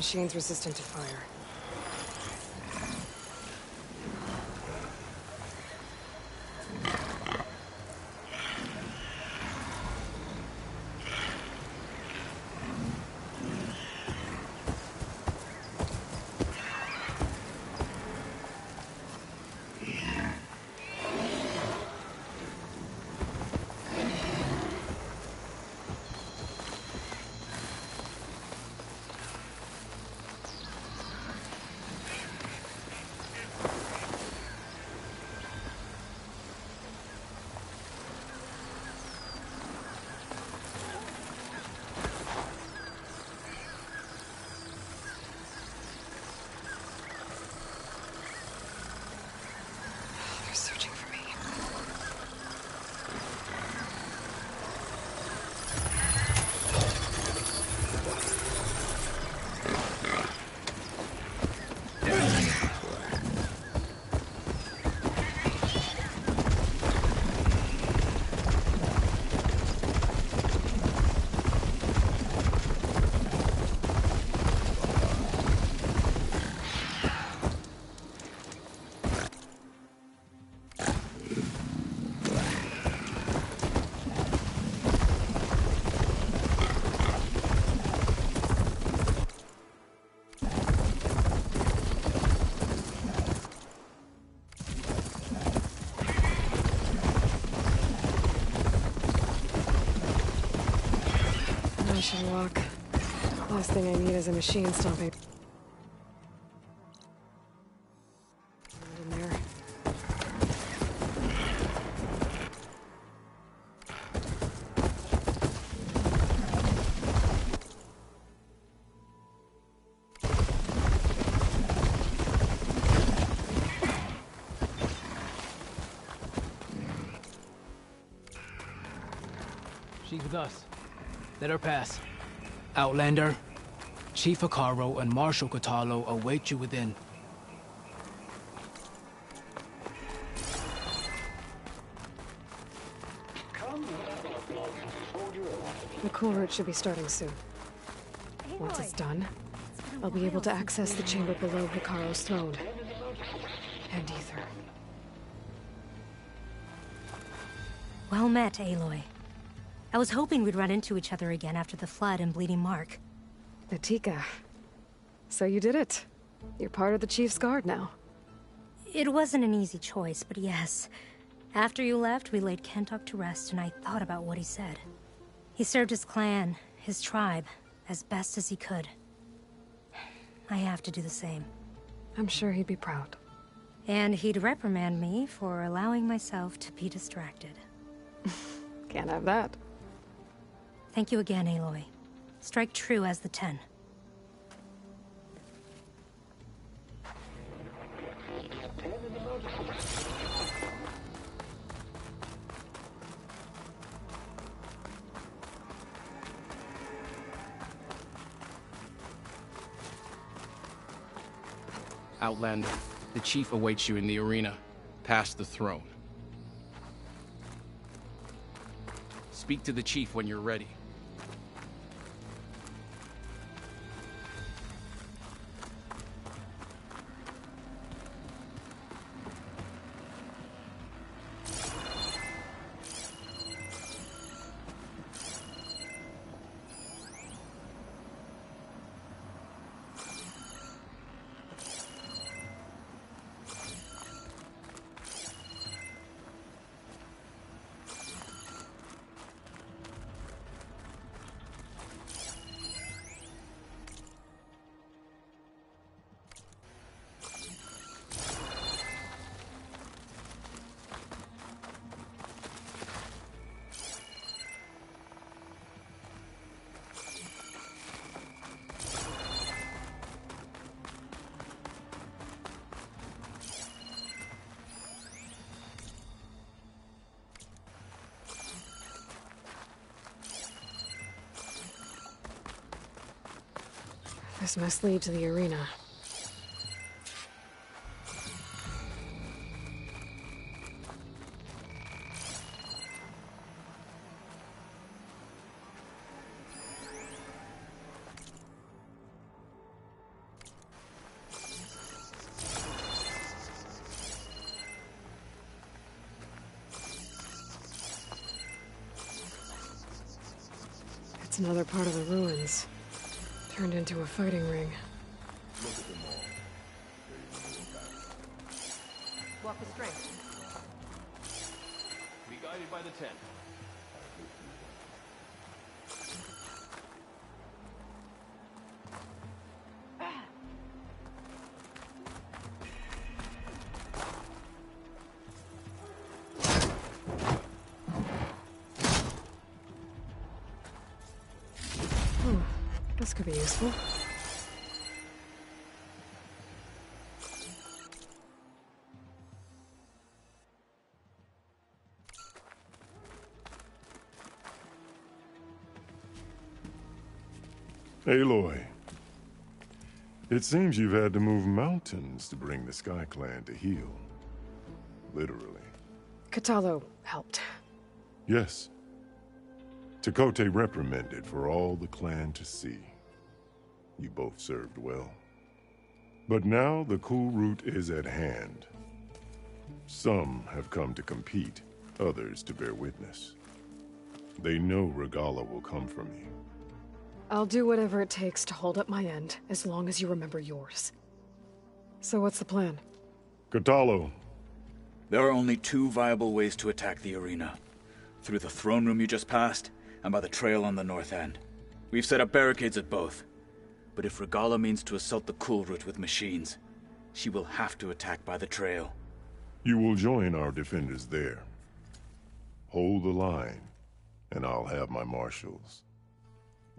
Machines resistant to fire. They're searching for me. I should walk. Last thing I need is a machine stomping. Not in there. She's with us. Let her pass. Outlander, Chief Hikaru and Marshal Katalo await you within. The cool route should be starting soon. Once it's done, I'll be able to access the chamber below Hikaru's throne. And Ether. Well met, Aloy. I was hoping we'd run into each other again after the flood and Bleeding Mark. Atika. So you did it. You're part of the Chief's Guard now. It wasn't an easy choice, but yes. After you left, we laid Kentuck to rest, and I thought about what he said. He served his clan, his tribe, as best as he could. I have to do the same. I'm sure he'd be proud. And he'd reprimand me for allowing myself to be distracted. Can't have that. Thank you again, Aloy. Strike true as the 10. Outlander, the chief awaits you in the arena, past the throne. Speak to the chief when you're ready. This must lead to the arena. It's another part of the ruins. Turned into a fighting ring. Walk with strength. Be guided by the tent. This could be useful. Aloy, it seems you've had to move mountains to bring the Sky Clan to heal. Literally. Katalo helped. Yes. Tekote reprimanded for all the clan to see. You both served well. But now the cool route is at hand. Some have come to compete, others to bear witness. They know Regala will come from you. I'll do whatever it takes to hold up my end, as long as you remember yours. So what's the plan? Katalo. There are only two viable ways to attack the arena. Through the throne room you just passed, and by the trail on the north end. We've set up barricades at both. But if Regala means to assault the cool route with machines, she will have to attack by the trail. You will join our defenders there. Hold the line, and I'll have my marshals.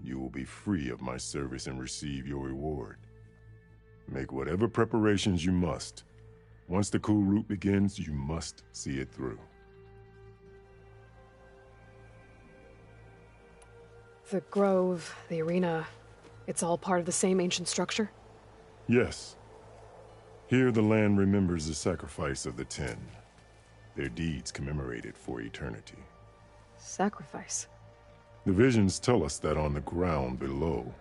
You will be free of my service and receive your reward. Make whatever preparations you must. Once the cool route begins, you must see it through. The grove, the arena, it's all part of the same ancient structure? Yes. Here the land remembers the sacrifice of the Ten. Their deeds commemorated for eternity. Sacrifice? The visions tell us that on the ground below,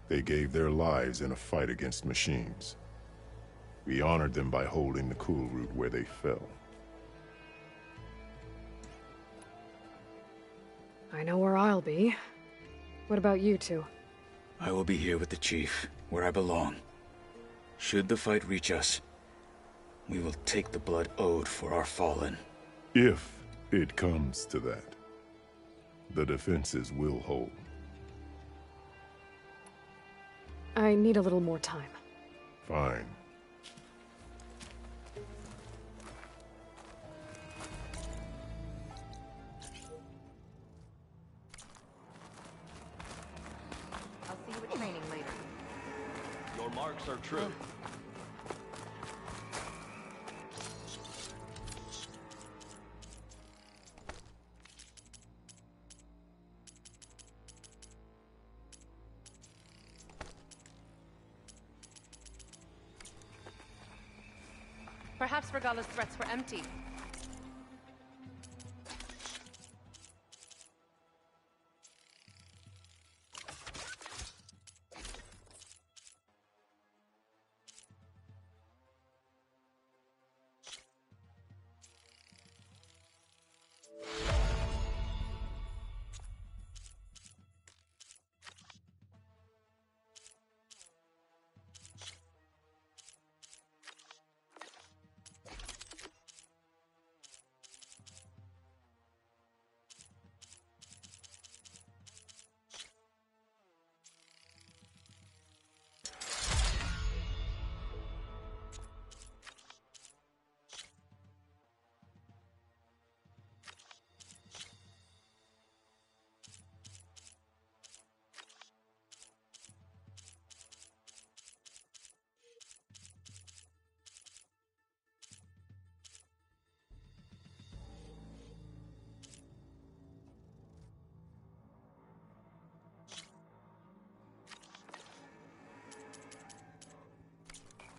they gave their lives in a fight against machines. We honored them by holding the cool route where they fell. I know where I'll be. What about you two? I will be here with the chief, where I belong. Should the fight reach us, we will take the blood owed for our fallen. If it comes to that, the defenses will hold. I need a little more time. Fine. I'll see you at training later. Your marks are true. Perhaps Regala's threats were empty.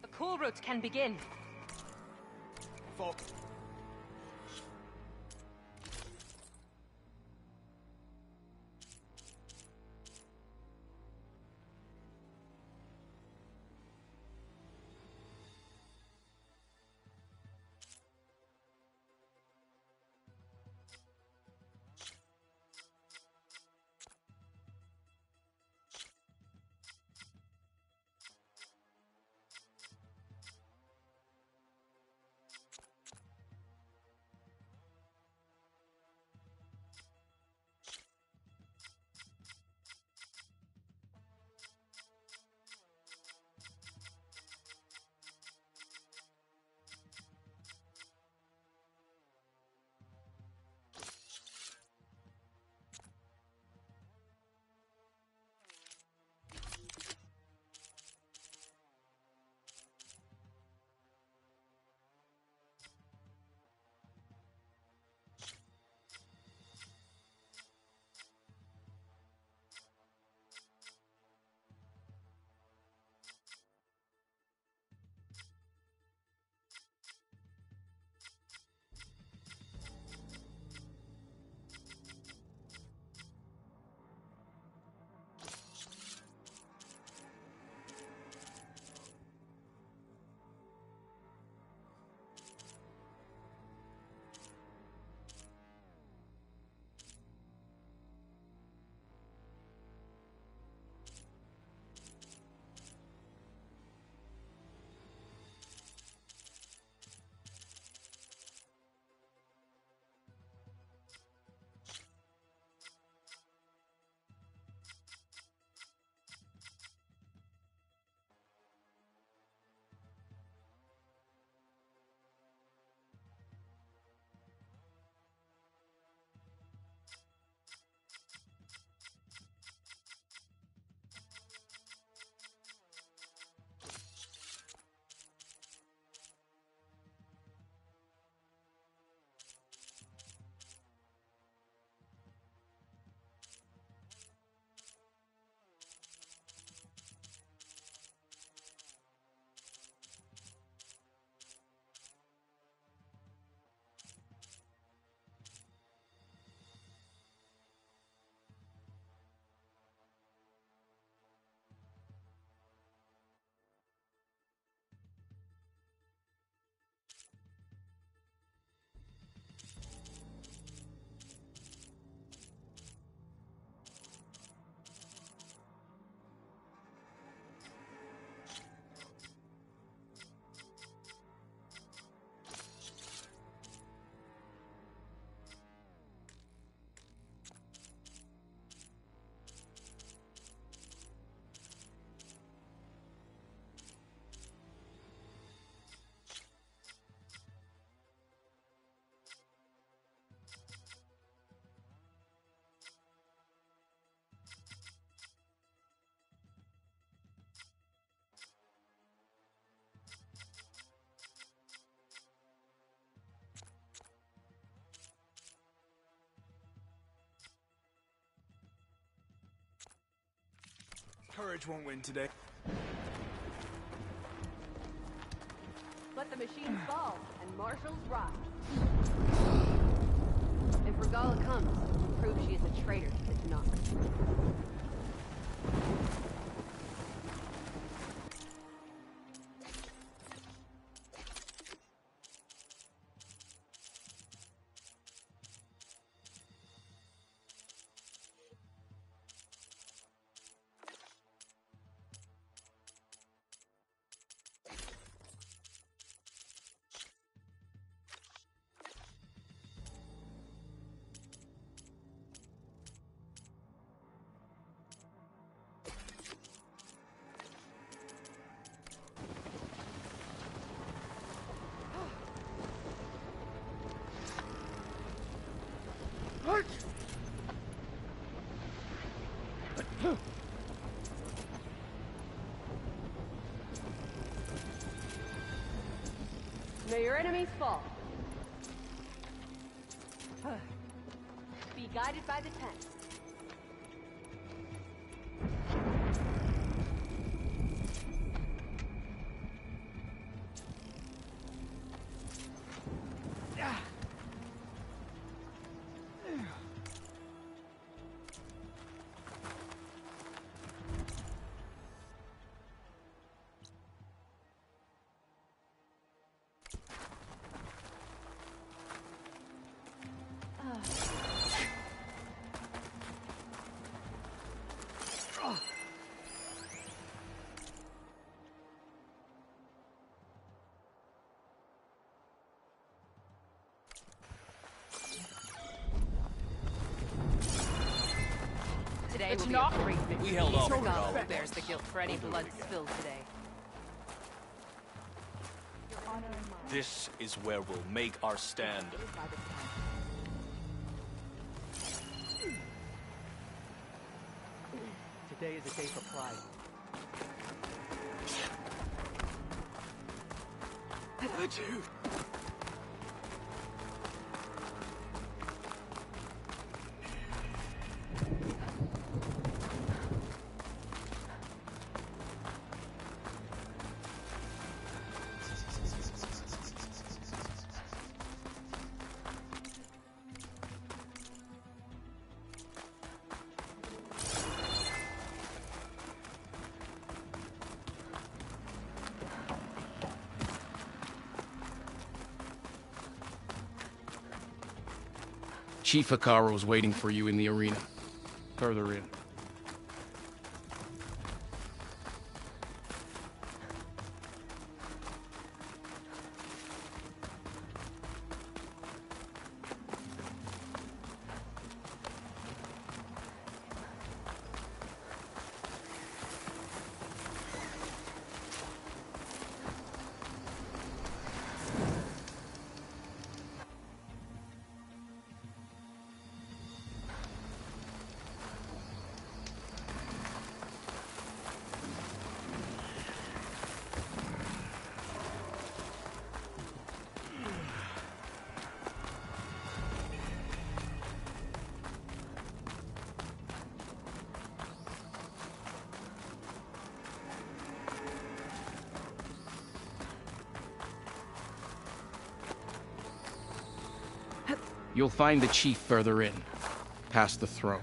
The cool route can begin. Folk. Courage won't win today. Let the machines fall, and marshals rise. If Regala comes, prove she is a traitor to the democracy. May your enemies fall. Be guided by the tent. Today will be a great victory. We held off Regala bears the guilt for any blood spilled today. This is where we'll make our stand. Today is a day for pride. Chief Hikaru's waiting for you in the arena. Further in. You'll find the chief further in, past the throne.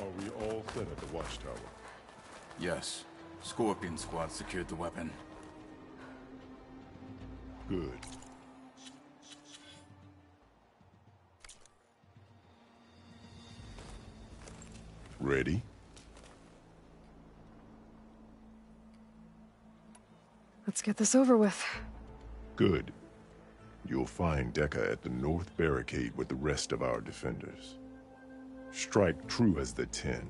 Are we all set at the watchtower? Yes. Scorpion Squad secured the weapon. Good. Ready? Let's get this over with. Good. You'll find Dekka at the north barricade with the rest of our defenders. Strike true as the 10.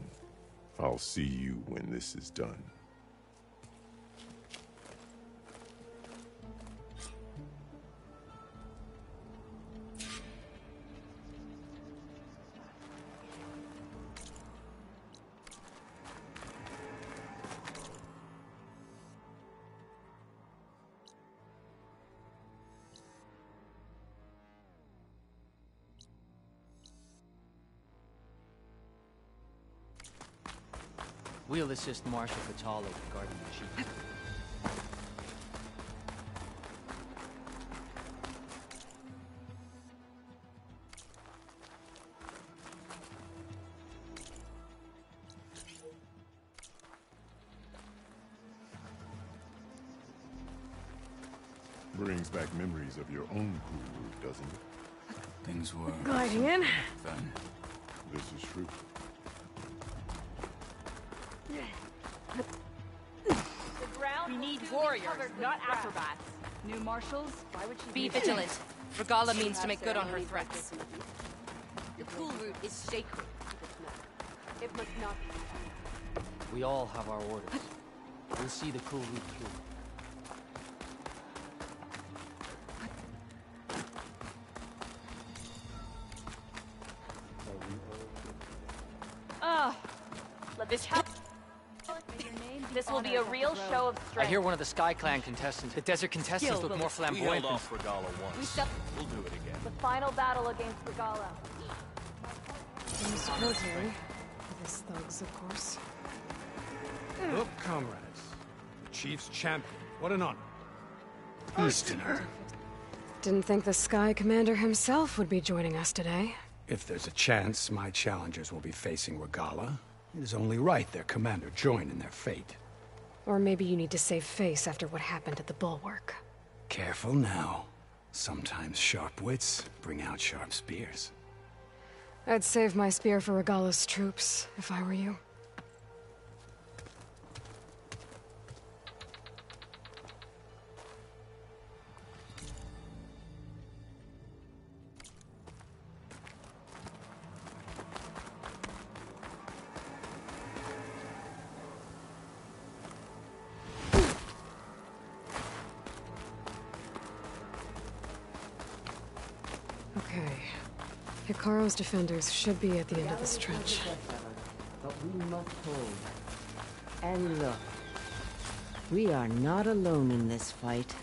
I'll see you when this is done. We'll assist Marshal Catalo regarding the chief. Brings back memories of your own cool route, doesn't it? Things were... Gliding in. Then. This is true. The ground We need will soon be warriors, covered with not grass. acrobats. New marshals? Why would she Be do that? vigilant. Regala She means to has make good on her ceremony threats. practice in the future. The cool route is sacred. It must not be. We all have our orders. We'll see the cool route through. Let this help. This will be a real show of I strength. hear one of the Sky Clan contestants. The desert contestants look more We flamboyant. held off Regala once. We'll do it again. The final battle against Regala. Mr. Military. For his thugs, of course. Look, comrades. The Chief's champion. What an honor. Easterner. Didn't think the Sky Commander himself would be joining us today. If there's a chance my challengers will be facing Regala, it is only right their commander join in their fate. Or maybe you need to save face after what happened at the Bulwark. Careful now. Sometimes sharp wits bring out sharp spears. I'd save my spear for Regala's troops, if I were you. Okay. Hikaru's defenders should be at the end of this trench. But we must hold. And look, we are not alone in this fight.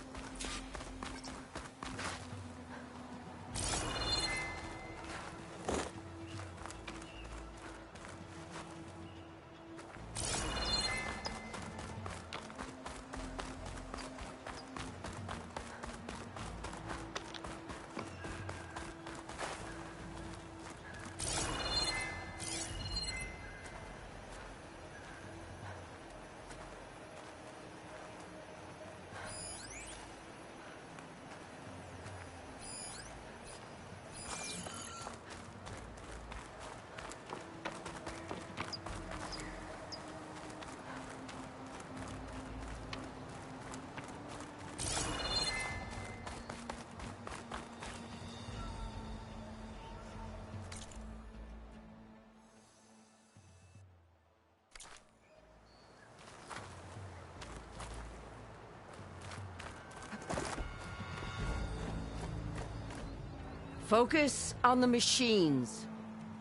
Focus on the machines.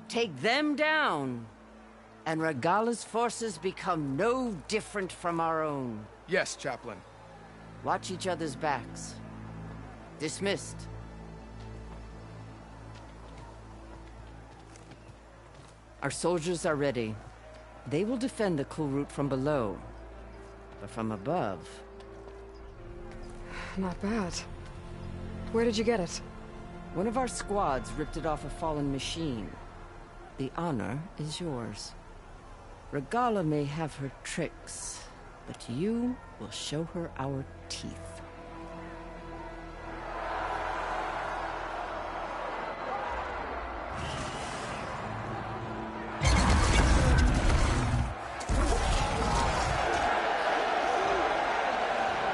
Take them down. And Regala's forces become no different from our own. Yes, Chaplain. Watch each other's backs. Dismissed. Our soldiers are ready. They will defend the cool route from below. But from above... Not bad. Where did you get it? One of our squads ripped it off a fallen machine. The honor is yours. Regala may have her tricks, but you will show her our teeth.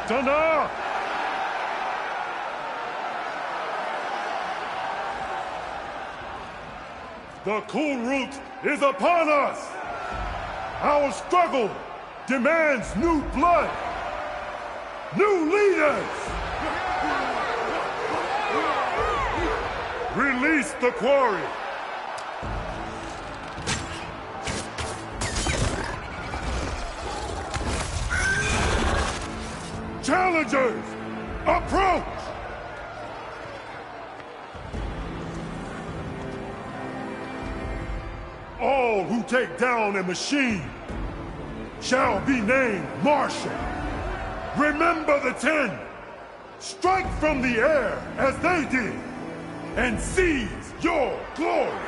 Dana! The cool root is upon us! Our struggle demands new blood! New leaders! Release the quarry! Challengers, approach! All who take down a machine shall be named Marshal. Remember the 10. Strike from the air as they did, and seize your glory.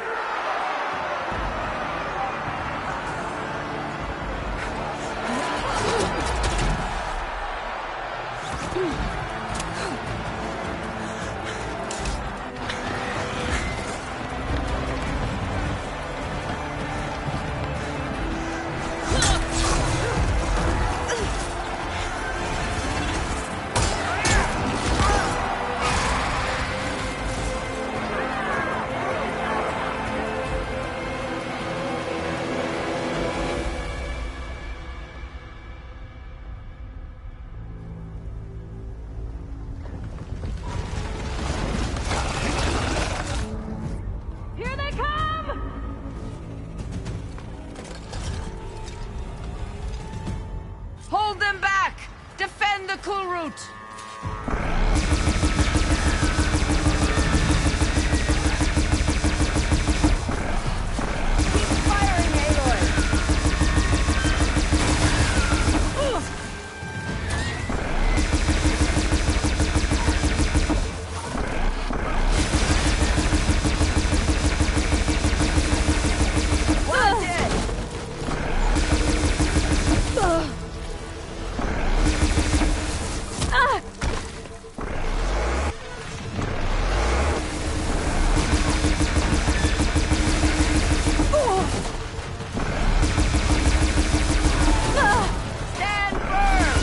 Hold them back! Defend the cool route! Keep firing, Aloy! One dead! Stand firm!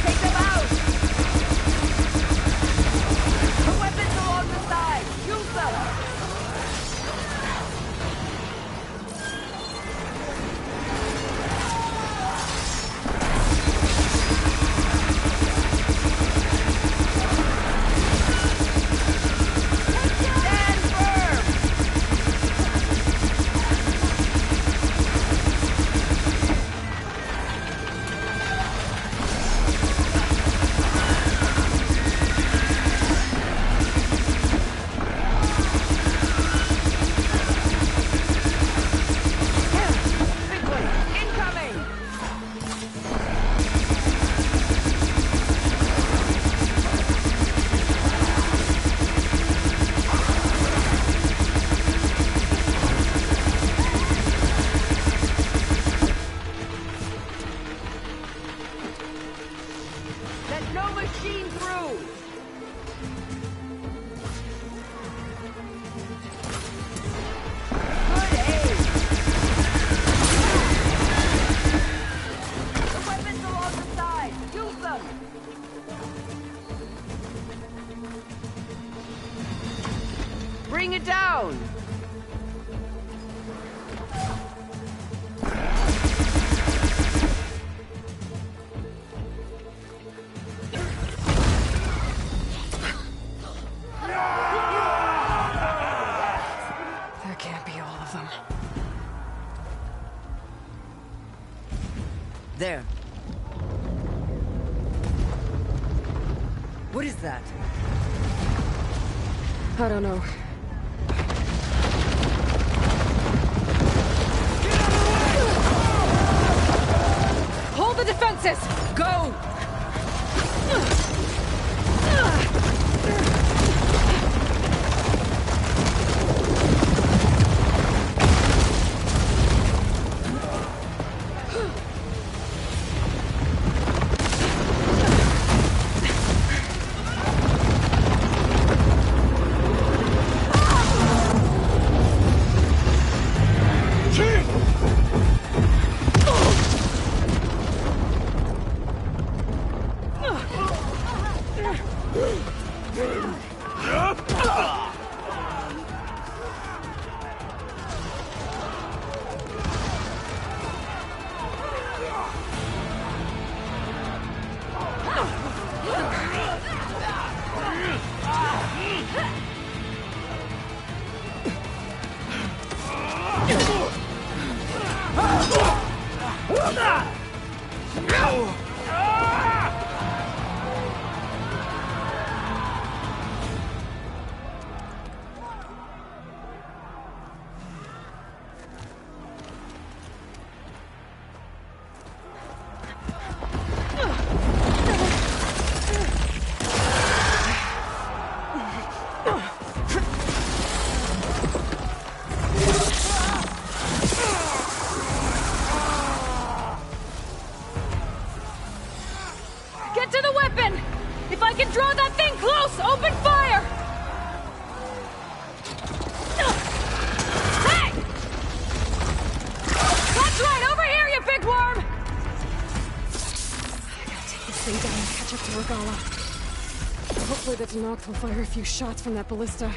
Take them out! The weapons along the side! Use them! Stand firm! Big one! Incoming! Let no machine through! Good aim! The weapons along the side! Use them! Bring it down! That can't be all of them. There. What is that? I don't know. defenses! Go! Hopefully the Tenakth will fire a few shots from that ballista.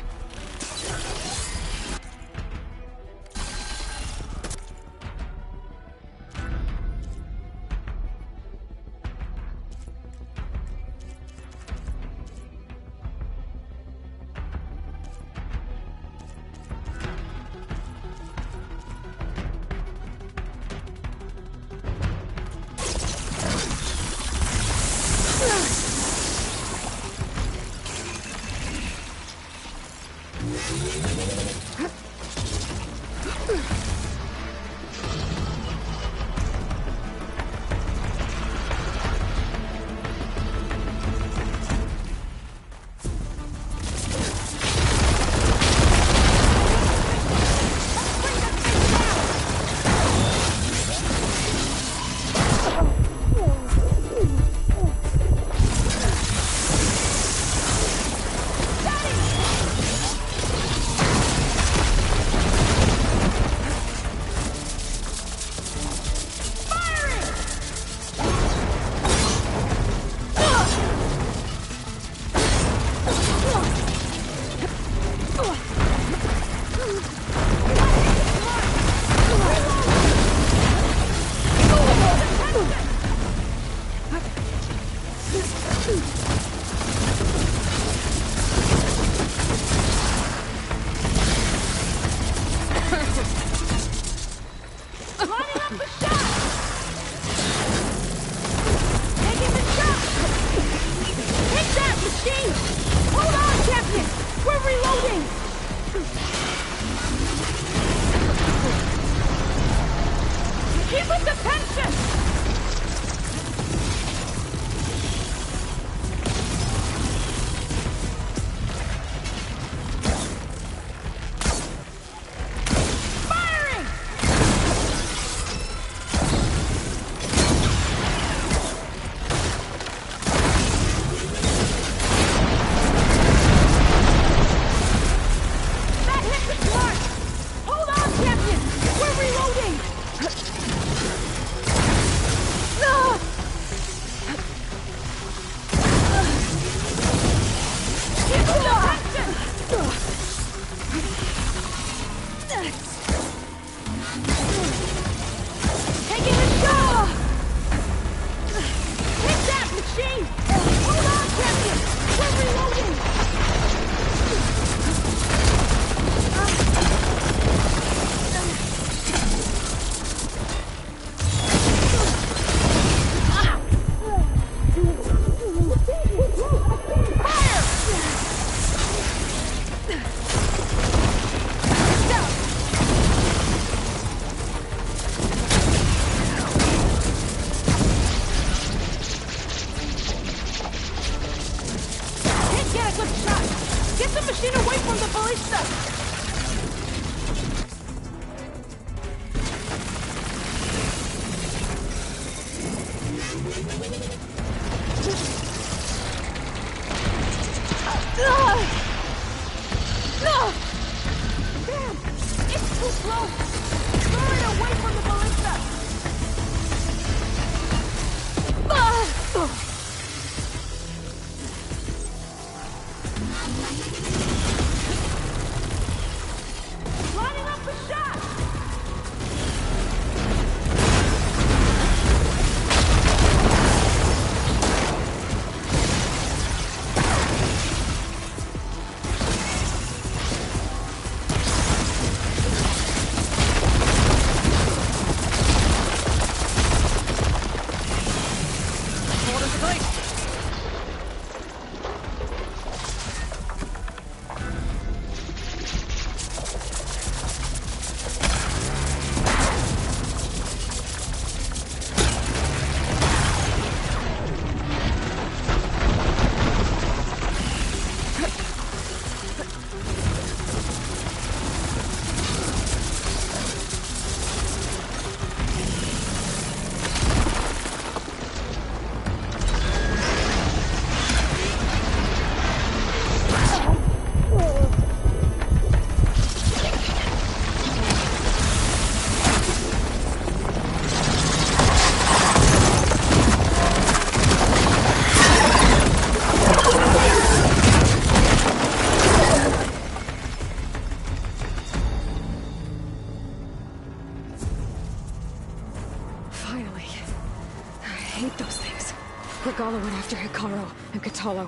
hate those things. Regala went after Hikaru and Katalo.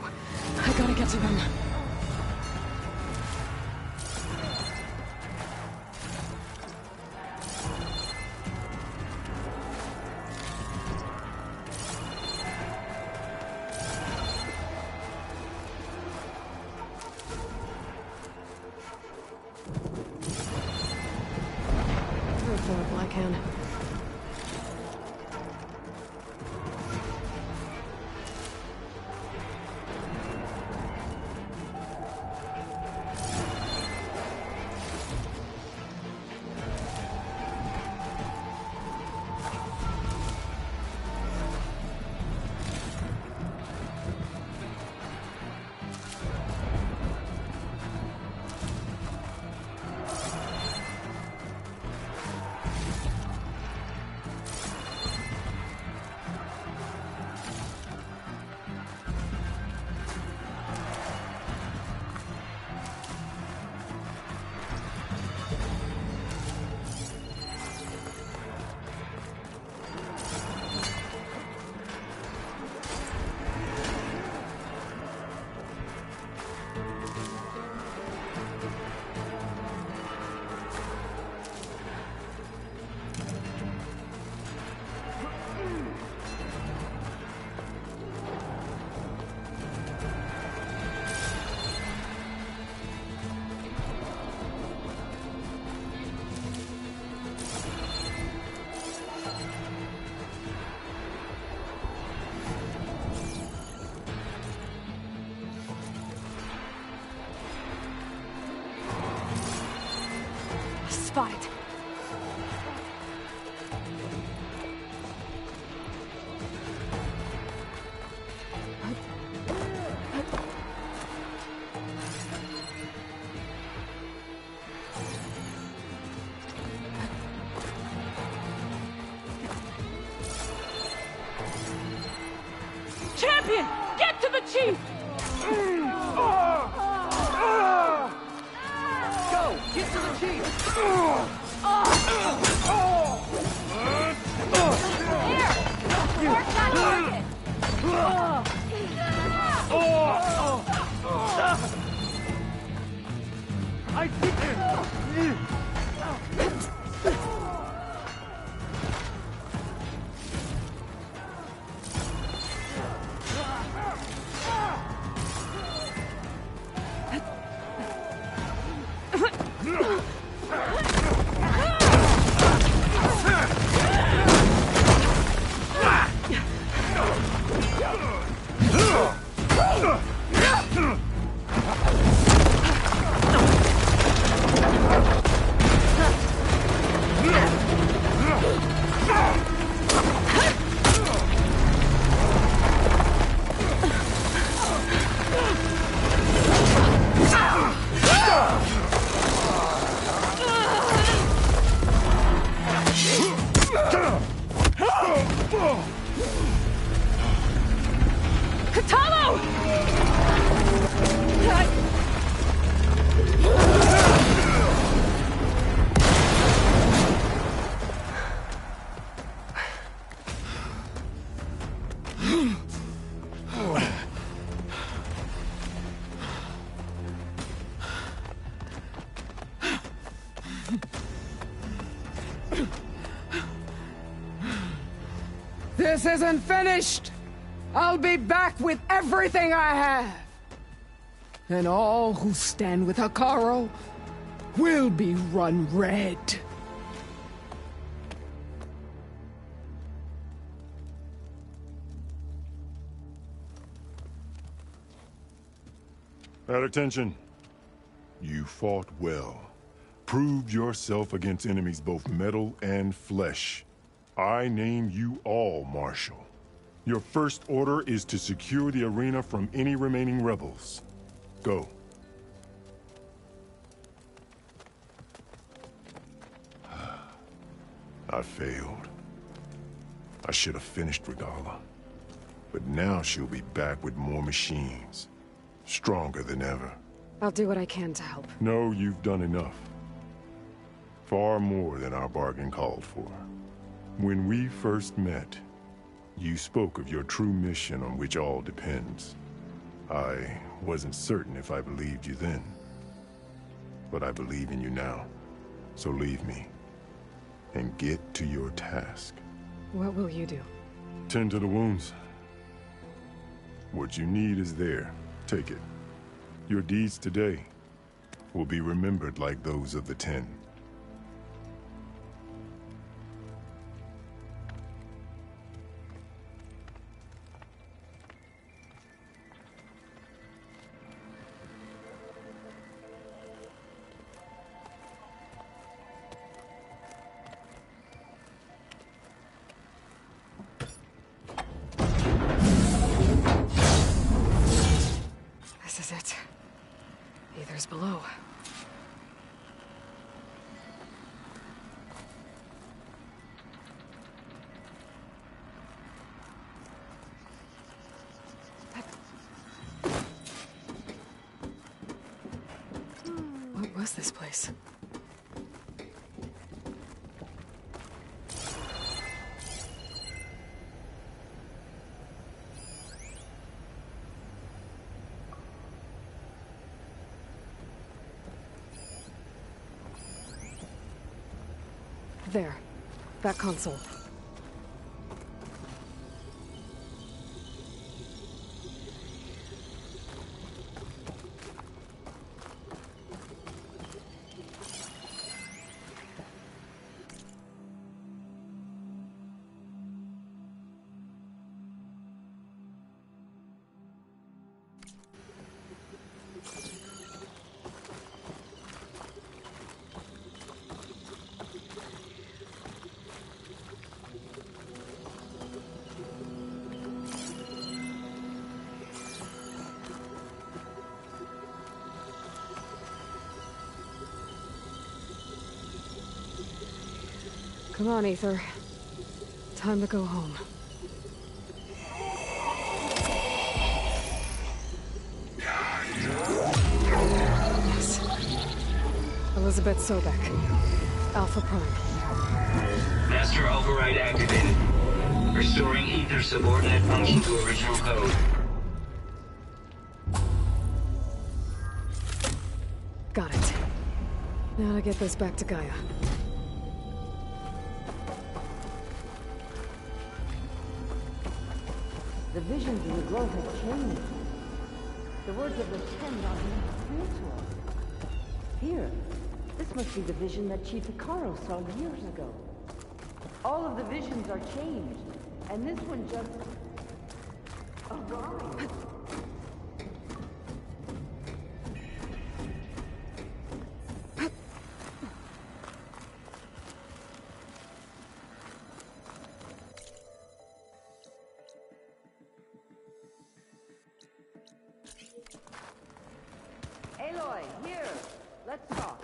I gotta get to them. Horrible, I can. Spot it. Champion! Get to the chief! Go! Get to the chief! Here! Work that target! I see him! This isn't finished! I'll be back with everything I have! And all who stand with Hikaru will be run red. At attention. You fought well. Proved yourself against enemies both metal and flesh. I name you all Marshal. Your first order is to secure the arena from any remaining rebels. Go. I failed. I should have finished Regala. But now she'll be back with more machines. Stronger than ever. I'll do what I can to help. No, you've done enough. Far more than our bargain called for. When we first met, You spoke of your true mission on which all depends. I wasn't certain if I believed you then. But I believe in you now. So leave me. And get to your task. What will you do? Tend to the wounds. What you need is there. Take it. Your deeds today will be remembered like those of the 10. This is it. Aether's below. What was this place? There. That console. Come on, Aether. Time to go home. Yes. Elizabeth Sobek. Alpha Prime. Master override activated. Restoring Aether subordinate function to original code. Got it. Now to get this back to Gaia. The visions in the grove have changed. The words of the 10 are being clear to us. Here, this must be the vision that Chief Hikaru saw years ago. All of the visions are changed, and this one just... arrived. Aloy, here! Let's talk.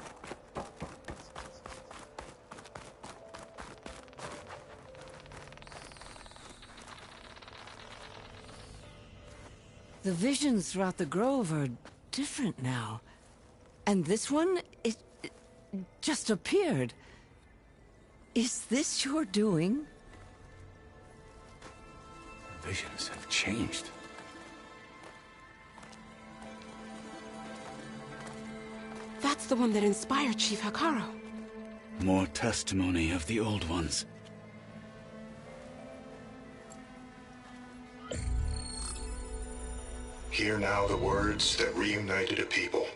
The visions throughout the grove are different now. And this one, it just appeared. Is this your doing? Visions have changed. That's the one that inspired Chief Hikaru. More testimony of the old ones. Hear now the words that reunited a people.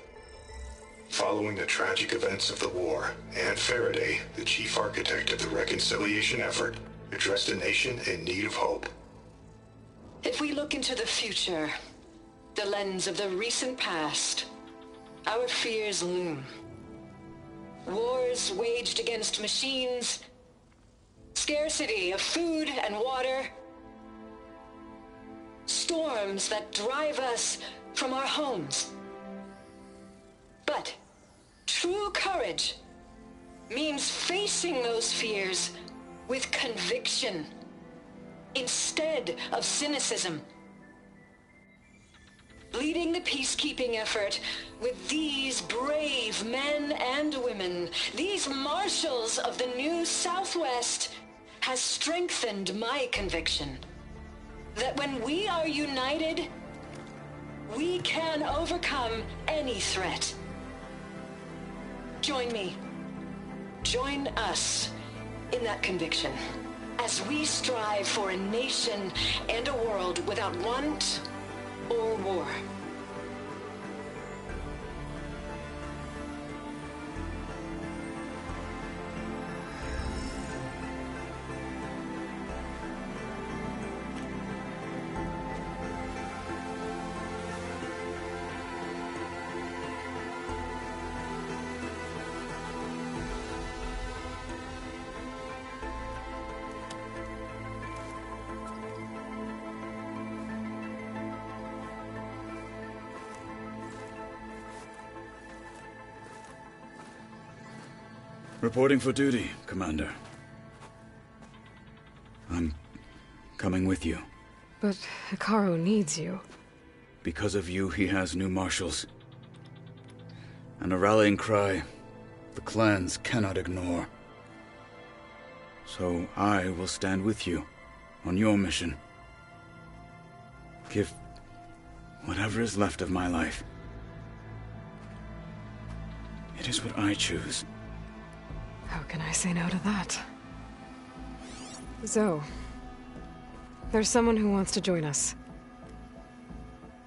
Following the tragic events of the war, Anne Faraday, the chief architect of the reconciliation effort, addressed a nation in need of hope. If we look into the future, the lens of the recent past, our fears loom. Wars waged against machines, scarcity of food and water, storms that drive us from our homes. But true courage means facing those fears with conviction instead of cynicism. Leading the peacekeeping effort with these brave men and women, these marshals of the new Southwest, has strengthened my conviction. that when we are united, we can overcome any threat. Join me. Join us in that conviction as we strive for a nation and a world without want or war. Reporting for duty, Commander. I'm coming with you. But Hikaru needs you. Because of you, he has new marshals. And a rallying cry the clans cannot ignore. So I will stand with you on your mission. Give whatever is left of my life. It is what I choose. How can I say no to that? Zoe, there's someone who wants to join us.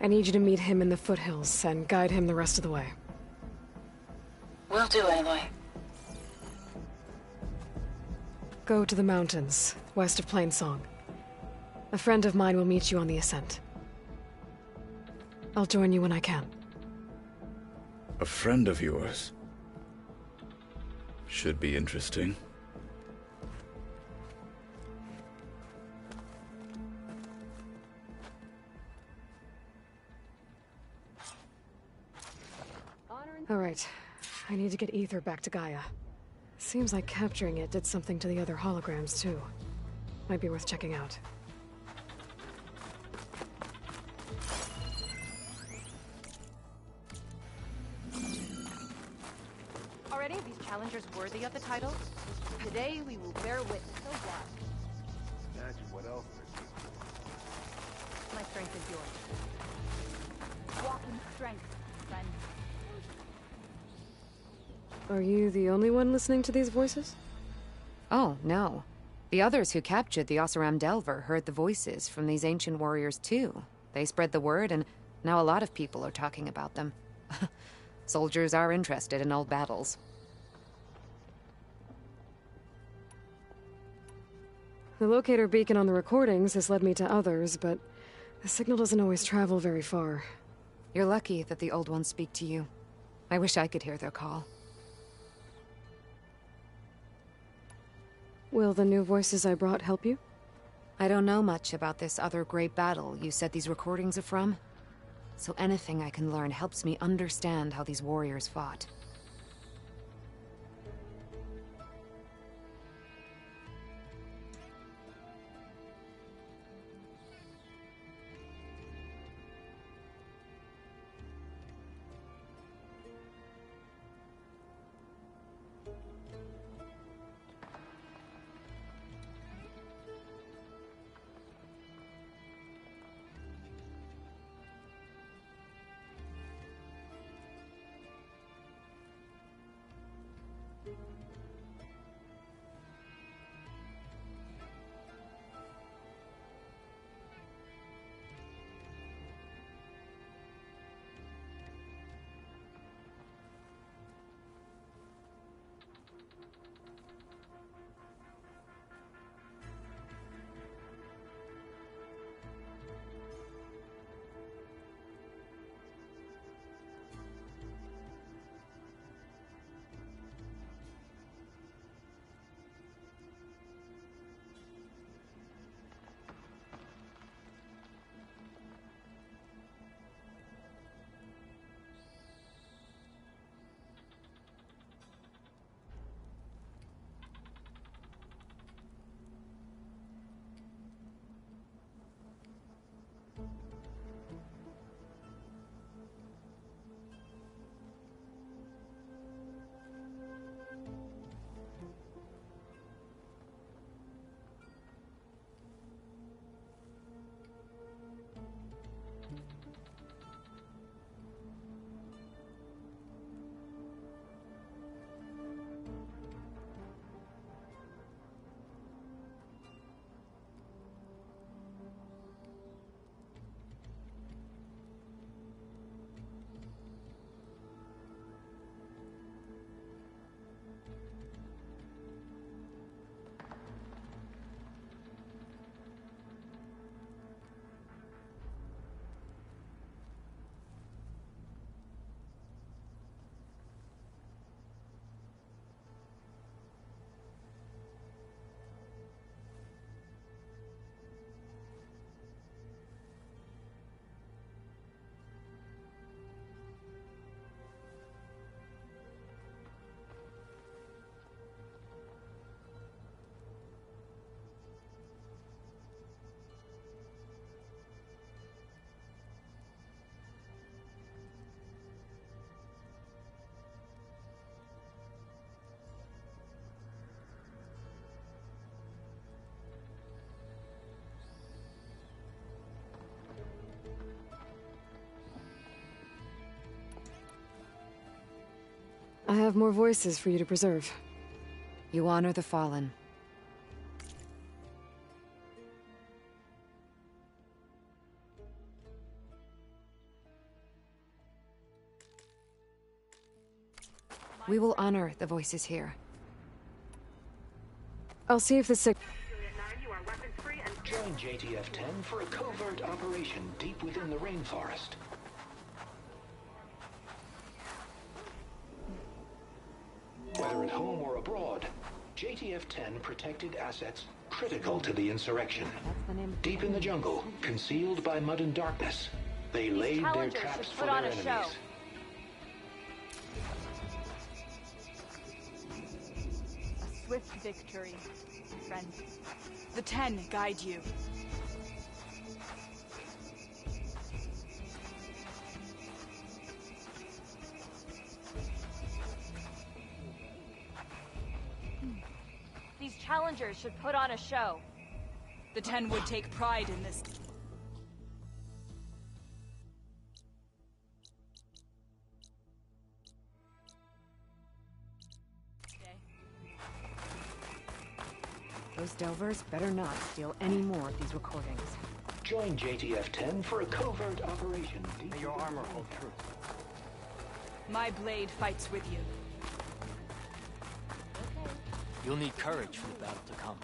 I need you to meet him in the foothills and guide him the rest of the way. Will do, Aloy. Go to the mountains, west of Plainsong. A friend of mine will meet you on the ascent. I'll join you when I can. A friend of yours? Should be interesting. All right. I need to get Ether back to Gaia. Seems like capturing it did something to the other holograms, too. Might be worth checking out. Are any of these challengers worthy of the title? Today we will bear witness. So what? Imagine what else there's. My strength is yours. Walk in strength, friend. Are you the only one listening to these voices? Oh, no. The others who captured the Oseram Delver heard the voices from these ancient warriors too. They spread the word, and now a lot of people are talking about them. Soldiers are interested in old battles. The locator beacon on the recordings has led me to others, but the signal doesn't always travel very far. You're lucky that the old ones speak to you. I wish I could hear their call. Will the new voices I brought help you? I don't know much about this other great battle you said these recordings are from. So anything I can learn helps me understand how these warriors fought. have more voices for you to preserve. You honor the fallen. We will honor the voices here. I'll see if the sick... Join JTF-10 for a covert operation deep within the rainforest. Whether at home or abroad, JTF-10 protected assets critical to the insurrection. Deep in the jungle, concealed by mud and darkness, they laid their traps for their enemies. A swift victory, friend. The 10 guide you. These challengers should put on a show. The 10 would take pride in this. Those Delvers better not steal any more of these recordings. Join JTF-10 for a covert operation. May your armor hold true. My blade fights with you. You'll need courage for the battle to come.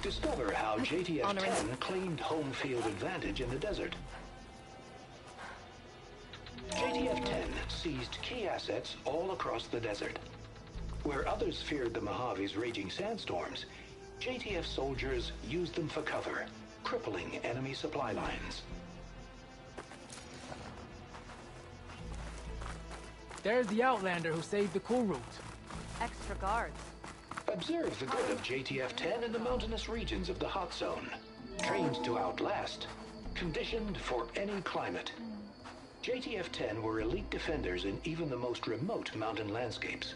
Discover how JTF-10 claimed home field advantage in the desert. JTF-10 seized key assets all across the desert. Where others feared the Mojave's raging sandstorms, JTF soldiers used them for cover, crippling enemy supply lines. There's the Outlander who saved the cool route. Extra guards. Observe the good of JTF-10 in the mountainous regions of the hot zone. Trained to outlast, conditioned for any climate. JTF-10 were elite defenders in even the most remote mountain landscapes.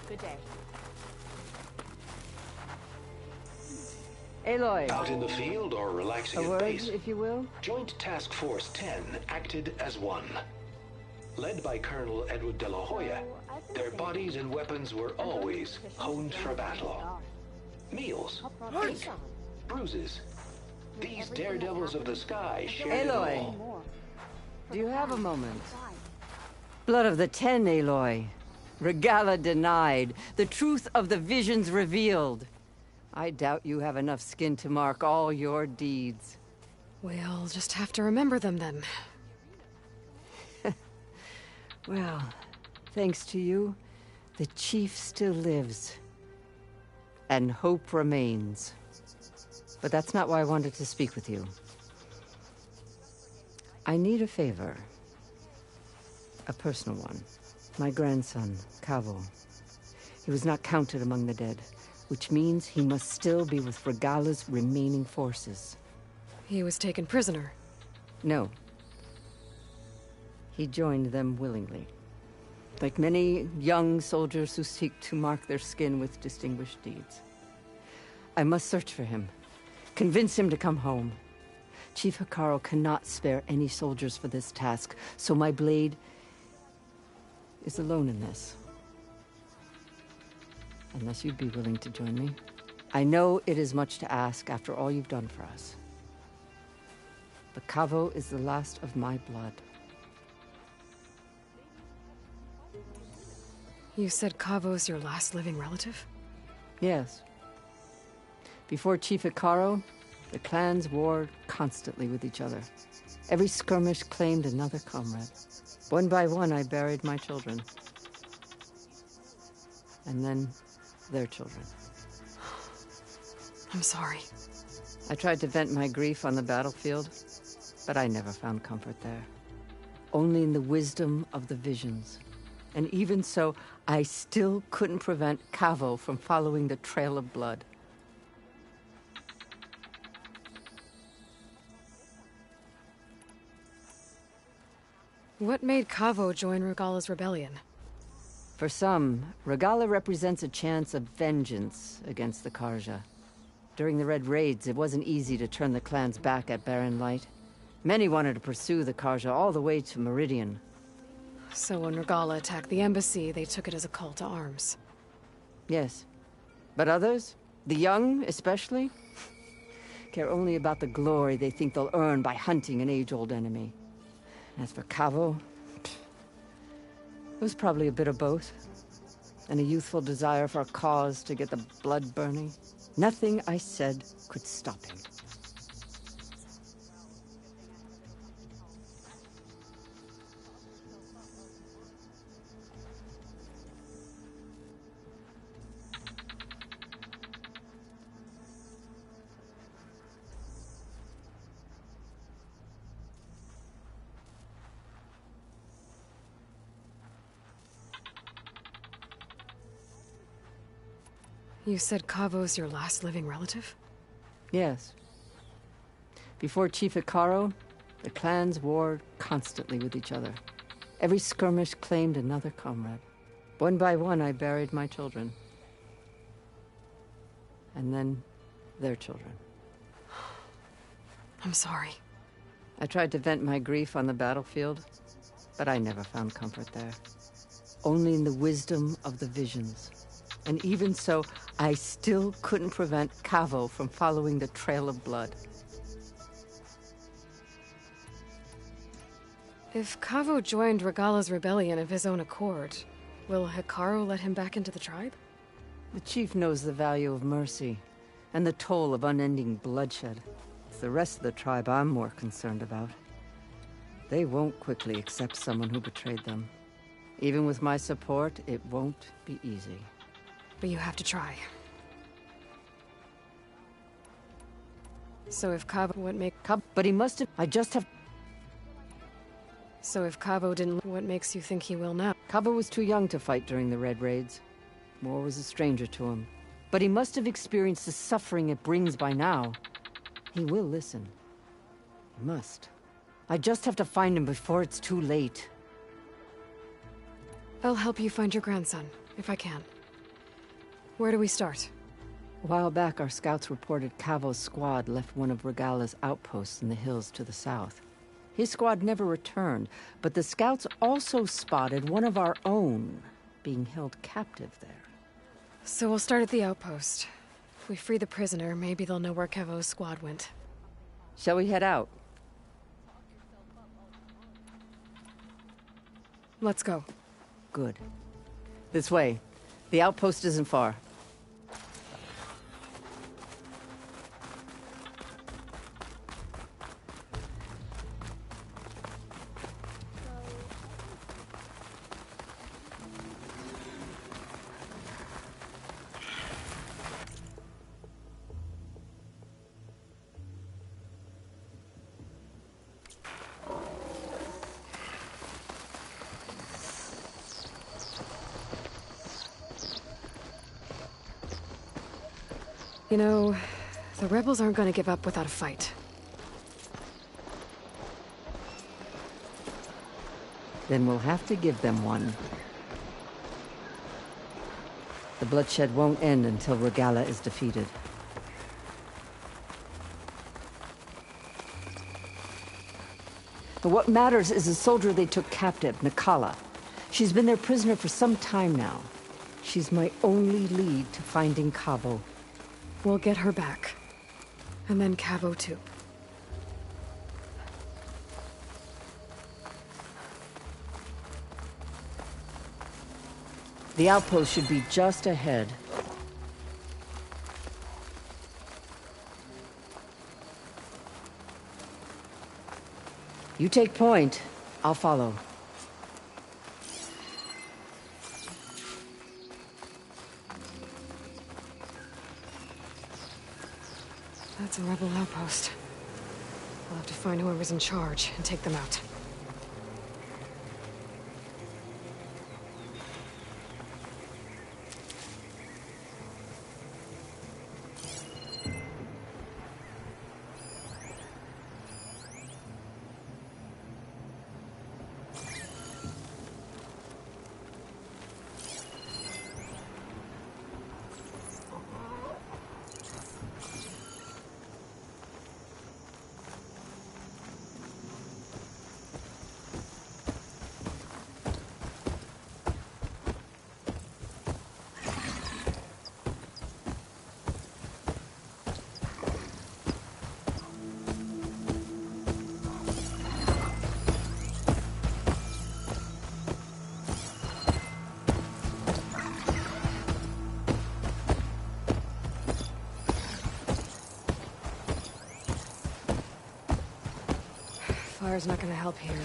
Good day. Aloy. Out in the field or relaxing A at word, base, if you will? Joint Task Force 10 acted as one. Led by Colonel Edward de la Hoya, their bodies and weapons were always honed for battle. Meals, ink, bruises. These daredevils of the sky shared it Aloy, all. do you have a moment? Blood of the 10, Aloy. Regala denied. The truth of the visions revealed. I doubt you have enough skin to mark all your deeds. We'll just have to remember them then. Well, thanks to you, the chief still lives. And hope remains. But that's not why I wanted to speak with you. I need a favor. A personal one. My grandson, Cavo. He was not counted among the dead, which means he must still be with Regala's remaining forces. He was taken prisoner. No. He joined them willingly. Like many young soldiers who seek to mark their skin with distinguished deeds. I must search for him. Convince him to come home. Chief Hikaru cannot spare any soldiers for this task, so my blade is alone in this. Unless you'd be willing to join me. I know it is much to ask after all you've done for us. But Cavo is the last of my blood. You said Cavo's your last living relative? Yes. Before Chief Hikaru, the clans warred constantly with each other. Every skirmish claimed another comrade. One by one, I buried my children. And then their children. I'm sorry. I tried to vent my grief on the battlefield, but I never found comfort there. Only in the wisdom of the visions And even so, I still couldn't prevent Cavo from following the trail of blood. What made Cavo join Regala's rebellion? For some, Regala represents a chance of vengeance against the Karja. During the Red Raids, it wasn't easy to turn the clan's back at Barren Light. Many wanted to pursue the Karja all the way to Meridian. So when Regala attacked the embassy, they took it as a call to arms. Yes. But others, the young especially, care only about the glory they think they'll earn by hunting an age-old enemy. As for Cavo, it was probably a bit of both. And a youthful desire for a cause to get the blood burning. Nothing I said could stop him. You said Cavo's your last living relative? Yes. Before Chief Hikaru, the clans warred constantly with each other. Every skirmish claimed another comrade. One by one, I buried my children. And then, their children. I'm sorry. I tried to vent my grief on the battlefield, but I never found comfort there. Only in the wisdom of the visions. And even so, I still couldn't prevent Cavo from following the trail of blood. If Cavo joined Regala's rebellion of his own accord, will Hikaru let him back into the tribe? The chief knows the value of mercy, and the toll of unending bloodshed. It's the rest of the tribe I'm more concerned about. They won't quickly accept someone who betrayed them. Even with my support, it won't be easy. But you have to try. So if Cavo wouldn't make... But he must have... I just have... So if Cavo didn't... What makes you think he will now? Cavo was too young to fight during the Red Raids. War was a stranger to him. But he must have experienced the suffering it brings by now. He will listen. He must. I just have to find him before it's too late. I'll help you find your grandson, if I can. Where do we start? A while back, our scouts reported Cavo's squad left one of Regala's outposts in the hills to the south. His squad never returned, but the scouts also spotted one of our own being held captive there. So we'll start at the outpost. If we free the prisoner, maybe they'll know where Cavo's squad went. Shall we head out? Let's go. Good. This way. The outpost isn't far. You know, the rebels aren't going to give up without a fight. Then we'll have to give them one. The bloodshed won't end until Regala is defeated. But what matters is the soldier they took captive, Nakala. She's been their prisoner for some time now. She's my only lead to finding Cavo. We'll get her back. And then Cavo too. The outpost should be just ahead. You take point. I'll follow. That's a rebel outpost. We'll have to find whoever's in charge and take them out. Fire's not gonna help here.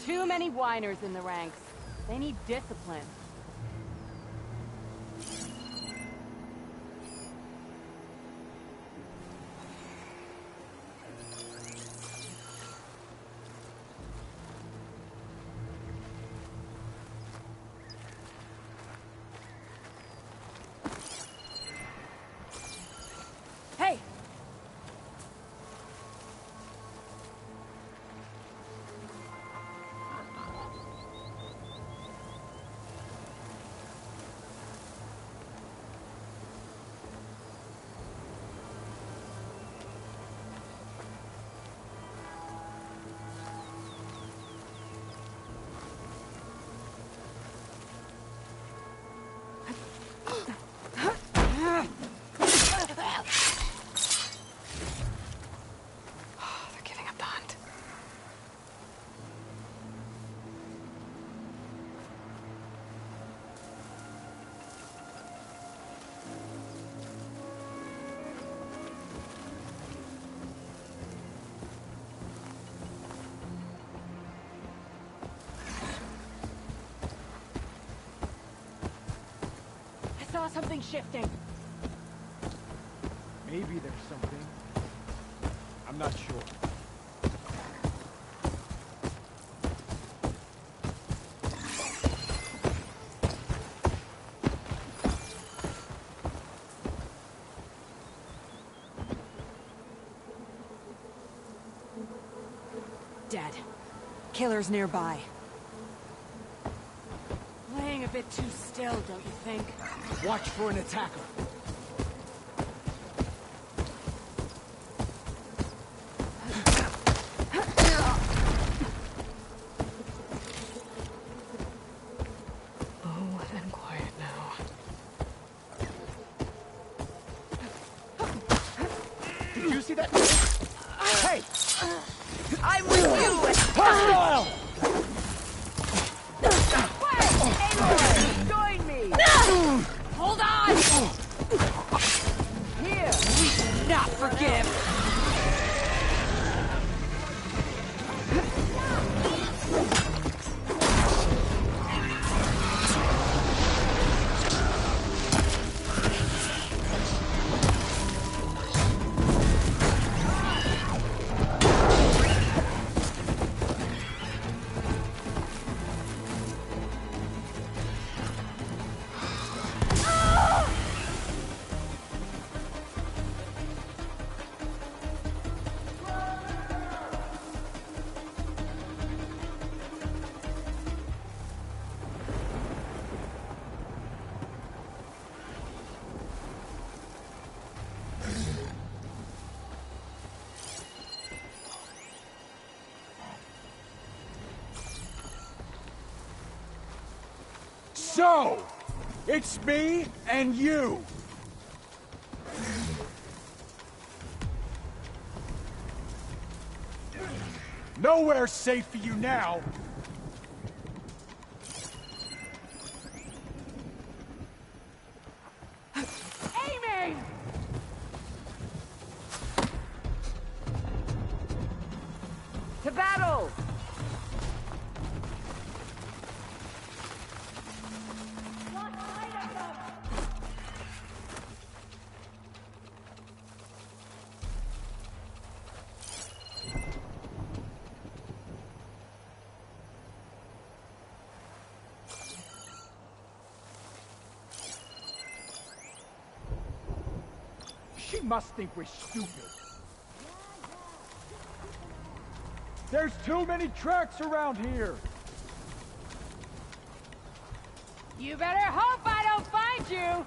Too many whiners in the ranks. They need discipline. Hey! They're giving up the hunt. I saw something shifting. Maybe there's something. I'm not sure. Dead. Killer's nearby. Playing a bit too still, don't you think? Watch for an attacker. Oh, and quiet now. Did you see that? Hey! I'm with you! Hostile! Wait! Aloy! Join me! Hold on! Here! We do not forgive! So, it's me and you. Nowhere's safe for you now. Aiming! To battle! She must think we're stupid. There's too many tracks around here. You better hope I don't find you!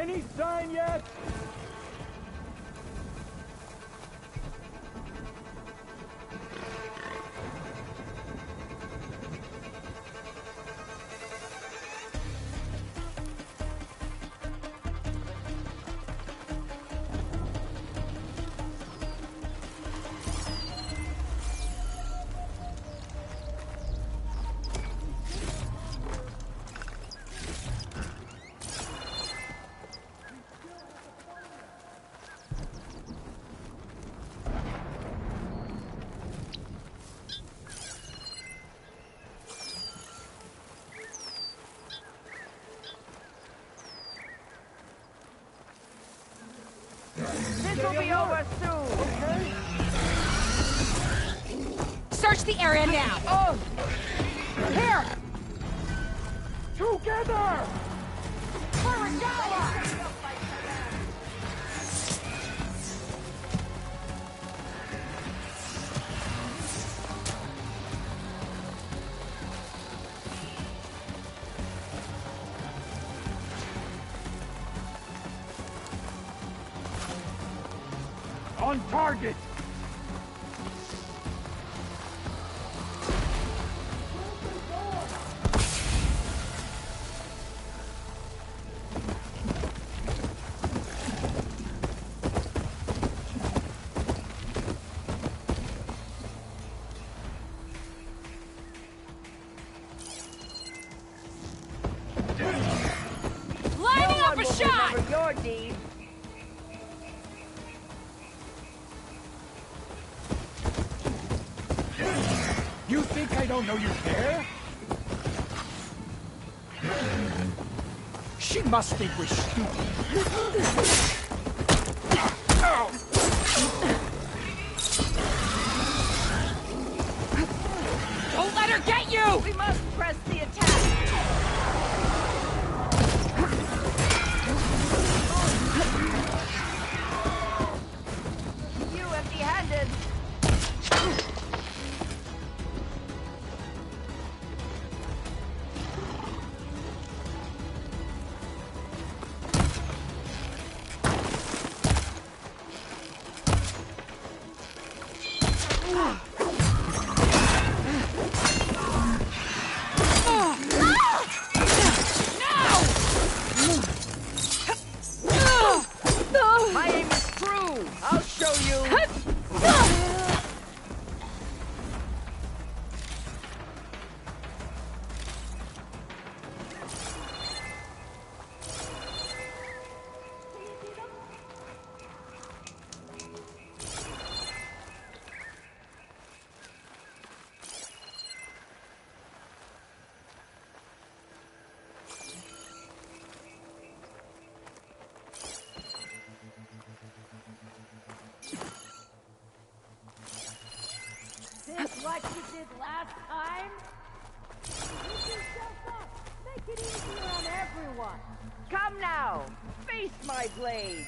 Any sign yet? This will be over soon. Okay? Search the area now. Oh! Here! Together! On target! Lining up a shot! Remember your deed. You think I don't know you care? She must think we're stupid. Don't let her get you! We must press the attack. You empty-handed. My aim is true. I'll show you. This what you did last time? Pick yourself up. Make it easier on everyone. Come now. Face my blade.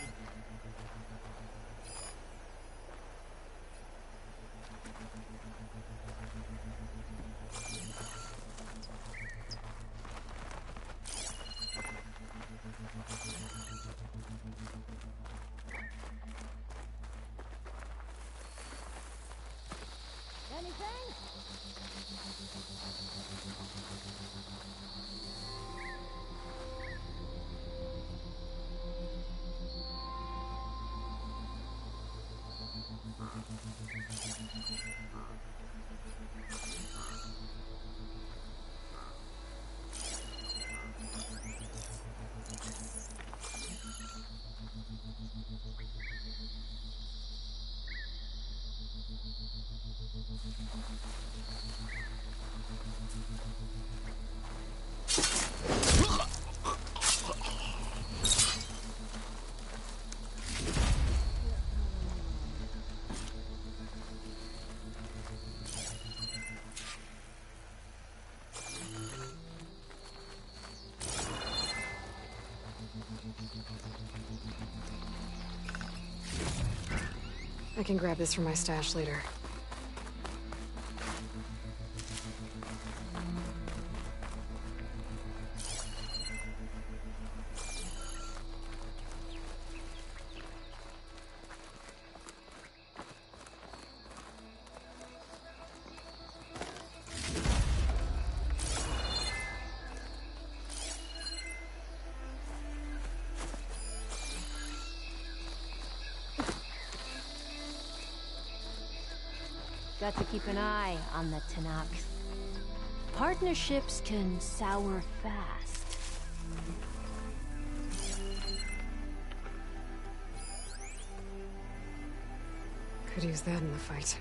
Anything? I can grab this from my stash later. Got to keep an eye on the Tanakh. Partnerships can sour fast. Could use that in the fight.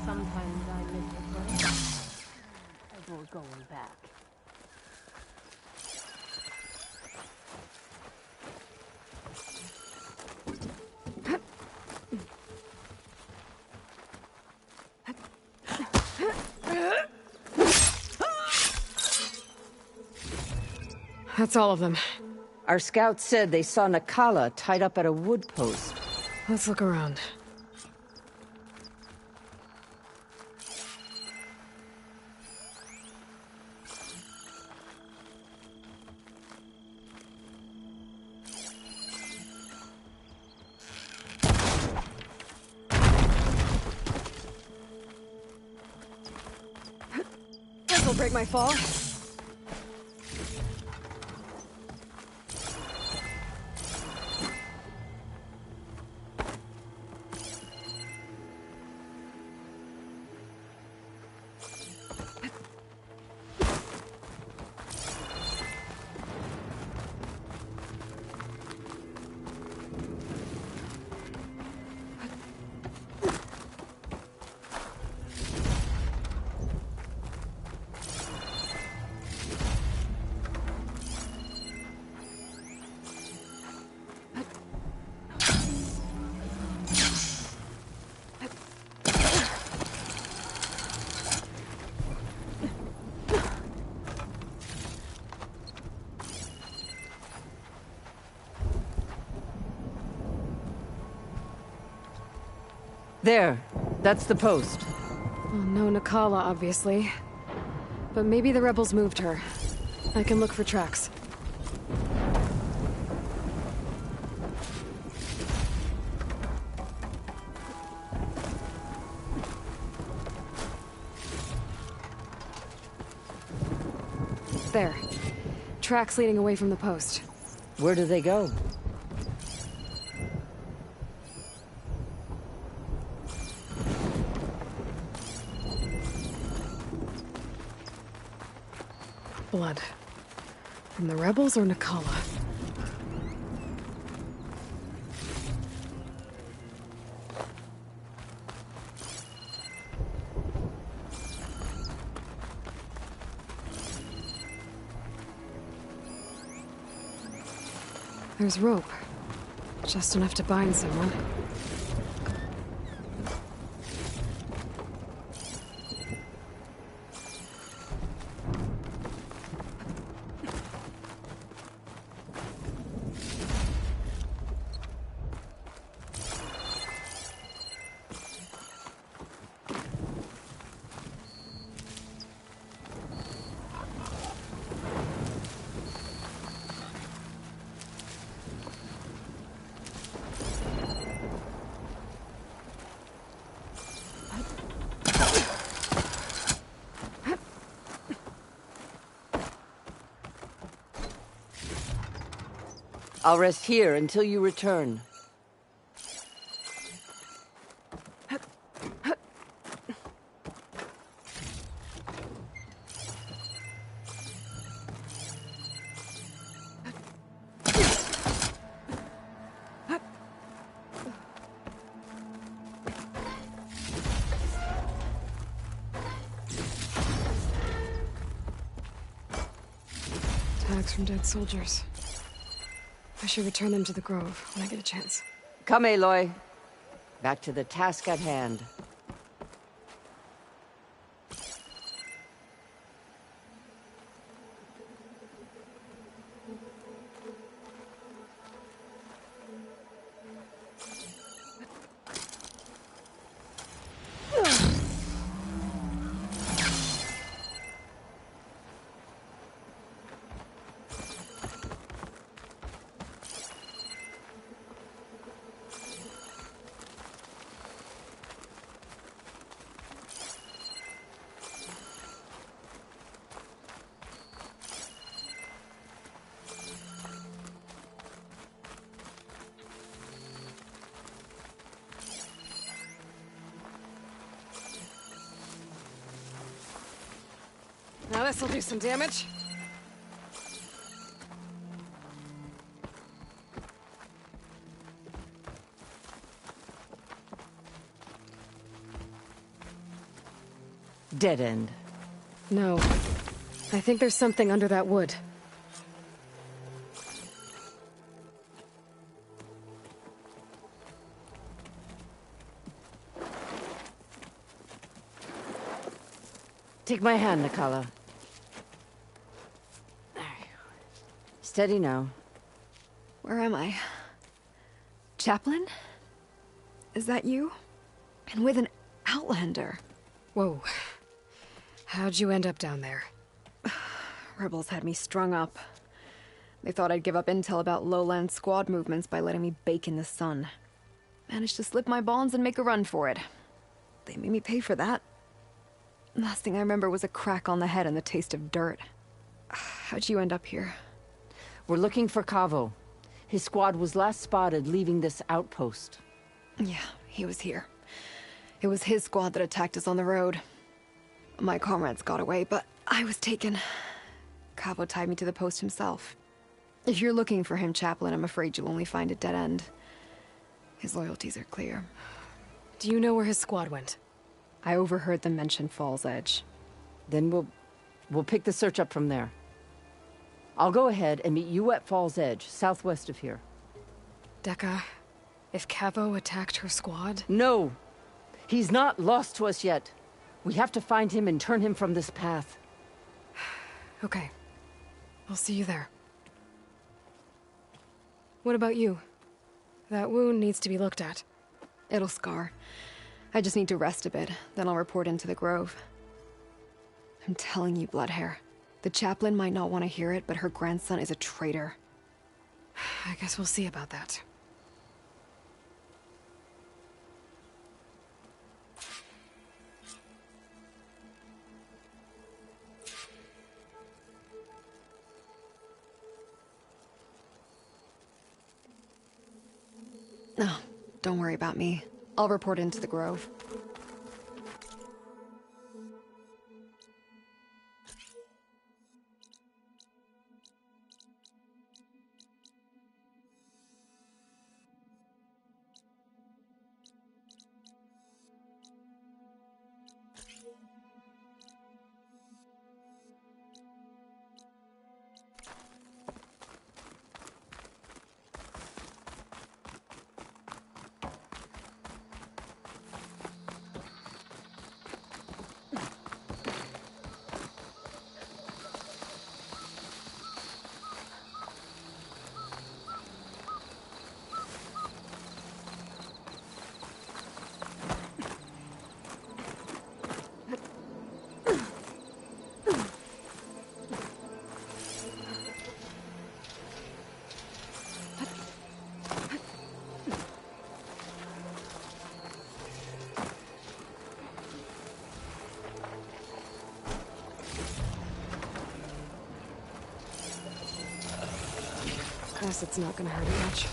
Sometimes I miss the place. We're going back. That's all of them. Our scouts said they saw Nakala tied up at a wood post. Let's look around. This'll break my fall. There. That's the post. Well, no Nakala, obviously. But maybe the rebels moved her. I can look for tracks. There. Tracks leading away from the post. Where do they go? Blood. From the rebels or Nakala? There's rope. Just enough to bind someone. I'll rest here until you return. artifacts from dead soldiers. I should return them to the Grove when I get a chance. Come, Aloy. Back to the task at hand. Now this'll do some damage. Dead end. No. I think there's something under that wood. Take my hand, Nikala. Steady now. Where am I? Chaplain? Is that you? And with an Outlander. Whoa. How'd you end up down there? Rebels had me strung up. They thought I'd give up intel about lowland squad movements by letting me bake in the sun. Managed to slip my bonds and make a run for it. They made me pay for that. Last thing I remember was a crack on the head and the taste of dirt. How'd you end up here? We're looking for Cavo. His squad was last spotted leaving this outpost. Yeah, he was here. It was his squad that attacked us on the road. My comrades got away, but I was taken. Cavo tied me to the post himself. If you're looking for him, Chaplain, I'm afraid you'll only find a dead end. His loyalties are clear. Do you know where his squad went? I overheard them mention Fall's Edge. Then we'll pick the search up from there. I'll go ahead and meet you at Fall's Edge, southwest of here. Dekka, if Cavo attacked her squad? No! He's not lost to us yet. We have to find him and turn him from this path. Okay. I'll see you there. What about you? That wound needs to be looked at. It'll scar. I just need to rest a bit, then I'll report into the Grove. I'm telling you, Bloodhair. The chaplain might not want to hear it, but her grandson is a traitor. I guess we'll see about that. No, don't worry about me. I'll report into the Grove. Guess it's not gonna hurt much.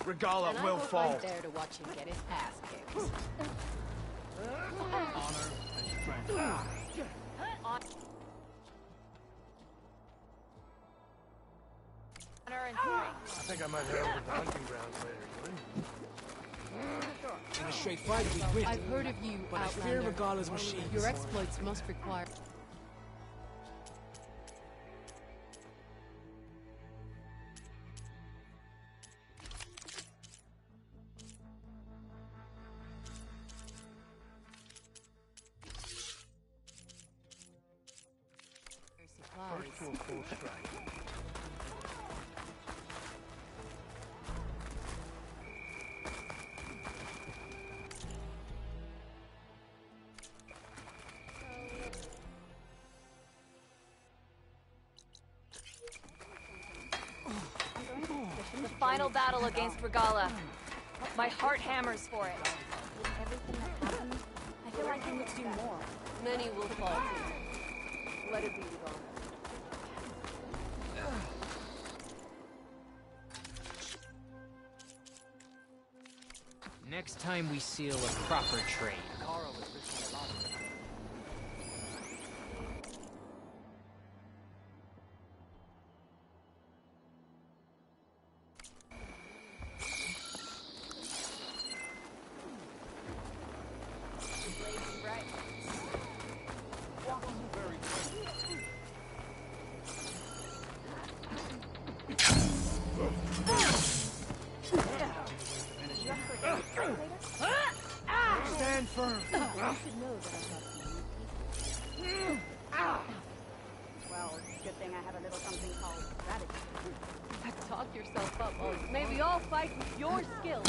Regala And will I hope fall. I'm there to watch him get his ass kicked. Honor and strength. Honor and strength. I think I might head over to the hunting grounds later, In a straight fight, we win. I've heard of you, But I fear Outlander. Regala's machines. Your exploits must require... First to a full strike. The final battle against Regala. My heart hammers for it. With everything that happened, I feel like I need to do more. Many will fall too. Let it be Regala. Next time we seal a proper trade. Stand firm. Well, good thing I have a little something called gratitude. Talk yourself up, or maybe I'll fight with your skills,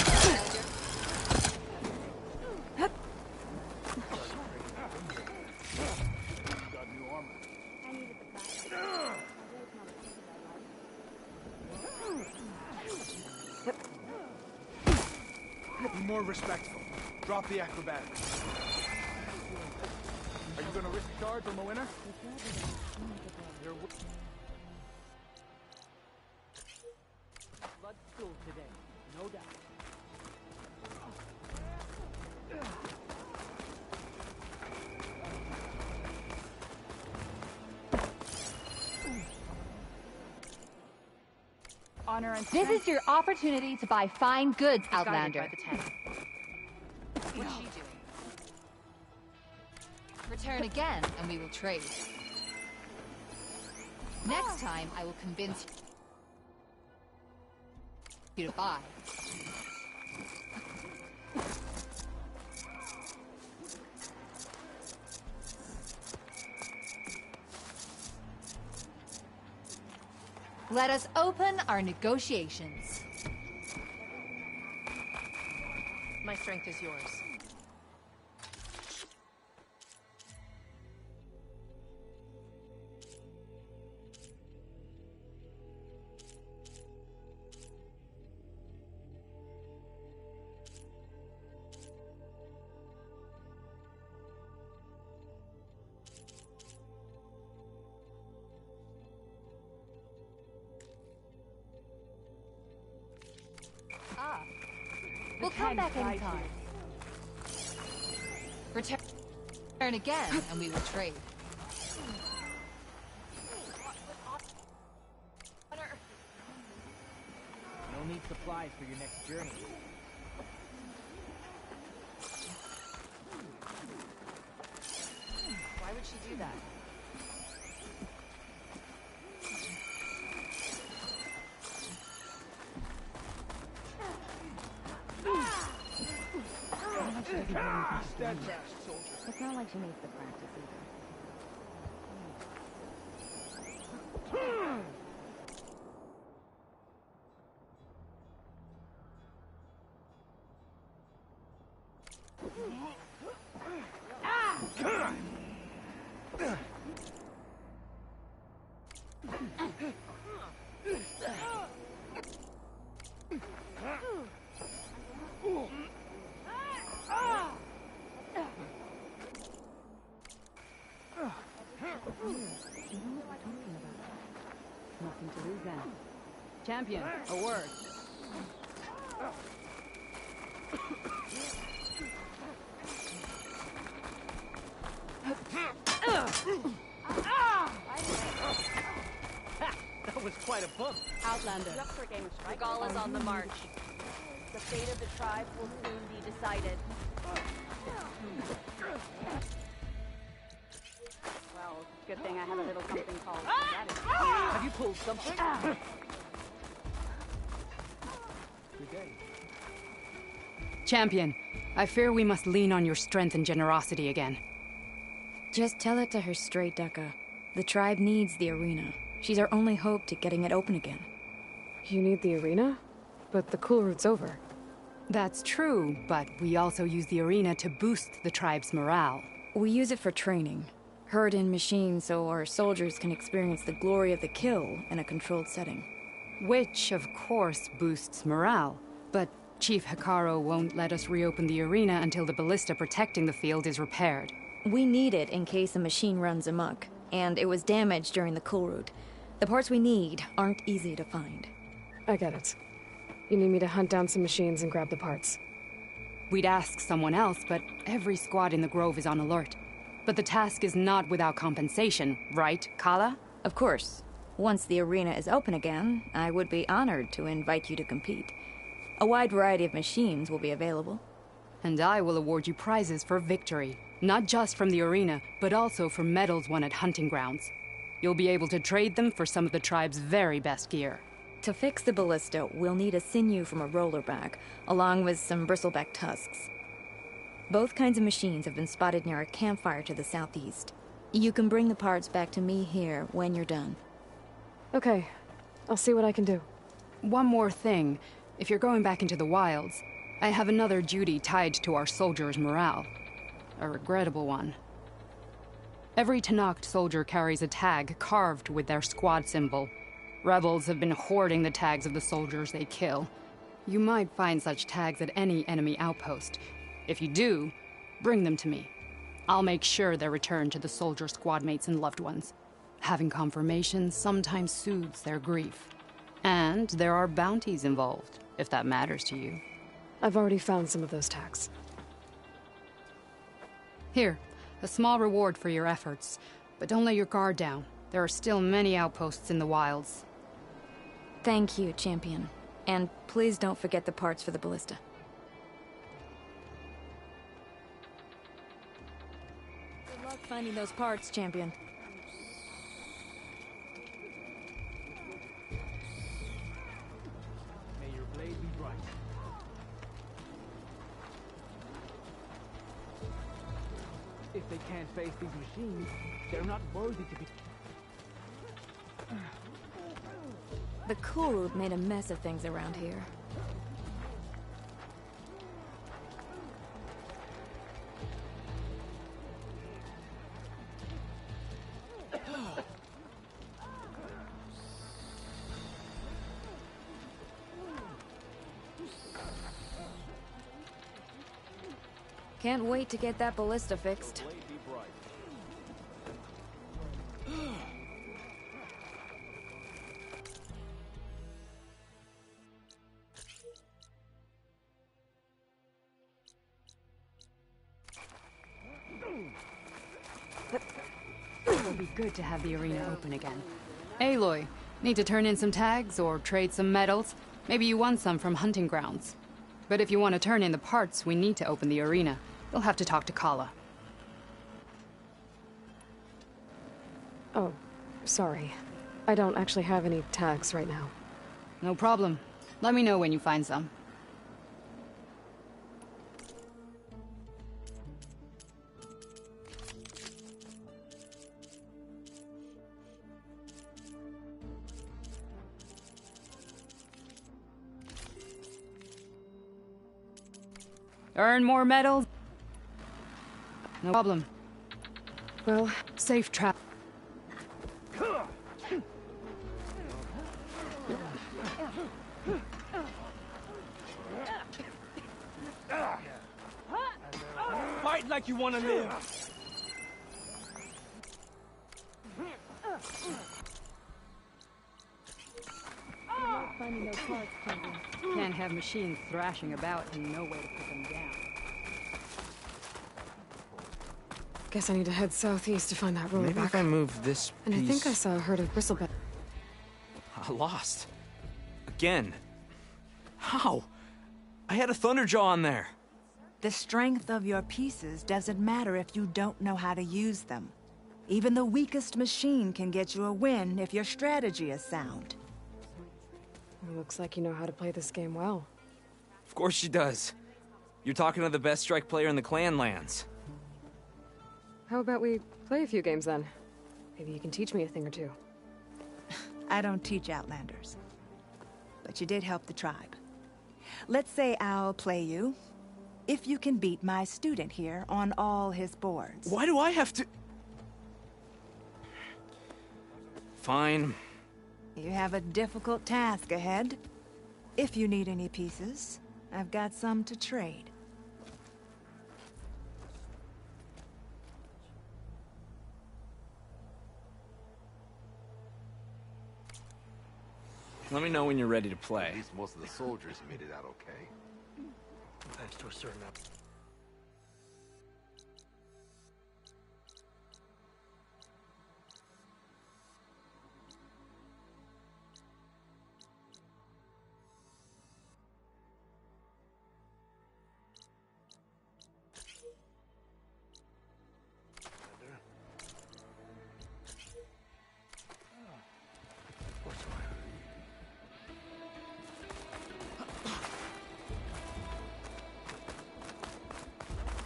Got new armor. I needed the practice. Be more respectful. Drop the acrobatics. Are you gonna risk charge on the winner? Blood school today, no doubt. Honor and This is your opportunity to buy fine goods, Outlander. Guided by the ten. What's she doing? Return again, and we will trade. Next time, I will convince you to buy. Let us open our negotiations. My strength is yours. We'll come back anytime. Return again, and we will trade. You'll need supplies for your next journey. Why would she do that? Steadfast, soldier. It's not like she needs the practice either. Nothing to lose then. Champion, a word. That was quite a bump. Outlander. Up for a game of strike. Regalla's on the march. The fate of the tribe will soon be decided. Well, good thing I have a little something called... Have you pulled something? Good day. Champion, I fear we must lean on your strength and generosity again. Just tell it to her straight, Ducka. The tribe needs the arena. She's our only hope to getting it open again. You need the arena? But the cool route's over. That's true, but we also use the arena to boost the tribe's morale. We use it for training. Herd in machines so our soldiers can experience the glory of the kill in a controlled setting. Which, of course, boosts morale. But Chief Hikaru won't let us reopen the arena until the ballista protecting the field is repaired. We need it in case a machine runs amok, and it was damaged during the cool route. The parts we need aren't easy to find. I get it. You need me to hunt down some machines and grab the parts. We'd ask someone else, but every squad in the Grove is on alert. But the task is not without compensation, right, Kala? Of course. Once the arena is open again, I would be honored to invite you to compete. A wide variety of machines will be available. And I will award you prizes for victory. Not just from the arena, but also for medals won at hunting grounds. You'll be able to trade them for some of the tribe's very best gear. To fix the ballista, we'll need a sinew from a rollerback, along with some bristleback tusks. Both kinds of machines have been spotted near a campfire to the southeast. You can bring the parts back to me here when you're done. Okay. I'll see what I can do. One more thing. If you're going back into the wilds, I have another duty tied to our soldiers' morale. A regrettable one. Every Tenakth soldier carries a tag carved with their squad symbol. Rebels have been hoarding the tags of the soldiers they kill. You might find such tags at any enemy outpost. If you do, bring them to me. I'll make sure they're returned to the soldier squad mates and loved ones. Having confirmation sometimes soothes their grief. And there are bounties involved, if that matters to you. I've already found some of those tags. Here, a small reward for your efforts. But don't let your guard down. There are still many outposts in the wilds. Thank you, Champion. And please don't forget the parts for the ballista. Good luck finding those parts, Champion. May your blade be bright. If they can't face these machines, they're not worthy to be... The cool route made a mess of things around here. Can't wait to get that ballista fixed. It'll be good to have the arena open again. Aloy, need to turn in some tags or trade some medals? Maybe you won some from hunting grounds. But if you want to turn in the parts, we need to open the arena. You'll have to talk to Kala. Oh, sorry. I don't actually have any tags right now. No problem. Let me know when you find some. Earn more medals? No problem. Well, safe travel. Fight like you want to live. Can't can't have machines thrashing about and no way to put them down. Guess I need to head southeast to find that road Maybe back. if I move this And piece... I think I saw a herd of bristleback. I lost. Again. How? I had a Thunderjaw on there. The strength of your pieces doesn't matter if you don't know how to use them. Even the weakest machine can get you a win if your strategy is sound. It looks like you know how to play this game well. Of course she does. You're talking to the best strike player in the clan lands. How about we play a few games then? Maybe you can teach me a thing or two. I don't teach Outlanders. But you did help the tribe. Let's say I'll play you, if you can beat my student here on all his boards. Why do I have to... Fine. You have a difficult task ahead. If you need any pieces, I've got some to trade. Let me know when you're ready to play. At least most of the soldiers made it out okay. Thanks to a certain...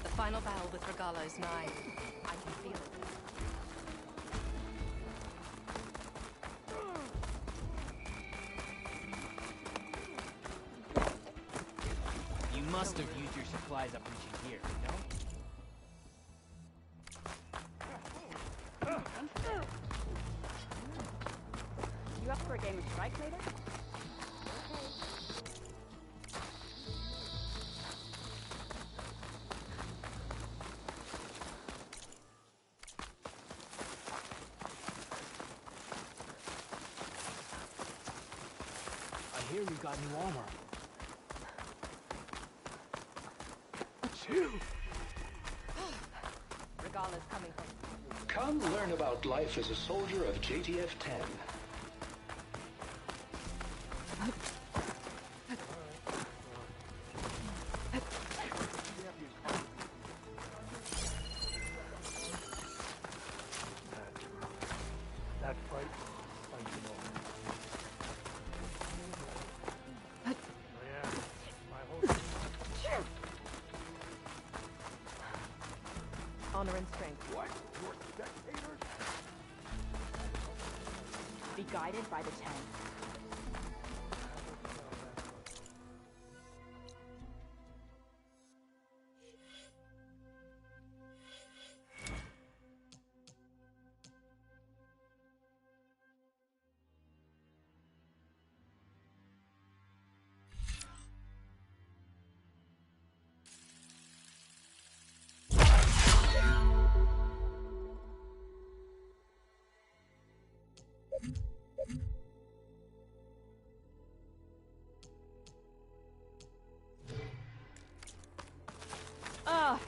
The final battle with Regala is nigh. I can feel it. You must have used your supplies up reaching here, no? You up for a game of strike later? I hear you got new armor. Regala's coming home. Come learn about life as a soldier of JTF-10. That fight, fight you know. Yeah, my whole Honor and strength. What? You're spectators? Be guided by the Ten. Ah!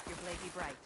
Your blade be bright.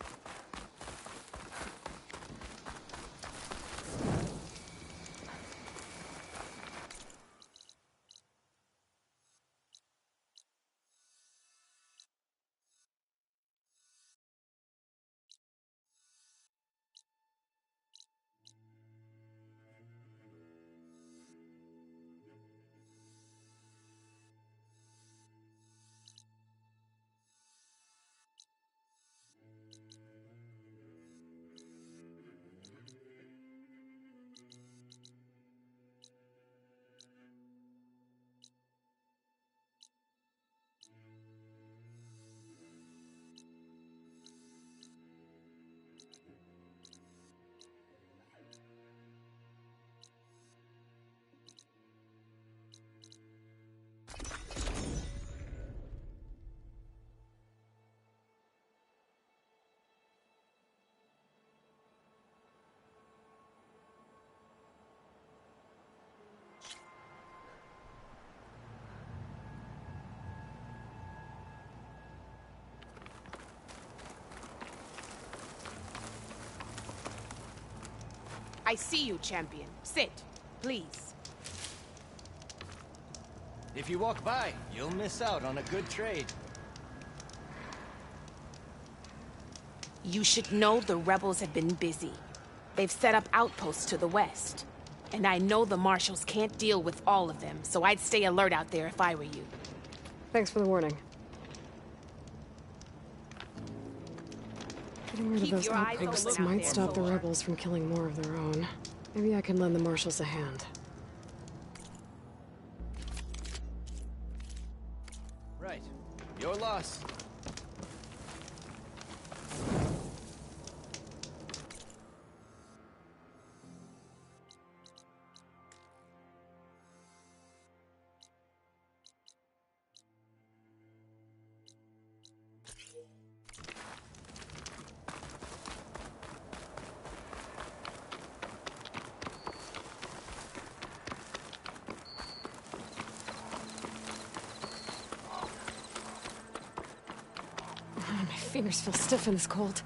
I see you, champion. Sit, please. If you walk by, you'll miss out on a good trade. You should know the rebels have been busy. They've set up outposts to the west. And I know the marshals can't deal with all of them, so I'd stay alert out there if I were you. Thanks for the warning. Getting rid of those outposts might stop the rebels from killing more of their own. Maybe I can lend the marshals a hand. Right. Your loss. My fingers feel stiff in this cold.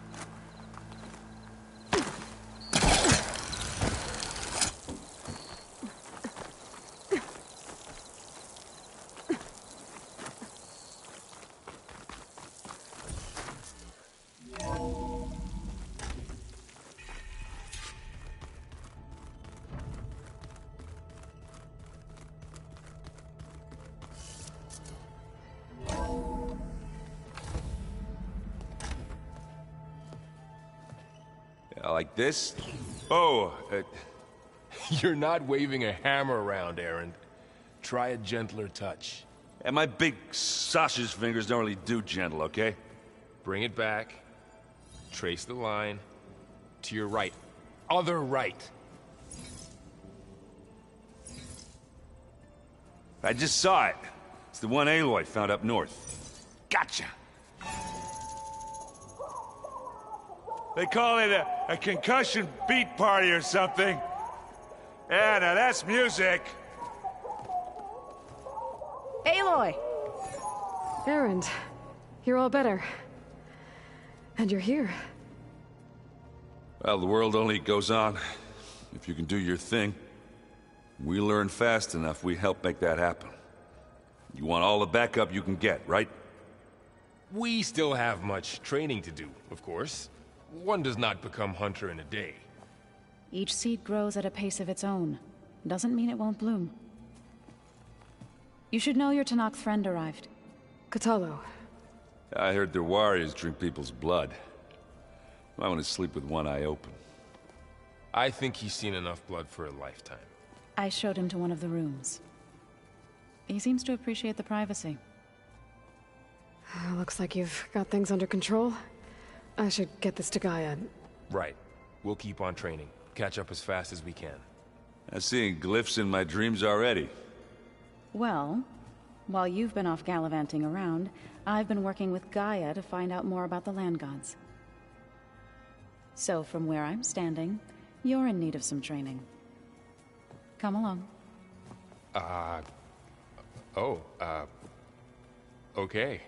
Like this? Oh, You're not waving a hammer around, Aaron. Try a gentler touch. And my big sausage fingers don't really do gentle, okay? Bring it back. Trace the line. To your right. Other right. I just saw it. It's the one Aloy found up north. Gotcha! They call it a concussion beat party or something. Yeah, now that's music. Aloy! Erend, you're all better. And you're here. Well, the world only goes on if you can do your thing. We learn fast enough, we help make that happen. You want all the backup you can get, right? We still have much training to do, of course. One does not become hunter in a day. Each seed grows at a pace of its own. Doesn't mean it won't bloom. You should know your Tanakh friend arrived. Kotallo. I heard their warriors drink people's blood. I want to sleep with one eye open. I think he's seen enough blood for a lifetime. I showed him to one of the rooms. He seems to appreciate the privacy. Looks like you've got things under control. I should get this to Gaia. Right. We'll keep on training. Catch up as fast as we can. I'm seeing glyphs in my dreams already. Well, while you've been off gallivanting around, I've been working with Gaia to find out more about the land gods. So from where I'm standing, you're in need of some training. Come along. Okay.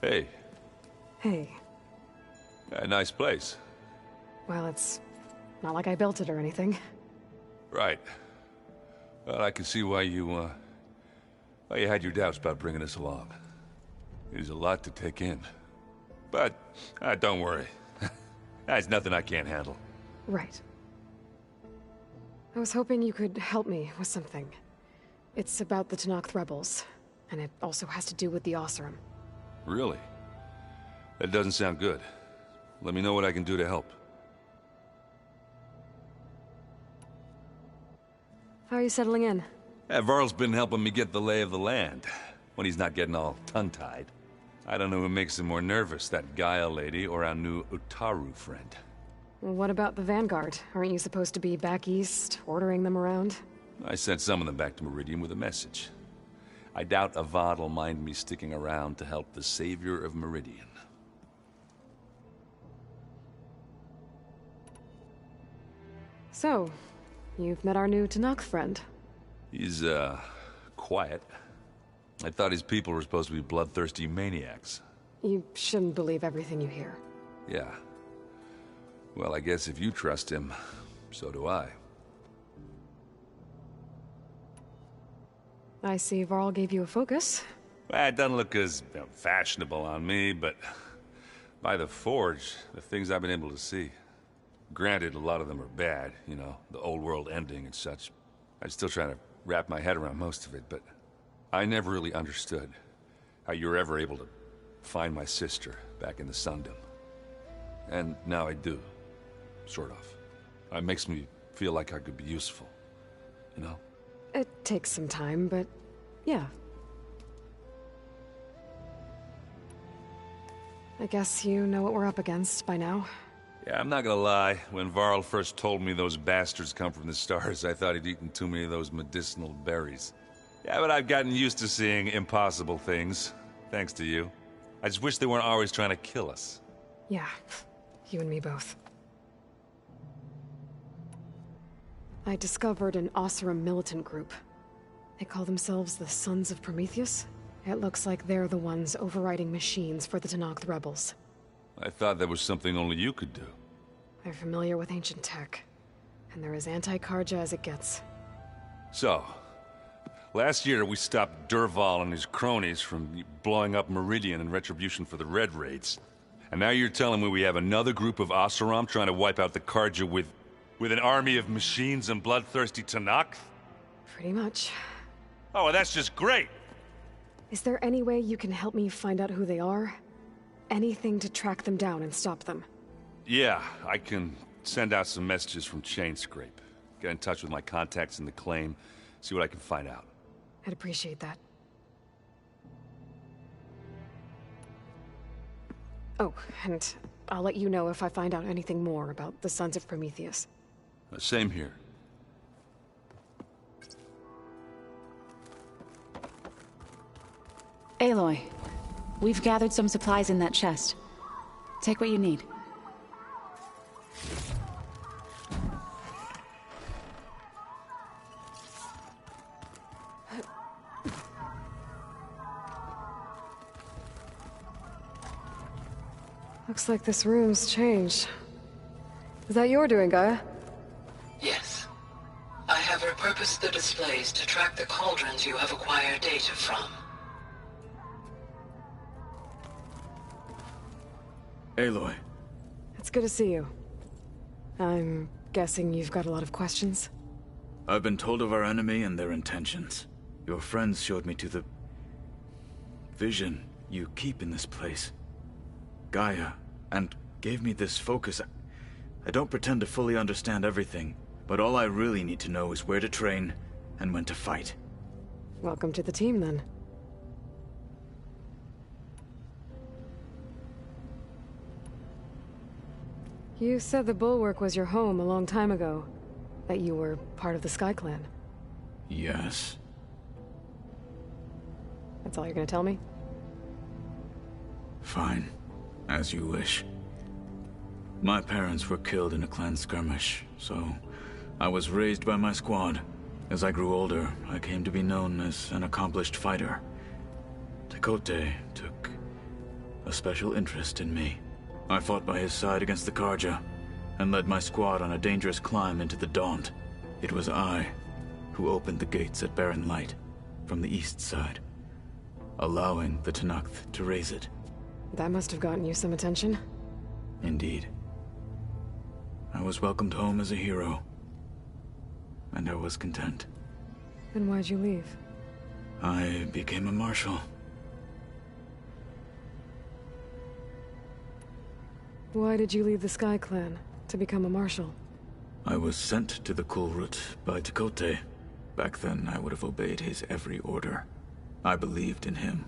Hey. Hey. A nice place. Well, it's not like I built it or anything. Right. Well, I can see why you had your doubts about bringing us along. It is a lot to take in. But, don't worry. That's nothing I can't handle. Right. I was hoping you could help me with something. It's about the Tanakh rebels, and it also has to do with the Osram. Really? That doesn't sound good. Let me know what I can do to help. How are you settling in? Varl's been helping me get the lay of the land, when he's not getting all tongue-tied. I don't know who makes him more nervous, that Gaia lady or our new Utaru friend. What about the Vanguard? Aren't you supposed to be back east, ordering them around? I sent some of them back to Meridian with a message. I doubt Avad will mind me sticking around to help the savior of Meridian. So, you've met our new Tanakh friend. He's, quiet. I thought his people were supposed to be bloodthirsty maniacs. You shouldn't believe everything you hear. Yeah. Well, I guess if you trust him, so do I. I see Varl gave you a focus. Well, it doesn't look as fashionable on me, but by the Forge, the things I've been able to see. Granted, a lot of them are bad, you know, the old world ending and such. I'm still trying to wrap my head around most of it, but I never really understood how you were ever able to find my sister back in the Sundom. And now I do, sort of. It makes me feel like I could be useful, you know? It takes some time, but yeah. I guess you know what we're up against by now. Yeah, I'm not gonna lie. When Varl first told me those bastards come from the stars, I thought he'd eaten too many of those medicinal berries. Yeah, but I've gotten used to seeing impossible things, thanks to you. I just wish they weren't always trying to kill us. Yeah, you and me both. I discovered an Oseram militant group. They call themselves the Sons of Prometheus. It looks like they're the ones overriding machines for the Tanakh rebels. I thought that was something only you could do. They're familiar with ancient tech, and they're as anti-Karja as it gets. So, last year we stopped Durval and his cronies from blowing up Meridian in retribution for the Red Raids. And now you're telling me we have another group of Oseram trying to wipe out the Karja with an army of machines and bloodthirsty Tanakh? Pretty much. Oh, well, that's just great! Is there any way you can help me find out who they are? Anything to track them down and stop them. Yeah, I can send out some messages from Chainscrape. Get in touch with my contacts in the claim, see what I can find out. I'd appreciate that. Oh, and I'll let you know if I find out anything more about the Sons of Prometheus. Same here. Aloy, we've gathered some supplies in that chest. Take what you need. Looks like this room's changed. Is that your doing, Gaia? Yes. I have repurposed the displays to track the cauldrons you have acquired data from. Aloy. It's good to see you. I'm guessing you've got a lot of questions? I've been told of our enemy and their intentions. Your friends showed me to the vision you keep in this place. Gaia, and gave me this focus. I don't pretend to fully understand everything, but all I really need to know is where to train and when to fight. Welcome to the team, then. You said the Bulwark was your home a long time ago. That you were part of the Sky Clan. Yes. That's all you're gonna tell me? Fine. As you wish. My parents were killed in a clan skirmish, so I was raised by my squad. As I grew older, I came to be known as an accomplished fighter. Tekote took a special interest in me. I fought by his side against the Karja, and led my squad on a dangerous climb into the Daunt. It was I who opened the gates at Barren Light, from the east side, allowing the Tanakh to raise it. That must have gotten you some attention. Indeed. I was welcomed home as a hero, and I was content. Then why'd you leave? I became a marshal. Why did you leave the Sky Clan to become a marshal? I was sent to the Kulrut by Tekote. Back then, I would have obeyed his every order. I believed in him,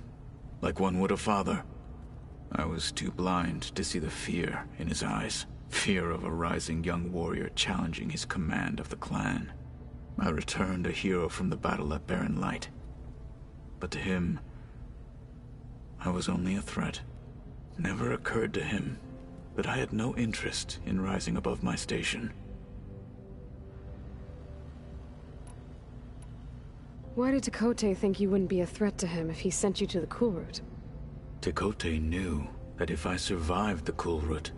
like one would a father. I was too blind to see the fear in his eyes. Fear of a rising young warrior challenging his command of the clan. I returned a hero from the battle at Barren Light. But to him, I was only a threat. Never occurred to him that I had no interest in rising above my station. Why did Tekote think you wouldn't be a threat to him if he sent you to the Cool Route? Tekote knew that if I survived the Cool Route,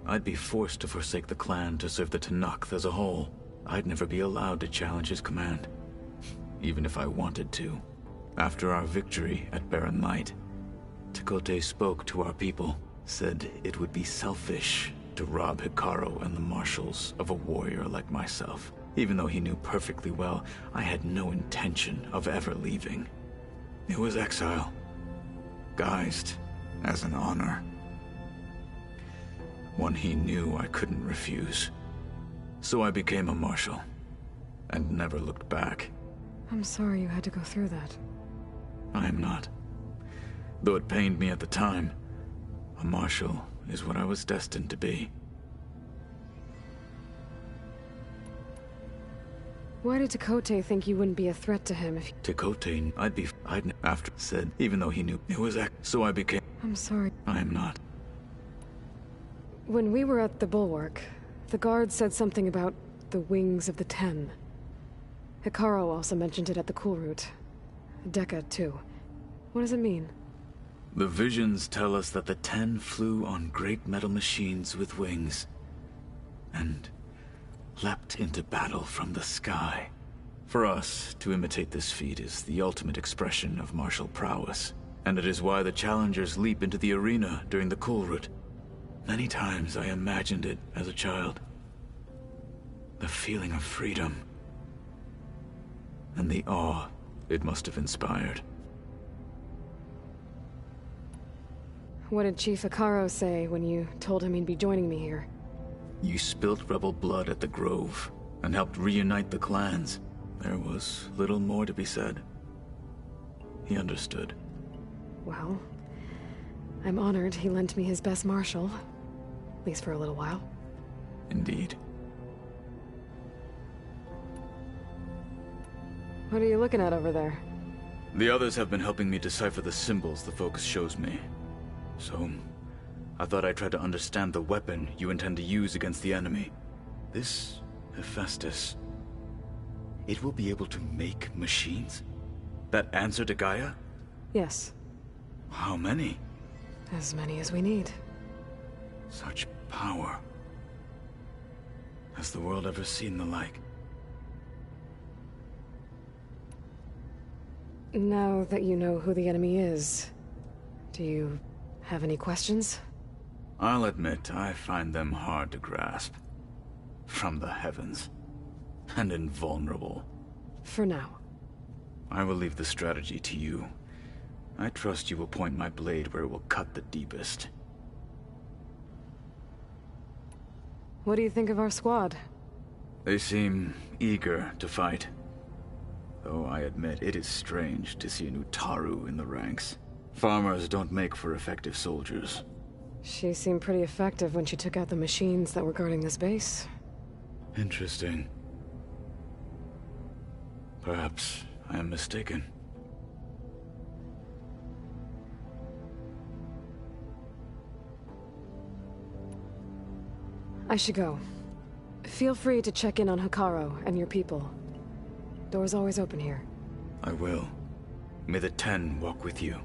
I'd be forced to forsake the clan to serve the Tenakth as a whole. I'd never be allowed to challenge his command, even if I wanted to. After our victory at Barren Light, Tekote spoke to our people, said it would be selfish to rob Hikaru and the marshals of a warrior like myself, even though he knew perfectly well I had no intention of ever leaving. It was exile, guised as an honor. One he knew I couldn't refuse. So I became a marshal, and never looked back. I'm sorry you had to go through that. I am not. Though it pained me at the time, a marshal is what I was destined to be. Why did Tekote think you wouldn't be a threat to him if... Tekote, I'd after said, even though he knew it was so I became... I'm sorry. I am not. When we were at the Bulwark, the guard said something about the Wings of the Ten. Hikaru also mentioned it at the Cool Route. Dekka, too. What does it mean? The visions tell us that the Ten flew on great metal machines with wings, and leapt into battle from the sky. For us, to imitate this feat is the ultimate expression of martial prowess, and it is why the challengers leap into the arena during the Cool Route. Many times I imagined it as a child. The feeling of freedom, and the awe it must have inspired. What did Chief Hikaru say when you told him he'd be joining me here? You spilt rebel blood at the Grove, and helped reunite the clans. There was little more to be said. He understood. Well, I'm honored he lent me his best marshal. At least for a little while. Indeed. What are you looking at over there? The others have been helping me decipher the symbols the focus shows me. So, I thought I'd try to understand the weapon you intend to use against the enemy. This Hephaestus, it will be able to make machines? That answer to Gaia? Yes. How many? As many as we need. Such power. Has the world ever seen the like? Now that you know who the enemy is, do you have any questions? I'll admit, I find them hard to grasp. From the heavens. And invulnerable. For now. I will leave the strategy to you. I trust you will point my blade where it will cut the deepest. What do you think of our squad? They seem eager to fight. Though I admit it is strange to see an Utaru in the ranks. Farmers don't make for effective soldiers. She seemed pretty effective when she took out the machines that were guarding this base. Interesting. Perhaps I am mistaken. I should go. Feel free to check in on Hikaru and your people. Door's always open here. I will. May the Ten walk with you.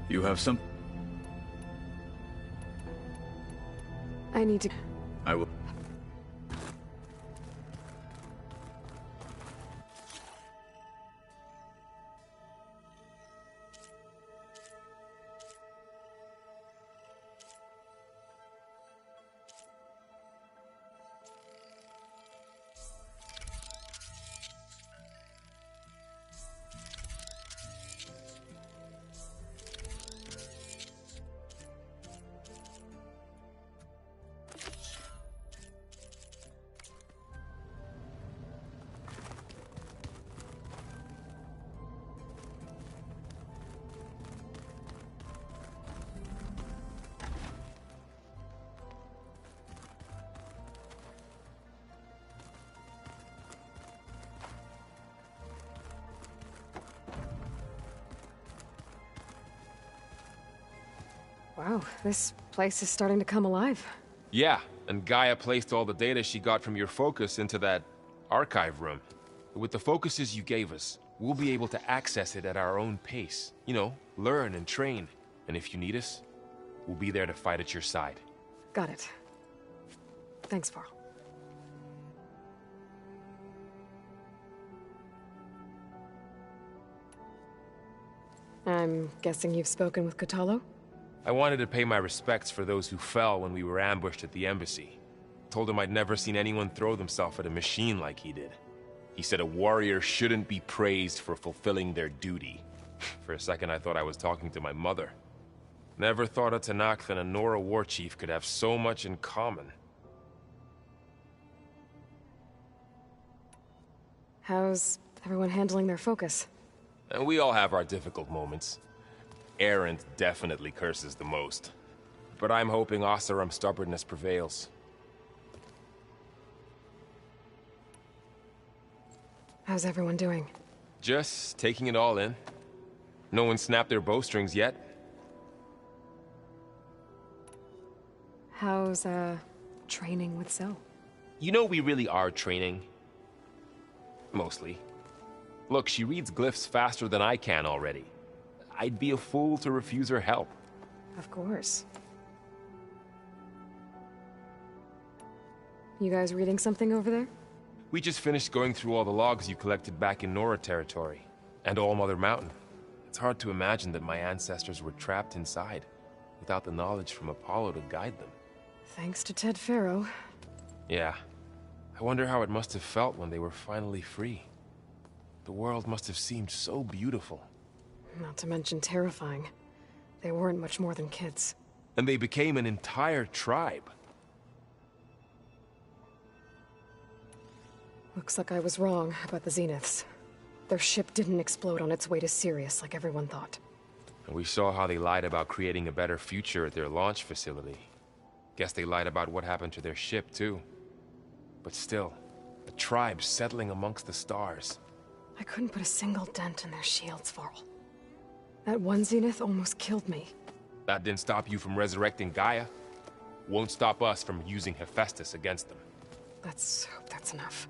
You have some... I need to... I will... Wow, this place is starting to come alive. Yeah, and Gaia placed all the data she got from your focus into that archive room. With the focuses you gave us, we'll be able to access it at our own pace. You know, learn and train. And if you need us, we'll be there to fight at your side. Got it. Thanks, Varl. I'm guessing you've spoken with Kotallo? I wanted to pay my respects for those who fell when we were ambushed at the embassy. Told him I'd never seen anyone throw themselves at a machine like he did. He said a warrior shouldn't be praised for fulfilling their duty. For a second I thought I was talking to my mother. Never thought a Tenakth and a Nora war chief could have so much in common. How's everyone handling their focus? And we all have our difficult moments. Erend definitely curses the most. But I'm hoping Oseram's stubbornness prevails. How's everyone doing? Just taking it all in. No one snapped their bowstrings yet. How's, training with Zoe? You know we really are training. Mostly. Look, she reads glyphs faster than I can already. I'd be a fool to refuse her help. Of course. You guys reading something over there? We just finished going through all the logs you collected back in Nora territory, and All Mother Mountain. It's hard to imagine that my ancestors were trapped inside, without the knowledge from Apollo to guide them. Thanks to Ted Faro. Yeah. I wonder how it must have felt when they were finally free. The world must have seemed so beautiful. Not to mention terrifying. They weren't much more than kids. And they became an entire tribe. Looks like I was wrong about the Zeniths. Their ship didn't explode on its way to Sirius like everyone thought. And we saw how they lied about creating a better future at their launch facility. Guess they lied about what happened to their ship, too. But still, a tribe settling amongst the stars. I couldn't put a single dent in their shields, Varl. That one Zenith almost killed me. That didn't stop you from resurrecting Gaia. Won't stop us from using Hephaestus against them. Let's hope that's enough.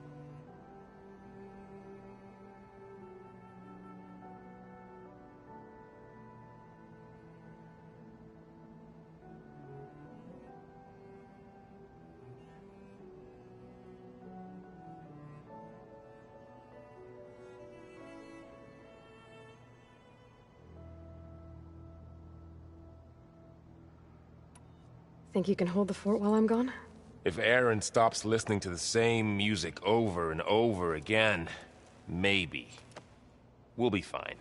Think you can hold the fort while I'm gone? If Erend stops listening to the same music over and over again, maybe. We'll be fine.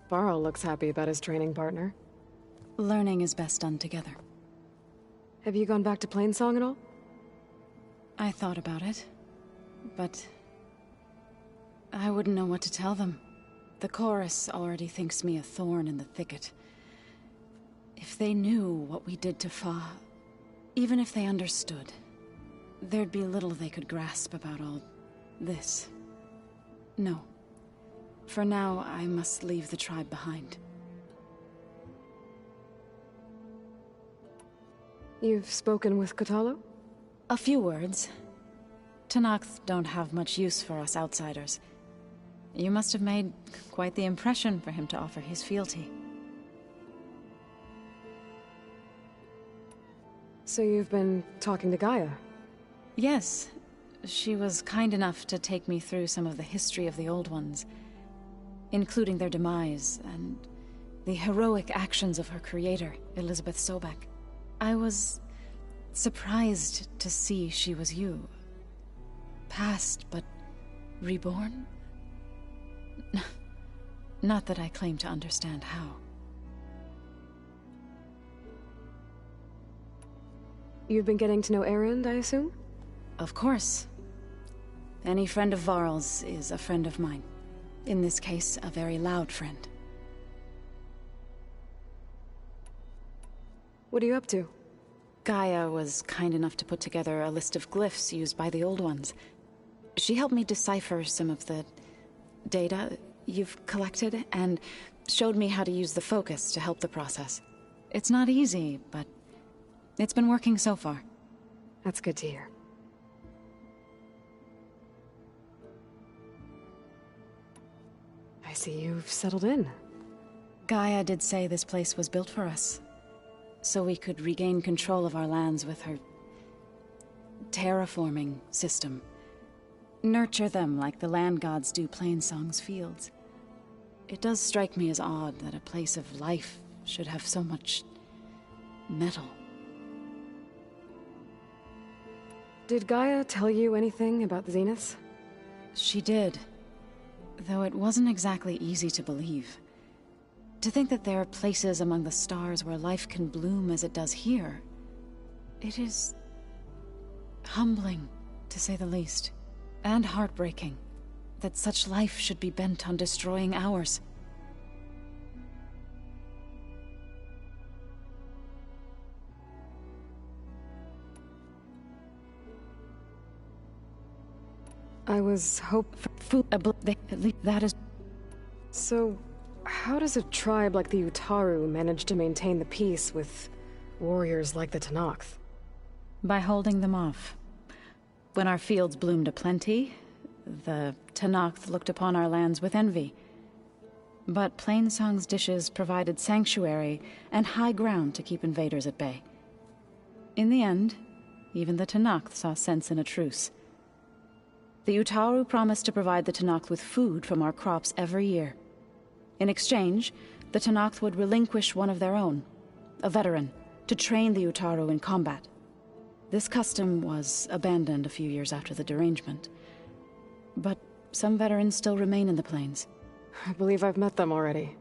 Varl looks happy about his training partner. Learning is best done together. Have you gone back to Plainsong at all? I thought about it, but I wouldn't know what to tell them. The chorus already thinks me a thorn in the thicket. If they knew what we did to Fa, even if they understood, there'd be little they could grasp about all this. No. For now, I must leave the tribe behind. You've spoken with Kotallo? A few words. Tenakth don't have much use for us outsiders. You must have made quite the impression for him to offer his fealty. So you've been talking to Gaia? Yes. She was kind enough to take me through some of the history of the Old Ones, including their demise, and The heroic actions of her creator, Elizabeth Sobek. I was surprised to see she was you. Past, but reborn? Not that I claim to understand how. You've been getting to know Erend, I assume? Of course. Any friend of Varl's is a friend of mine. In this case, a very loud friend. What are you up to? Gaia was kind enough to put together a list of glyphs used by the Old Ones. She helped me decipher some of the data you've collected, and showed me how to use the focus to help the process. It's not easy, but it's been working so far. That's good to hear. I see you've settled in. Gaia did say this place was built for us, so we could regain control of our lands with her terraforming system. Nurture them like the land gods do Plainsong's fields. It does strike me as odd that a place of life should have so much metal. Did Gaia tell you anything about the Zeniths? She did, though it wasn't exactly easy to believe. To think that there are places among the stars where life can bloom as it does here, it is humbling, to say the least. And heartbreaking, that such life should be bent on destroying ours. I was hopeful. That is. So, how does a tribe like the Utaru manage to maintain the peace with warriors like the Tenakth? By holding them off. When our fields bloomed aplenty, the Tenakth looked upon our lands with envy. But Plainsong's dishes provided sanctuary and high ground to keep invaders at bay. In the end, even the Tenakth saw sense in a truce. The Utaru promised to provide the Tenakth with food from our crops every year. In exchange, the Tenakth would relinquish one of their own, a veteran, to train the Utaru in combat. This custom was abandoned a few years after the derangement. But some veterans still remain in the plains. I believe I've met them already.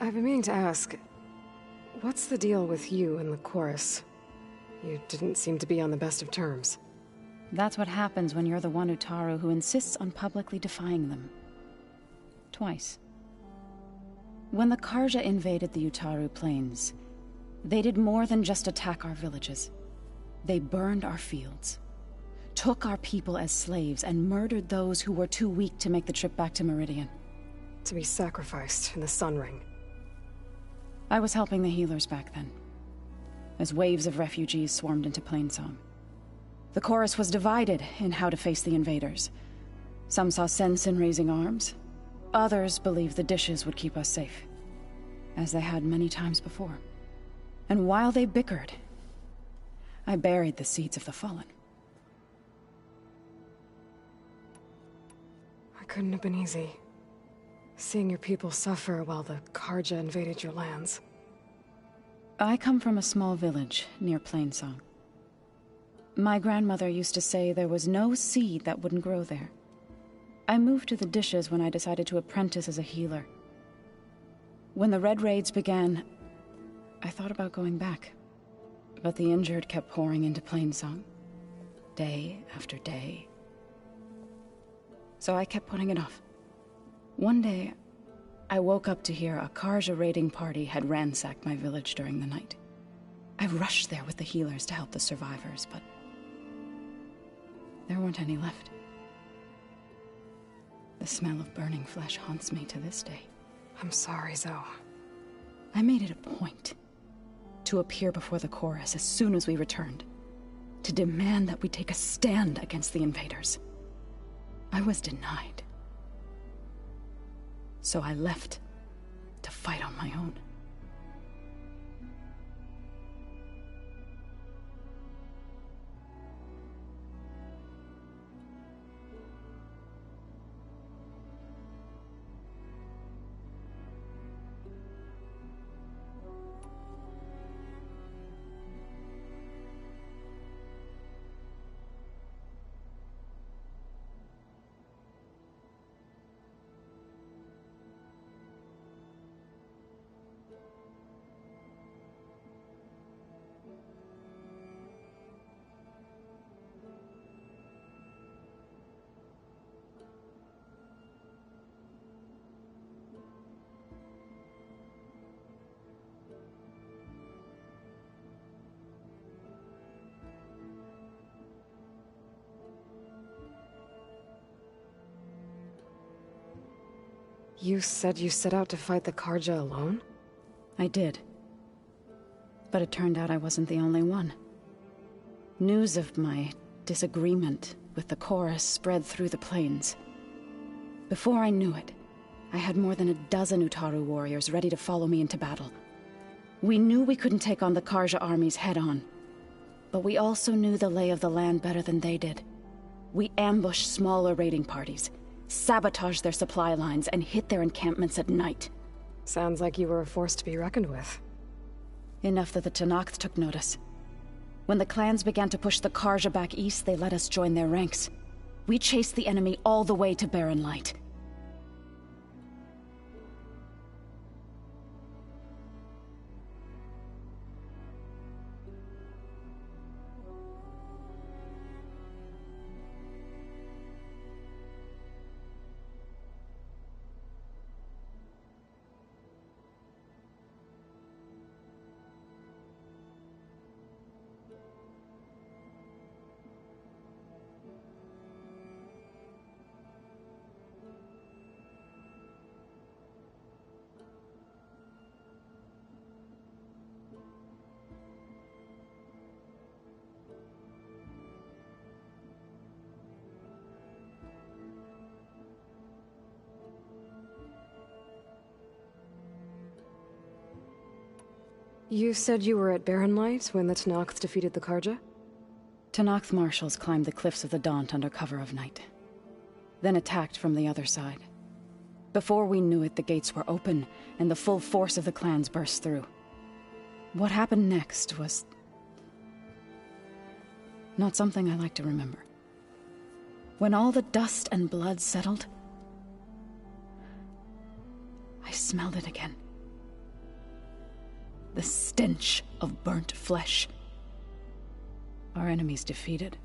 I've been meaning to ask, what's the deal with you and the chorus? You didn't seem to be on the best of terms. That's what happens when you're the one Utaru who insists on publicly defying them. Twice. When the Karja invaded the Utaru plains, they did more than just attack our villages. They burned our fields, took our people as slaves, and murdered those who were too weak to make the trip back to Meridian. To be sacrificed in the Sun Ring. I was helping the healers back then. as waves of refugees swarmed into Plainsong. The chorus was divided in how to face the invaders. Some saw sense in raising arms. Others believed the dishes would keep us safe, as they had many times before. And while they bickered, I buried the seeds of the fallen. It couldn't have been easy. Seeing your people suffer while the Karja invaded your lands. I come from a small village near Plainsong. My grandmother used to say there was no seed that wouldn't grow there. I moved to the dishes when I decided to apprentice as a healer. When the Red Raids began, I thought about going back. But the injured kept pouring into Plainsong, day after day. So I kept putting it off. One day, I woke up to hear a Karja raiding party had ransacked my village during the night. I rushed there with the healers to help the survivors, but there weren't any left. The smell of burning flesh haunts me to this day. I'm sorry, Zoe. I made it a point to appear before the chorus as soon as we returned, to demand that we take a stand against the invaders. I was denied. So I left to fight on my own. You said you set out to fight the Karja alone? I did. But it turned out I wasn't the only one. News of my disagreement with the chorus spread through the plains. Before I knew it, I had more than a dozen Utaru warriors ready to follow me into battle. We knew we couldn't take on the Karja armies head-on, but we also knew the lay of the land better than they did. We ambushed smaller raiding parties, sabotaged their supply lines, and hit their encampments at night. Sounds like you were a force to be reckoned with. Enough that the Tenakth took notice. When the clans began to push the Karja back east, they let us join their ranks. We chased the enemy all the way to Barren Light. You said you were at Barren Light when the Tenakth defeated the Karja? Tenakth marshals climbed the cliffs of the Daunt under cover of night, then attacked from the other side. Before we knew it, the gates were open, and the full force of the clans burst through. What happened next was not something I like to remember. When all the dust and blood settled, I smelled it again. The stench of burnt flesh. Our enemies defeated.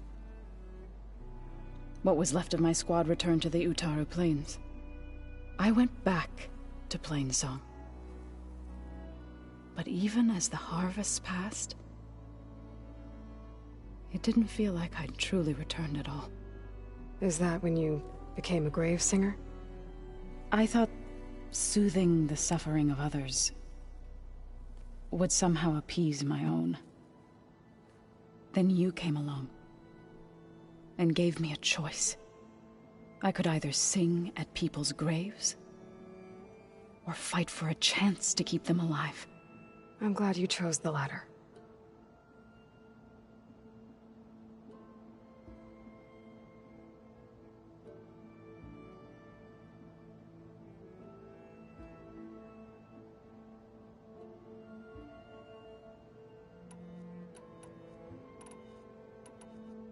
What was left of my squad returned to the Utaru Plains. I went back to Plainsong. But even as the harvest passed, it didn't feel like I'd truly returned at all. Is that when you became a grave singer? I thought soothing the suffering of others would somehow appease my own. Then you came along and gave me a choice. I could either sing at people's graves or fight for a chance to keep them alive. I'm glad you chose the latter.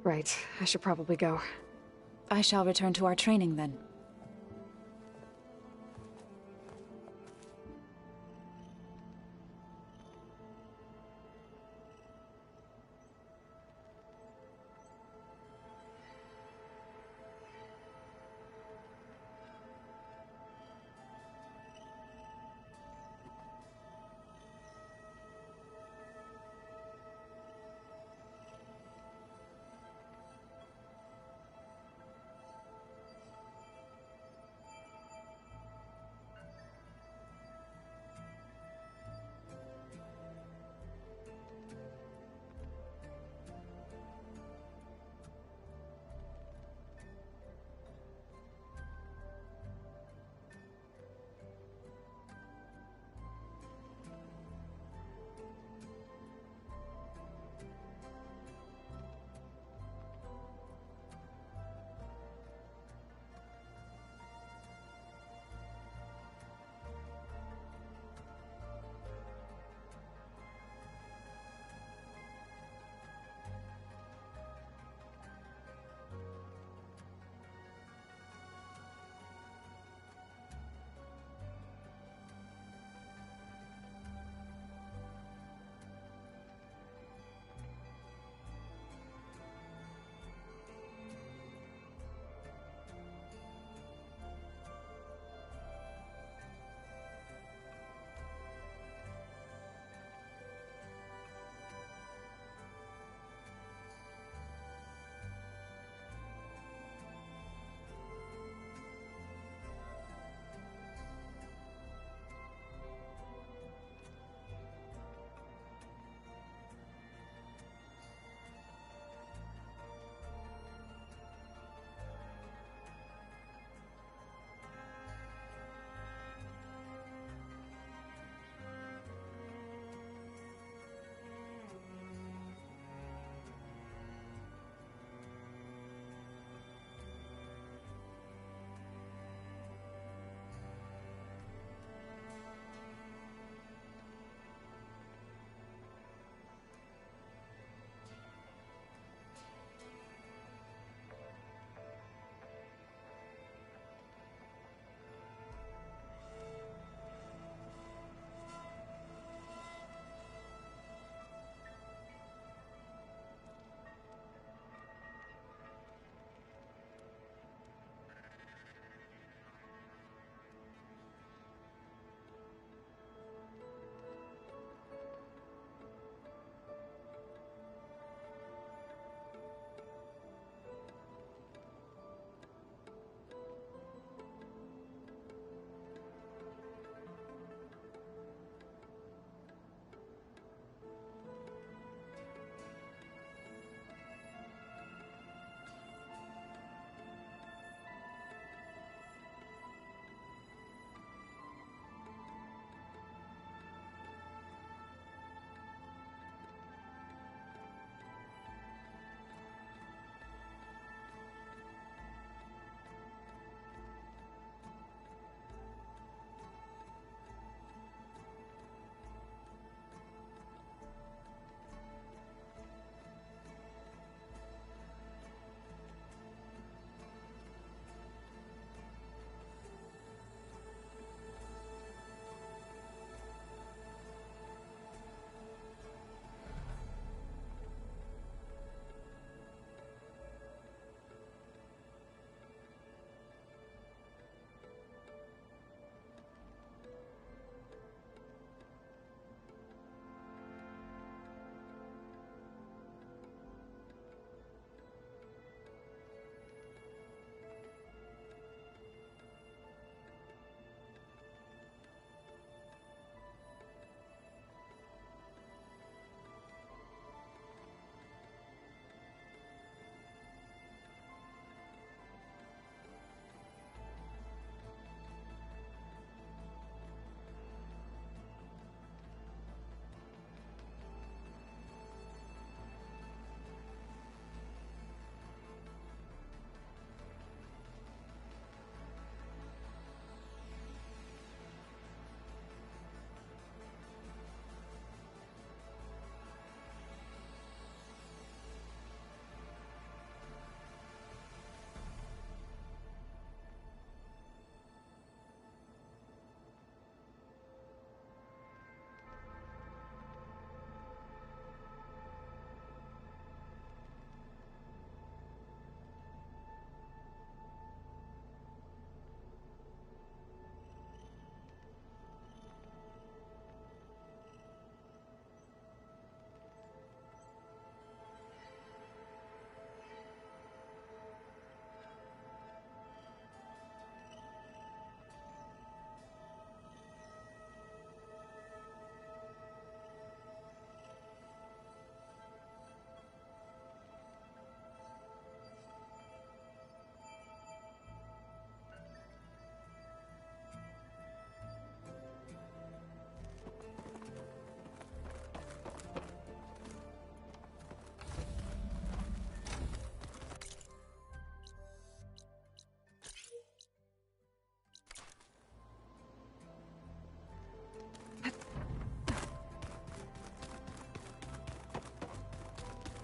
Right, I should probably go. I shall return to our training then.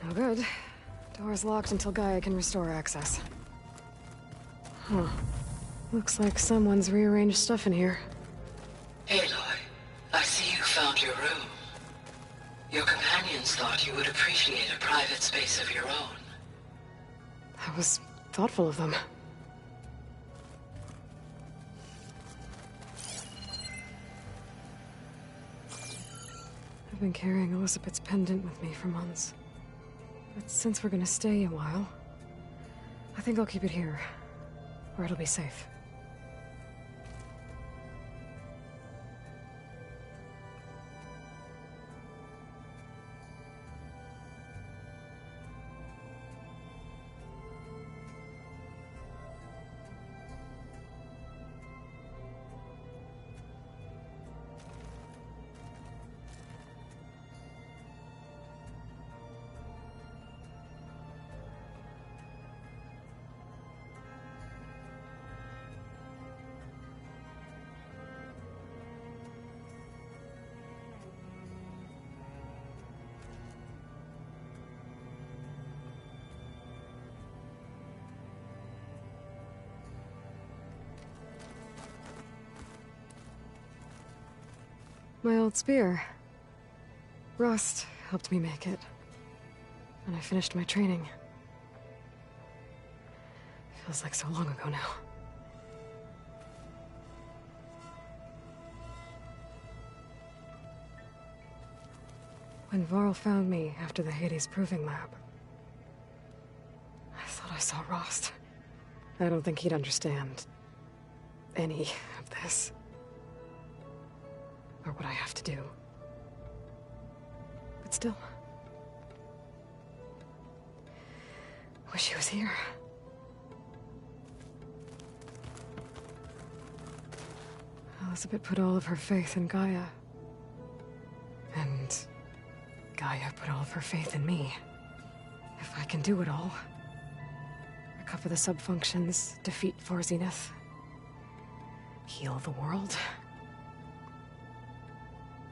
No good. Door's locked until Gaia can restore access. Huh. Looks like someone's rearranged stuff in here. Aloy, I see you found your room. Your companions thought you would appreciate a private space of your own. That was thoughtful of them. I've been carrying Elizabeth's pendant with me for months. But since we're gonna stay a while, I think I'll keep it here, where it'll be safe. My old spear. Rust helped me make it. And I finished my training. Feels like so long ago now. When Varl found me after the Hades Proving Lab, I thought I saw Rost. I don't think he'd understand any of this. Or what I have to do. But still... wish he was here. Elizabeth put all of her faith in Gaia. And Gaia put all of her faith in me. If I can do it all, recover the sub-functions, defeat For Zenith, heal the world,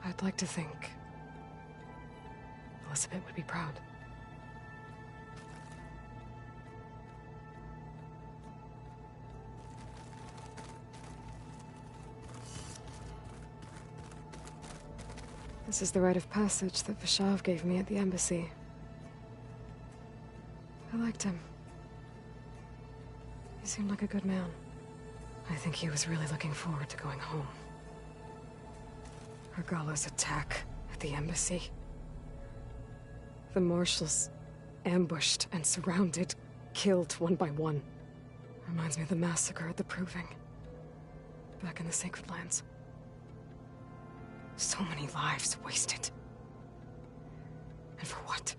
I'd like to think Elizabeth would be proud. This is the rite of passage that Vishav gave me at the embassy. I liked him. He seemed like a good man. I think he was really looking forward to going home. Regala's attack at the embassy. The marshals ambushed and surrounded, killed one by one. Reminds me of the massacre at the Proving. Back in the Sacred Lands. So many lives wasted. And for what?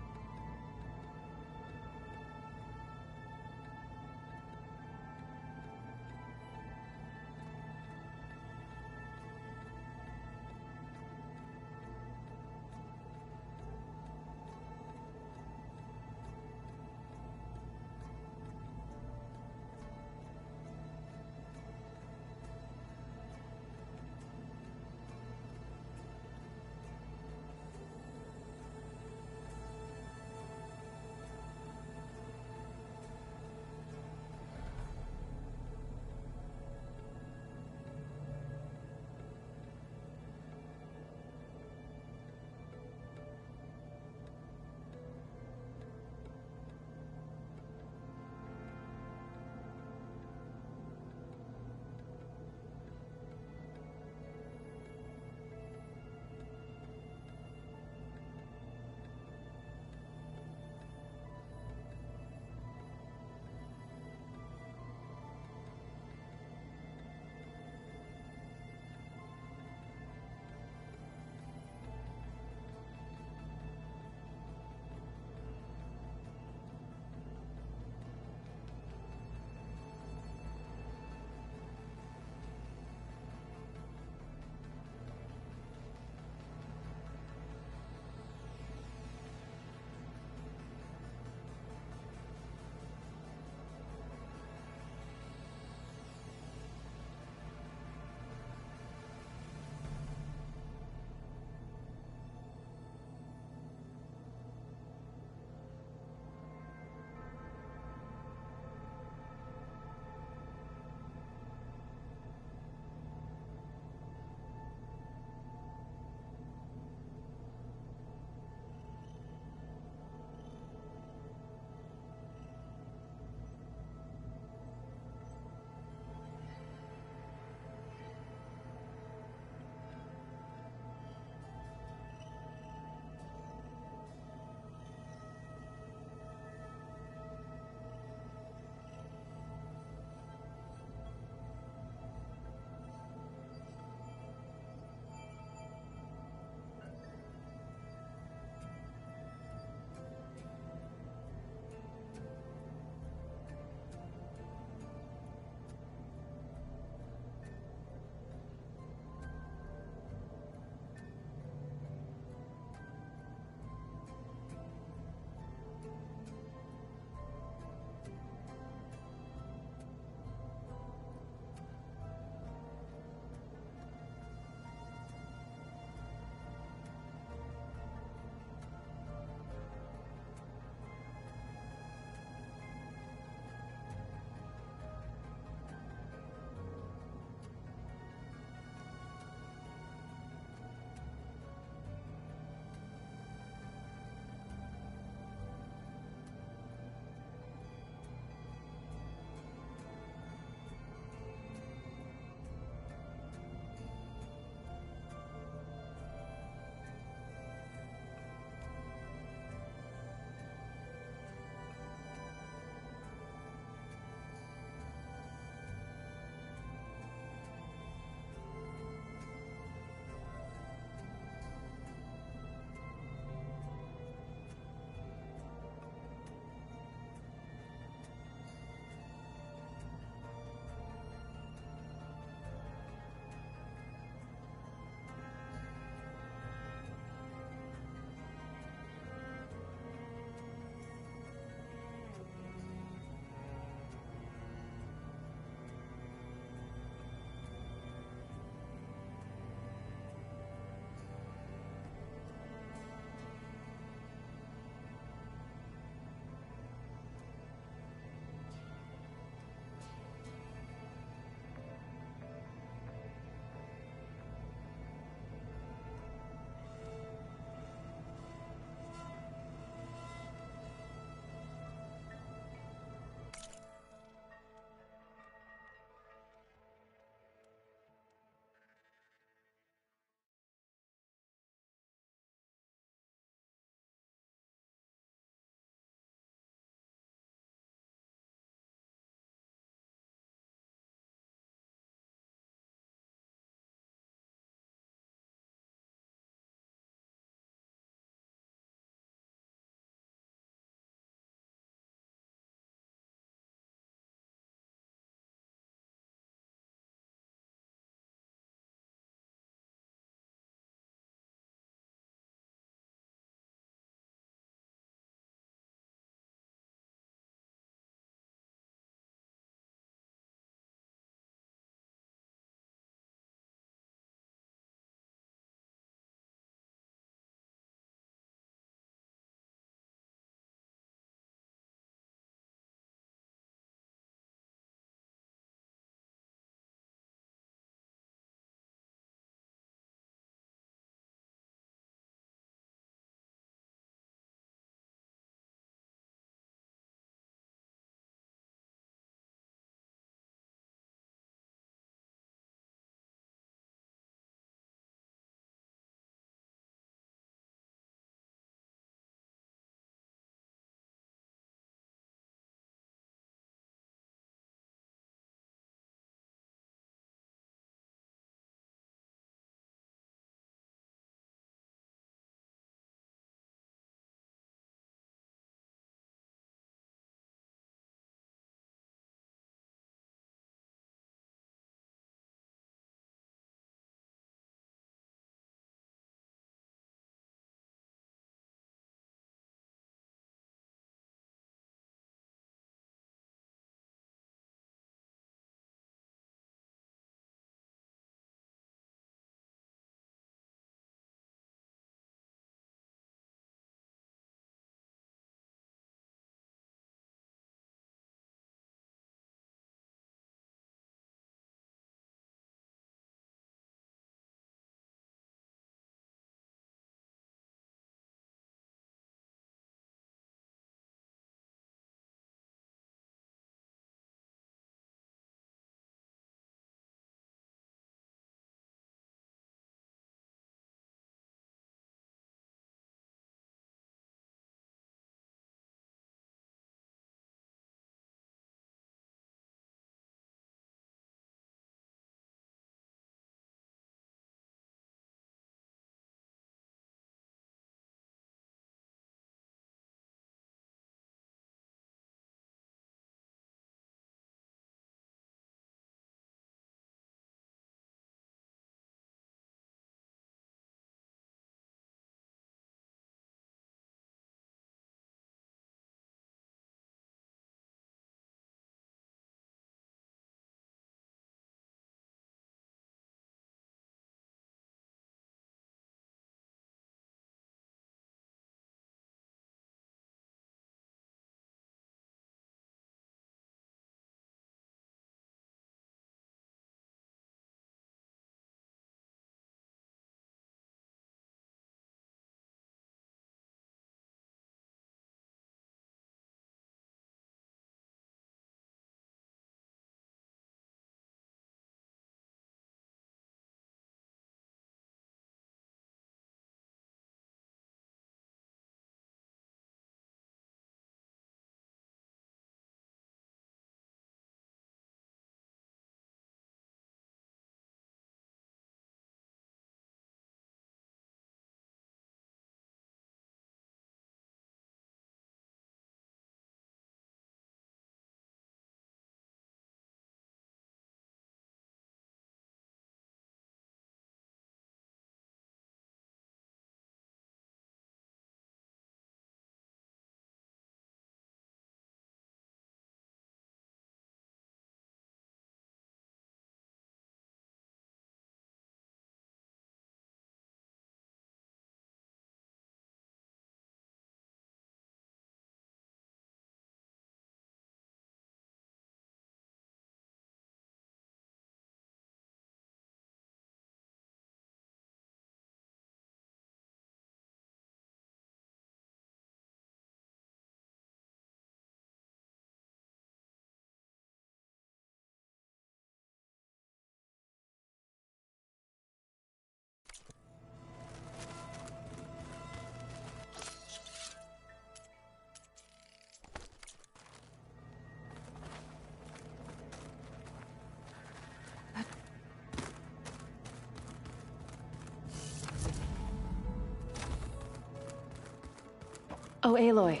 Oh, Aloy.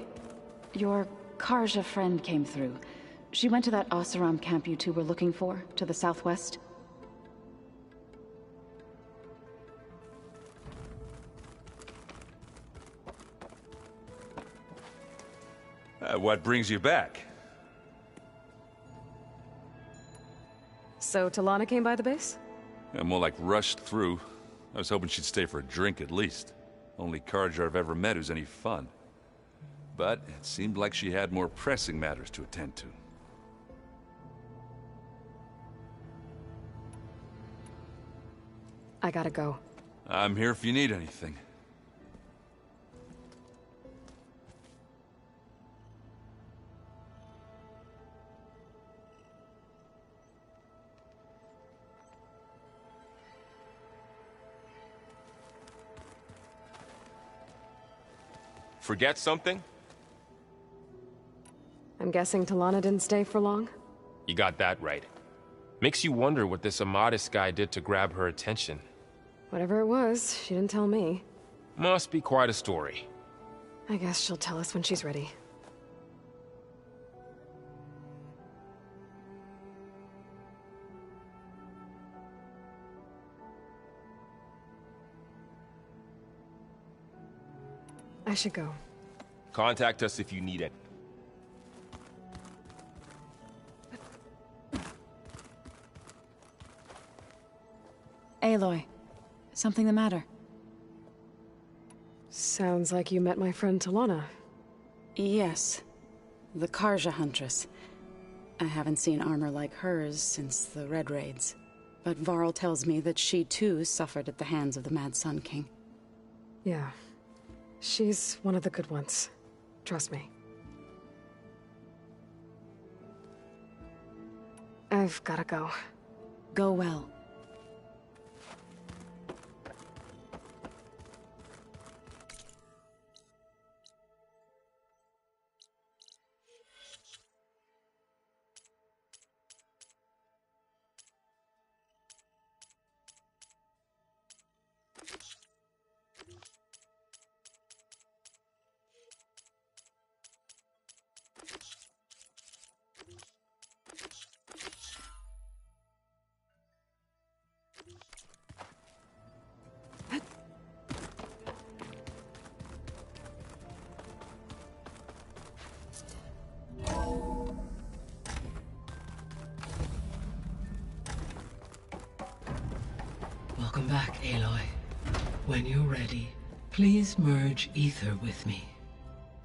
Your Karja friend came through. She went to that Oseram camp you two were looking for, to the southwest. What brings you back? So Talana came by the base? Yeah, more like rushed through. I was hoping she'd stay for a drink at least. Only Karja I've ever met who's any fun. But it seemed like she had more pressing matters to attend to. I gotta go. I'm here if you need anything. Forget something? I'm guessing Talana didn't stay for long? You got that right. Makes you wonder what this Amadis guy did to grab her attention. Whatever it was, she didn't tell me. Must be quite a story. I guess she'll tell us when she's ready. I should go. Contact us if you need it. Aloy, something the matter? Sounds like you met my friend Talana. Yes. The Karja Huntress. I haven't seen armor like hers since the Red Raids. But Varl tells me that she too suffered at the hands of the Mad Sun King. Yeah. She's one of the good ones. Trust me. I've gotta go. Go well. Welcome back, Aloy. When you're ready, please merge ether with me.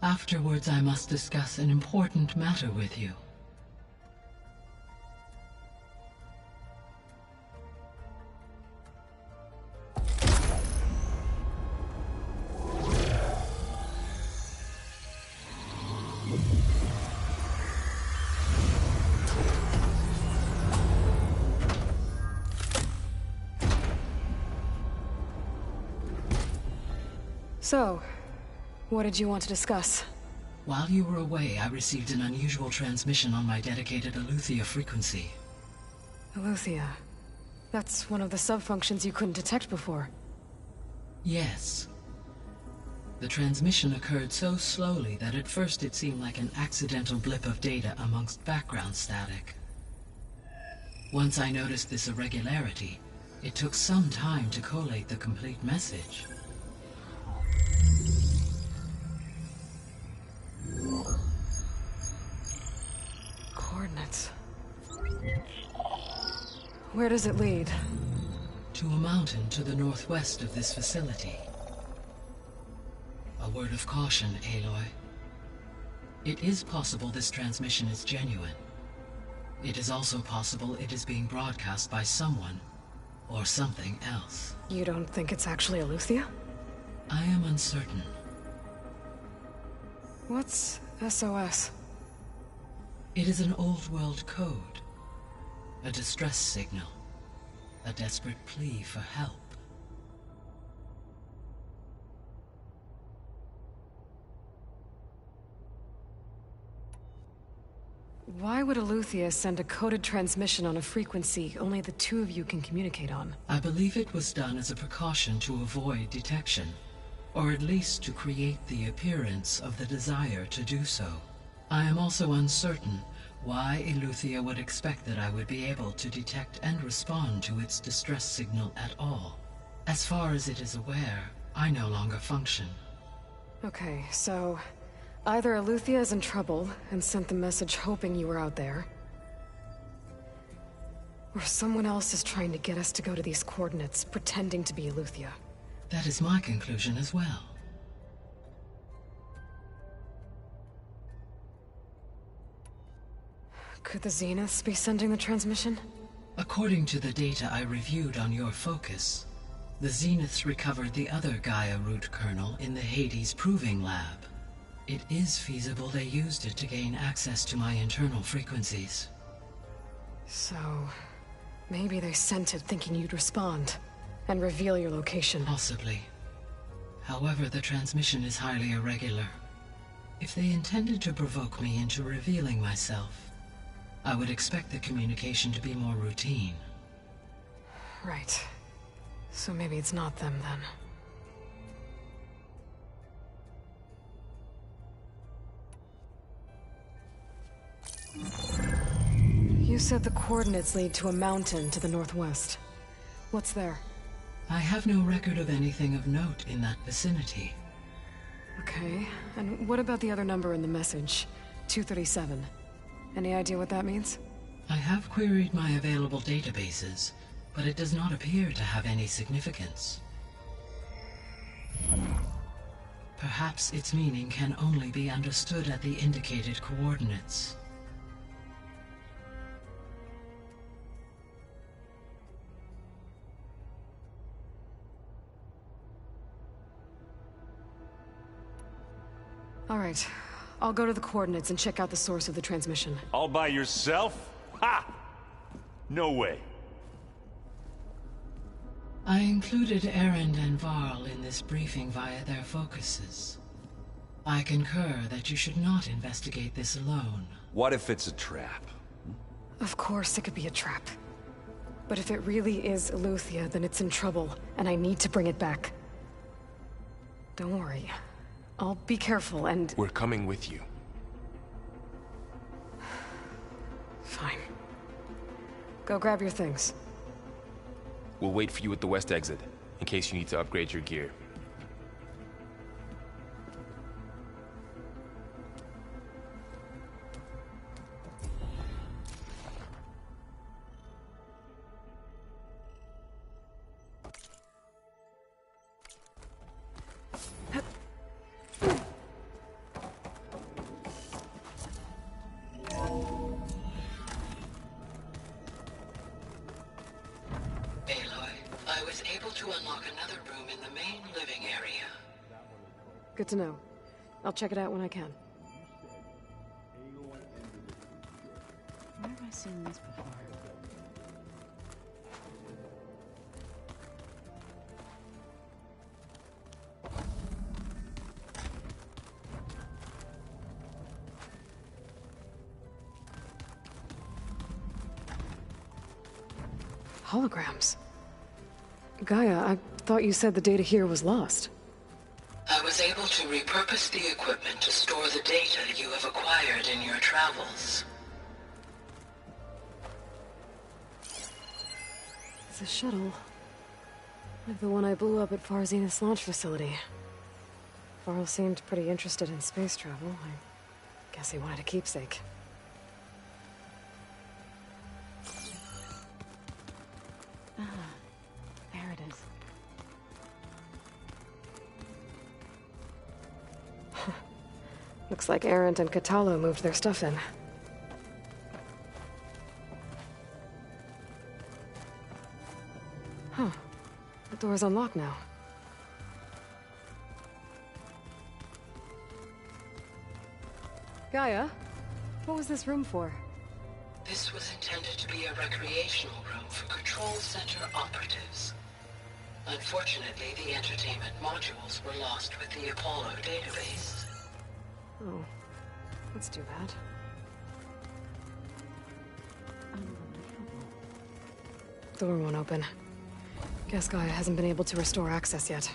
Afterwards, I must discuss an important matter with you. So, what did you want to discuss? While you were away, I received an unusual transmission on my dedicated Eleuthia frequency. Eleuthia. That's one of the sub-functions you couldn't detect before. Yes. The transmission occurred so slowly that at first it seemed like an accidental blip of data amongst background static. Once I noticed this irregularity, it took some time to collate the complete message. Coordinates. Where does it lead? To a mountain to the northwest of this facility. A word of caution, Aloy. It is possible this transmission is genuine. It is also possible it is being broadcast by someone or something else. You don't think it's actually Eleuthia? I am uncertain. What's SOS? It is an old-world code. A distress signal. A desperate plea for help. Why would Eleuthia send a coded transmission on a frequency only the two of you can communicate on? I believe it was done as a precaution to avoid detection. or at least to create the appearance of the desire to do so. I am also uncertain why Eleuthia would expect that I would be able to detect and respond to its distress signal at all. As far as it is aware, I no longer function. Okay, so either Eleuthia is in trouble and sent the message hoping you were out there, or someone else is trying to get us to go to these coordinates, pretending to be Eleuthia. That is my conclusion as well. Could the Zeniths be sending the transmission? According to the data I reviewed on your focus, the Zeniths recovered the other Gaia root kernel in the Hades Proving Lab. It is feasible they used it to gain access to my internal frequencies. So, maybe they sent it thinking you'd respond and reveal your location. Possibly. However, the transmission is highly irregular. If they intended to provoke me into revealing myself, I would expect the communication to be more routine. Right. So maybe it's not them, then. You said the coordinates lead to a mountain to the northwest. What's there? I have no record of anything of note in that vicinity. Okay, and what about the other number in the message? 237. Any idea what that means? I have queried my available databases, but it does not appear to have any significance. Perhaps its meaning can only be understood at the indicated coordinates. All right. I'll go to the coordinates and check out the source of the transmission. All by yourself? Ha! No way. I included Erend and Varl in this briefing via their focuses. I concur that you should not investigate this alone. What if it's a trap? Of course it could be a trap. But if it really is Eleuthia, then it's in trouble, and I need to bring it back. Don't worry. I'll be careful and... We're coming with you. Fine. Go grab your things. We'll wait for you at the west exit, in case you need to upgrade your gear. Good to know. I'll check it out when I can. Where have I seen this before? Holograms. Gaia, I thought you said the data here was lost. I was able to repurpose the equipment to store the data you have acquired in your travels. It's a shuttle. Like the one I blew up at Far Zenith's launch facility. Varl seemed pretty interested in space travel. I guess he wanted a keepsake. There it is. Looks like Erend and Katalo moved their stuff in. Huh. The door's unlocked now. Gaia, what was this room for? This was intended to be a recreational room for Control Center operatives. Unfortunately, the entertainment modules were lost with the Apollo database. Oh, that's too bad. Door won't open. Guess Gaia hasn't been able to restore access yet.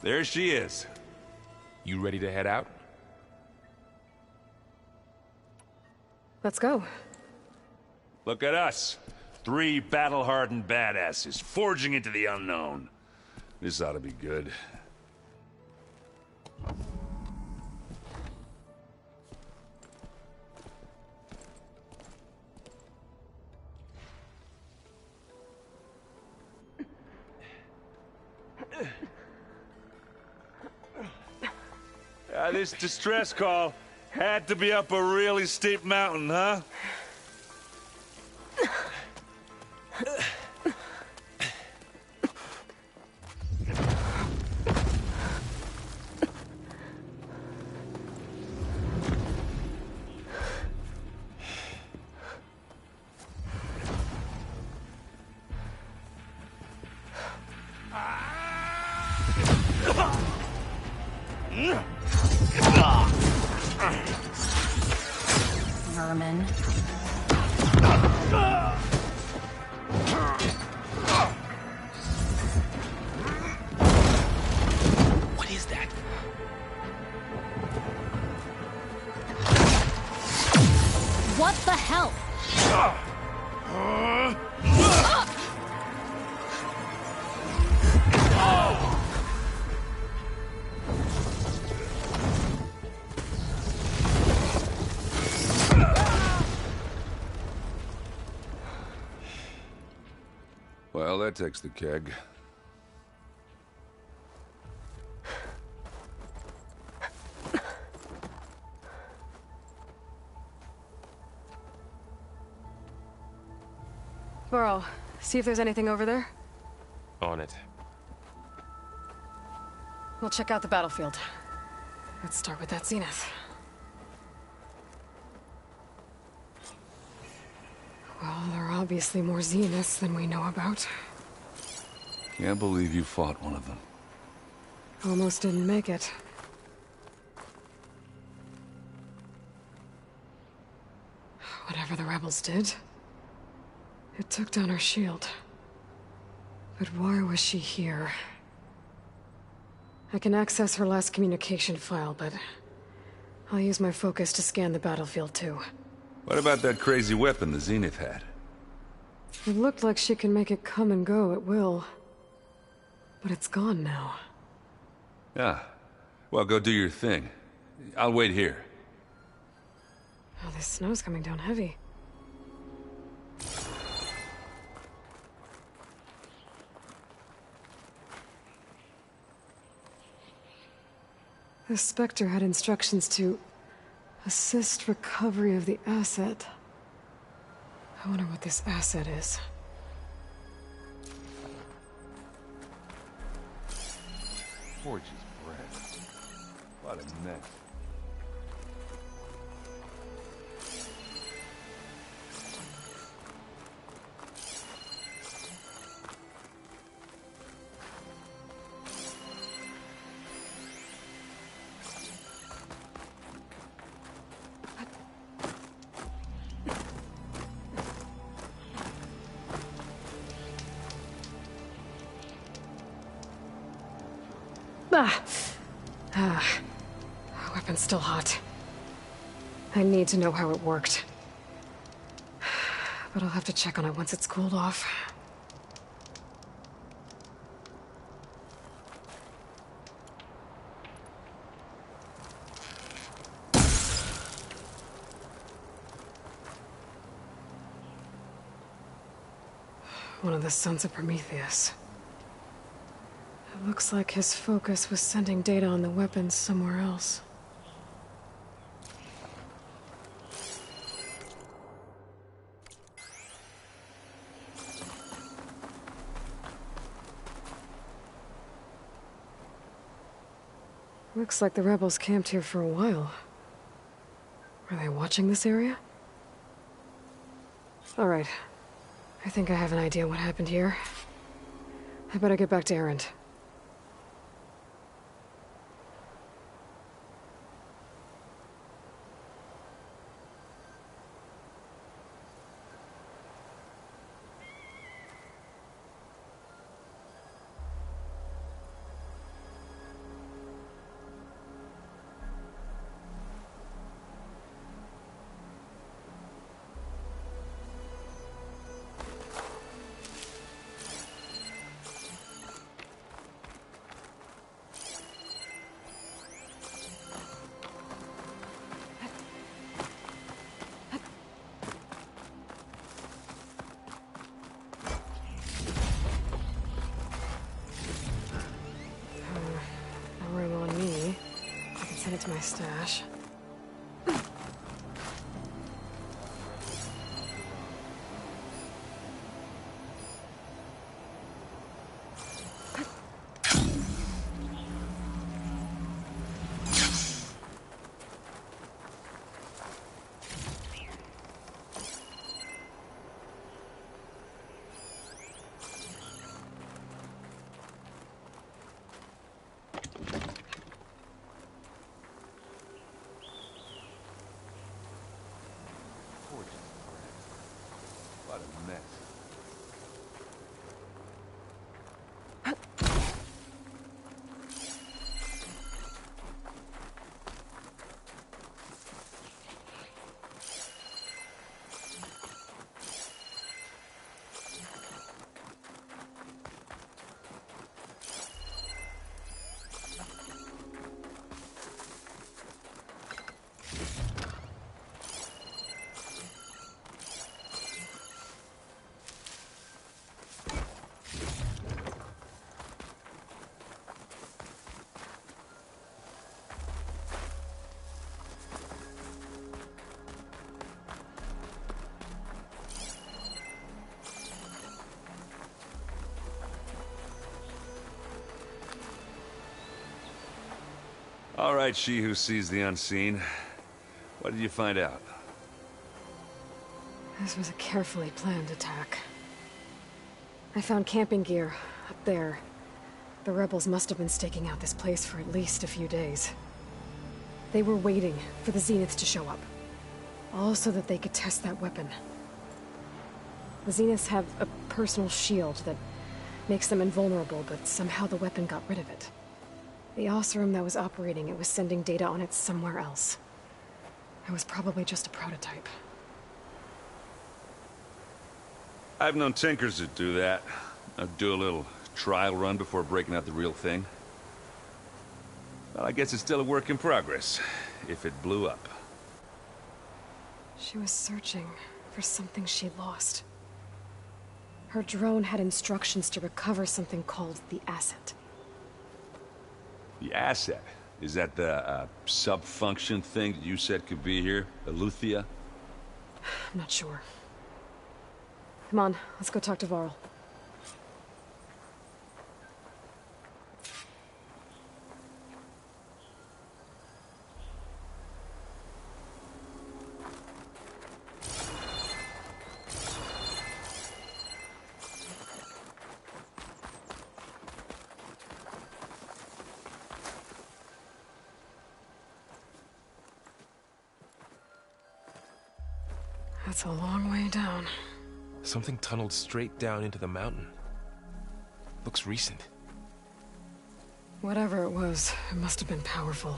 There she is. You ready to head out? Let's go. Look at us. 3 battle-hardened badasses forging into the unknown. This ought to be good. This distress call had to be up a really steep mountain, huh? Vermin. What is that? What the hell? Well, that takes the keg. Burrow, see if there's anything over there. On it. We'll check out the battlefield. Let's start with that zenith. Well, there are obviously more zeniths than we know about. Can't believe you fought one of them. Almost didn't make it. Whatever the rebels did, it took down her shield. But why was she here? I can access her last communication file, but I'll use my focus to scan the battlefield too. What about that crazy weapon the Zenith had? It looked like she can make it come and go at will. But it's gone now. Yeah. Well, go do your thing. I'll wait here. Oh, this snow's coming down heavy. The Spectre had instructions to assist recovery of the asset. I wonder what this asset is. Forge's bread. What a mess. Weapon's still hot. I need to know how it worked. But I'll have to check on it once it's cooled off. One of the sons of Prometheus. It looks like his focus was sending data on the weapons somewhere else. Looks like the rebels camped here for a while. Were they watching this area? All right. I think I have an idea what happened here. I better get back to Erend. head to my stash. What a mess. All right, she who sees the unseen. What did you find out? This was a carefully planned attack. I found camping gear up there. The rebels must have been staking out this place for at least a few days. They were waiting for the Zeniths to show up. All so that they could test that weapon. The Zeniths have a personal shield that makes them invulnerable, but somehow the weapon got rid of it. The Oseram that was operating it was sending data on it somewhere else. It was probably just a prototype. I've known tinkers that do that. I'd do a little trial run before breaking out the real thing. Well, I guess it's still a work in progress, if it blew up. She was searching for something she lost. Her drone had instructions to recover something called the asset. The asset? Is that the sub-function thing that you said could be here? Eleuthia? I'm not sure. Come on, let's go talk to Varl. That's a long way down. Something tunneled straight down into the mountain. Looks recent. Whatever it was, it must have been powerful.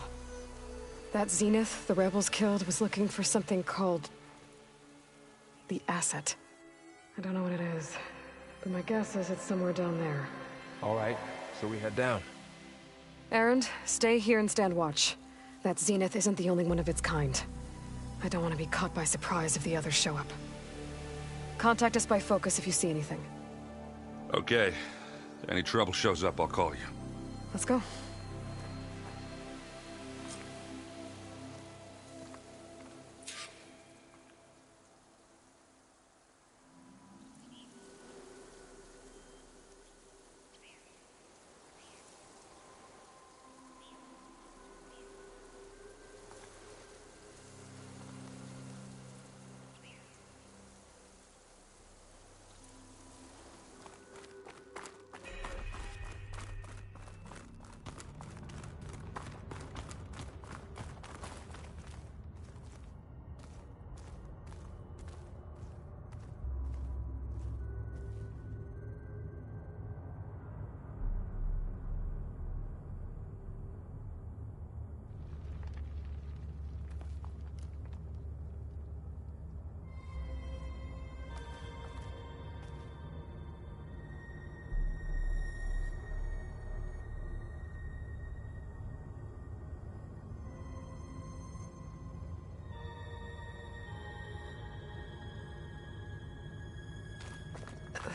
That Zenith the rebels killed was looking for something called the asset. I don't know what it is, but my guess is it's somewhere down there. All right, so we head down. Erend, stay here and stand watch. That Zenith isn't the only one of its kind. I don't want to be caught by surprise if the others show up. Contact us by focus if you see anything. Okay. Any trouble shows up, I'll call you. Let's go.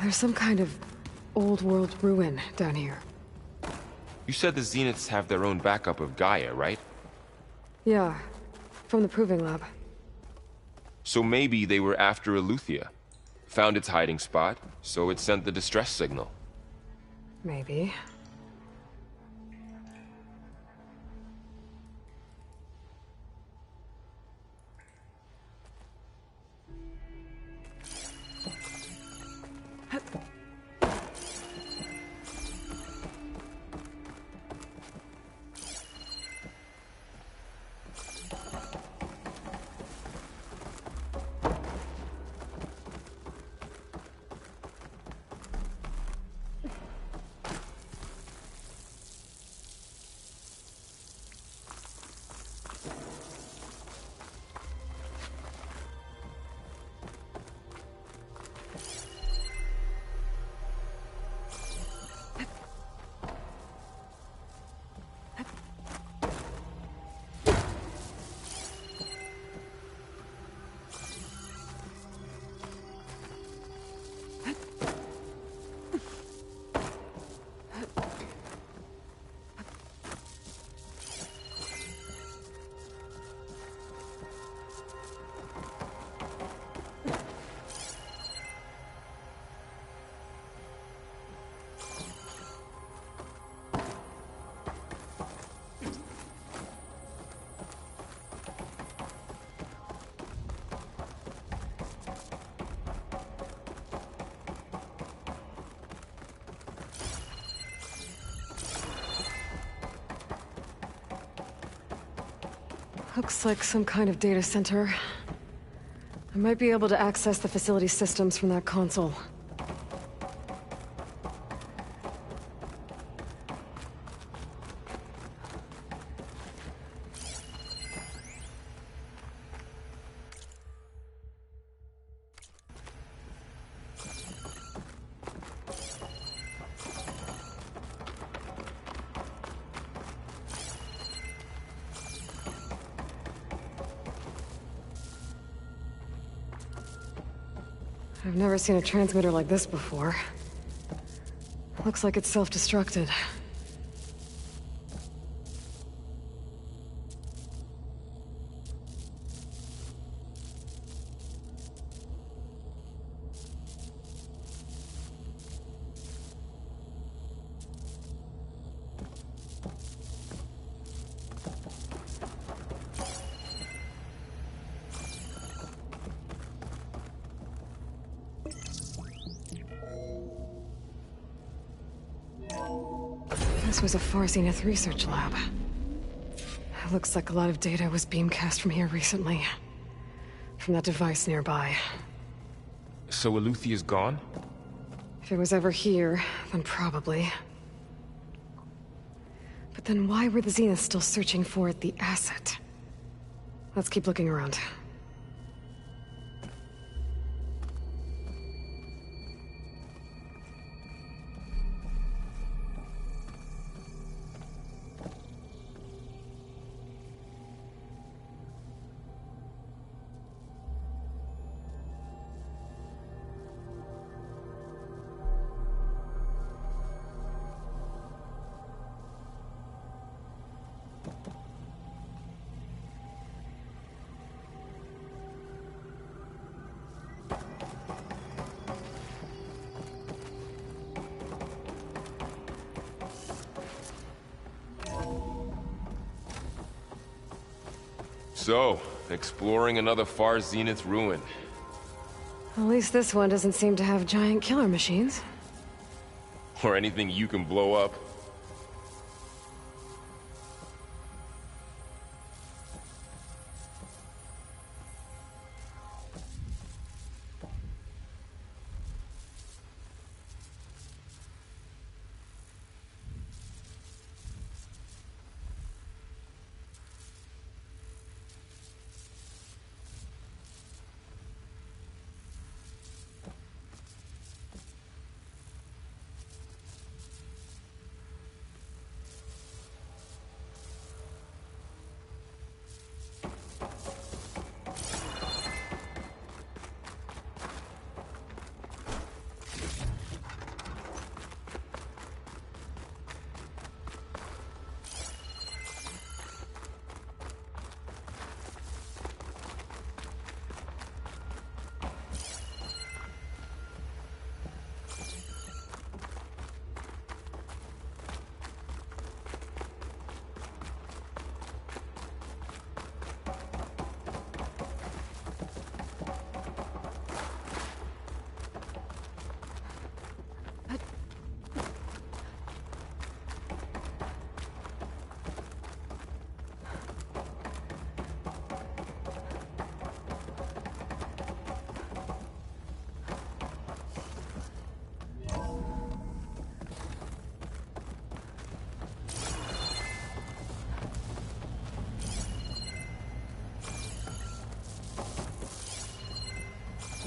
There's some kind of old-world ruin down here. You said the Zeniths have their own backup of Gaia, right? Yeah, from the proving lab. So maybe they were after Eleuthia. Found its hiding spot, so it sent the distress signal. Maybe. Looks like some kind of data center. I might be able to access the facility systems from that console. I've never seen a transmitter like this before. Looks like it's self-destructed. This was a Far Zenith research lab. It looks like a lot of data was beamcast from here recently. From that device nearby. So Eleuthea's gone? If it was ever here, then probably. But then why were the Zeniths still searching for the asset? Let's keep looking around. So, exploring another Far Zenith ruin. At least this one doesn't seem to have giant killer machines. Or anything you can blow up.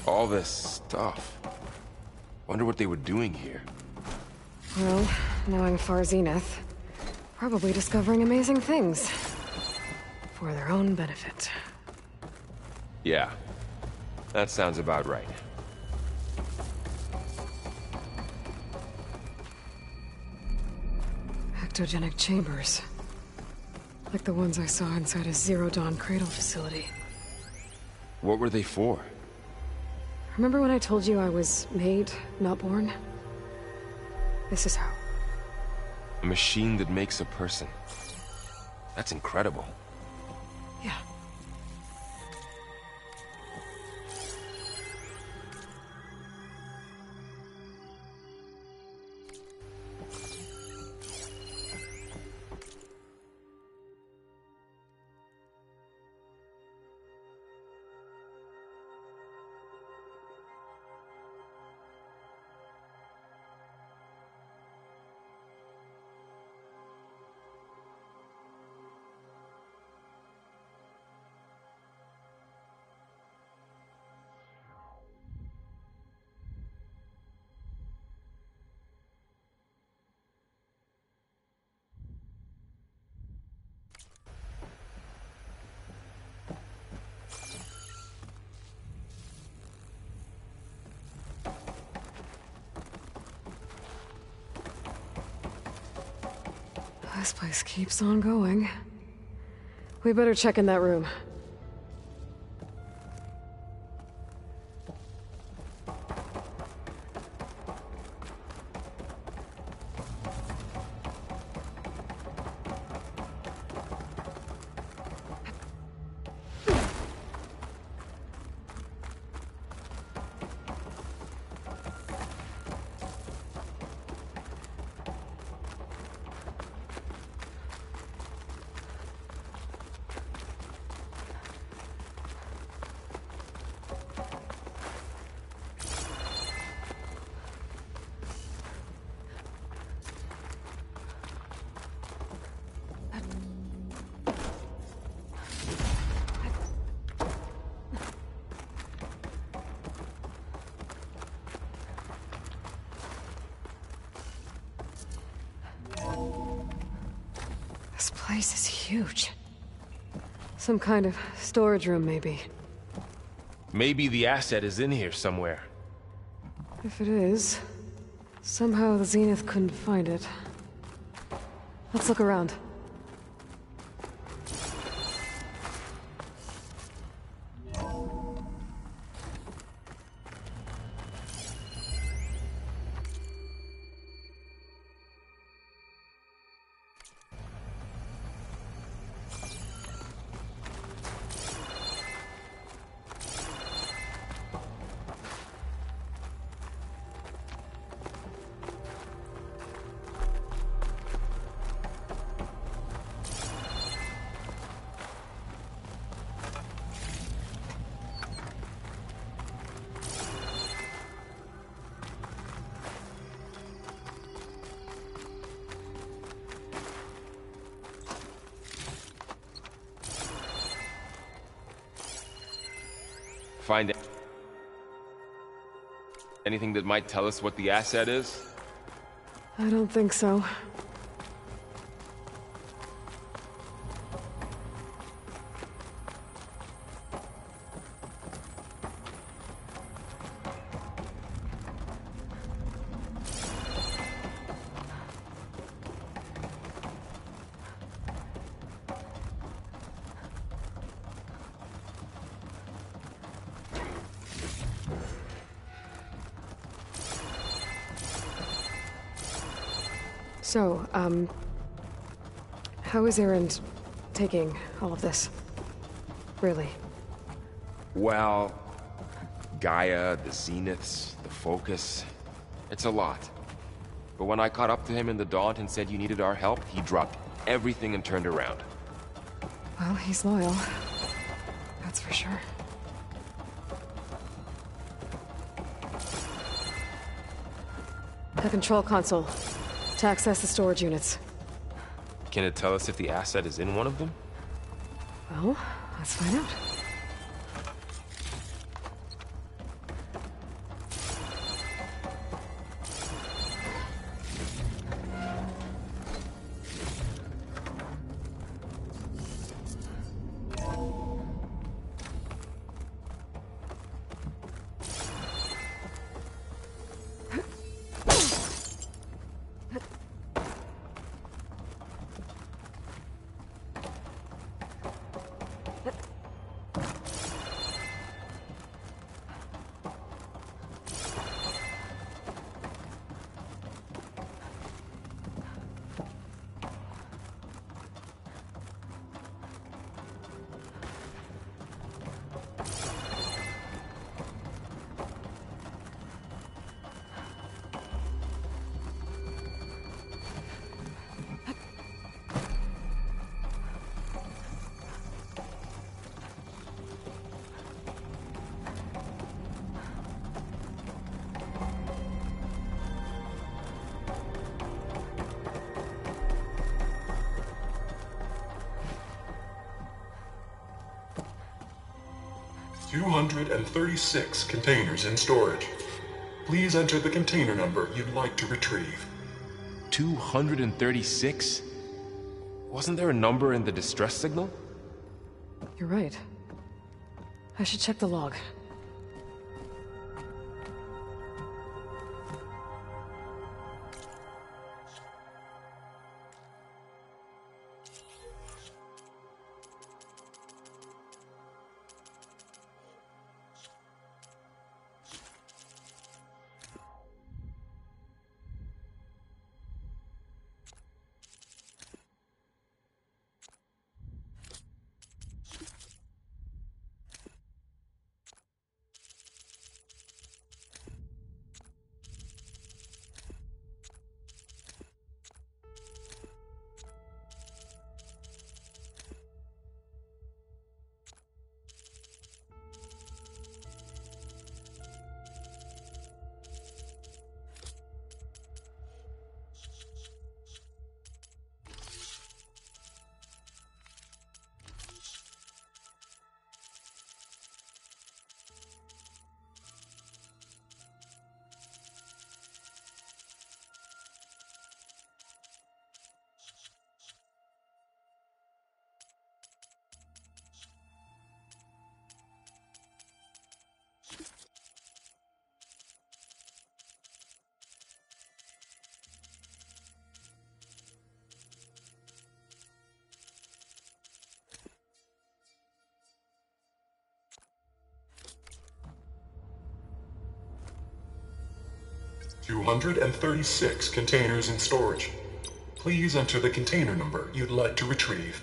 All this stuff. Wonder what they were doing here. Well, knowing Far Zenith, probably discovering amazing things. For their own benefit. Yeah. That sounds about right. Ectogenic chambers. Like the ones I saw inside a Zero Dawn cradle facility. What were they for? Remember when I told you I was made, not born? This is how. A machine that makes a person. That's incredible. Yeah. This place keeps on going. We better check in that room. This place is huge. Some kind of storage room, maybe. Maybe the asset is in here somewhere. If it is, somehow the Zenith couldn't find it. Let's look around. Find anything that might tell us what the asset is? I don't think so. So, how is Erend taking all of this? Really? Well, Gaia, the Zeniths, the Focus, it's a lot. But when I caught up to him in the Daunt and said you needed our help, he dropped everything and turned around. Well, he's loyal. That's for sure. The control console. To access the storage units. Can it tell us if the asset is in one of them? Well, let's find out. 236 containers in storage. Please enter the container number you'd like to retrieve. 236? Wasn't there a number in the distress signal? You're right. I should check the log. $236 containers in storage. Please enter the container number you'd like to retrieve.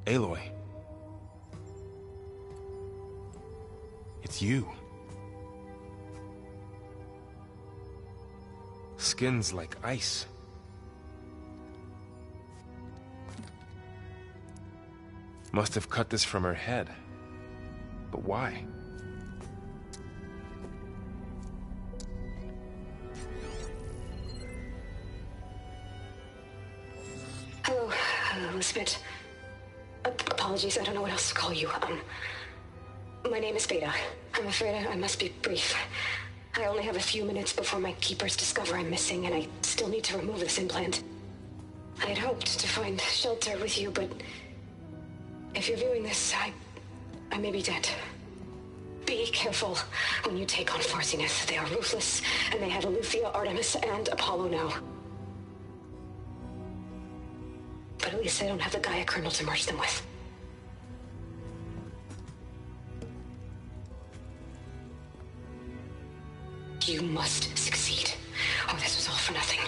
Aloy. It's you. Skin's like ice. Must have cut this from her head. But why? Hello, Elizabeth. Apologies, I don't know what else to call you. My name is Beta. I'm afraid I must be brief. I only have a few minutes before my keepers discover I'm missing, and I still need to remove this implant. I had hoped to find shelter with you, but if you're viewing this, I may be dead. Be careful when you take on Far Zenith. They are ruthless, and they have Aletheia, Artemis, and Apollo now. But at least I don't have the Gaia kernel to merge them with. You must succeed, or this was all for nothing.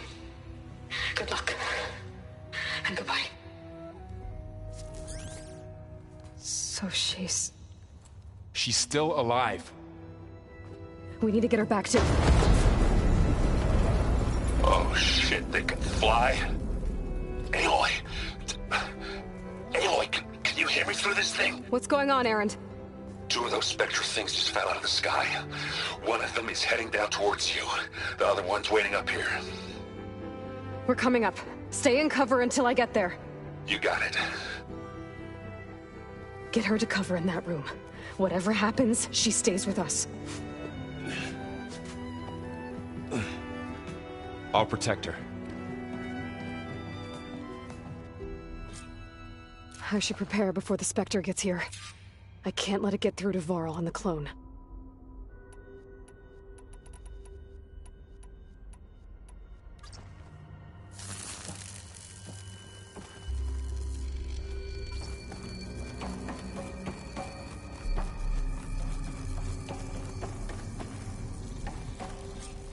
Good luck. And goodbye. So she's still alive. We need to get her back to... Oh shit, they can fly? Aloy! Aloy, can you hear me through this thing? What's going on, Erend? Two of those spectral things just fell out of the sky. One of them is heading down towards you. The other one's waiting up here. We're coming up. Stay in cover until I get there. You got it. Get her to cover in that room. Whatever happens, she stays with us. I'll protect her. I should prepare before the Spectre gets here. I can't let it get through to Varl and the clone.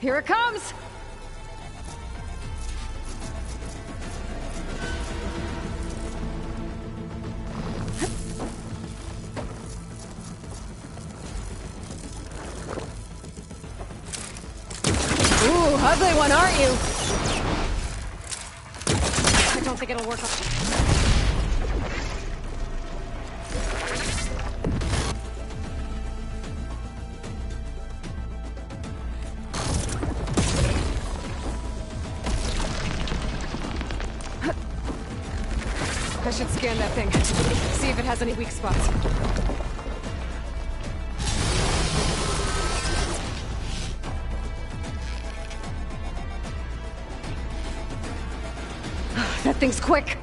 Here it comes! Ooh, ugly one, aren't you? I don't think it'll work. I should scan that thing. See if it has any weak spots. That thing's quick.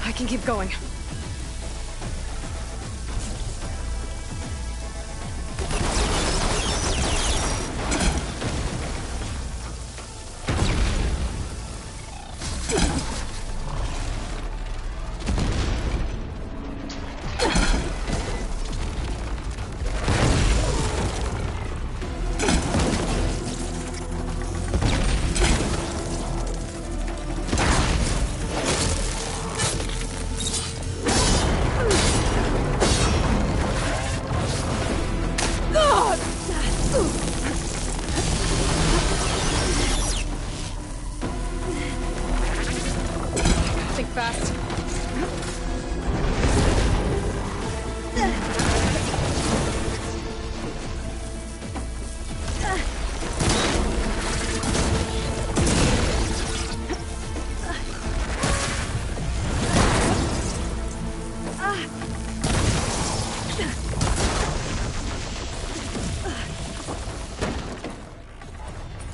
I can keep going.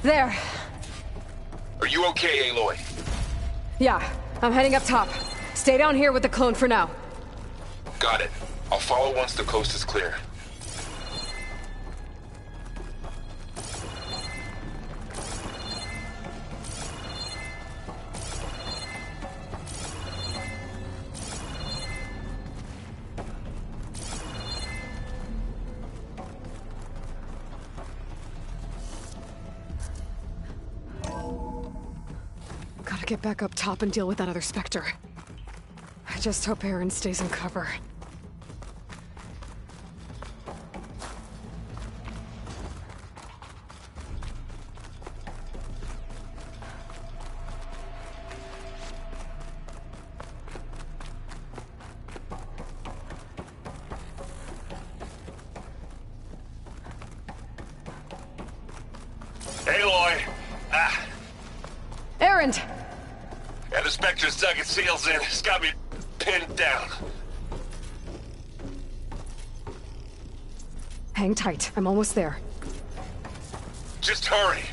There. Are you okay, Aloy? Yeah, I'm heading up top. Stay down here with the clone for now. Got it. I'll follow once the coast is clear. Gotta get back up top and deal with that other Spectre. I just hope Aaron stays in cover. Erend! Yeah, the Spectre's dug its heels in. It's got me pinned down. Hang tight. I'm almost there. Just hurry.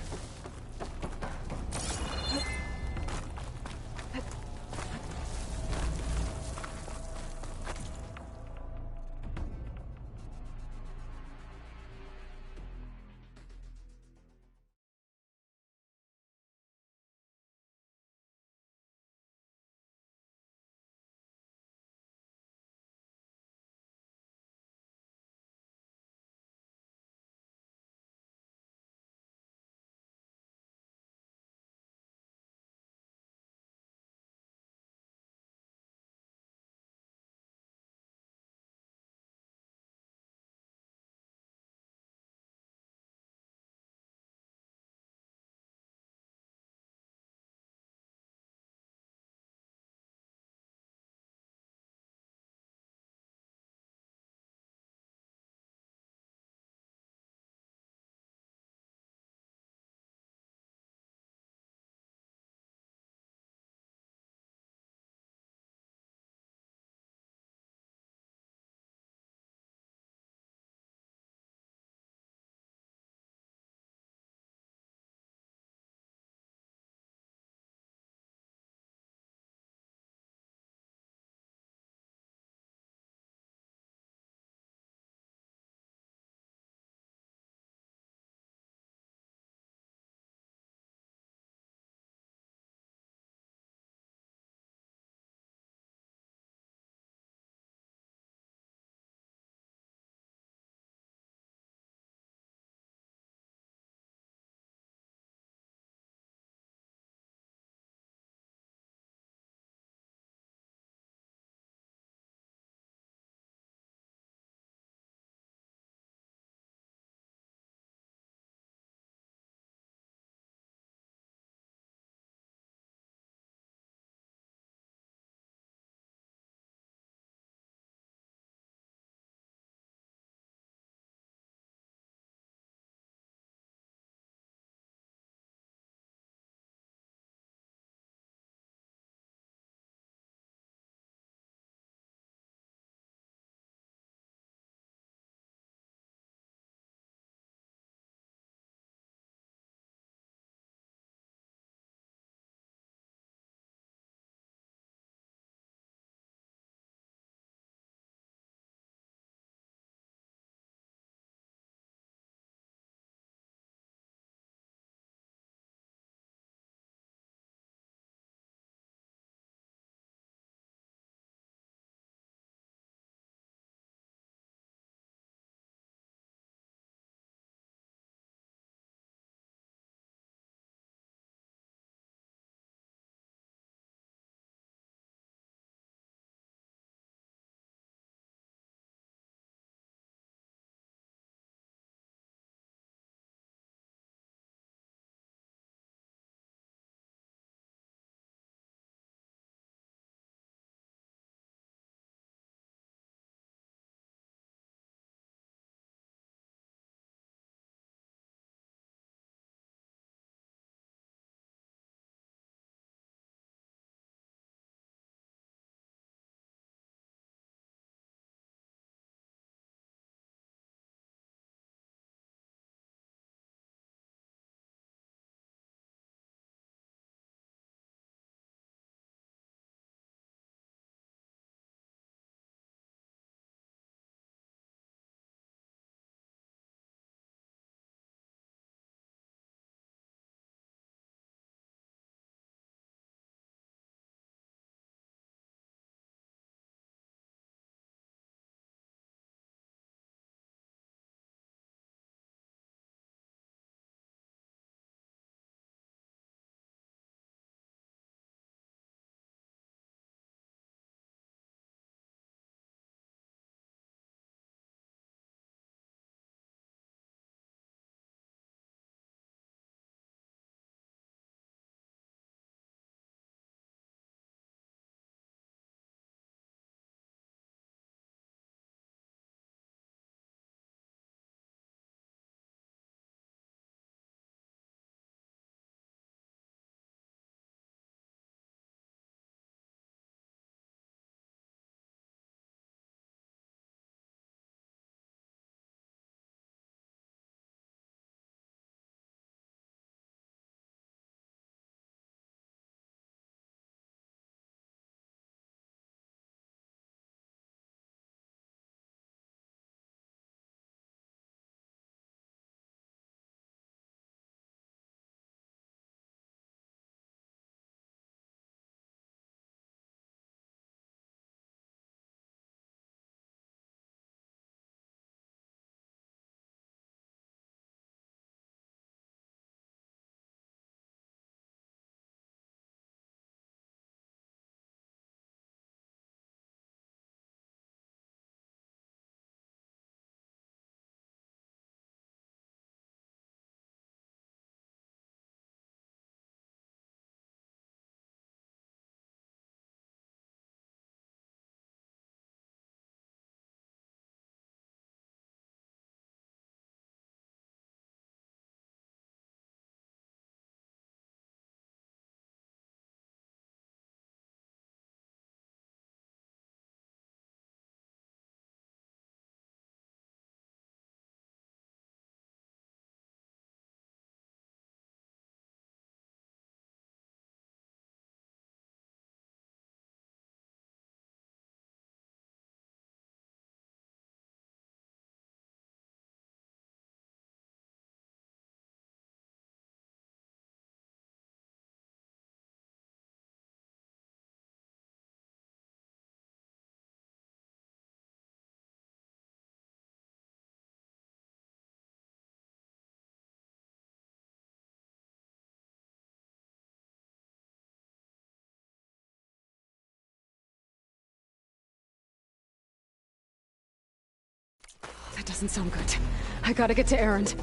That doesn't sound good. I gotta get to Erend.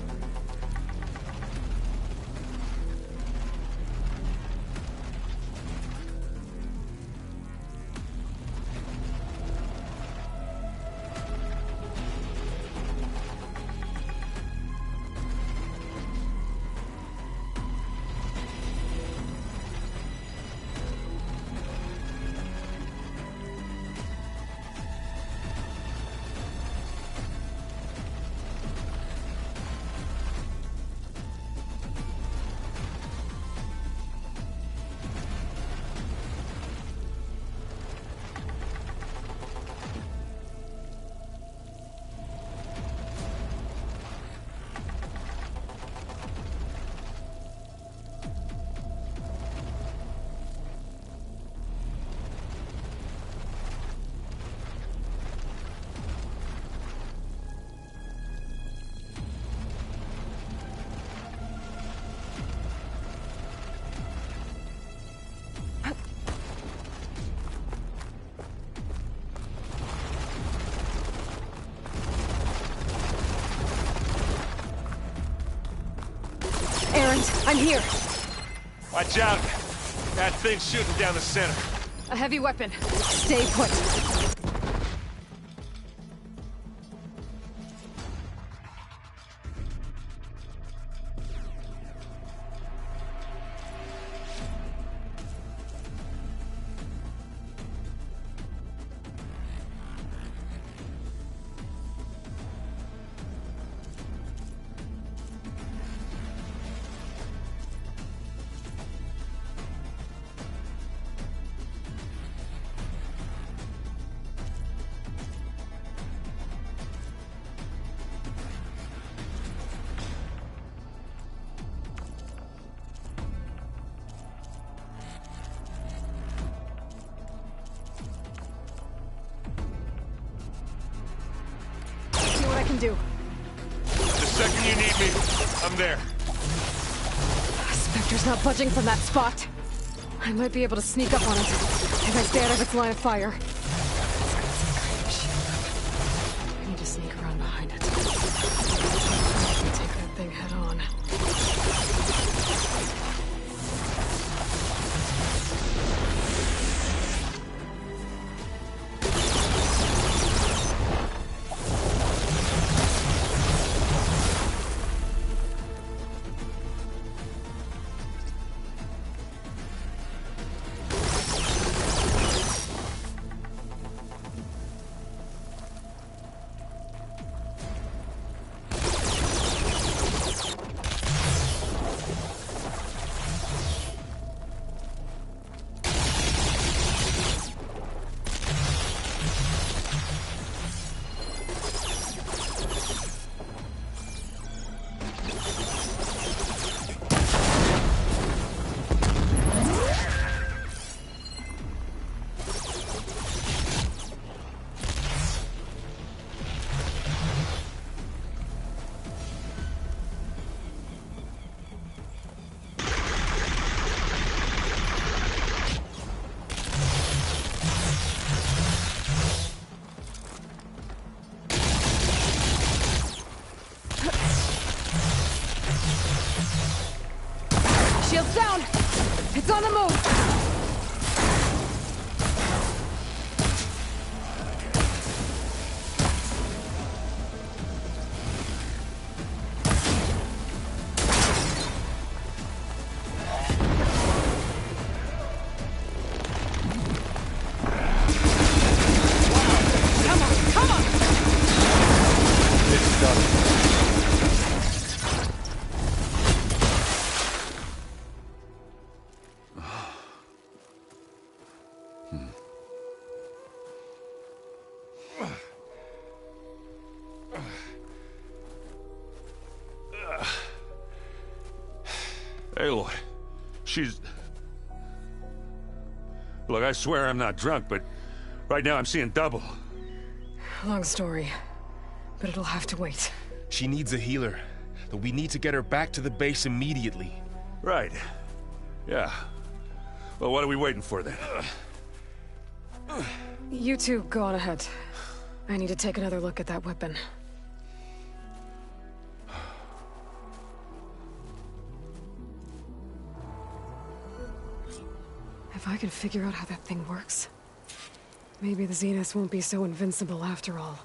I'm here. Watch out. That thing's shooting down the center. A heavy weapon. Stay put. Do. The second you need me, I'm there. Spectre's not budging from that spot. I might be able to sneak up on it if I stay out of its line of fire. I need to sneak around behind it. Take that thing head on. Shields down! It's on the move! Aloy, she's... Look, I swear I'm not drunk, but right now I'm seeing double. Long story, but it'll have to wait. She needs a healer, but we need to get her back to the base immediately. Right. Yeah. Well, what are we waiting for then? You two go on ahead. I need to take another look at that weapon. I can figure out how that thing works, maybe the Zeniths won't be so invincible after all.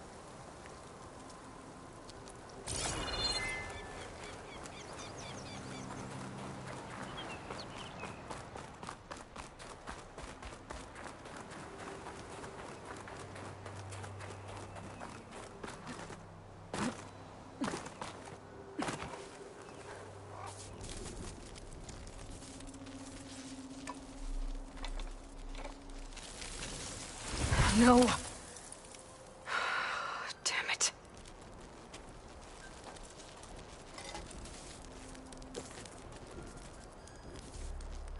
No. Damn it.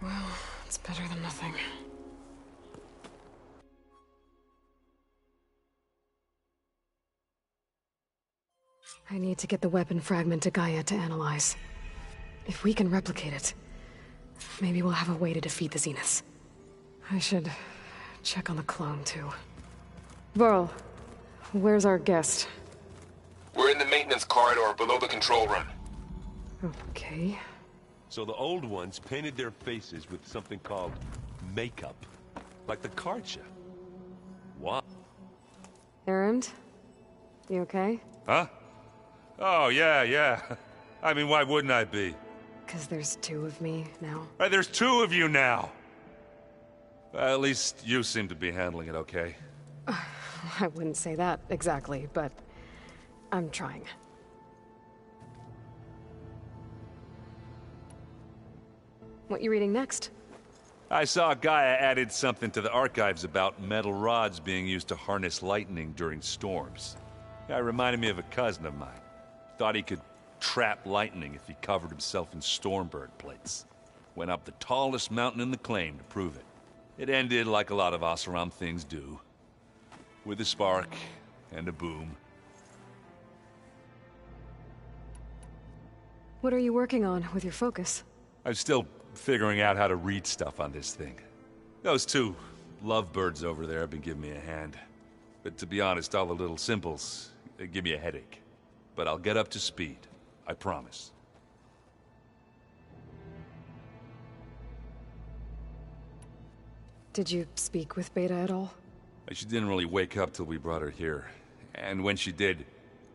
Well, it's better than nothing. I need to get the weapon fragment to Gaia to analyze. If we can replicate it, maybe we'll have a way to defeat the Zeniths. I should check on the clone, too. Varl, where's our guest? We're in the maintenance corridor below the control room. Okay. So the old ones painted their faces with something called makeup. Like the Karcha. What? Erend? You okay? Huh? Oh, yeah. I mean, why wouldn't I be? 'Cause there's two of me now. There's two of you now! At least you seem to be handling it okay. I wouldn't say that exactly, but I'm trying. What you reading next? I saw Gaia added something to the archives about metal rods being used to harness lightning during storms. It reminded me of a cousin of mine. Thought he could trap lightning if he covered himself in Stormbird plates. Went up the tallest mountain in the claim to prove it. It ended like a lot of Oseram things do. With a spark and a boom. What are you working on with your focus? I'm still figuring out how to read stuff on this thing. Those two lovebirds over there have been giving me a hand. But to be honest, all the little symbols, they give me a headache. But I'll get up to speed. I promise. Did you speak with Beta at all? She didn't really wake up till we brought her here. And when she did,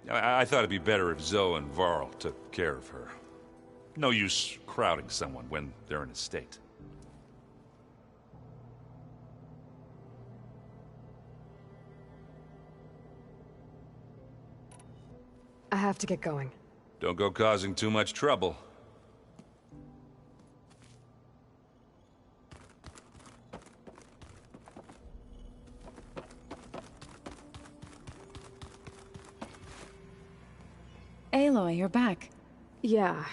I thought it'd be better if Zoe and Varl took care of her. No use crowding someone when they're in a state. I have to get going. Don't go causing too much trouble. Aloy, you're back. Yeah,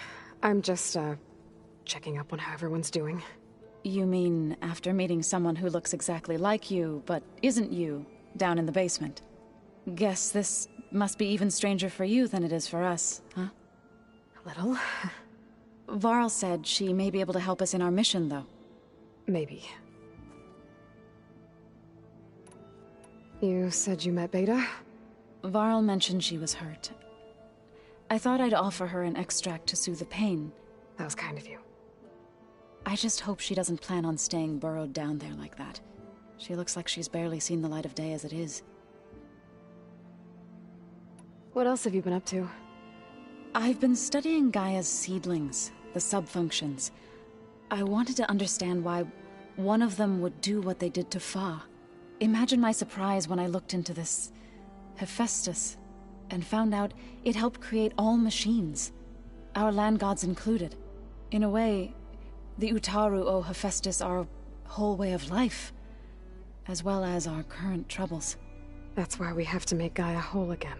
I'm just, checking up on how everyone's doing. You mean after meeting someone who looks exactly like you, but isn't you, down in the basement? Guess this must be even stranger for you than it is for us, huh? A little. Varl said she may be able to help us in our mission, though. Maybe. You said you met Beta? Varl mentioned she was hurt. I thought I'd offer her an extract to soothe the pain. That was kind of you. I just hope she doesn't plan on staying burrowed down there like that. She looks like she's barely seen the light of day as it is. What else have you been up to? I've been studying Gaia's seedlings, the subfunctions. I wanted to understand why one of them would do what they did to Fa. Imagine my surprise when I looked into this Hephaestus and found out it helped create all machines, our land gods included. In a way, the Utaru owe Hephaestus our whole way of life, as well as our current troubles. That's why we have to make Gaia whole again.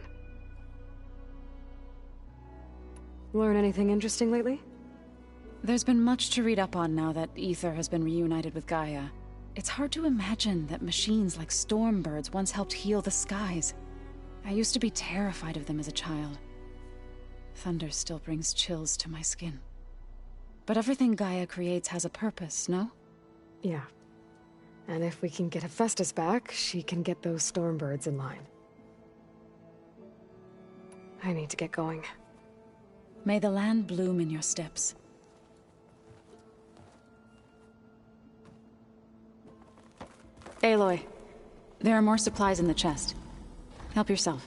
Learn anything interesting lately? There's been much to read up on now that Ether has been reunited with Gaia. It's hard to imagine that machines like Stormbirds once helped heal the skies. I used to be terrified of them as a child. Thunder still brings chills to my skin. But everything Gaia creates has a purpose, no? Yeah. And if we can get Hephaestus back, she can get those Stormbirds in line. I need to get going. May the land bloom in your steps. Aloy, there are more supplies in the chest. Help yourself.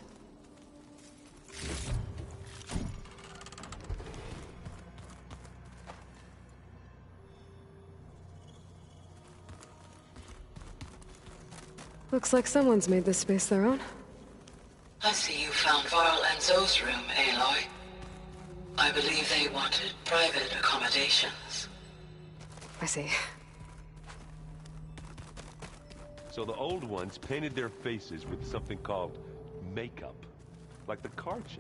Looks like someone's made this space their own. I see you found Varl and Zoe's room, Aloy. I believe they wanted private accommodations. I see. So the old ones painted their faces with something called makeup. Like the Karcha.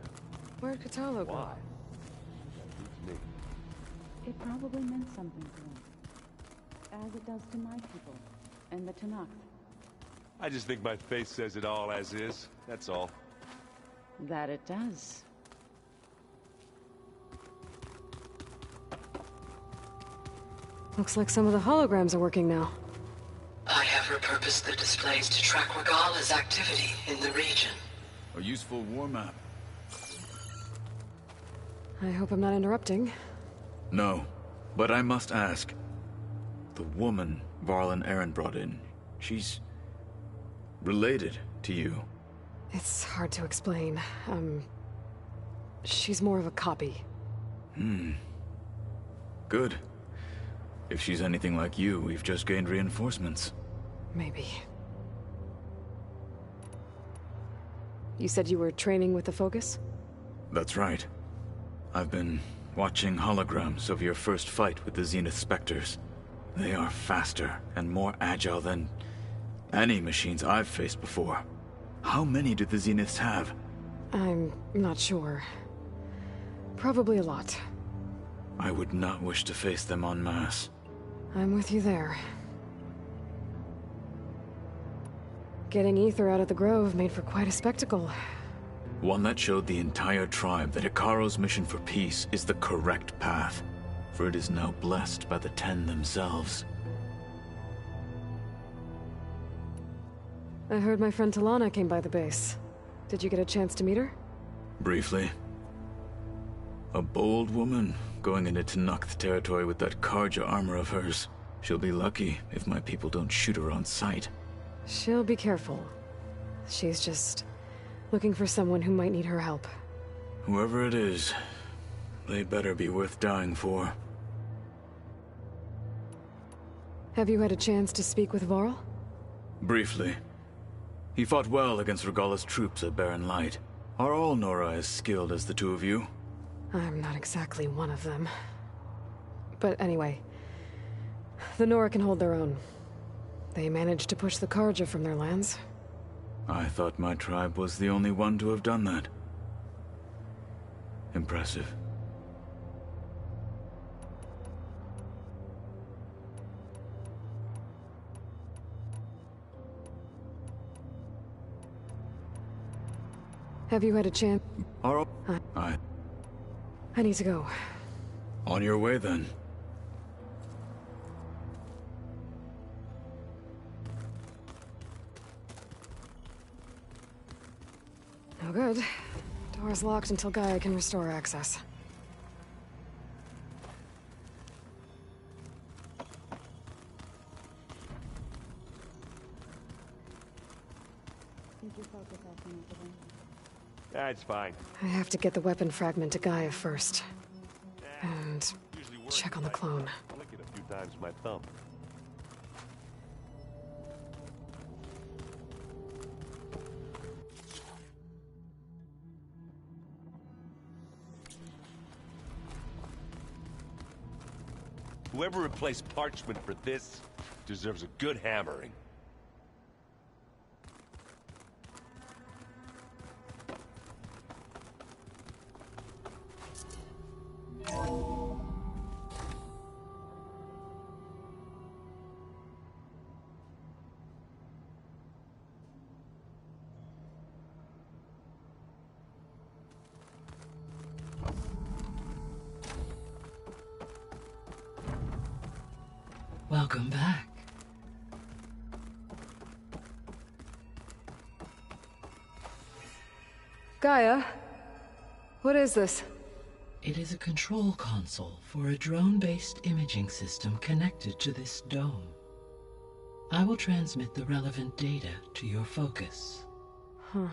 Where'd Kotallo go? Why? Me. It probably meant something to them. As it does to my people, and the Tanakh. I just think my face says it all as is. That's all. That it does. Looks like some of the holograms are working now. I have repurposed the displays to track Regala's activity in the region. A useful war map. I hope I'm not interrupting. No, but I must ask. The woman Varl and Aaron brought in, she's related to you. It's hard to explain. She's more of a copy. Good. If she's anything like you, we've just gained reinforcements. Maybe. You said you were training with the Focus? That's right. I've been watching holograms of your first fight with the Zenith Spectres. They are faster and more agile than any machines I've faced before. How many do the Zeniths have? I'm not sure. Probably a lot. I would not wish to face them en masse. I'm with you there. Getting Ether out of the Grove made for quite a spectacle. One that showed the entire tribe that Ikaro's mission for peace is the correct path, for it is now blessed by the Ten themselves. I heard my friend Talana came by the base. Did you get a chance to meet her? Briefly. A bold woman going into Tanakh territory with that Karja armor of hers. She'll be lucky if my people don't shoot her on sight. She'll be careful. She's just looking for someone who might need her help. Whoever it is, they better be worth dying for. Have you had a chance to speak with Varl? Briefly. He fought well against Regala's troops at Barren Light. Are all Nora as skilled as the two of you? I'm not exactly one of them. But anyway, the Nora can hold their own. They managed to push the Karja from their lands. I thought my tribe was the only one to have done that. Impressive. Have you had a chance? I need to go. On your way, then. No good. Door's locked until Gaia can restore access. That's fine. I have to get the weapon fragment to Gaia first. And check on the clone. I'll lick it a few times with my thumb. Whoever replaced parchment for this deserves a good hammering. Welcome back. Gaia? What is this? It is a control console for a drone-based imaging system connected to this dome. I will transmit the relevant data to your focus. Huh.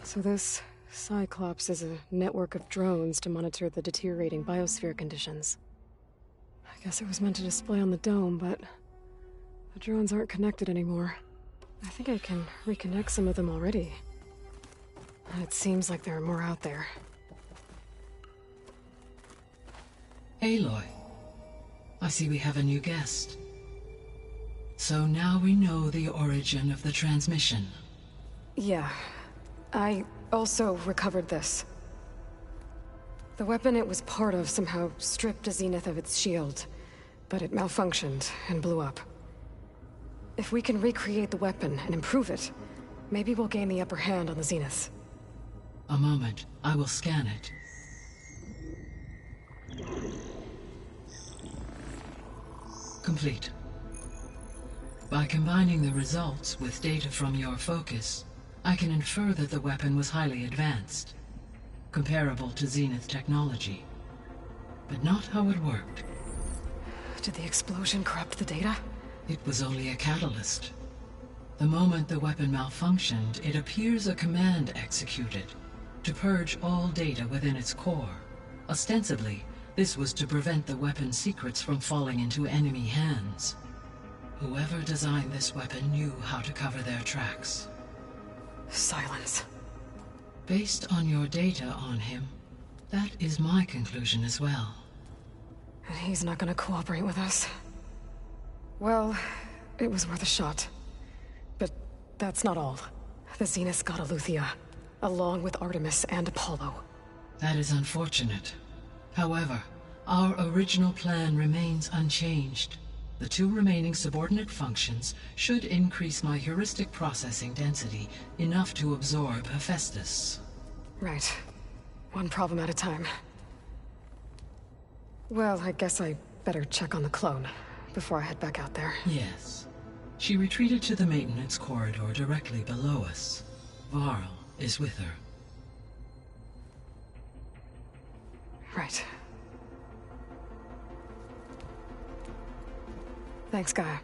So this Cyclops is a network of drones to monitor the deteriorating biosphere conditions. I guess it was meant to display on the dome, but the drones aren't connected anymore. I think I can reconnect some of them already. And it seems like there are more out there. Aloy, I see we have a new guest. So now we know the origin of the transmission. Yeah. I also recovered this. The weapon it was part of somehow stripped Zenith of its shield, but it malfunctioned and blew up. If we can recreate the weapon and improve it, maybe we'll gain the upper hand on the Zeniths. A moment. I will scan it. Complete. By combining the results with data from your focus, I can infer that the weapon was highly advanced, comparable to Zenith technology. But not how it worked. Did the explosion corrupt the data? It was only a catalyst. The moment the weapon malfunctioned, it appears a command executed to purge all data within its core. Ostensibly, this was to prevent the weapon's secrets from falling into enemy hands. Whoever designed this weapon knew how to cover their tracks. Silence. Based on your data on him, that is my conclusion as well. And he's not gonna cooperate with us. Well, it was worth a shot. But that's not all. The Zeniths got Aletheia, along with Artemis and Apollo. That is unfortunate. However, our original plan remains unchanged. The two remaining subordinate functions should increase my heuristic processing density enough to absorb Hephaestus. Right. One problem at a time. Well, I guess I better check on the clone before I head back out there. Yes. She retreated to the maintenance corridor directly below us. Varl is with her. Right. Thanks, Gaia.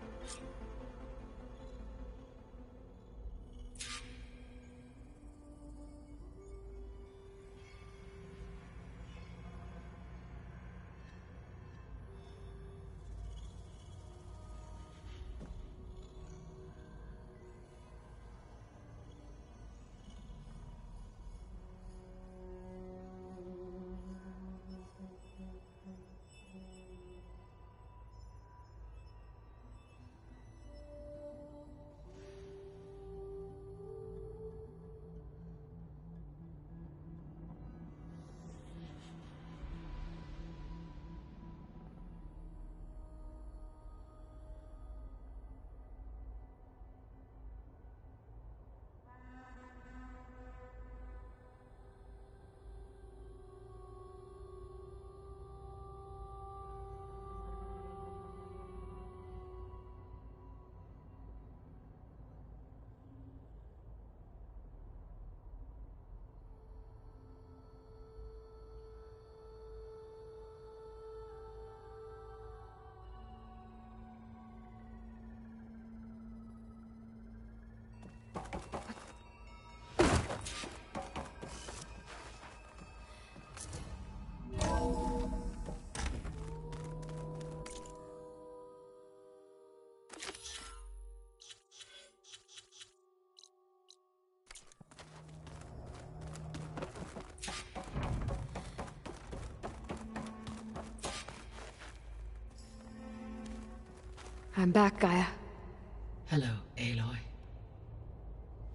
I'm back, Gaia. Hello, Aloy.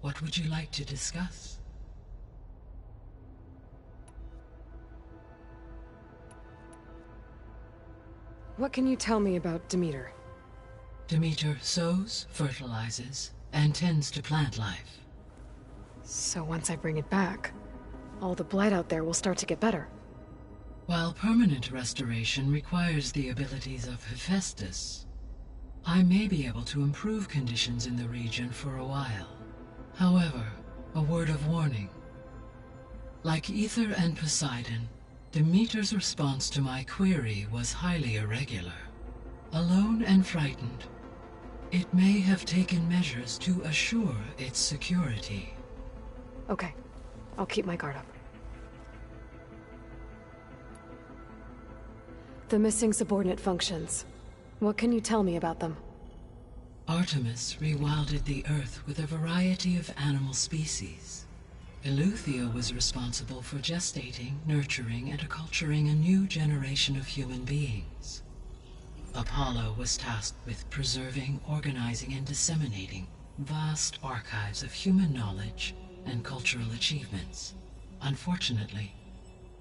What would you like to discuss? What can you tell me about Demeter? Demeter sows, fertilizes, and tends to plant life. So once I bring it back, all the blight out there will start to get better. While permanent restoration requires the abilities of Hephaestus, I may be able to improve conditions in the region for a while. However, a word of warning. Like Ether and Poseidon, Demeter's response to my query was highly irregular. Alone and frightened, It may have taken measures to assure its security. Okay. I'll keep my guard up. The missing subordinate functions. What can you tell me about them? Artemis rewilded the Earth with a variety of animal species. Eleuthia was responsible for gestating, nurturing, and acculturating a new generation of human beings. Apollo was tasked with preserving, organizing, and disseminating vast archives of human knowledge and cultural achievements. Unfortunately,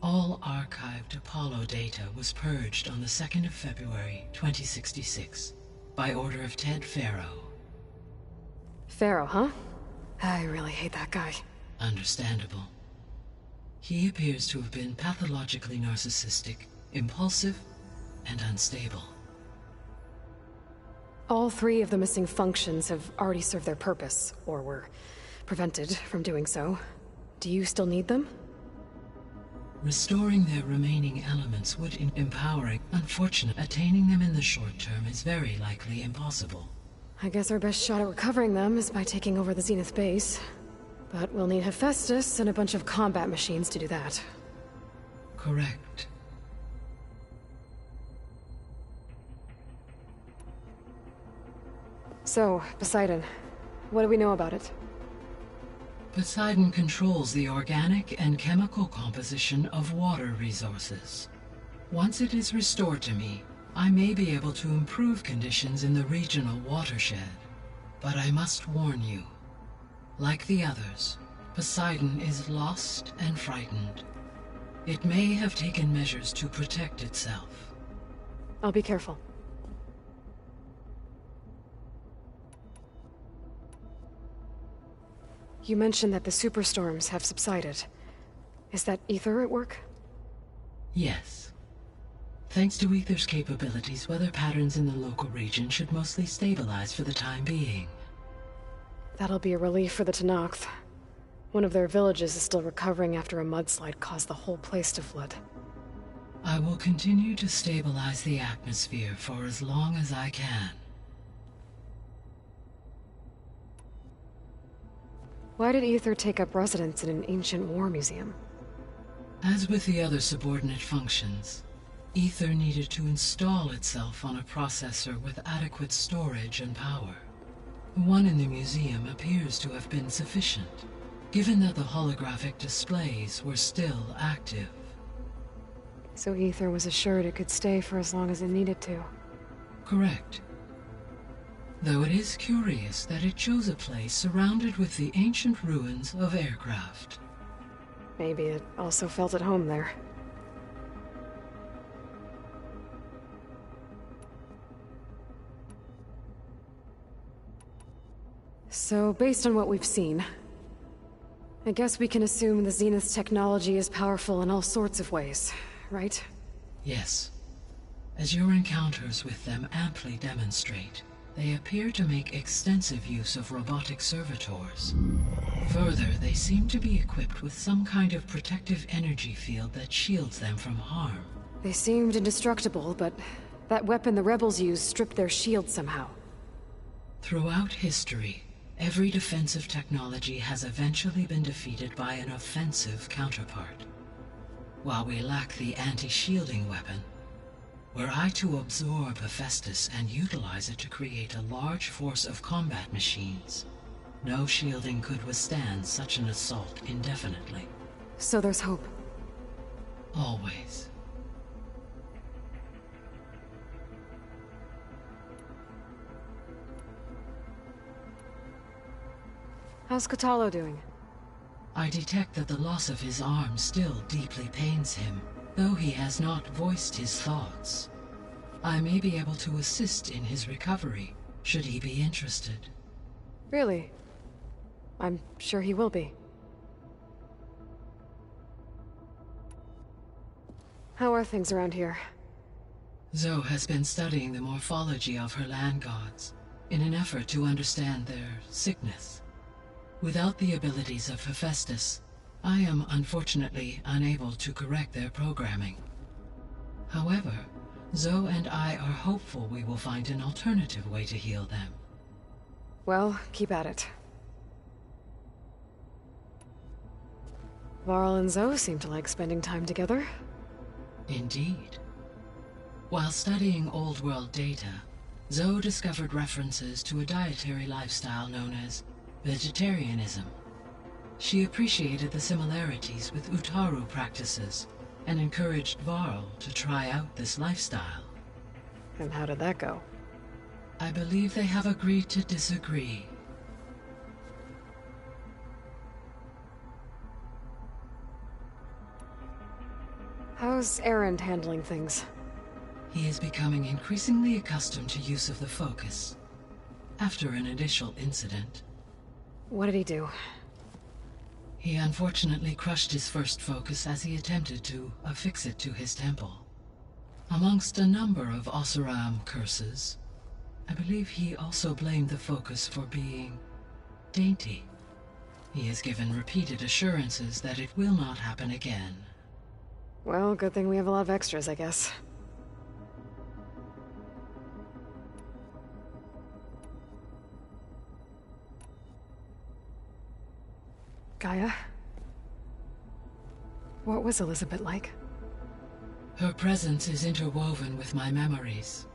all archived Apollo data was purged on the 2nd of February, 2066, by order of Ted Faro. Faro, huh? I really hate that guy. Understandable. He appears to have been pathologically narcissistic, impulsive, and unstable. All 3 of the missing functions have already served their purpose, or were prevented from doing so. Do you still need them? Restoring their remaining elements would be empowering. Unfortunately, attaining them in the short term is very likely impossible. I guess our best shot at recovering them is by taking over the Zenith base. But we'll need Hephaestus and a bunch of combat machines to do that. Correct. So, Poseidon, what do we know about it? Poseidon controls the organic and chemical composition of water resources. Once it is restored to me, I may be able to improve conditions in the regional watershed. But I must warn you, like the others, Poseidon is lost and frightened. It may have taken measures to protect itself. I'll be careful. You mentioned that the superstorms have subsided. Is that Ether at work? Yes. Thanks to Ether's capabilities, weather patterns in the local region should mostly stabilize for the time being. That'll be a relief for the Tenakth. One of their villages is still recovering after a mudslide caused the whole place to flood. I will continue to stabilize the atmosphere for as long as I can. Why did Ether take up residence in an ancient war museum? As with the other subordinate functions, Ether needed to install itself on a processor with adequate storage and power. The one in the museum appears to have been sufficient, given that the holographic displays were still active. So Ether was assured it could stay for as long as it needed to. Correct. Though it is curious that it chose a place surrounded with the ancient ruins of aircraft. Maybe it also felt at home there. So, based on what we've seen, I guess we can assume the Zenith's technology is powerful in all sorts of ways, right? Yes. As your encounters with them amply demonstrate, they appear to make extensive use of robotic servitors. Further, they seem to be equipped with some kind of protective energy field that shields them from harm. They seemed indestructible, but that weapon the rebels used stripped their shield somehow. Throughout history, every defensive technology has eventually been defeated by an offensive counterpart. While we lack the anti-shielding weapon, were I to absorb Hephaestus and utilize it to create a large force of combat machines, no shielding could withstand such an assault indefinitely. So there's hope. Always. How's Kotallo doing? I detect that the loss of his arm still deeply pains him, though he has not voiced his thoughts. I may be able to assist in his recovery, should he be interested. Really? I'm sure he will be. How are things around here? Zoe has been studying the morphology of her land gods, in an effort to understand their sickness. Without the abilities of Hephaestus, I am unfortunately unable to correct their programming. However, Zoe and I are hopeful we will find an alternative way to heal them. Well, keep at it. Varl and Zoe seem to like spending time together. Indeed. While studying Old World data, Zoe discovered references to a dietary lifestyle known as vegetarianism. She appreciated the similarities with Utaru practices and encouraged Varl to try out this lifestyle. And how did that go? I believe they have agreed to disagree. How's Erend handling things? He is becoming increasingly accustomed to use of the focus. After an initial incident. What did he do? He unfortunately crushed his first focus as he attempted to affix it to his temple. Amongst a number of Oseram curses, I believe he also blamed the focus for being dainty. He has given repeated assurances that it will not happen again. Well, good thing we have a lot of extras, I guess. Gaia? What was Elizabeth like? Her presence is interwoven with my memories.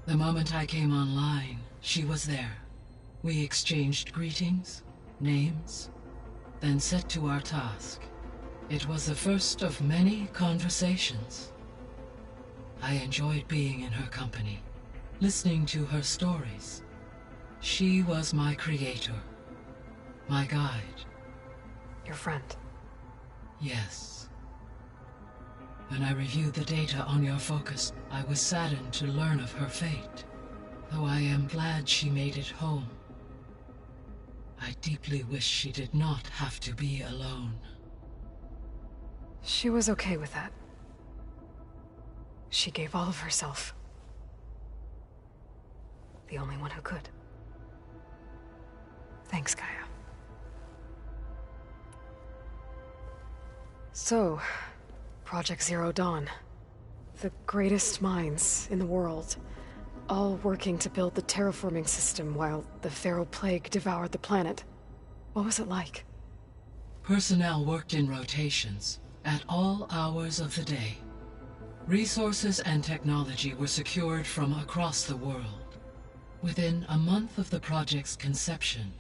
The moment I came online, she was there. We exchanged greetings, names, then set to our task. It was the first of many conversations. I enjoyed being in her company, listening to her stories. She was my creator, my guide. Your friend? Yes. When I reviewed the data on your focus, I was saddened to learn of her fate, though I am glad she made it home. I deeply wish she did not have to be alone. She was okay with that. She gave all of herself. The only one who could. Thanks, Gaia. So, Project Zero Dawn. The greatest minds in the world, all working to build the terraforming system while the Feral Plague devoured the planet. What was it like? Personnel worked in rotations, at all hours of the day. Resources and technology were secured from across the world. Within a month of the project's conception,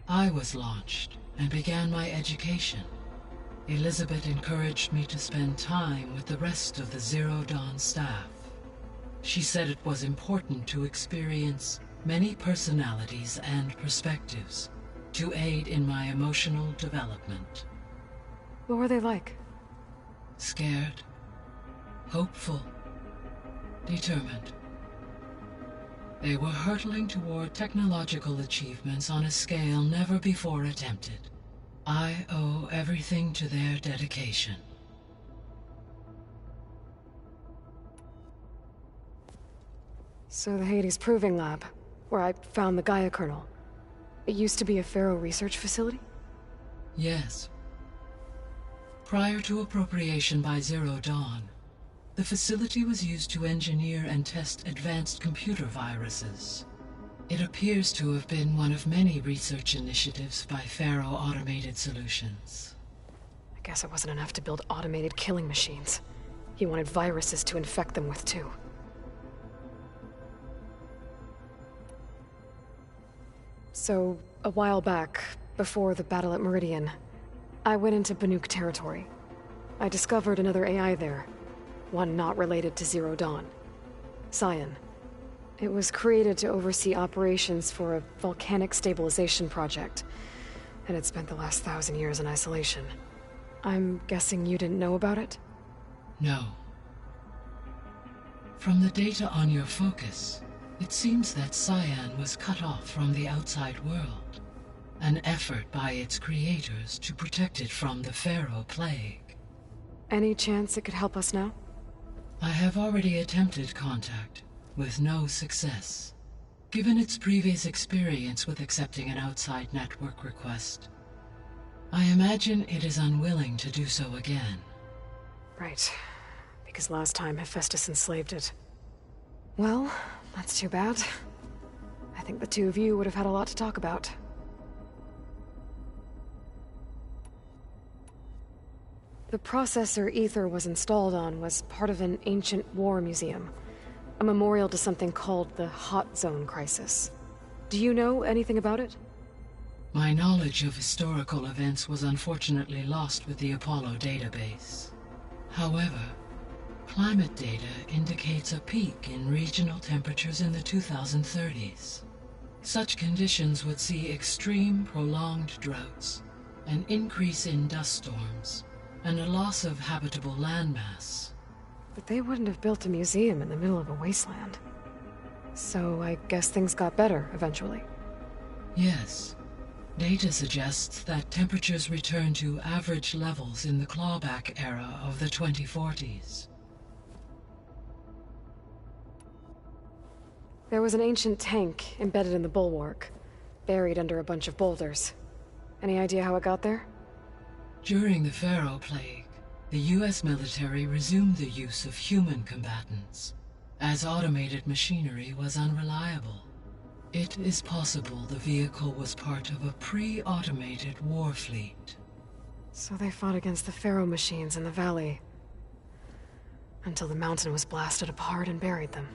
I was launched and began my education. Elizabeth encouraged me to spend time with the rest of the Zero Dawn staff. She said it was important to experience many personalities and perspectives to aid in my emotional development. What were they like? Scared, hopeful, determined. They were hurtling toward technological achievements on a scale never before attempted. I owe everything to their dedication. So the Hades Proving Lab, where I found the Gaia kernel, it used to be a Pharaoh research facility? Yes. Prior to appropriation by Zero Dawn, the facility was used to engineer and test advanced computer viruses. It appears to have been one of many research initiatives by Pharaoh Automated Solutions. I guess it wasn't enough to build automated killing machines. He wanted viruses to infect them with, too. So, a while back, before the battle at Meridian, I went into Banuk territory. I discovered another AI there, one not related to Zero Dawn. Cyan. It was created to oversee operations for a volcanic stabilization project, and it spent the last 1,000 years in isolation. I'm guessing you didn't know about it? No. From the data on your focus, it seems that Cyan was cut off from the outside world, an effort by its creators to protect it from the Pharaoh Plague. Any chance it could help us now? I have already attempted contact, with no success. Given its previous experience with accepting an outside network request, I imagine it is unwilling to do so again. Right. Because last time Hephaestus enslaved it. Well, that's too bad. I think the two of you would have had a lot to talk about. The processor Ether was installed on was part of an ancient war museum, a memorial to something called the Hot Zone Crisis. Do you know anything about it? My knowledge of historical events was unfortunately lost with the Apollo database. However, climate data indicates a peak in regional temperatures in the 2030s. Such conditions would see extreme, prolonged droughts, an increase in dust storms, and a loss of habitable landmass. But they wouldn't have built a museum in the middle of a wasteland. So I guess things got better eventually. Yes. Data suggests that temperatures returned to average levels in the clawback era of the 2040s. There was an ancient tank embedded in the bulwark, buried under a bunch of boulders. Any idea how it got there? During the Pharaoh Plague, the US military resumed the use of human combatants, as automated machinery was unreliable. It is possible the vehicle was part of a pre-automated war fleet. So they fought against the Pharaoh machines in the valley, until the mountain was blasted apart and buried them.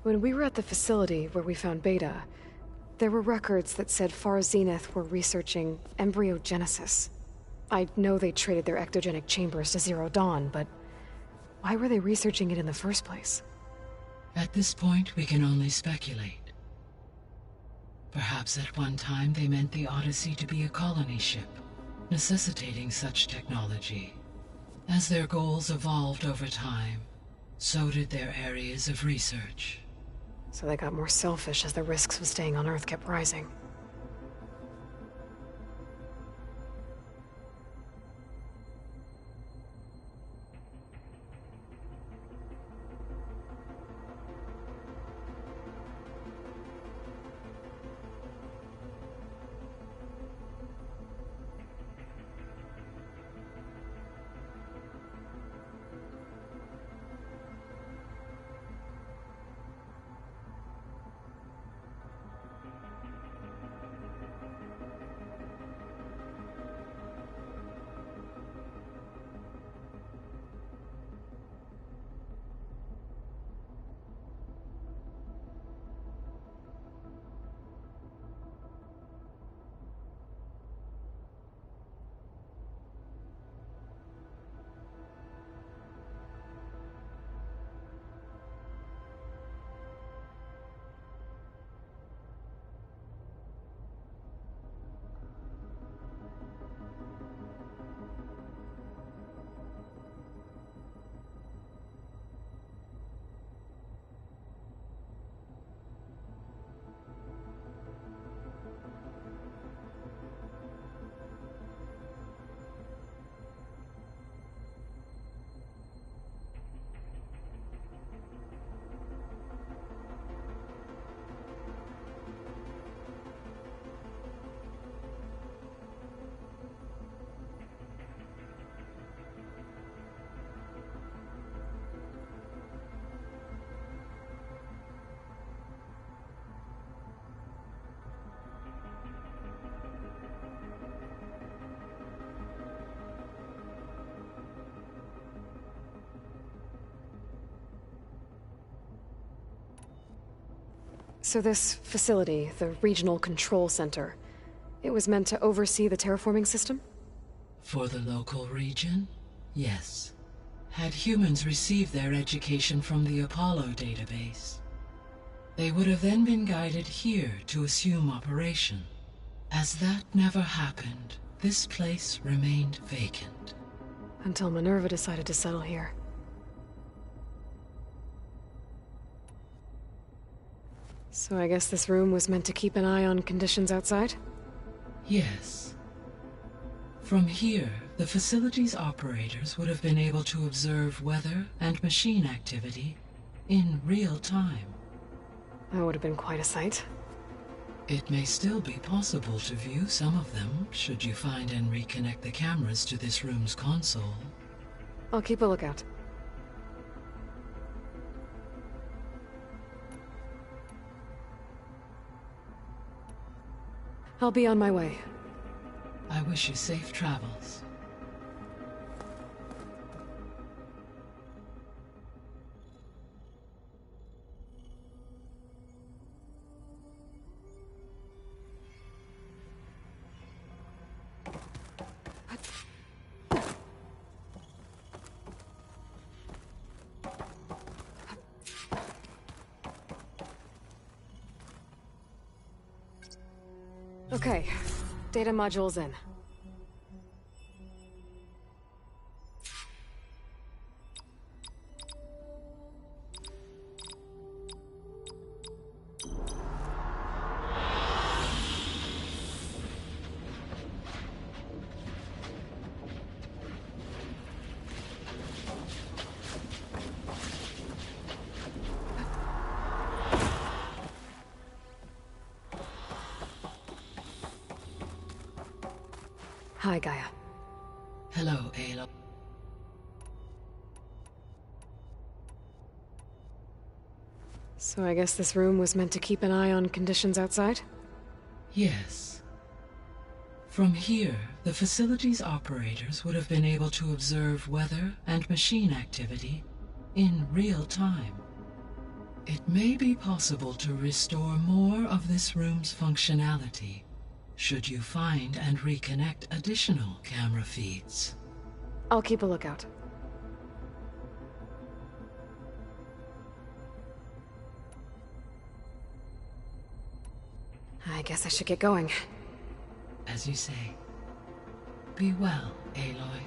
When we were at the facility where we found Beta, there were records that said Far Zenith were researching embryogenesis. I know they traded their ectogenic chambers to Zero Dawn, but why were they researching it in the first place? At this point, we can only speculate. Perhaps at one time they meant the Odyssey to be a colony ship, necessitating such technology. As their goals evolved over time, so did their areas of research. So they got more selfish as the risks of staying on Earth kept rising. So this facility, the Regional Control Center, it was meant to oversee the terraforming system? For the local region, yes. Had humans received their education from the Apollo database, they would have then been guided here to assume operation. As that never happened, this place remained vacant. Until Minerva decided to settle here. So I guess this room was meant to keep an eye on conditions outside? Yes. From here, the facility's operators would have been able to observe weather and machine activity in real time. That would have been quite a sight. It may still be possible to view some of them, should you find and reconnect the cameras to this room's console. I'll keep a lookout. I'll be on my way. I wish you safe travels. Okay, data module's in. Hi, Gaia. Hello, Aloy. So I guess this room was meant to keep an eye on conditions outside? Yes. From here, the facility's operators would have been able to observe weather and machine activity in real time. It may be possible to restore more of this room's functionality, should you find and reconnect additional camera feeds. I'll keep a lookout. I guess I should get going. As you say. Be well, Aloy.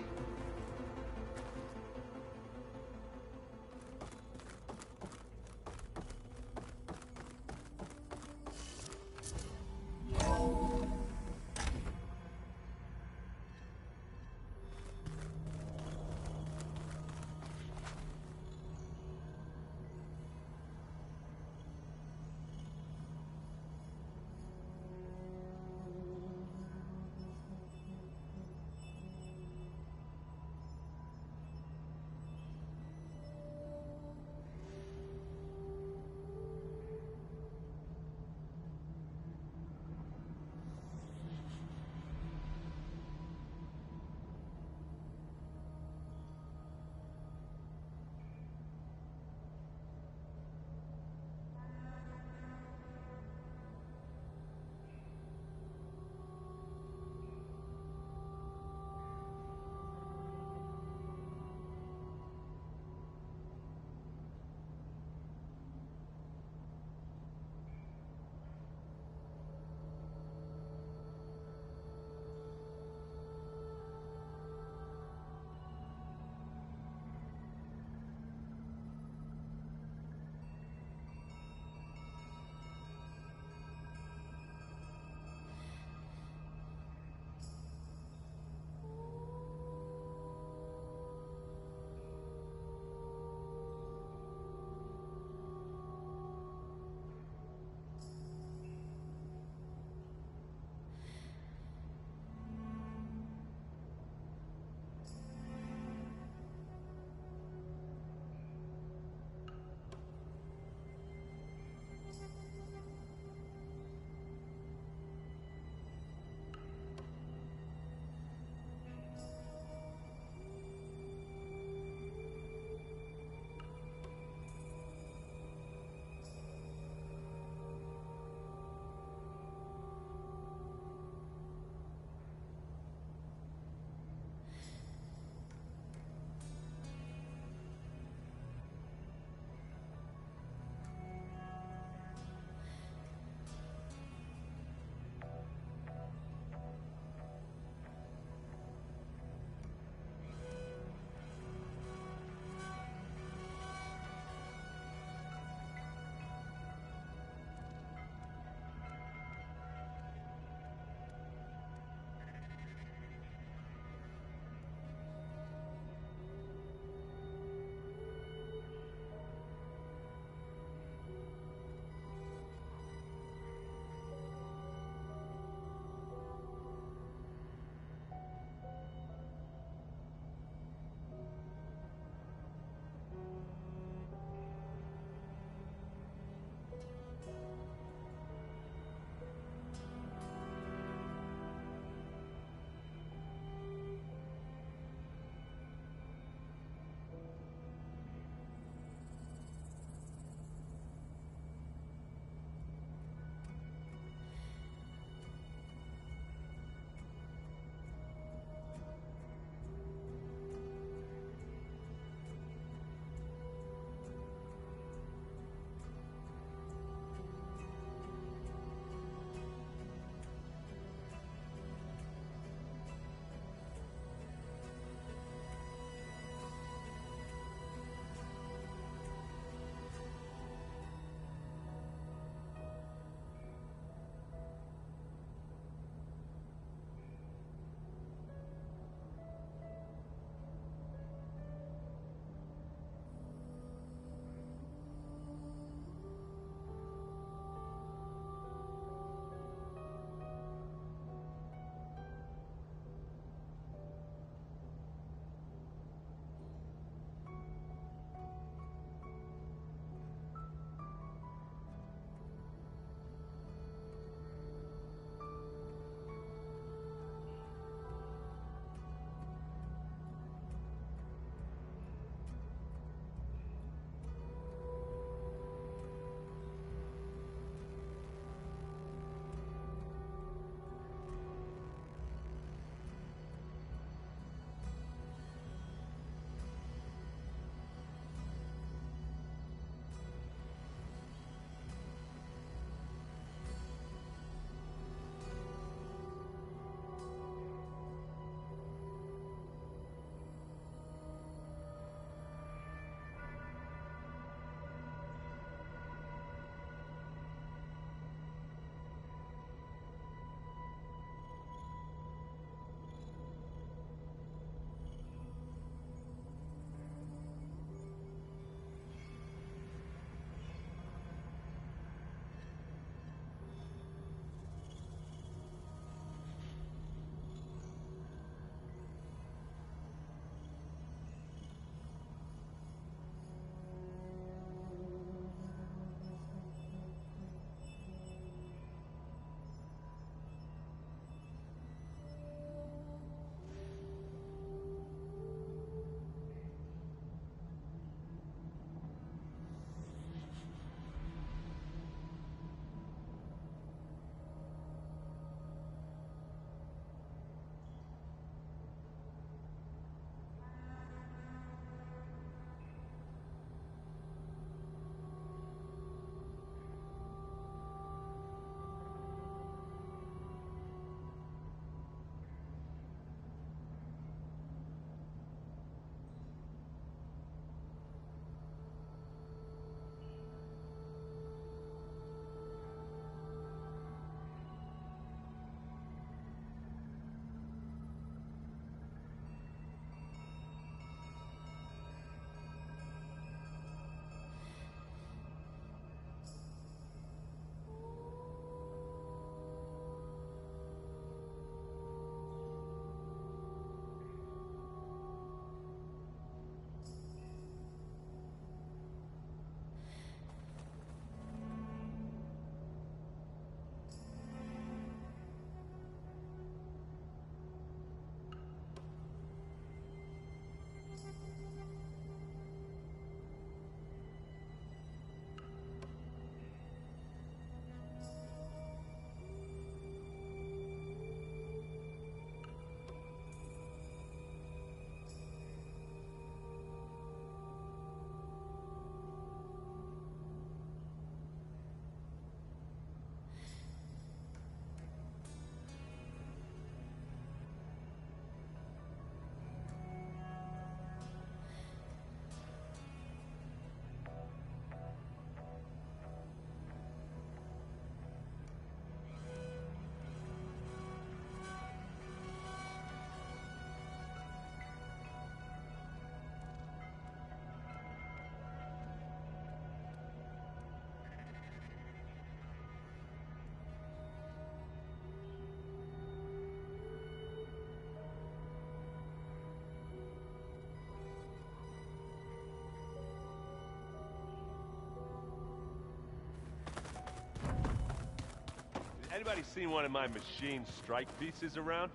Anybody seen one of my machine strike pieces around?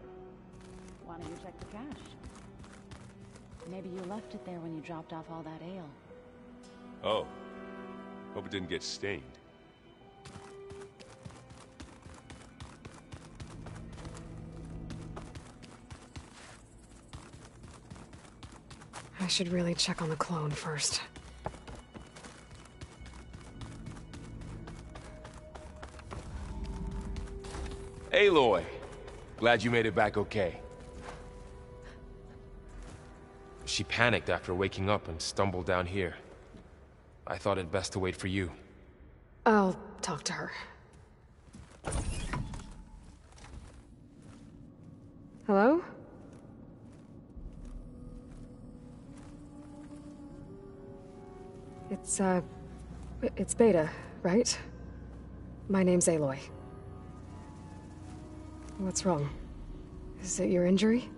Why don't you check the cache? Maybe you left it there when you dropped off all that ale. Oh. Hope it didn't get stained. I should really check on the clone first. Aloy! Glad you made it back okay. She panicked after waking up and stumbled down here. I thought it best to wait for you. I'll talk to her. Hello? It's Beta, right? My name's Aloy. What's wrong? Is it your injury?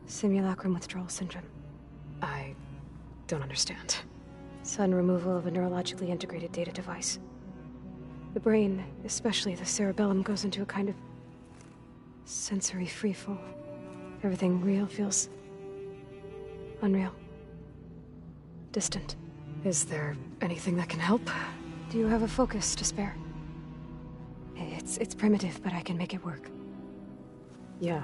Simulacrum withdrawal syndrome. I don't understand. Sudden removal of a neurologically integrated data device. The brain, especially the cerebellum, goes into a kind of sensory freefall. Everything real feels unreal. Distant. Is there anything that can help? Do you have a focus to spare? It's primitive, but I can make it work. Yeah.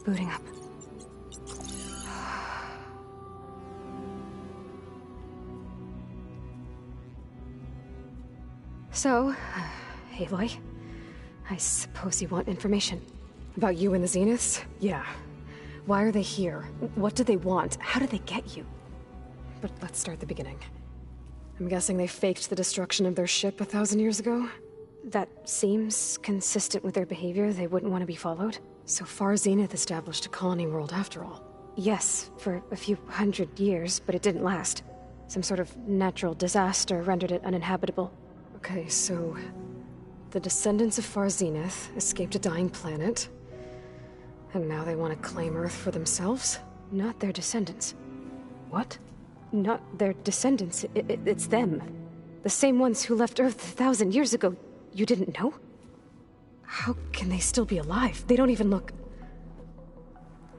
Booting up. So, Aloy, I suppose you want information. About you and the Zeniths? Yeah. Why are they here? What do they want? How did they get you? But let's start at the beginning. I'm guessing they faked the destruction of their ship 1,000 years ago? That seems consistent with their behavior. They wouldn't want to be followed. So far, Zenith established a colony world after all. Yes, for a few hundred years, but it didn't last. Some sort of natural disaster rendered it uninhabitable. Okay, so the descendants of Far Zenith escaped a dying planet, and now they want to claim Earth for themselves? Not their descendants. What? Not their descendants. It's them. The same ones who left Earth 1,000 years ago. You didn't know? How can they still be alive? They don't even look...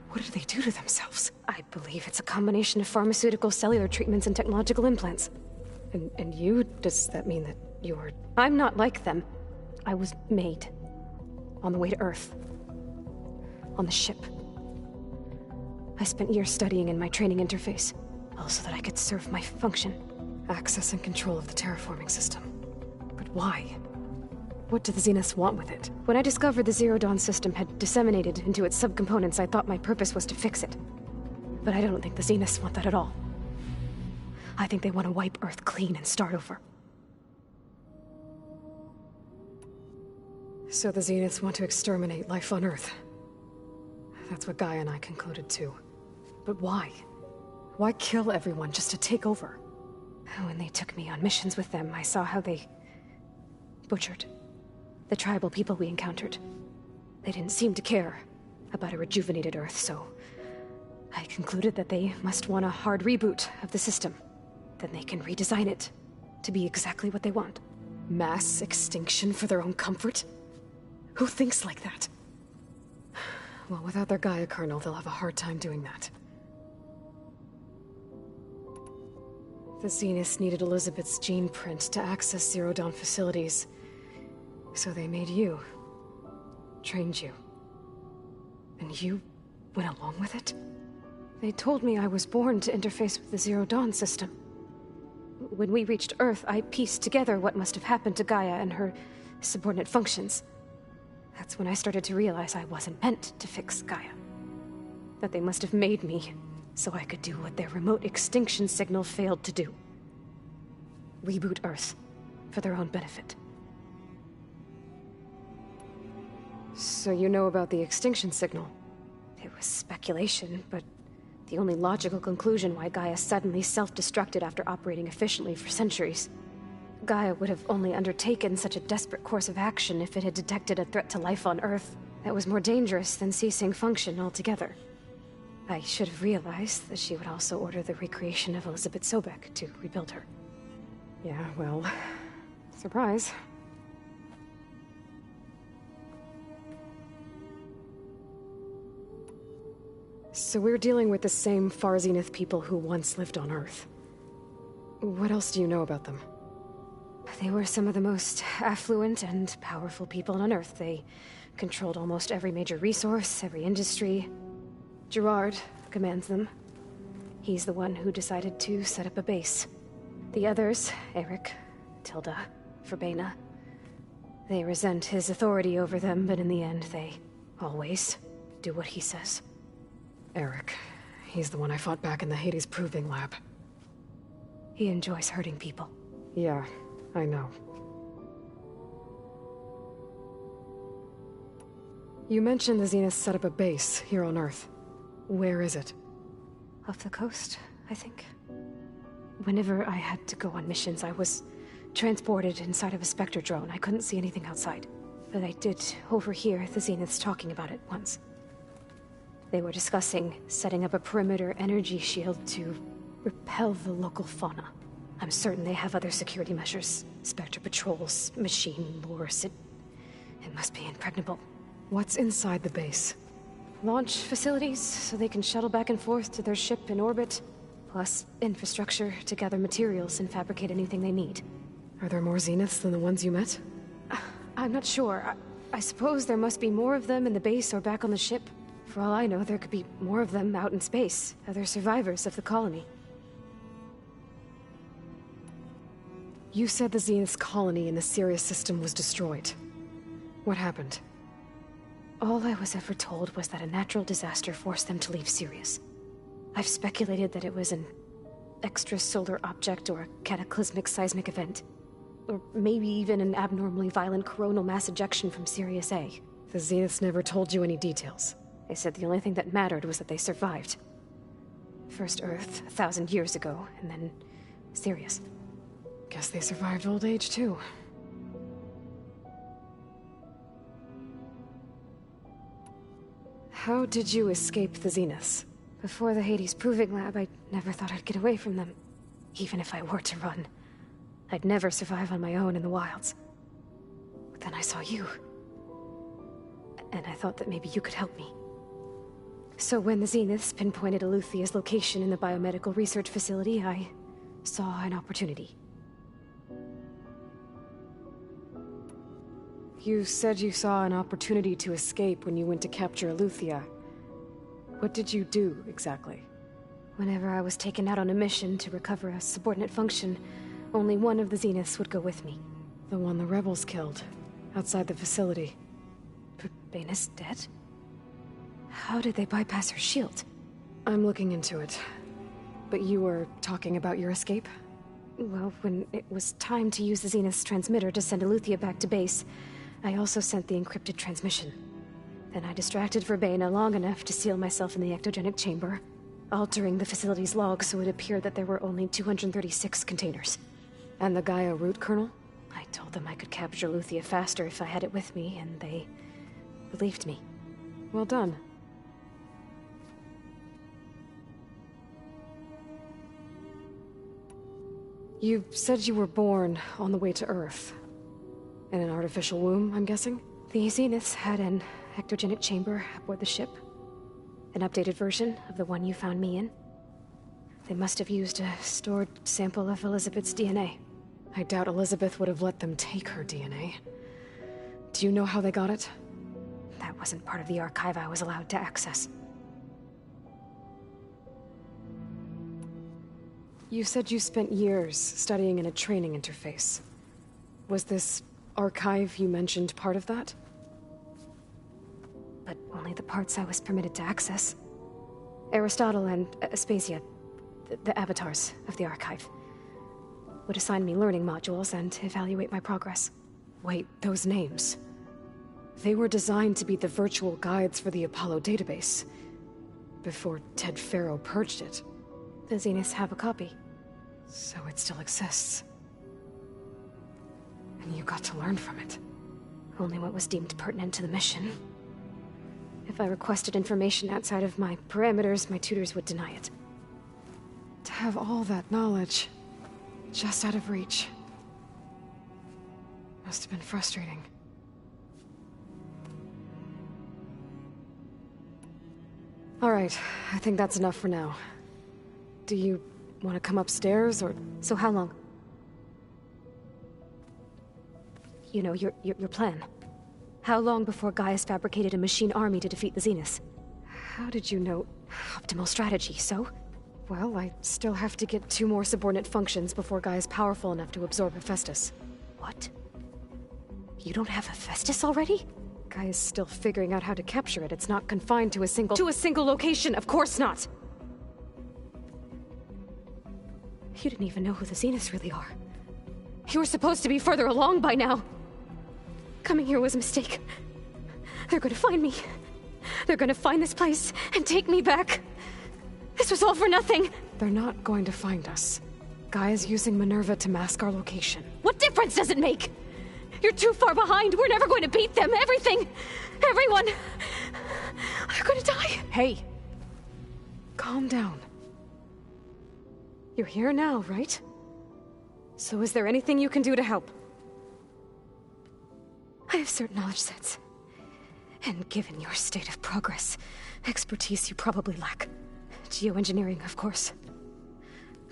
What did they do to themselves? I believe it's a combination of pharmaceutical, cellular treatments, and technological implants. And you? Does that mean that you're... I'm not like them. I was made. On the way to Earth. On the ship. I spent years studying in my training interface, all so that I could serve my function. Access and control of the terraforming system. But why? What do the Zeniths want with it? When I discovered the Zero Dawn system had disseminated into its subcomponents, I thought my purpose was to fix it. But I don't think the Zeniths want that at all. I think they want to wipe Earth clean and start over. So the Zeniths want to exterminate life on Earth. That's what Gaia and I concluded too. But why? Why kill everyone just to take over? When they took me on missions with them, I saw how they butchered the tribal people we encountered. They didn't seem to care about a rejuvenated Earth, so I concluded that they must want a hard reboot of the system. Then they can redesign it to be exactly what they want. Mass extinction for their own comfort? Who thinks like that? Well, without their Gaia kernel, they'll have a hard time doing that. The Zeniths needed Elizabeth's gene print to access Zero Dawn facilities. So they made you. Trained you. And you went along with it? They told me I was born to interface with the Zero Dawn system. When we reached Earth, I pieced together what must have happened to Gaia and her subordinate functions. That's when I started to realize I wasn't meant to fix Gaia. That they must have made me so I could do what their remote extinction signal failed to do. Reboot Earth for their own benefit. So you know about the extinction signal? It was speculation, but the only logical conclusion why Gaia suddenly self-destructed after operating efficiently for centuries. Gaia would have only undertaken such a desperate course of action if it had detected a threat to life on Earth that was more dangerous than ceasing function altogether. I should have realized that she would also order the recreation of Elizabeth Sobek to rebuild her. Yeah, well, surprise. So we're dealing with the same Far Zenith people who once lived on Earth. What else do you know about them? They were some of the most affluent and powerful people on Earth. They controlled almost every major resource, every industry. Gerard commands them. He's the one who decided to set up a base. The others, Eric, Tilda, Verbena, they resent his authority over them, but in the end, they always do what he says. Eric. He's the one I fought back in the Hades Proving Lab. He enjoys hurting people. Yeah, I know. You mentioned the Zenith set up a base here on Earth. Where is it? Off the coast, I think. Whenever I had to go on missions, I was transported inside of a Spectre drone. I couldn't see anything outside. But I did overhear the Zeniths talking about it once. They were discussing setting up a perimeter energy shield to repel the local fauna. I'm certain they have other security measures. Spectre patrols, machine lures. It must be impregnable. What's inside the base? Launch facilities, so they can shuttle back and forth to their ship in orbit. Plus infrastructure to gather materials and fabricate anything they need. Are there more Zeniths than the ones you met? I'm not sure. I suppose there must be more of them in the base or back on the ship. For all I know, there could be more of them out in space, other survivors of the colony. You said the Zenith's colony in the Sirius system was destroyed. What happened? All I was ever told was that a natural disaster forced them to leave Sirius. I've speculated that it was an extrasolar object or a cataclysmic seismic event. Or maybe even an abnormally violent coronal mass ejection from Sirius A. The Zeniths never told you any details. They said the only thing that mattered was that they survived. First Earth, 1,000 years ago, and then Sirius. Guess they survived old age, too. How did you escape the Zeniths? Before the Hades Proving Lab, I never thought I'd get away from them. Even if I were to run. I'd never survive on my own in the wilds. But then I saw you. And I thought that maybe you could help me. So when the Zeniths pinpointed Eluthia's location in the biomedical research facility, I saw an opportunity. You said you saw an opportunity to escape when you went to capture Eluthia. What did you do, exactly? Whenever I was taken out on a mission to recover a subordinate function, only one of the Zeniths would go with me. The one the rebels killed, outside the facility. Verbena's dead? How did they bypass her shield? I'm looking into it. But you were talking about your escape? Well, when it was time to use the Zenith's transmitter to send Eluthia back to base, I also sent the encrypted transmission. Then I distracted Verbena long enough to seal myself in the ectogenic chamber, altering the facility's log so it appeared that there were only 236 containers. And the Gaia root kernel? I told them I could capture Eluthia faster if I had it with me, and they believed me. Well done. You said you were born on the way to Earth. In an artificial womb, I'm guessing? The Zeniths had an ectogenic chamber aboard the ship. An updated version of the one you found me in. They must have used a stored sample of Elizabeth's DNA. I doubt Elizabeth would have let them take her DNA. Do you know how they got it? That wasn't part of the archive I was allowed to access. You said you spent years studying in a training interface. Was this archive you mentioned part of that? But only the parts I was permitted to access. Aristotle and Aspasia, the avatars of the archive, would assign me learning modules and evaluate my progress. Wait, those names. They were designed to be the virtual guides for the Apollo database, before Ted Faro purged it. The Zeniths have a copy. So it still exists. And you got to learn from it. Only what was deemed pertinent to the mission. If I requested information outside of my parameters, my tutors would deny it. To have all that knowledge, just out of reach. Must have been frustrating. Alright, I think that's enough for now. Do you want to come upstairs, or... So how long? You know, your plan. How long before Gaius fabricated a machine army to defeat the Zeniths? How did you know? Optimal strategy, so? Well, I still have to get 2 more subordinate functions before Gaia's powerful enough to absorb Hephaestus. What? You don't have Hephaestus already? Gaia's still figuring out how to capture it. It's not confined to a single... To a single location! Of course not! You didn't even know who the Zeniths really are. You were supposed to be further along by now. Coming here was a mistake. They're gonna find me. They're gonna find this place and take me back. This was all for nothing. They're not going to find us. Gaia's using Minerva to mask our location. What difference does it make? You're too far behind. We're never going to beat them. Everything, everyone, are gonna die. Hey, calm down. You're here now, right? So is there anything you can do to help? I have certain knowledge sets. And given your state of progress, expertise you probably lack. Geoengineering, of course.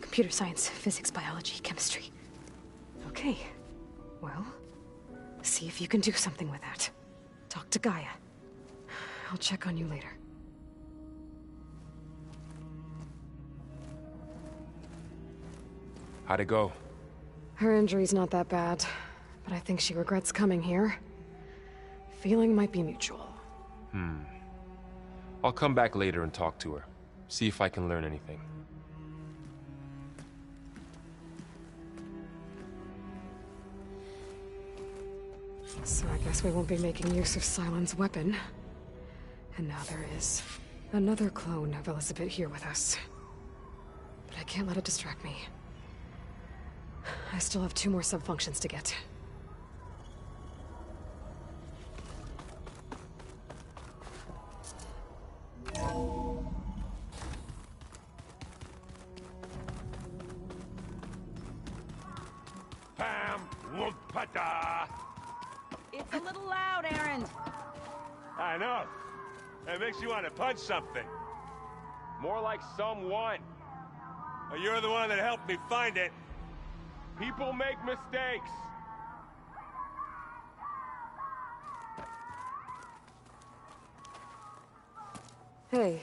Computer science, physics, biology, chemistry. Okay. Well, see if you can do something with that. Talk to Gaia. I'll check on you later. How'd it go? Her injury's not that bad, but I think she regrets coming here. Feeling might be mutual. I'll come back later and talk to her. See if I can learn anything. So I guess we won't be making use of Cylon's weapon. And now there is another clone of Elizabeth here with us. But I can't let it distract me. I still have 2 more sub-functions to get. Pam Wugpata! It's a little loud, Erend. I know. It makes you want to punch something. More like someone. Well, you're the one that helped me find it. People make mistakes. Hey,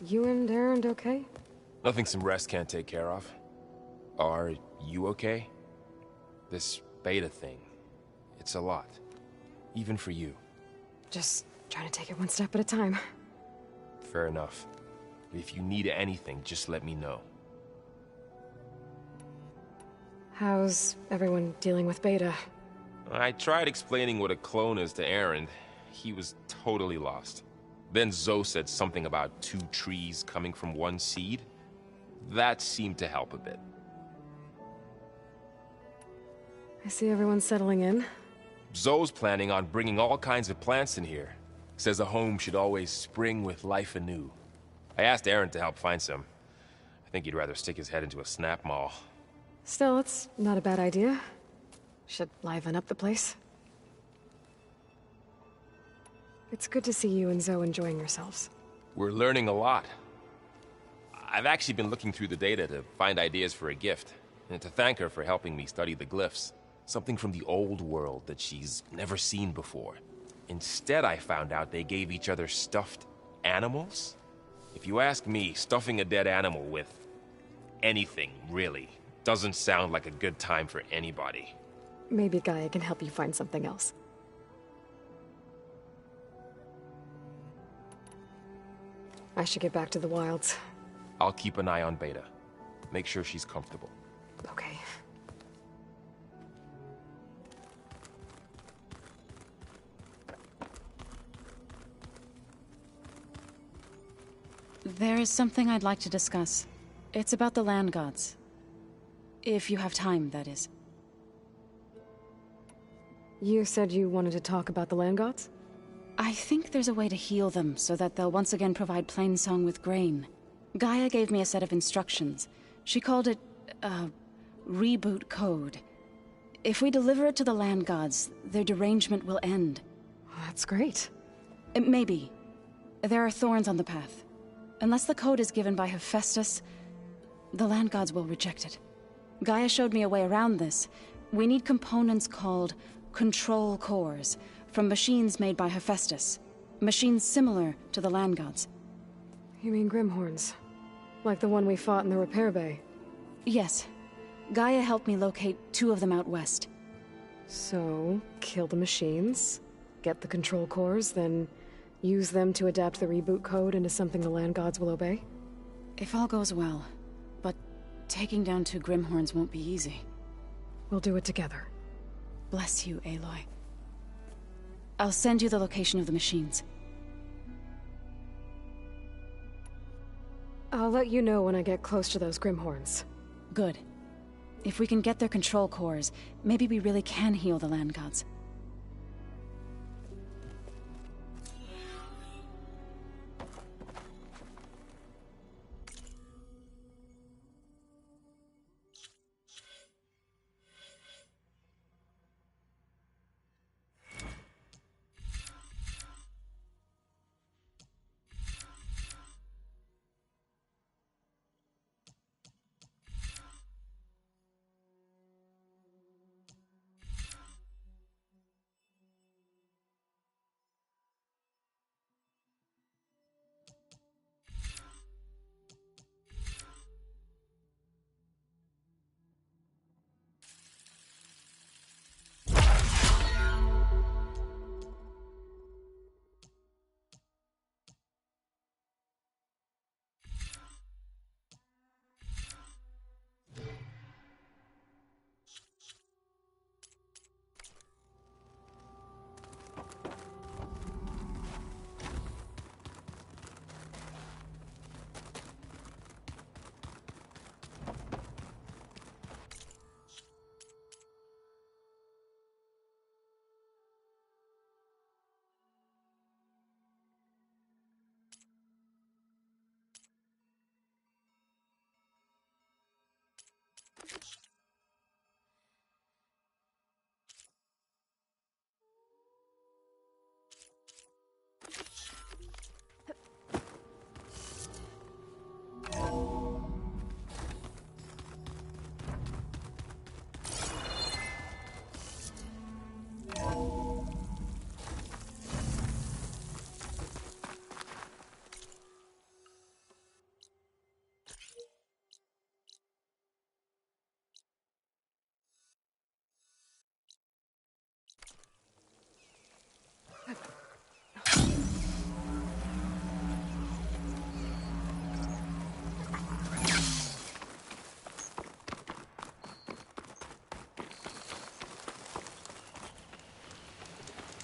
you and Erend okay? Nothing some rest can't take care of. Are you okay? This beta thing, it's a lot. Even for you. Just trying to take it one step at a time. Fair enough. If you need anything, just let me know. How's everyone dealing with Beta? I tried explaining what a clone is to Erend. He was totally lost. Then Zoe said something about 2 trees coming from 1 seed. That seemed to help a bit. I see everyone settling in. Zoe's planning on bringing all kinds of plants in here. Says a home should always spring with life anew. I asked Erend to help find some. I think he'd rather stick his head into a snap mall. Still, it's not a bad idea. Should liven up the place. It's good to see you and Zoe enjoying yourselves. We're learning a lot. I've actually been looking through the data to find ideas for a gift, and to thank her for helping me study the glyphs. Something from the old world that she's never seen before. Instead, I found out they gave each other stuffed animals. If you ask me, stuffing a dead animal with anything, really, doesn't sound like a good time for anybody. Maybe Gaia can help you find something else. I should get back to the wilds. I'll keep an eye on Beta. Make sure she's comfortable. Okay. There is something I'd like to discuss. It's about the land gods. If you have time, that is. You said you wanted to talk about the land gods? I think there's a way to heal them so that they'll once again provide Plainsong with grain. Gaia gave me a set of instructions. She called it, reboot code. If we deliver it to the land gods, their derangement will end. That's great. Maybe. There are thorns on the path. Unless the code is given by Hephaestus, the land gods will reject it. Gaia showed me a way around this. We need components called control cores, from machines made by Hephaestus. Machines similar to the land gods. You mean Grimhorns? Like the one we fought in the repair bay? Yes. Gaia helped me locate 2 of them out west. So, kill the machines, get the control cores, then use them to adapt the reboot code into something the land gods will obey? If all goes well. But taking down 2 Grimhorns won't be easy. We'll do it together. Bless you, Aloy. I'll send you the location of the machines. I'll let you know when I get close to those Grimhorns. Good. If we can get their control cores, maybe we really can heal the land gods.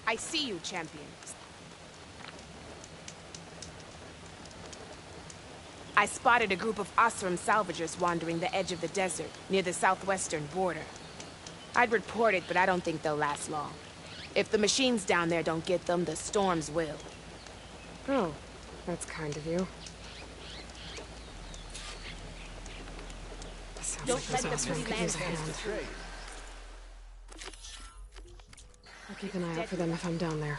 I see you, champion. I spotted a group of Osram salvagers wandering the edge of the desert, near the southwestern border. I'd report it, but I don't think they'll last long. If the machines down there don't get them, the storms will. Oh, that's kind of you. Sounds Don't like let those them Osram could use a hand. I'll keep an eye out for them if I'm down there.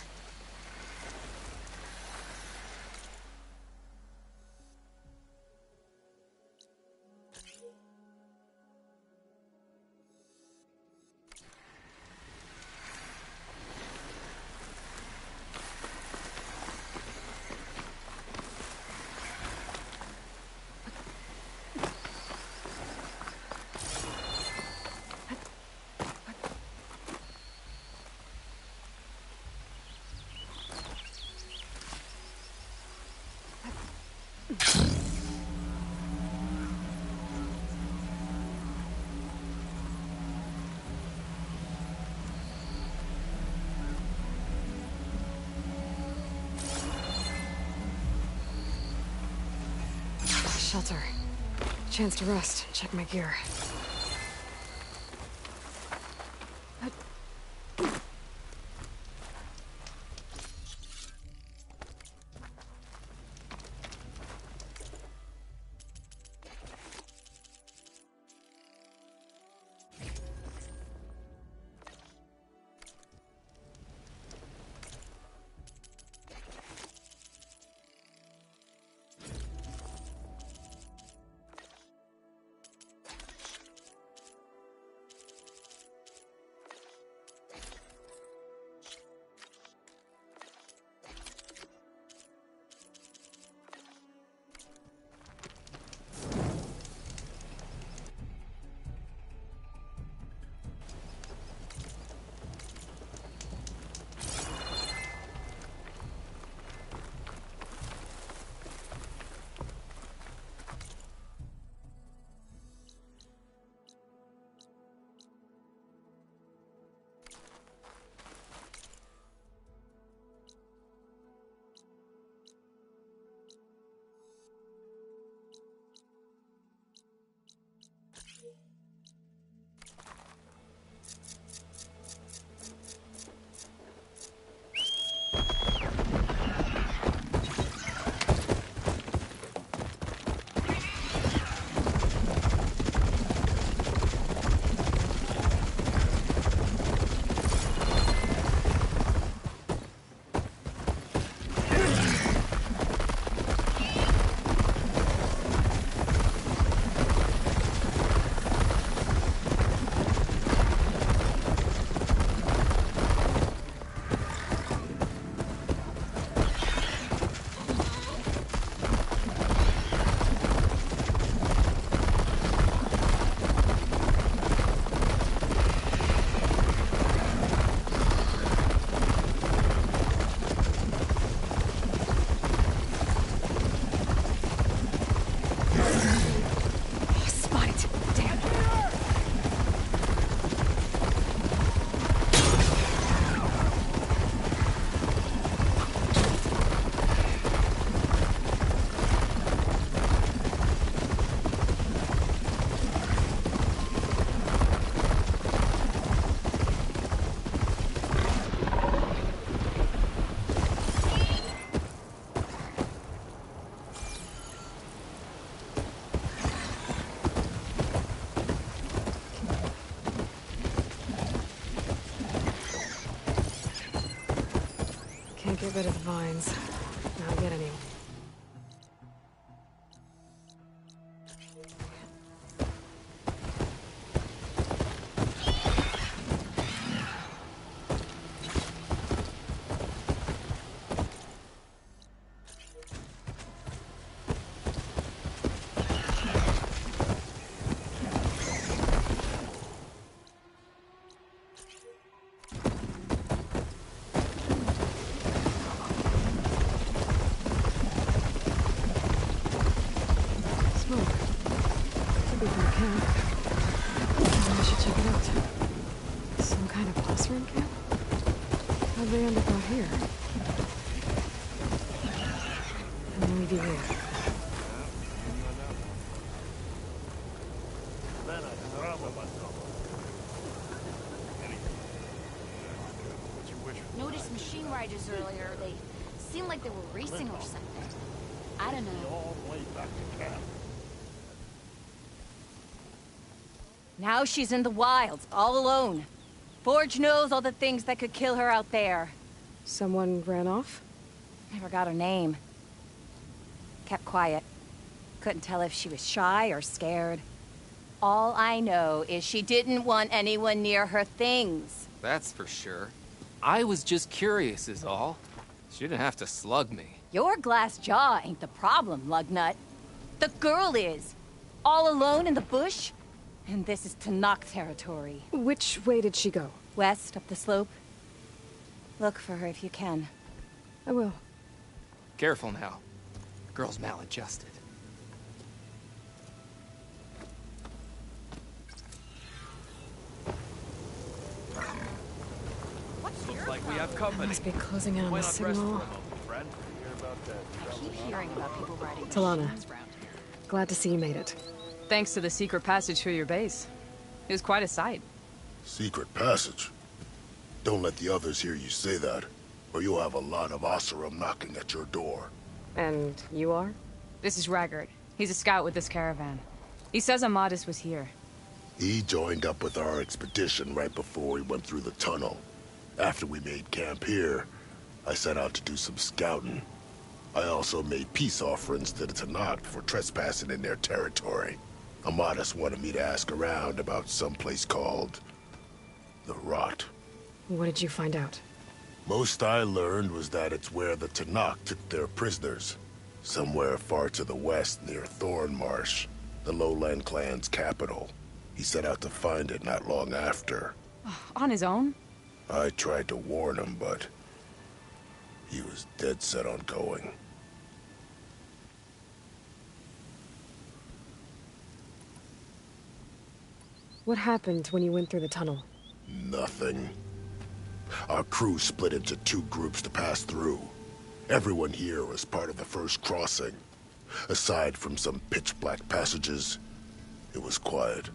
Shelter. Chance to rest. Check my gear. Get rid of the vines. Not get any. They end up out here. And leave you here. Noticed machine riders earlier. They seemed like they were racing or something. I don't know. Now she's in the wilds, all alone. Forge knows all the things that could kill her out there. Someone ran off? Never got her name. Kept quiet. Couldn't tell if she was shy or scared. All I know is she didn't want anyone near her things. That's for sure. I was just curious is all. She didn't have to slug me. Your glass jaw ain't the problem, lugnut. The girl is. All alone in the bush. And this is Tanakh territory. Which way did she go? West, up the slope. Look for her if you can. I will. Careful now. Girl's maladjusted. Looks like we have company. Must be closing in on the signal. I keep hearing about people riding Talana, machines around here. glad to see you made it. Thanks to the secret passage through your base. It was quite a sight. Secret passage? Don't let the others hear you say that, or you'll have a lot of Oseram knocking at your door. And you are? This is Raggard. He's a scout with this caravan. He says Amadis was here. He joined up with our expedition right before we went through the tunnel. After we made camp here, I set out to do some scouting. I also made peace offerings to the Tanakh for trespassing in their territory. Amadis wanted me to ask around about some place called the Rot. What did you find out? Most I learned was that it's where the Tanakh took their prisoners. Somewhere far to the west near Thornmarsh, the Lowland clan's capital. He set out to find it not long after. On his own? I tried to warn him, but he was dead set on going. What happened when you went through the tunnel? Nothing. Our crew split into two groups to pass through. Everyone here was part of the first crossing. Aside from some pitch-black passages, it was quiet.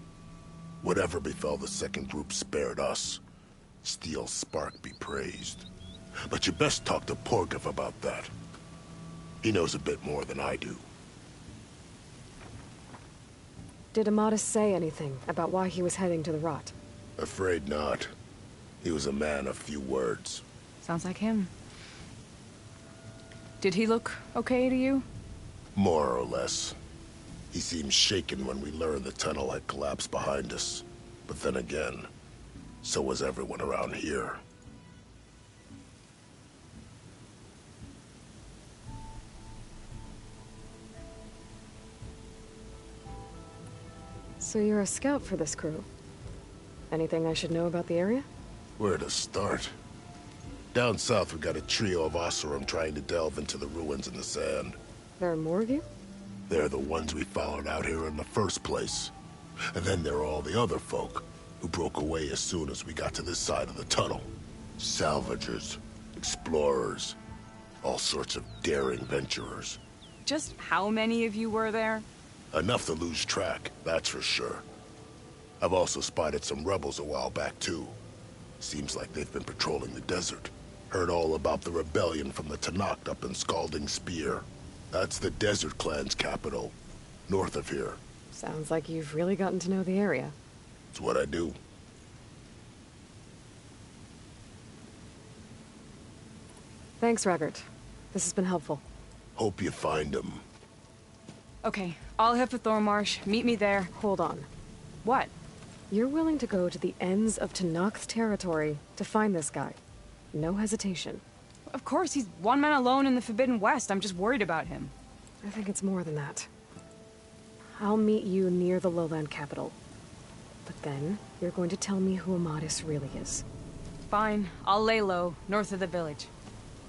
Whatever befell the second group spared us. Steel Spark be praised. But you best talk to Porgov about that. He knows a bit more than I do. Did Amadis say anything about why he was heading to the Rot? Afraid not. He was a man of few words. Sounds like him. Did he look okay to you? More or less. He seemed shaken when we learned the tunnel had collapsed behind us. But then again, so was everyone around here. So you're a scout for this crew? Anything I should know about the area? Where to start? Down south we got a trio of Oseram trying to delve into the ruins in the sand. There are more of you? They're the ones we followed out here in the first place. And then there are all the other folk, who broke away as soon as we got to this side of the tunnel. Salvagers, explorers, all sorts of daring venturers. Just how many of you were there? Enough to lose track, that's for sure. I've also spotted some rebels a while back, too. Seems like they've been patrolling the desert. Heard all about the rebellion from the Tanakh up in Scalding Spear. That's the Desert Clan's capital, north of here. Sounds like you've really gotten to know the area. It's what I do. Thanks, Raggart. This has been helpful. Hope you find him. Okay, I'll head for Thormarsh. Meet me there. Hold on. What? You're willing to go to the ends of Tenakth territory to find this guy. No hesitation. Of course, he's one man alone in the Forbidden West. I'm just worried about him. I think it's more than that. I'll meet you near the lowland capital. But then, you're going to tell me who Amadis really is. Fine. I'll lay low, north of the village.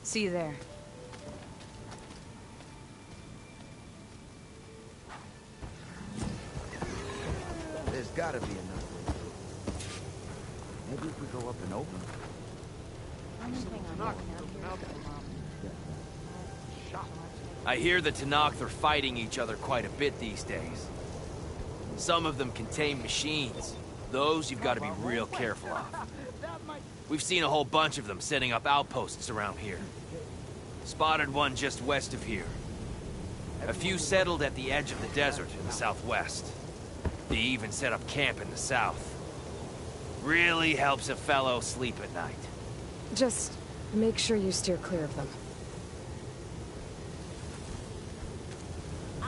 See you there. There's gotta be another way. Maybe if we go up and open. I hear the Tenakth are fighting each other quite a bit these days. Some of them contain machines. Those you've got to be real careful of. We've seen a whole bunch of them setting up outposts around here. Spotted one just west of here. A few settled at the edge of the desert in the southwest. They even set up camp in the south. Really helps a fellow sleep at night. Just make sure you steer clear of them.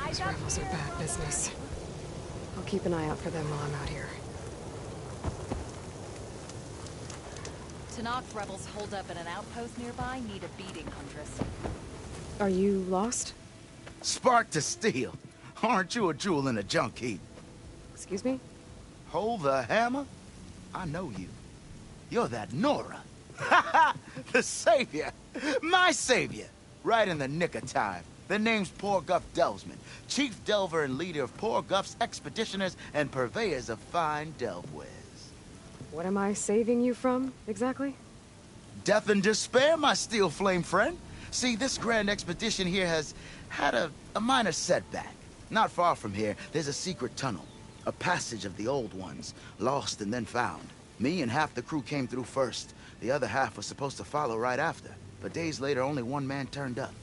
These rebels are bad business. I'll keep an eye out for them while I'm out here. Tenakth rebels holed up at an outpost nearby need a beating, Huntress. Are you lost? Spark to steel. Aren't you a jewel in a junk heap? Excuse me? Hold the hammer? I know you. You're that Nora. Ha ha! The savior! My savior! Right in the nick of time. The name's Poor Guff Delvesman, chief delver and leader of Poor Guff's expeditioners and purveyors of fine delvewares. What am I saving you from, exactly? Death and despair, my steel flame friend. See, this grand expedition here has had a minor setback. Not far from here, there's a secret tunnel. A passage of the old ones, lost and then found. Me and half the crew came through first. The other half was supposed to follow right after. But days later, only one man turned up.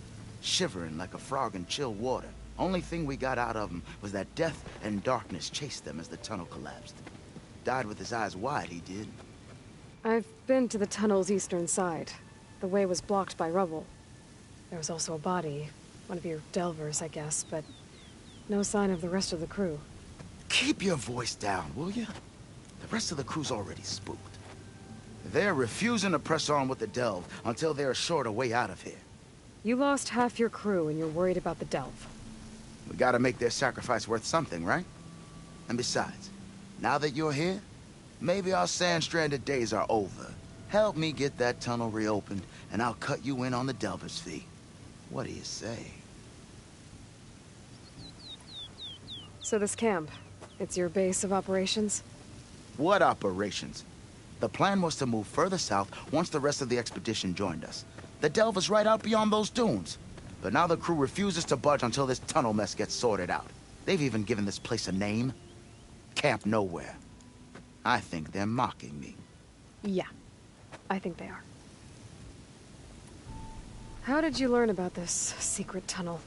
Shivering like a frog in chill water. Only thing we got out of him was that death and darkness chased them as the tunnel collapsed. Died with his eyes wide, he did. I've been to the tunnel's eastern side. The way was blocked by rubble. There was also a body. One of your delvers, I guess, but no sign of the rest of the crew. Keep your voice down, will you? The rest of the crew's already spooked. They're refusing to press on with the delve until they're assured a way out of here. You lost half your crew and you're worried about the delve. We gotta make their sacrifice worth something, right? And besides, now that you're here, maybe our sand-stranded days are over. Help me get that tunnel reopened, and I'll cut you in on the delver's fee. What do you say? So this camp, it's your base of operations? What operations? The plan was to move further south once the rest of the expedition joined us. The delve is right out beyond those dunes. But now the crew refuses to budge until this tunnel mess gets sorted out. They've even given this place a name. Camp Nowhere. I think they're mocking me. Yeah, I think they are. How did you learn about this secret tunnel?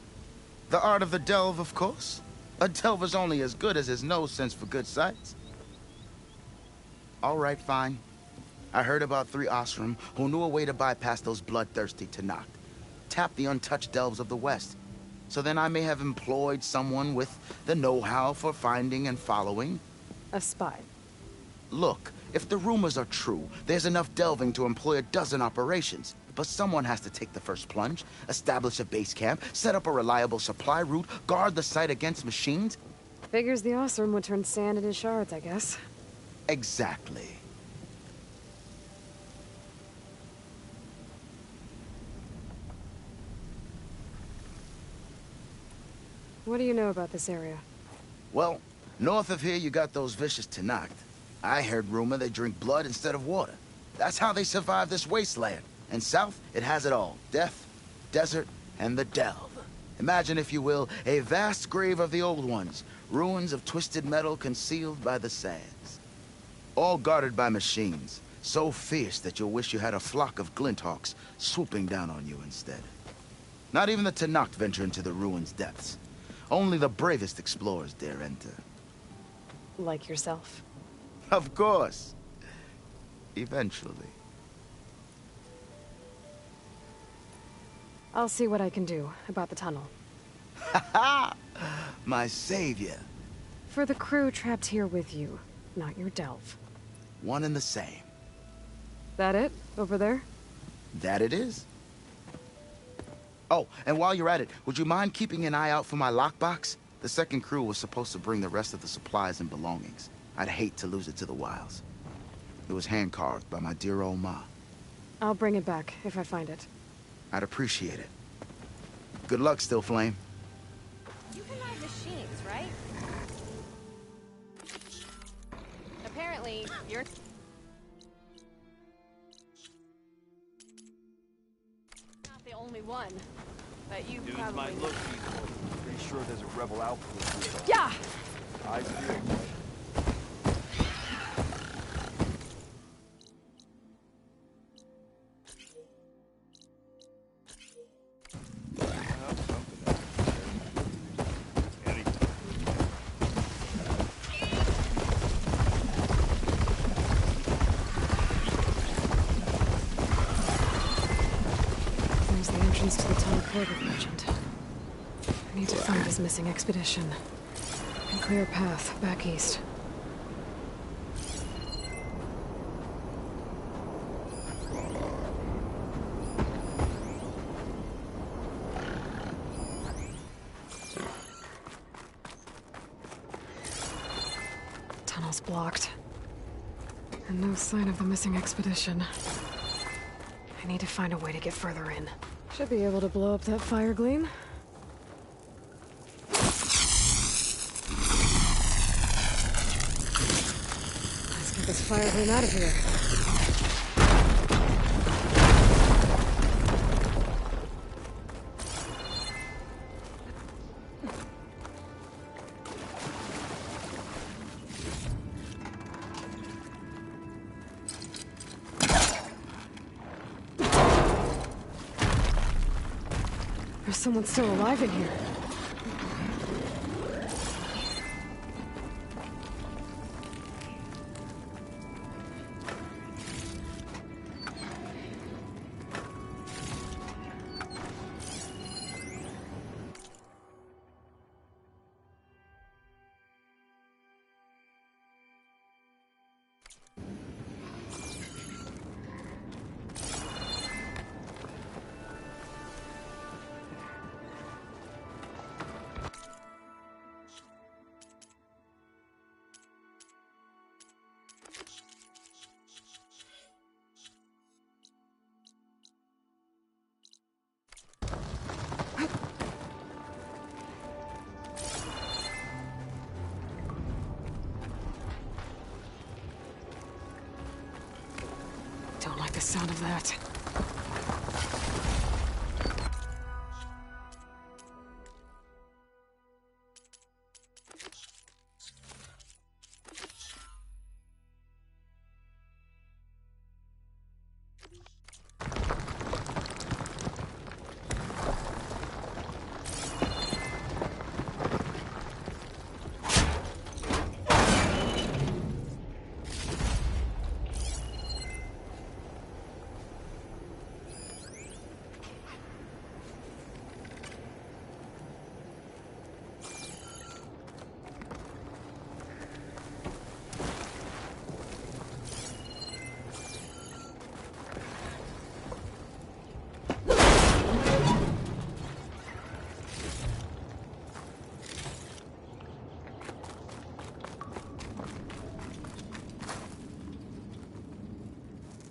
The art of the delve, of course. A delver's only as good as his nose sense for good sights. All right, fine. I heard about 3 Osram who knew a way to bypass those bloodthirsty Tenakth. Tap the untouched delves of the West. So then I may have employed someone with the know-how for finding and following. A spy. Look, if the rumors are true, there's enough delving to employ a dozen operations. But someone has to take the first plunge, establish a base camp, set up a reliable supply route, guard the site against machines. Figures the Osram would turn sand into shards, I guess. Exactly. What do you know about this area? Well, north of here you got those vicious Tenakth. I heard rumor they drink blood instead of water. That's how they survive this wasteland. And south, it has it all. Death, desert, and the delve. Imagine, if you will, a vast grave of the old ones. Ruins of twisted metal concealed by the sands. All guarded by machines. So fierce that you'll wish you had a flock of glinthawks swooping down on you instead. Not even the Tenakth venture into the ruins' depths. Only the bravest explorers dare enter. Like yourself? Of course. Eventually. I'll see what I can do about the tunnel. Ha! My savior. For the crew trapped here with you, not your delve. One and the same. That it? Over there? That it is. Oh, and while you're at it, would you mind keeping an eye out for my lockbox? The second crew was supposed to bring the rest of the supplies and belongings. I'd hate to lose it to the wilds. It was hand-carved by my dear old ma. I'll bring it back if I find it. I'd appreciate it. Good luck, Still Flame. You can ride machines, right? Apparently, you're... not the only one. But you Dudes probably... might look peaceful. Pretty sure there's a rebel outpost. Yeah! I feel it. There's the entrance to the tunnel Corbett mentioned. I need to find his missing expedition. And clear a path back east. Tunnel's blocked. And no sign of the missing expedition. I need to find a way to get further in. Should be able to blow up that fire gleam. Let's get this fire gleam out of here. There's someone still alive in here. Don't like the sound of that.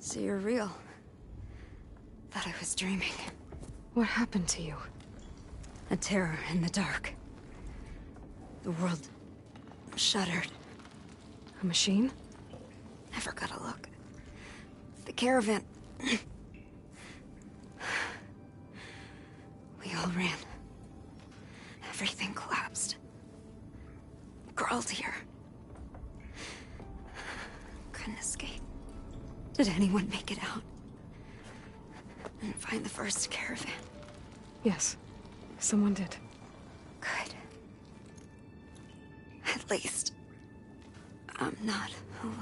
So you're real. Thought I was dreaming. What happened to you? A terror in the dark. The world shuddered. A machine? Never got a look. The caravan. We all ran. Everything collapsed. Crawled here. Couldn't escape. Did anyone make it out? And find the first caravan? Yes. Someone did. Good. At least, I'm not alone.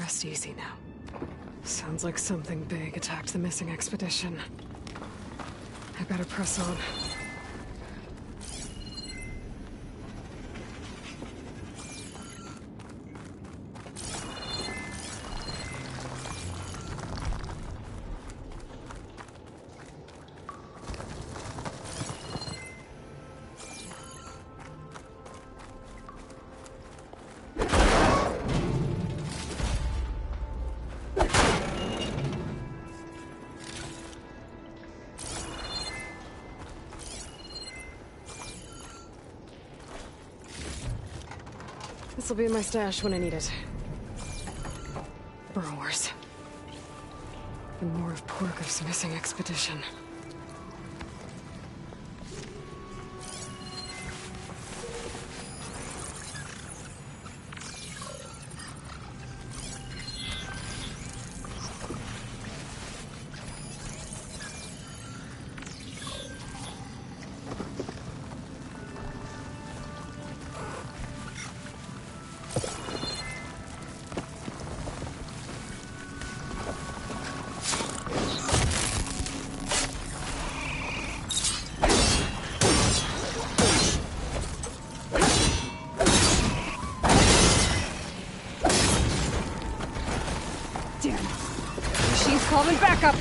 rest easy now. Sounds like something big attacked the missing expedition. I better press on. This'll be in my stash when I need it. Burrowers. And more of Porgov's missing expedition. Calling backup!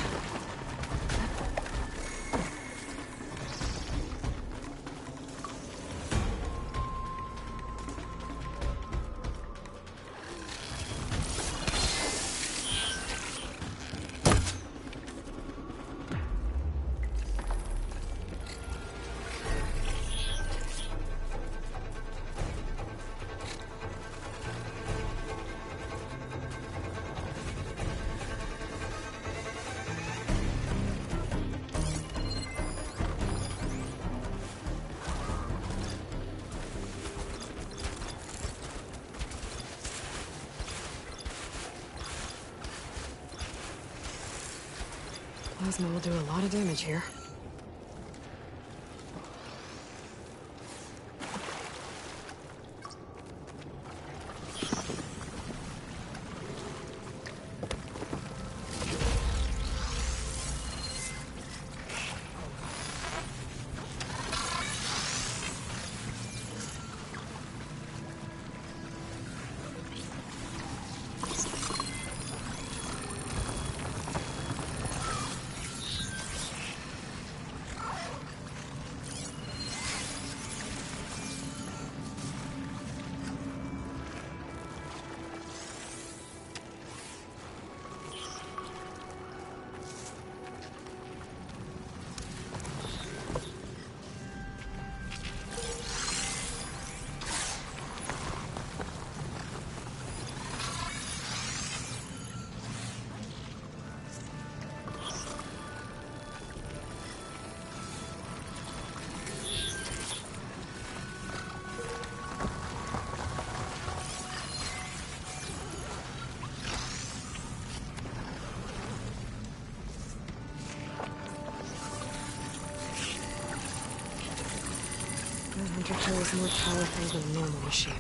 Plasma will do a lot of damage here. The Hunter is more powerful than a normal machine.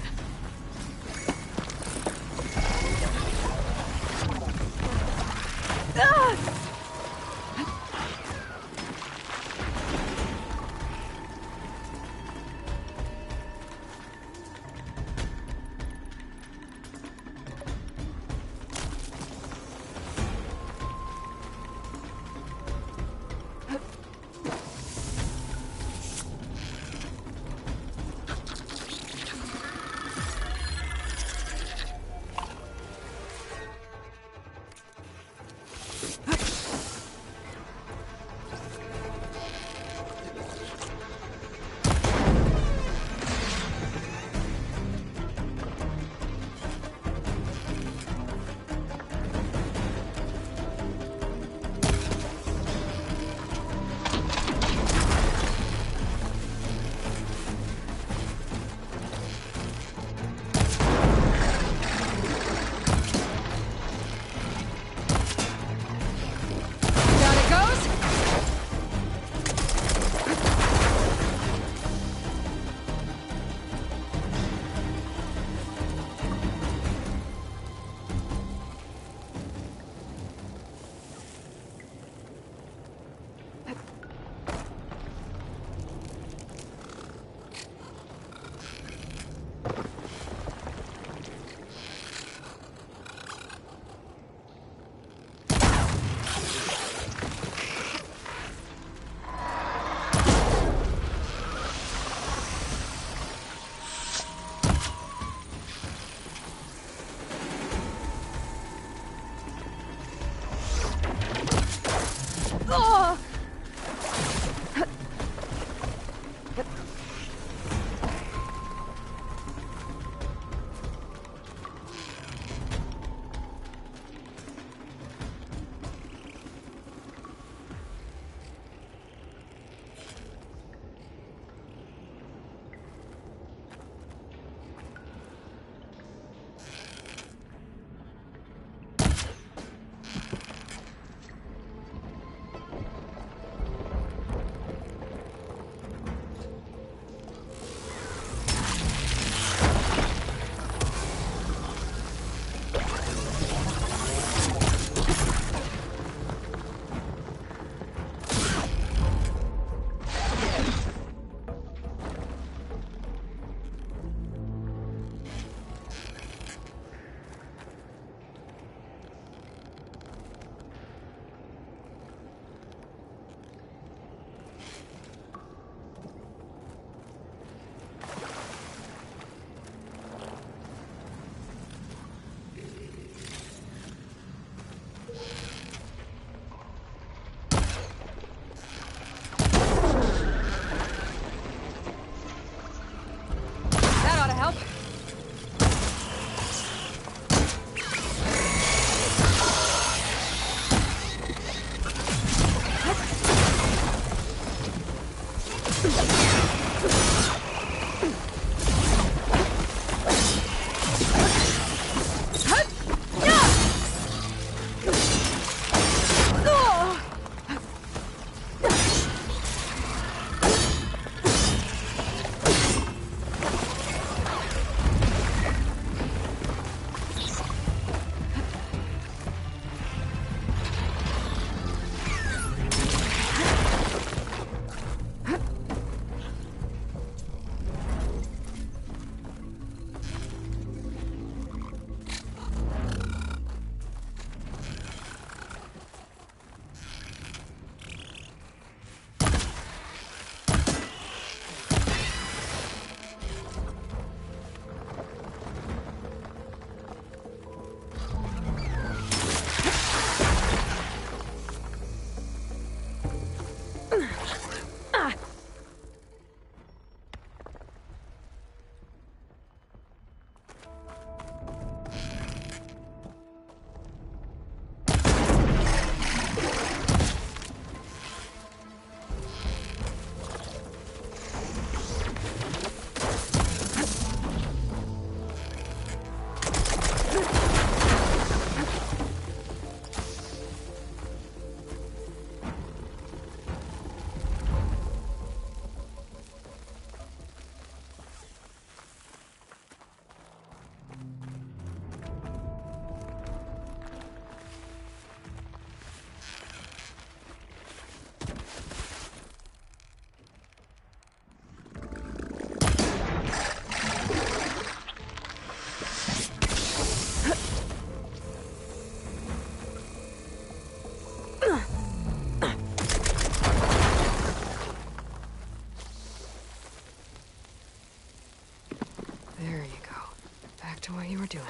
doing.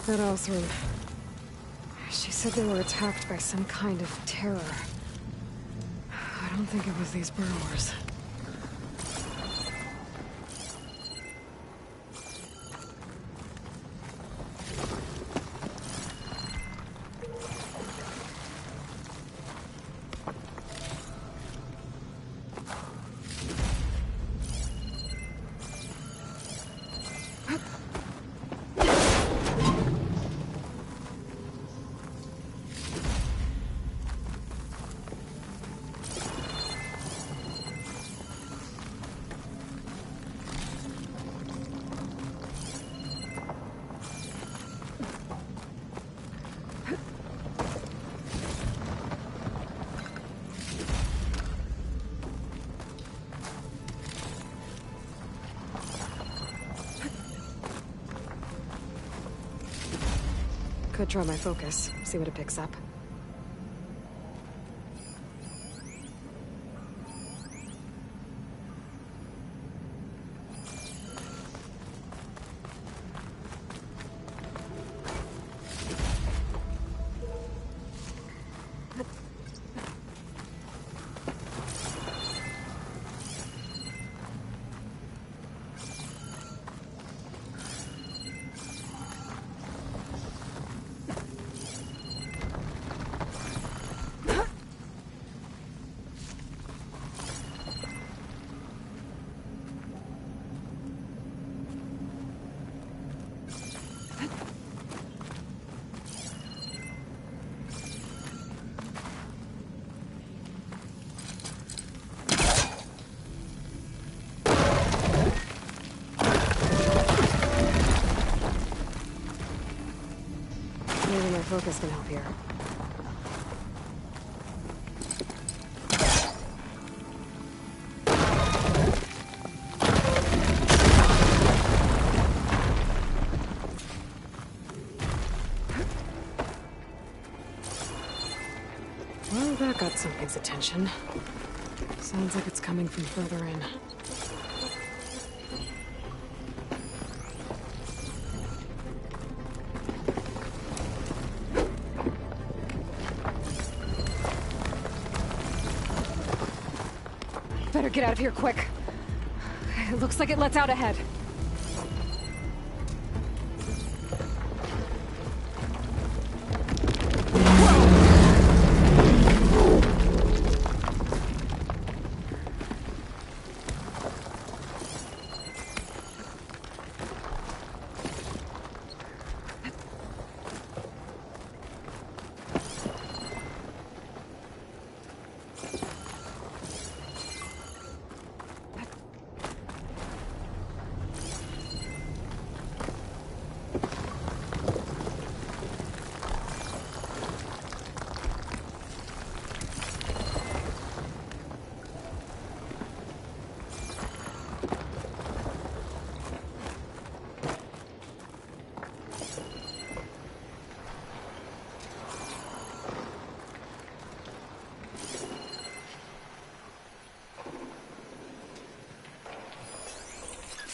That house room. She said they were attacked by some kind of terror. I don't think it was these burrowers. Could try my focus, see what it picks up. Maybe my focus can help here. Well, that got something's attention. Sounds like it's coming from further in. Better get out of here quick. It looks like it lets out ahead.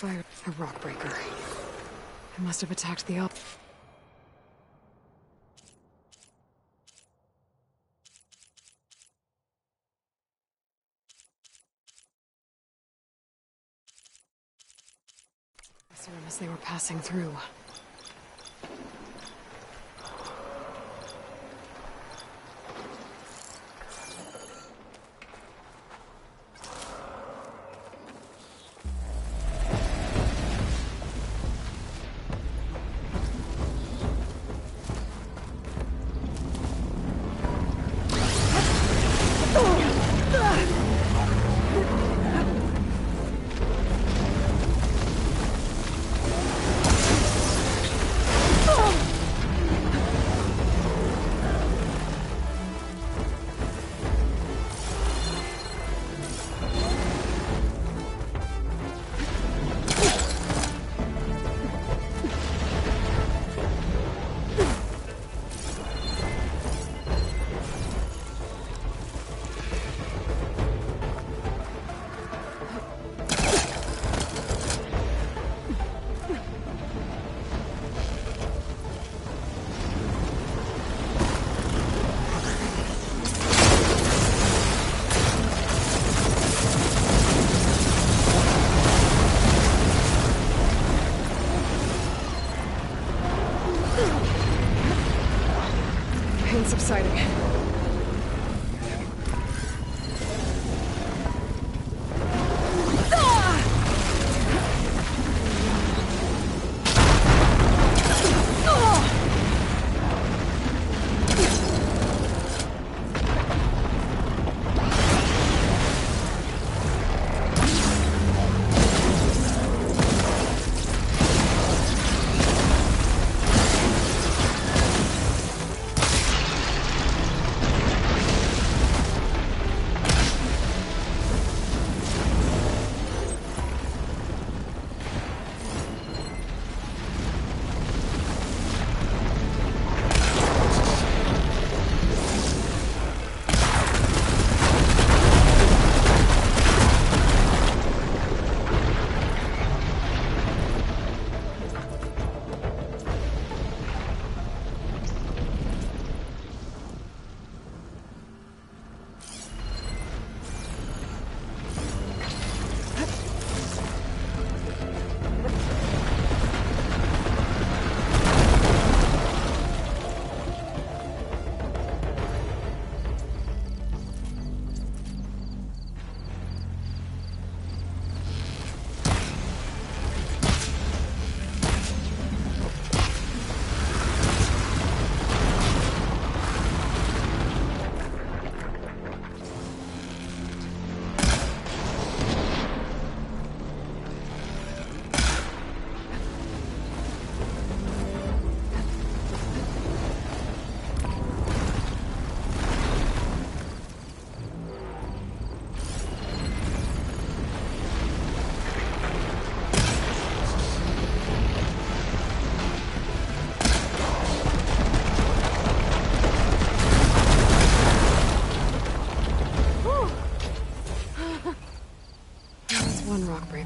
Fire a rock breaker. It must have attacked the up. As they were passing through. subsiding.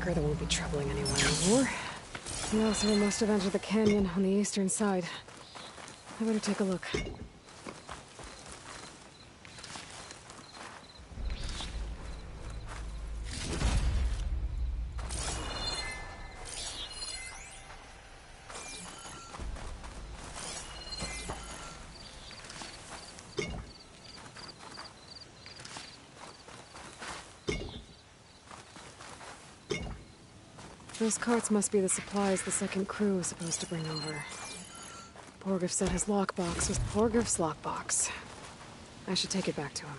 That won't be troubling anyone anymore. We also must have entered the canyon on the eastern side. I better take a look. Those carts must be the supplies the second crew was supposed to bring over. Borgif said his lockbox was Borgif's lockbox. I should take it back to him.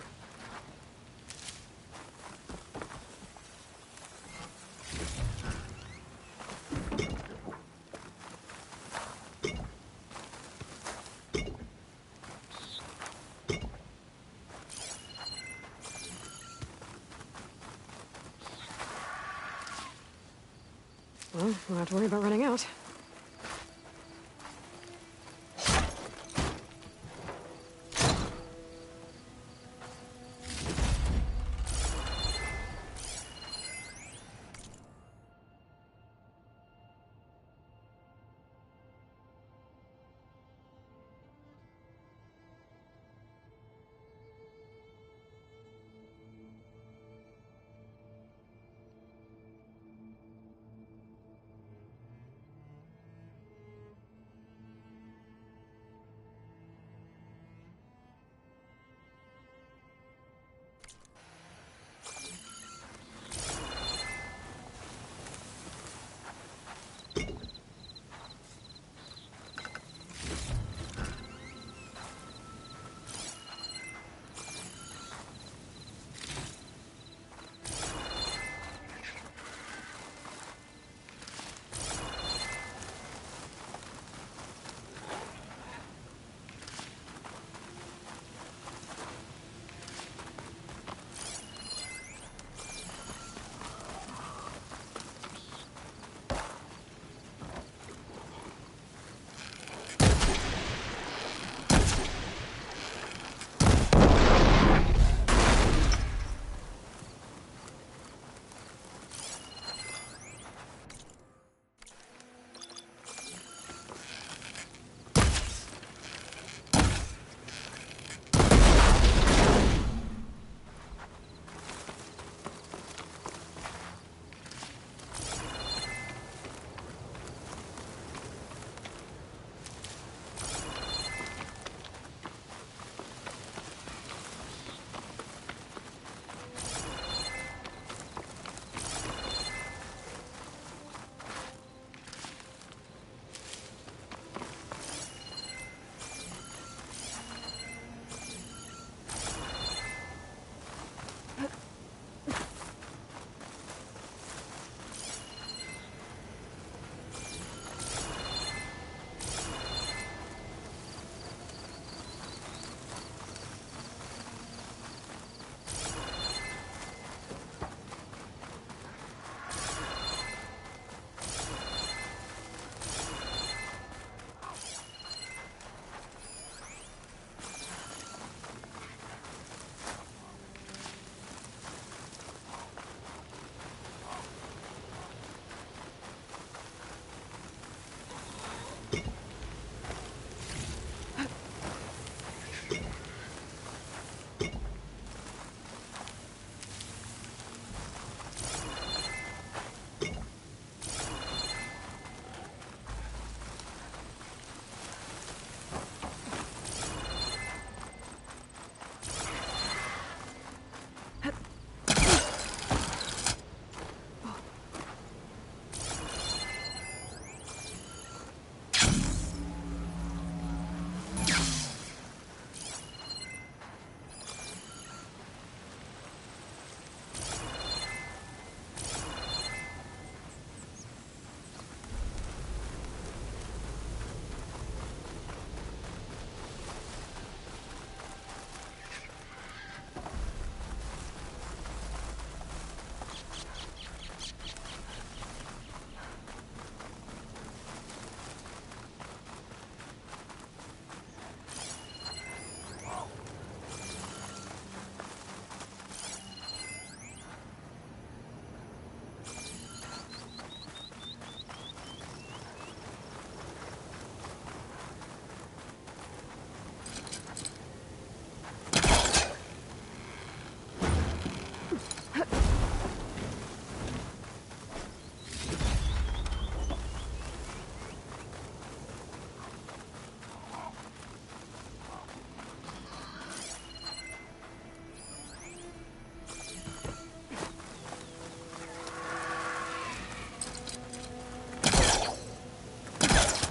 Well, we'll have to worry about running out.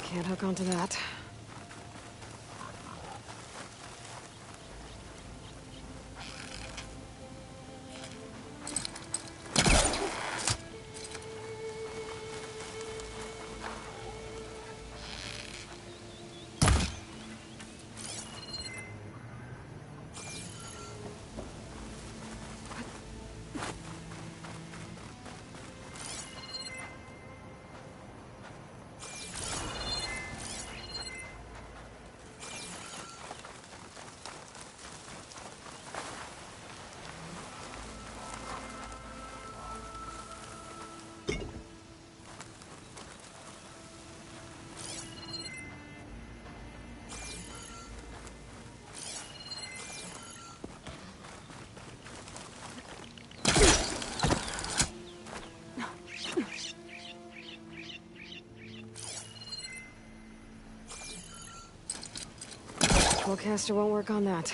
Can't hook onto that. Caster won't work on that.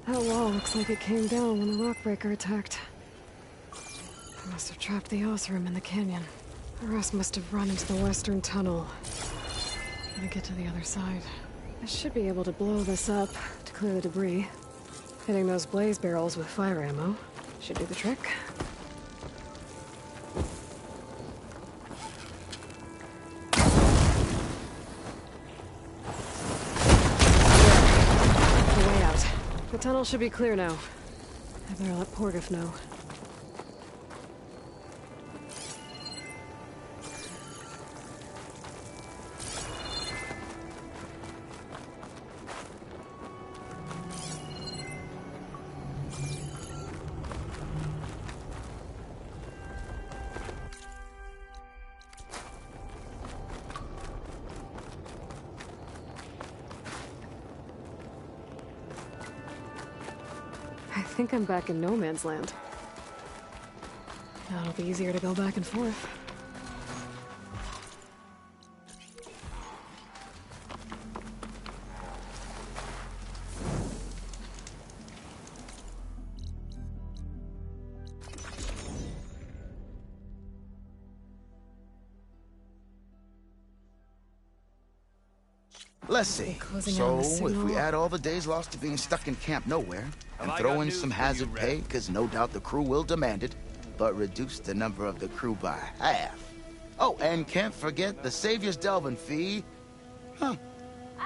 That wall looks like it came down when the rockbreaker attacked. They must have trapped the Osram in the canyon. The rest must have run into the western tunnel. Gotta get to the other side. I should be able to blow this up to clear the debris. Hitting those blaze barrels with fire ammo should do the trick. The tunnel should be clear now. I better let Porgif know. I think I'm back in no man's land. Now it'll be easier to go back and forth. Let's see. So, if we add all the days lost to being stuck in Camp Nowhere, and throw in some hazard pay, because no doubt the crew will demand it, but reduce the number of the crew by half. Oh, and can't forget the Savior's delving fee. Huh.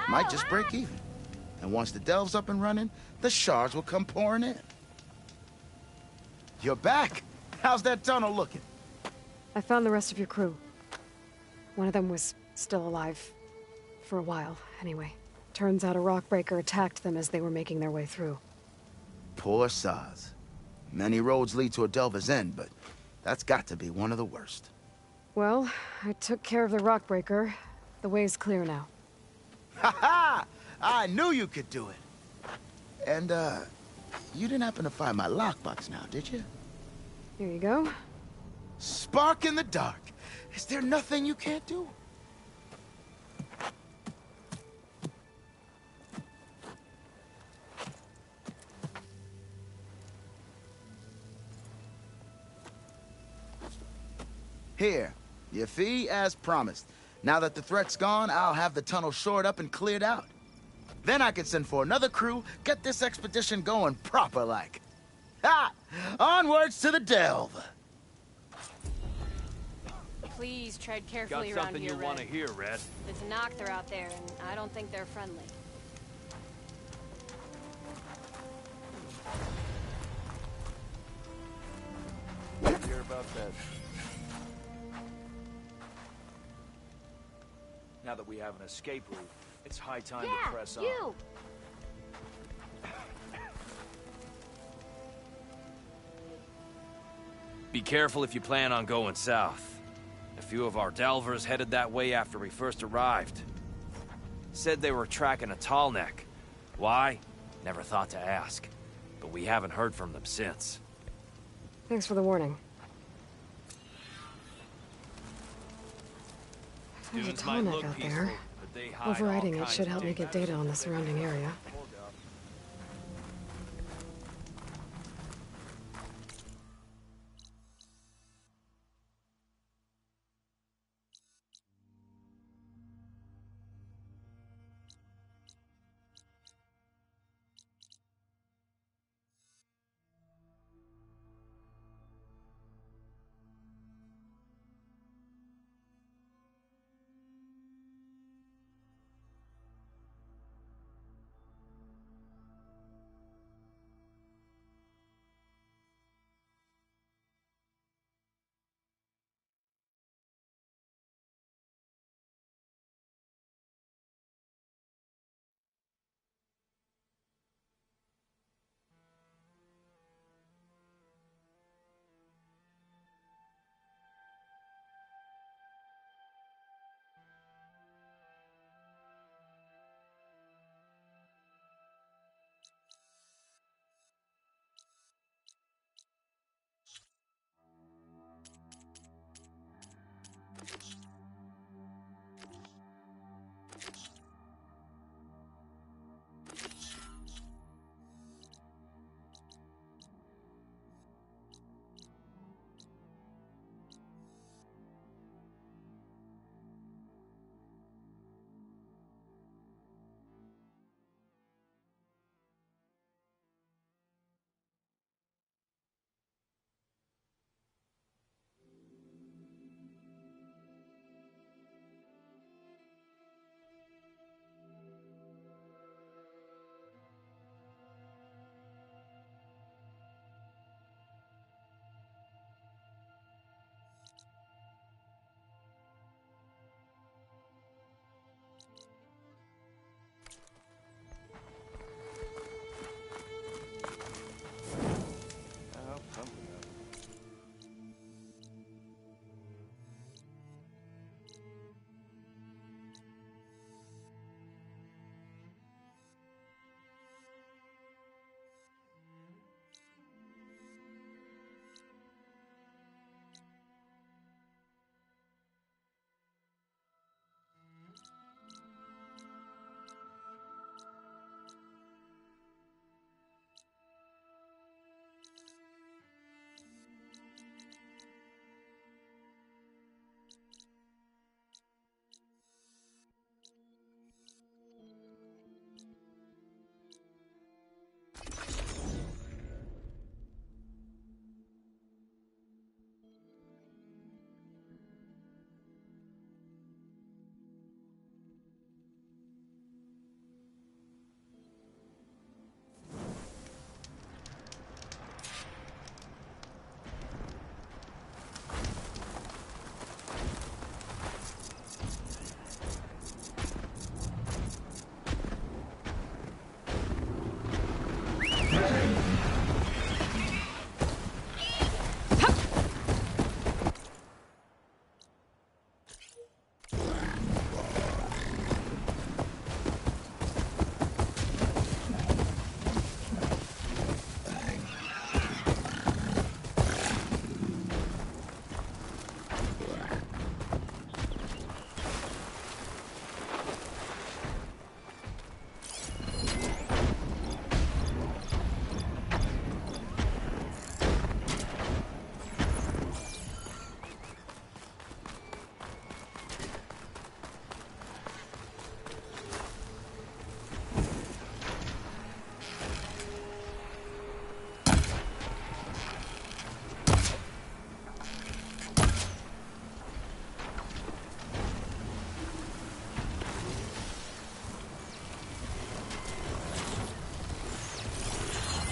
Might just break even. And once the delve's up and running, the shards will come pouring in. You're back! How's that tunnel looking? I found the rest of your crew. One of them was still alive. For a while, anyway. Turns out a rockbreaker attacked them as they were making their way through. Poor sods. Many roads lead to a delver's end, but that's got to be one of the worst. Well, I took care of the rockbreaker. The way's clear now. Ha-ha! I knew you could do it! And, you didn't happen to find my lockbox now, did you? Here you go. Spark in the dark. Is there nothing you can't do? Here, your fee as promised. Now that the threat's gone, I'll have the tunnel shored up and cleared out. Then I can send for another crew, get this expedition going proper-like. Ha! Onwards to the delve! Please tread carefully Got around something here, you want to hear, Red. There's a Nocthur out there, and I don't think they're friendly. Hear about that? Now that we have an escape route, it's high time to press on. You! Be careful if you plan on going south. A few of our delvers headed that way after we first arrived. Said they were tracking a tall neck. Why? Never thought to ask. But we haven't heard from them since. Thanks for the warning. There's a Dunes might tallneck look out peaceful, there. but they hide Overriding all it kinds should of help me get data on the surrounding area.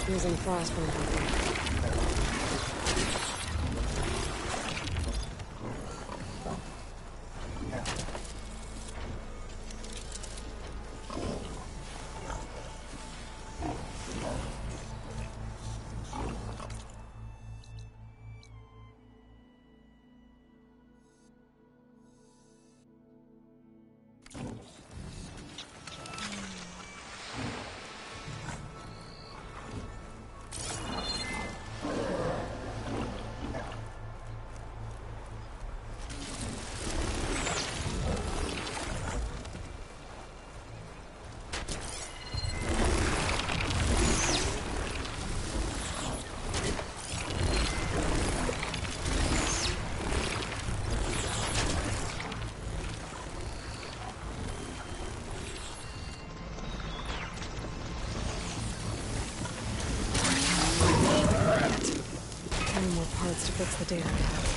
Using frostburn. fix the data pad.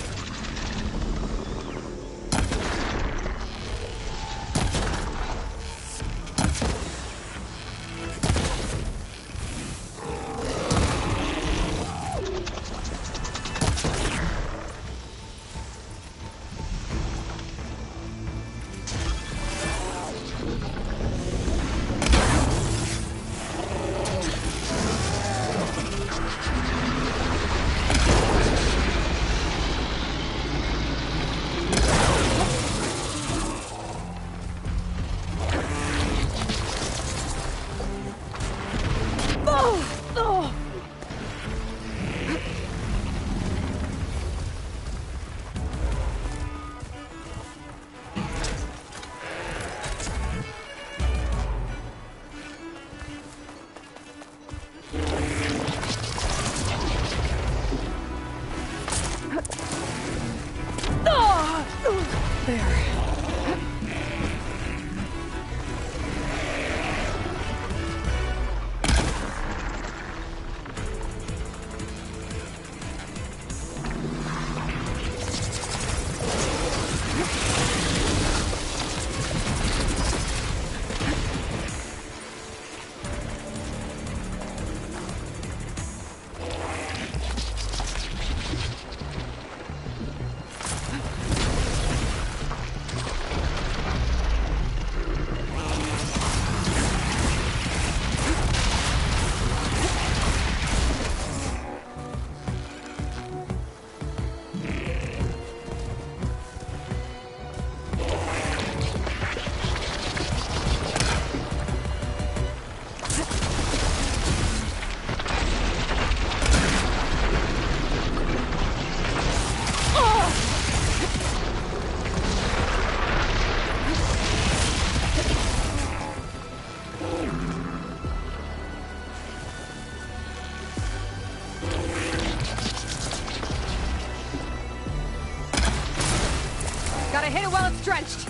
Gotta hit it while it's drenched.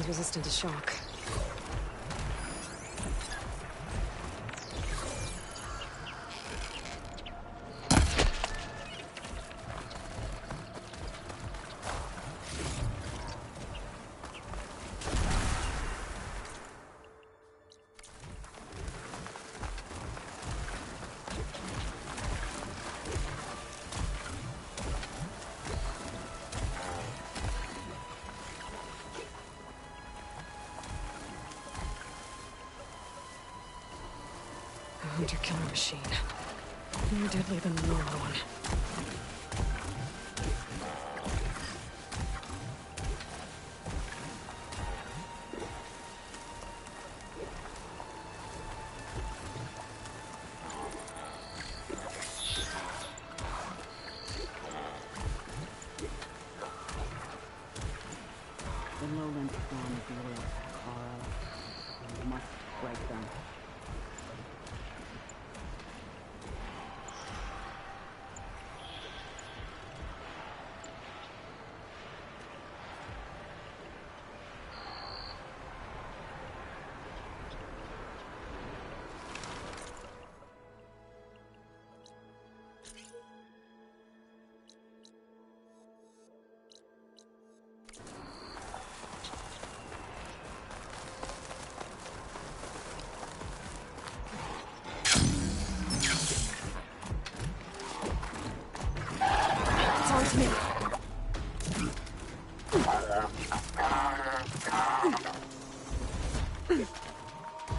resistant to shock. Hunter-killer machine. More deadly than the normal one. The lowland spawn is loyal to Takara. We must break them.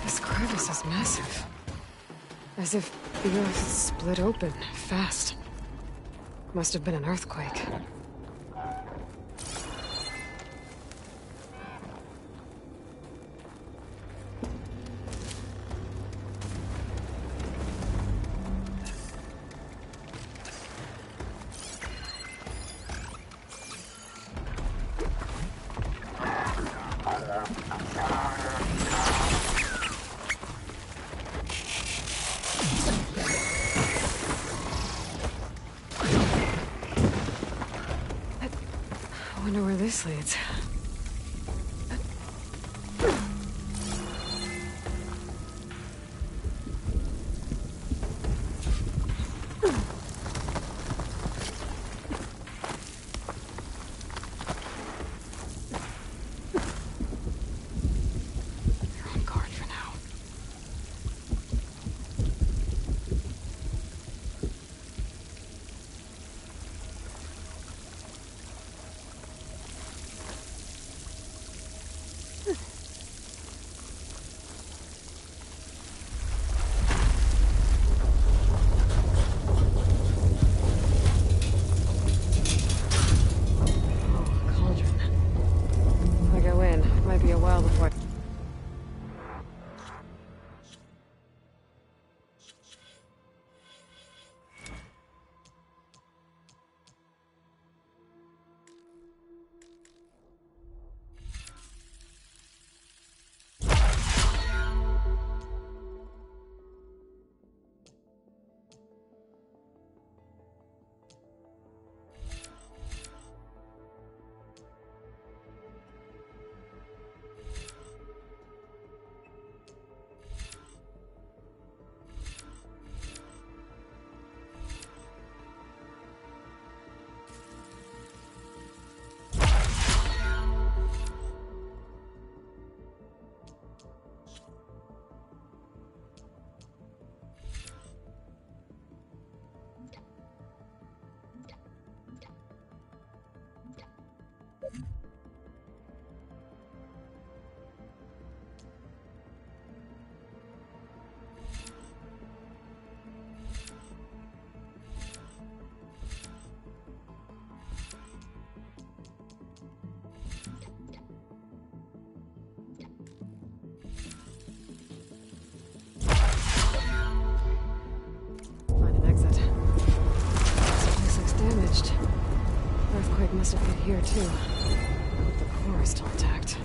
This crevice is massive. As if the earth split open, fast. Must have been an earthquake. I wonder where this leads. You're on guard for now. Might be a while before. Must have hit here too. The core is still intact.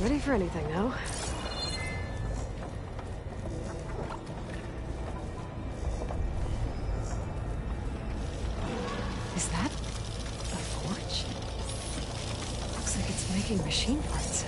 Ready for anything now. Is that a forge? Looks like it's making machine parts.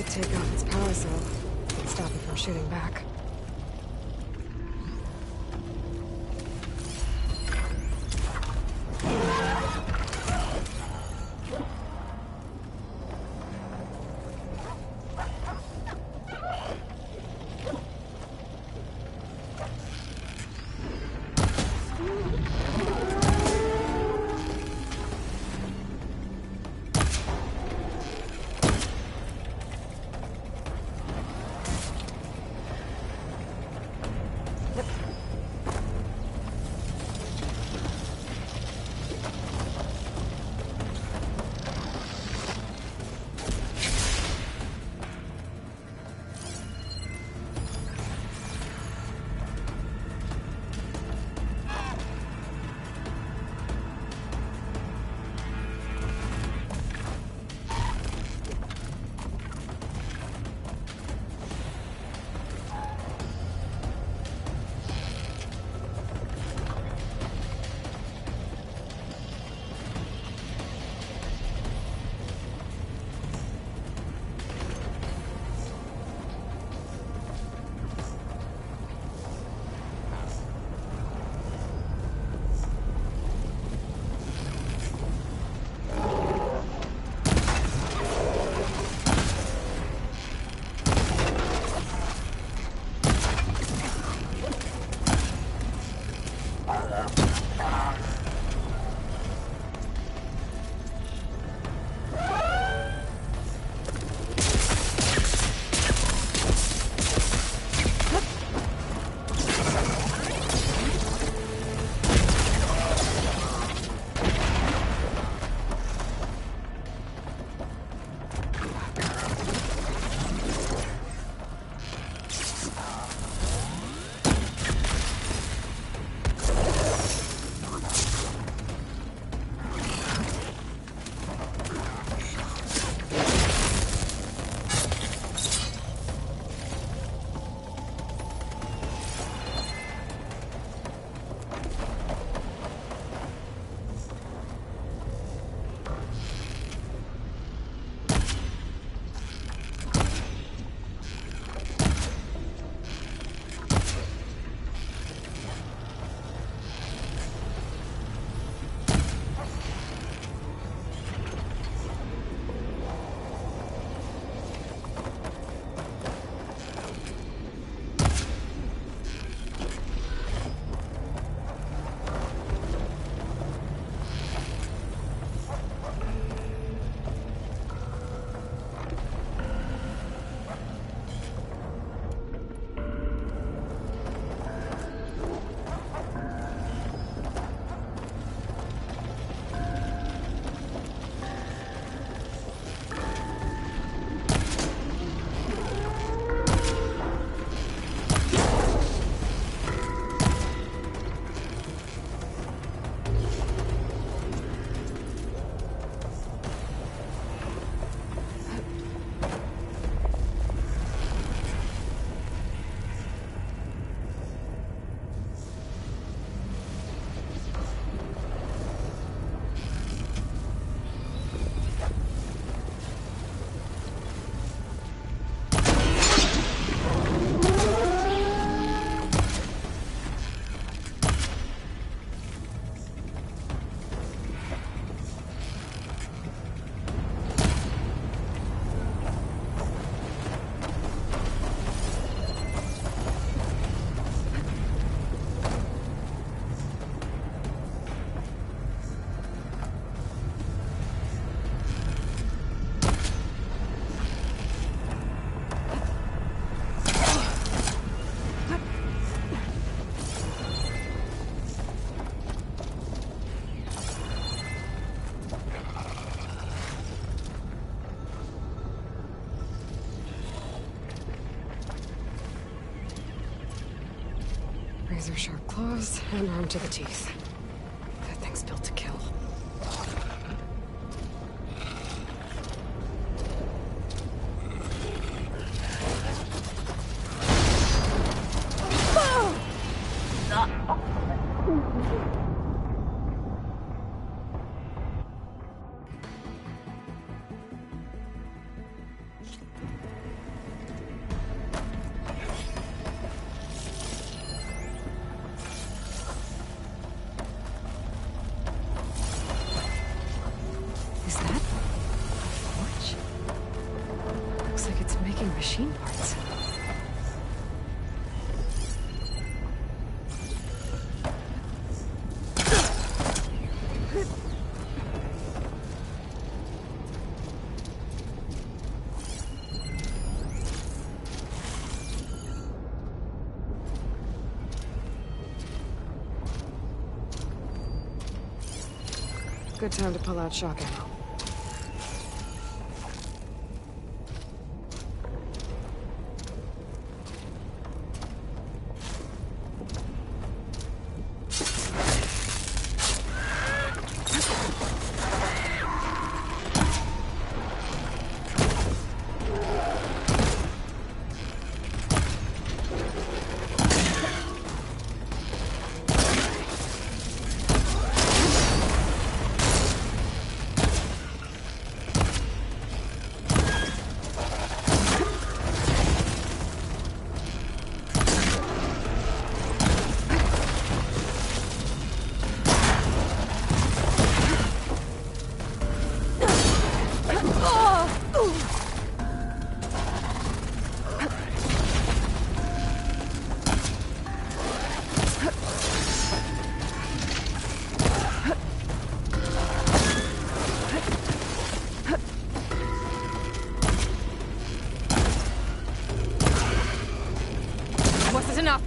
Could take off its power cell. Stop it from shooting back. Razor-sharp claws and armed to the teeth. That thing's built to kill. Is that a forge? Looks like it's making machine parts. Good time to pull out shock ammo. Enough.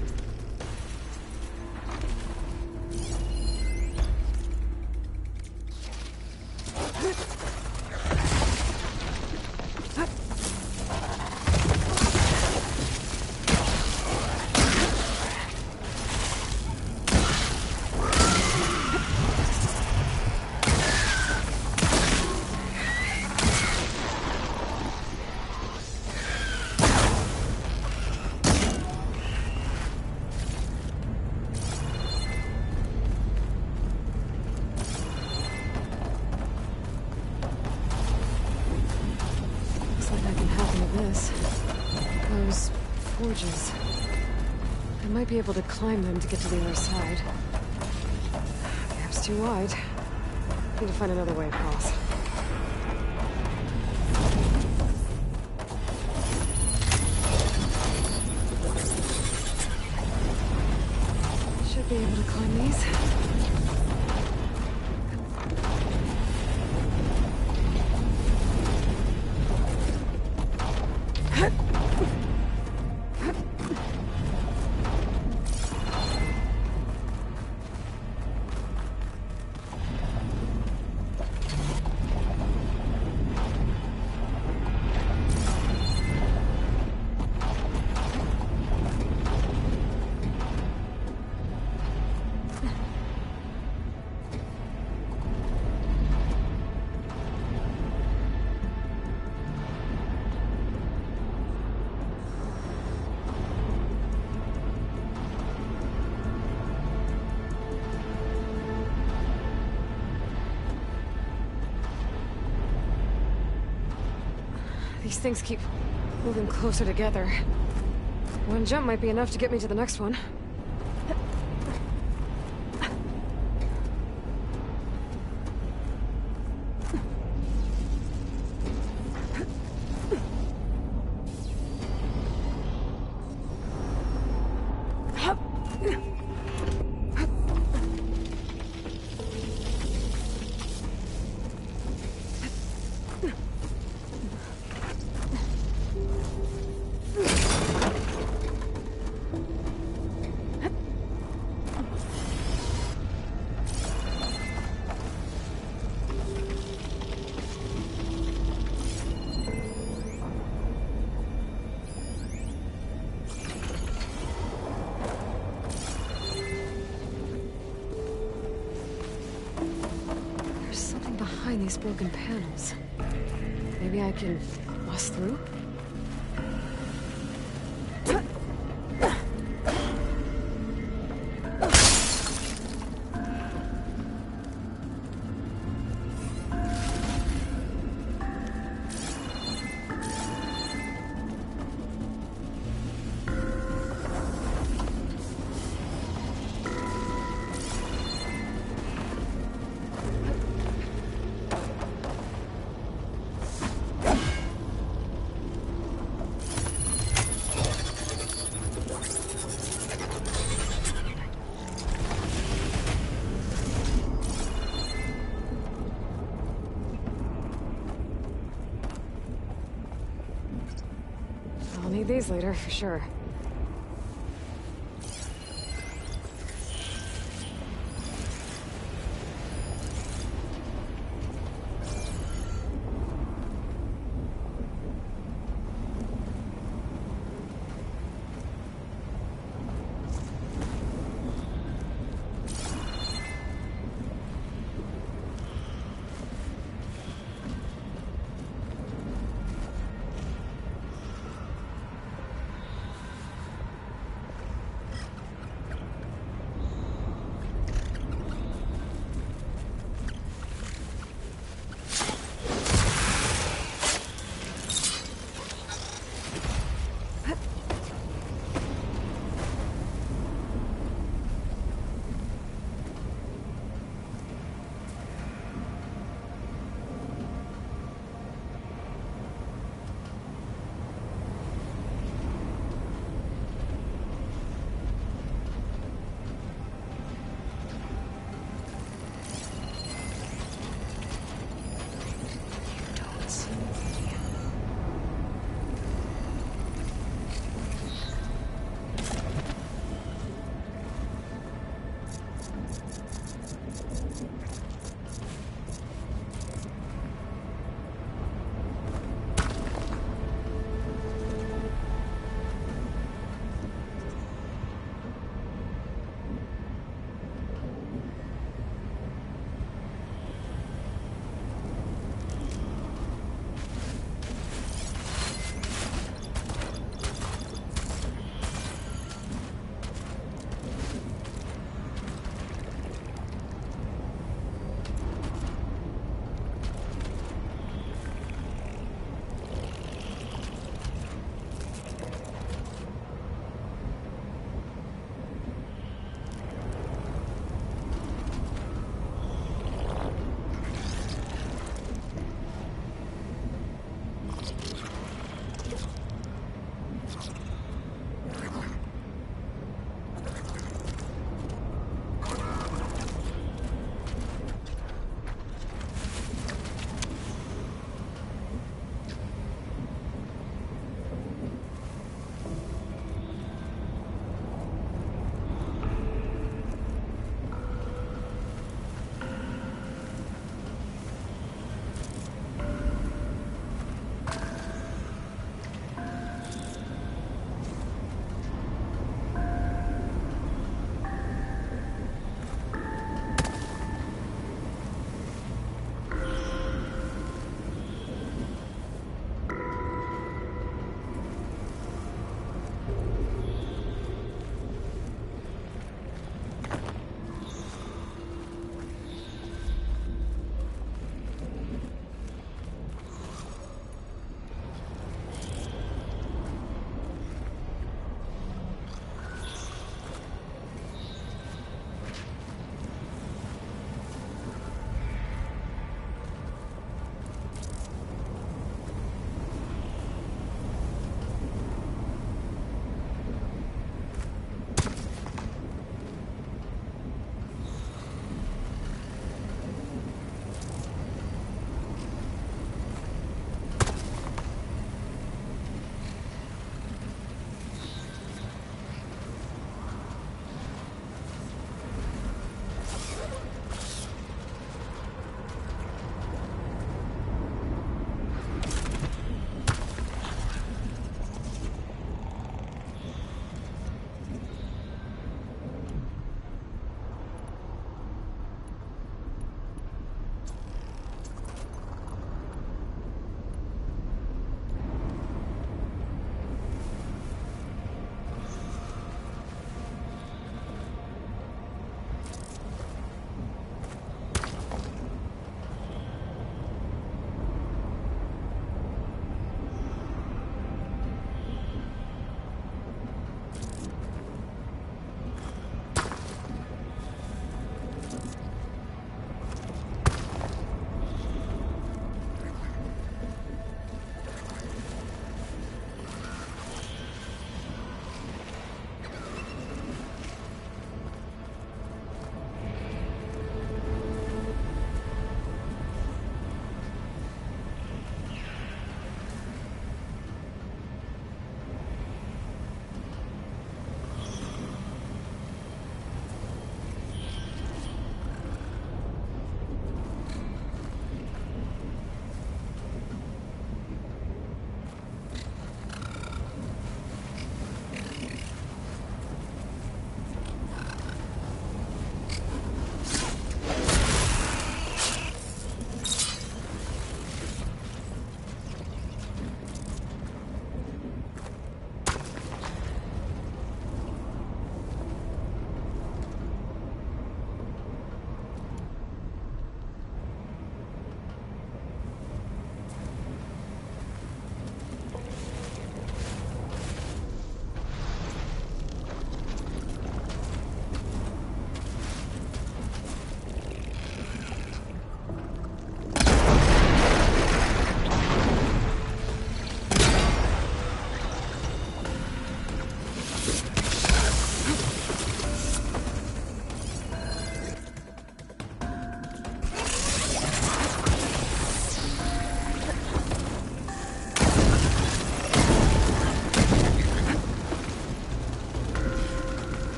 Those forges. I might be able to climb them to get to the other side. The gap's too wide. Need to find another way across. Should be able to climb these. These things keep moving closer together. One jump might be enough to get me to the next one. these broken panels. Maybe I can bust through? I'll need these later, for sure.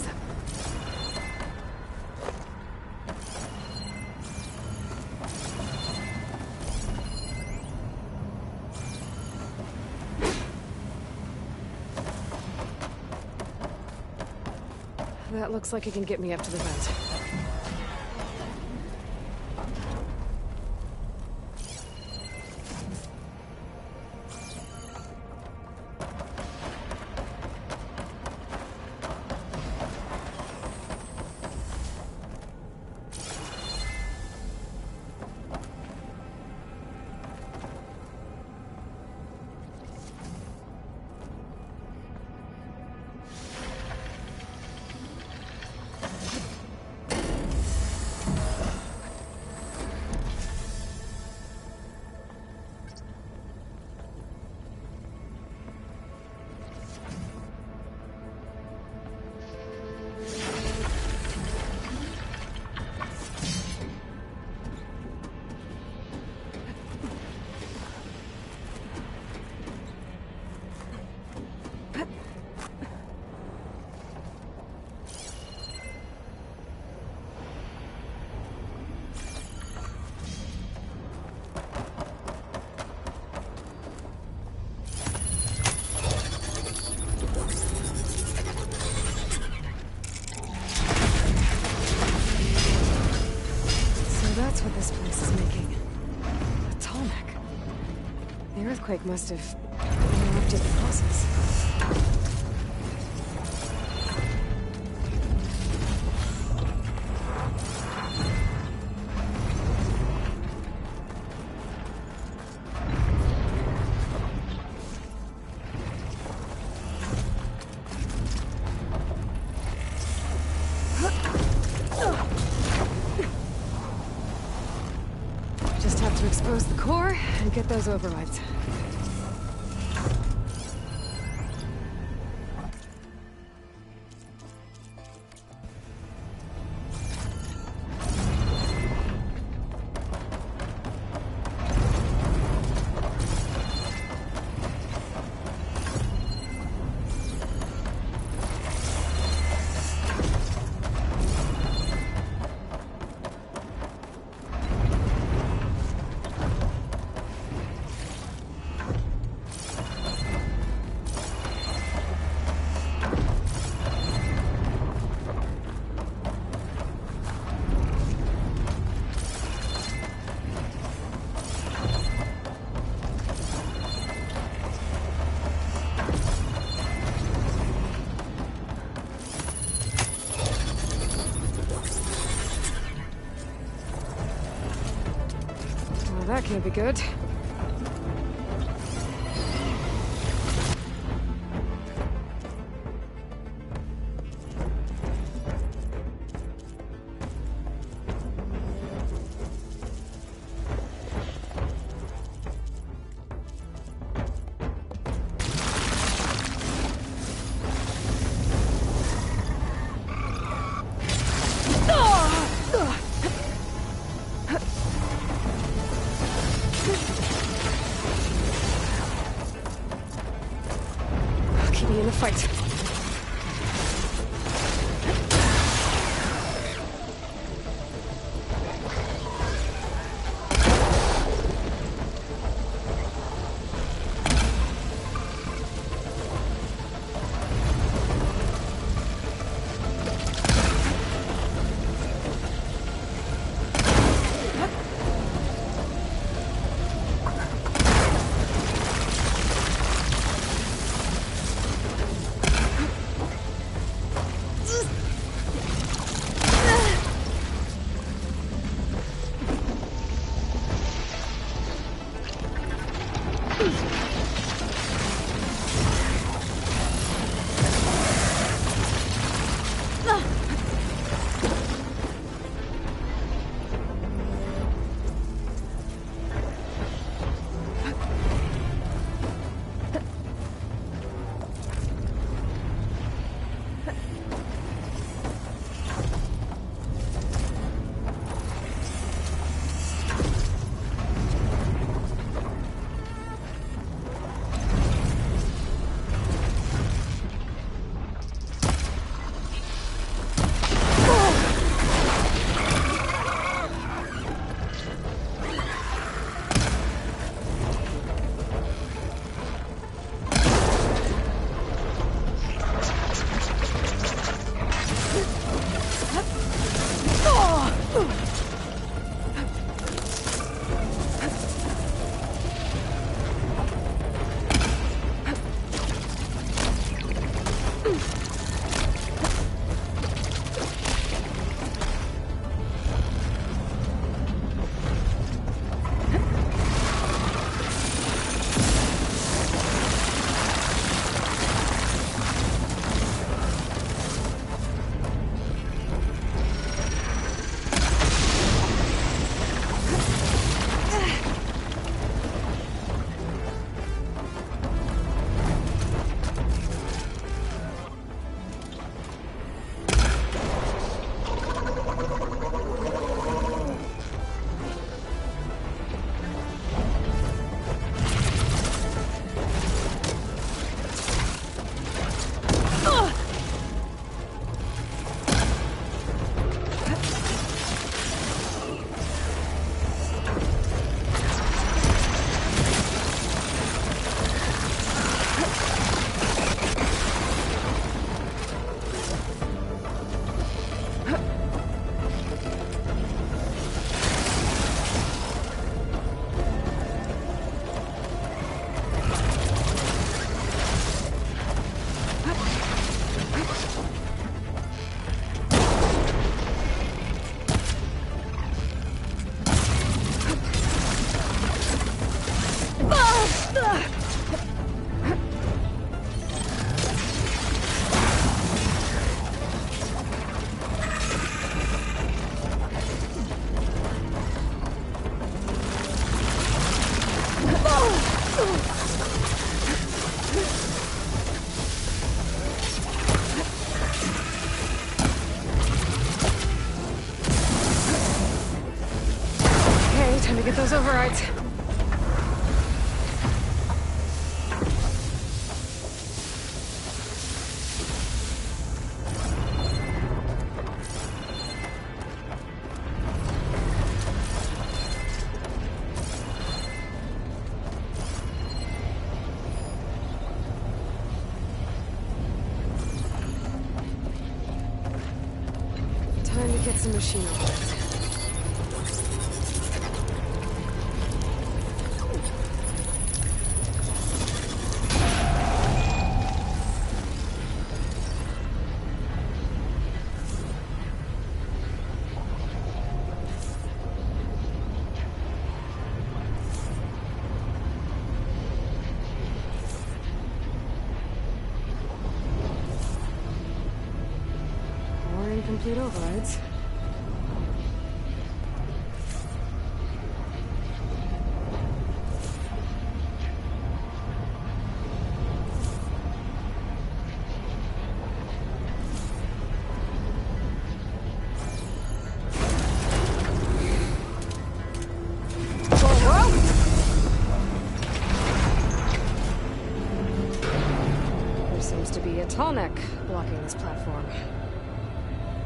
these up. That looks like it can get me up to the vent. That's what this place is making. A tallneck. The earthquake must have interrupted the process. To expose the core and get those overrides. That can't be good. right. Time to get some machine on it. More incomplete overrides. There seems to be a tonic blocking this platform.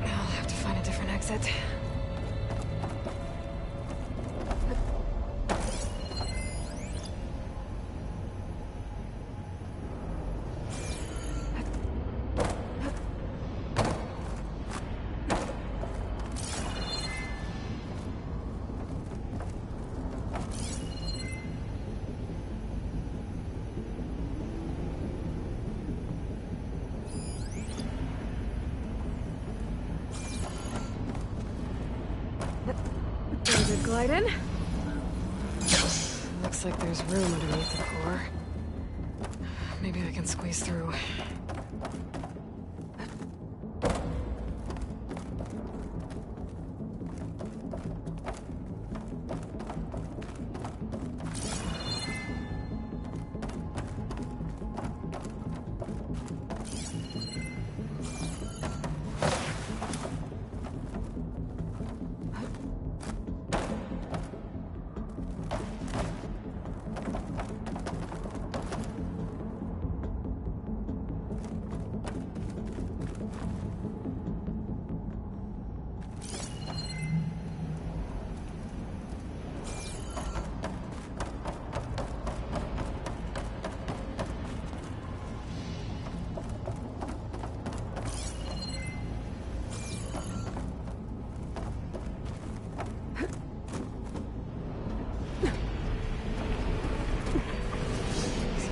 I'll have to find a different exit. There's a glide in. Looks like there's room underneath the core. Maybe I can squeeze through.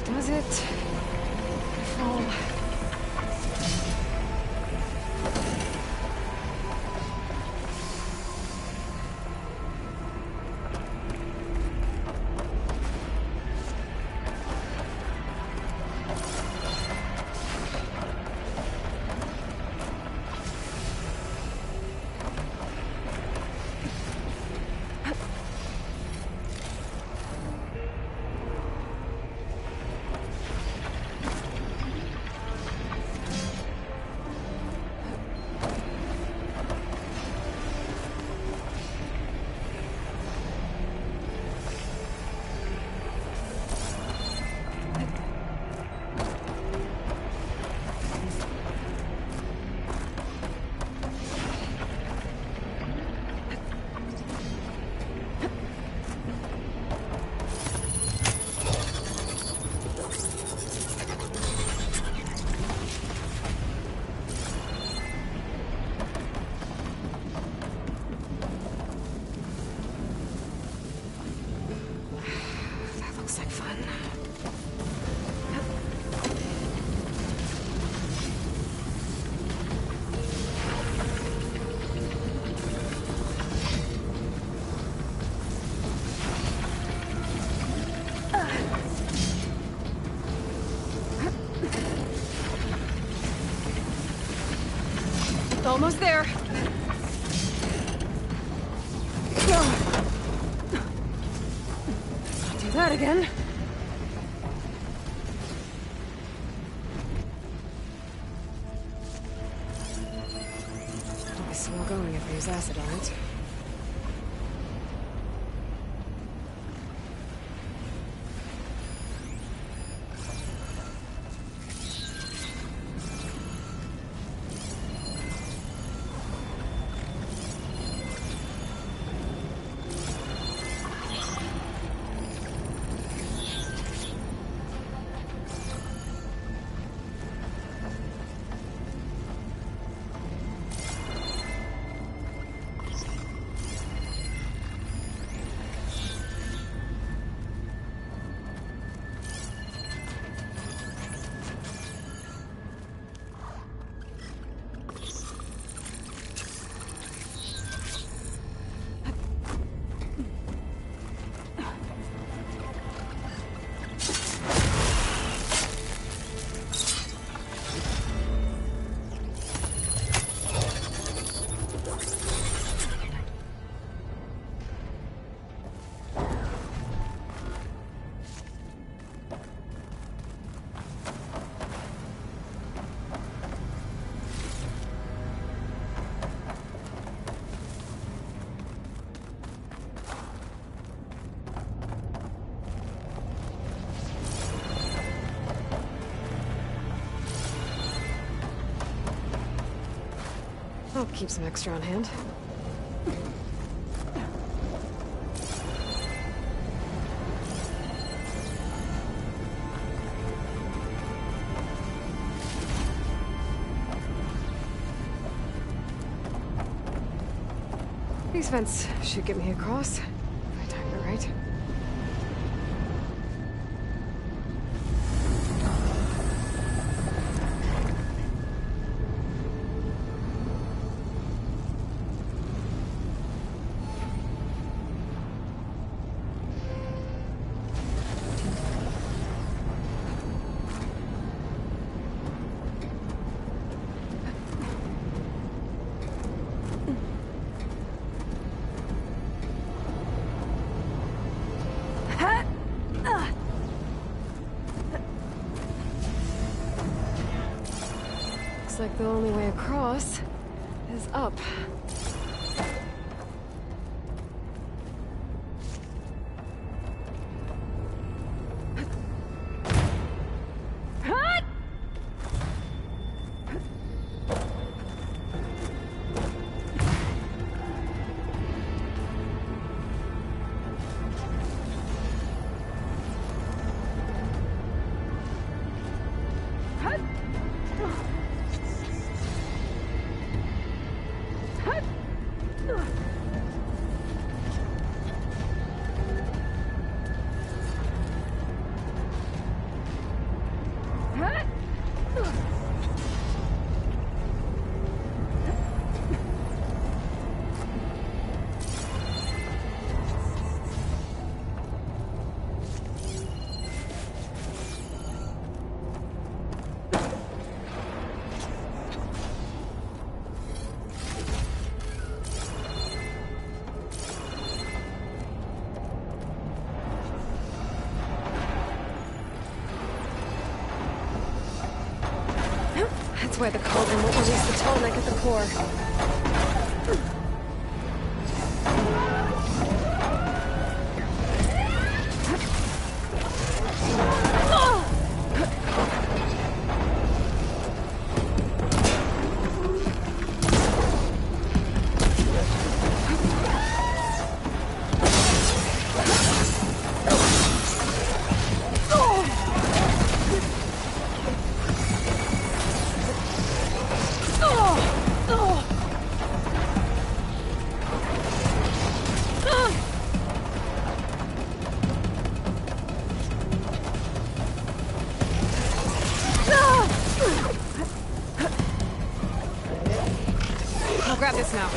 Does it? Fall. Almost there. I'll do that again. It'll be slow going if I use acid on it. I'll keep some extra on hand. These vents should get me across. If I time it right. Looks like the only way across is up. That's why the cauldron won't release the tall neck at the core. I'll grab this now.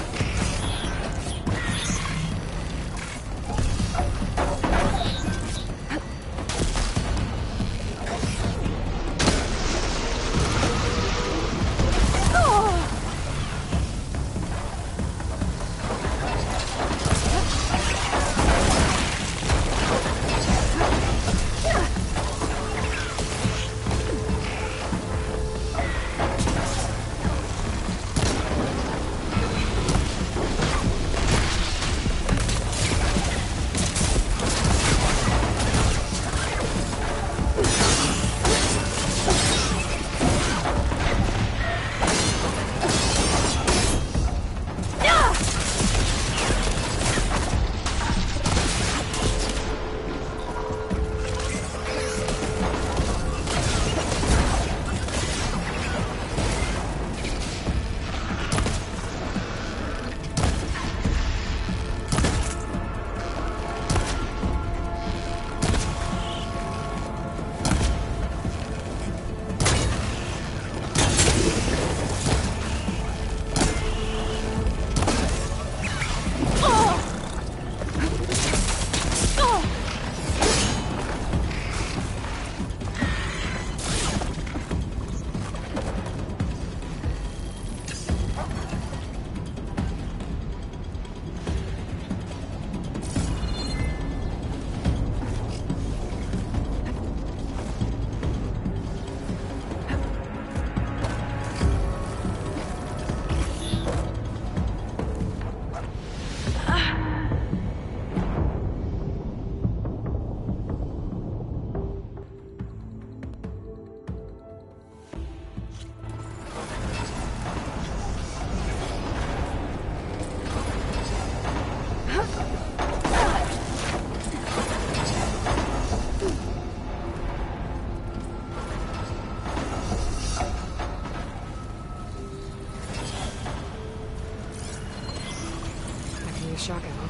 the shock ammo.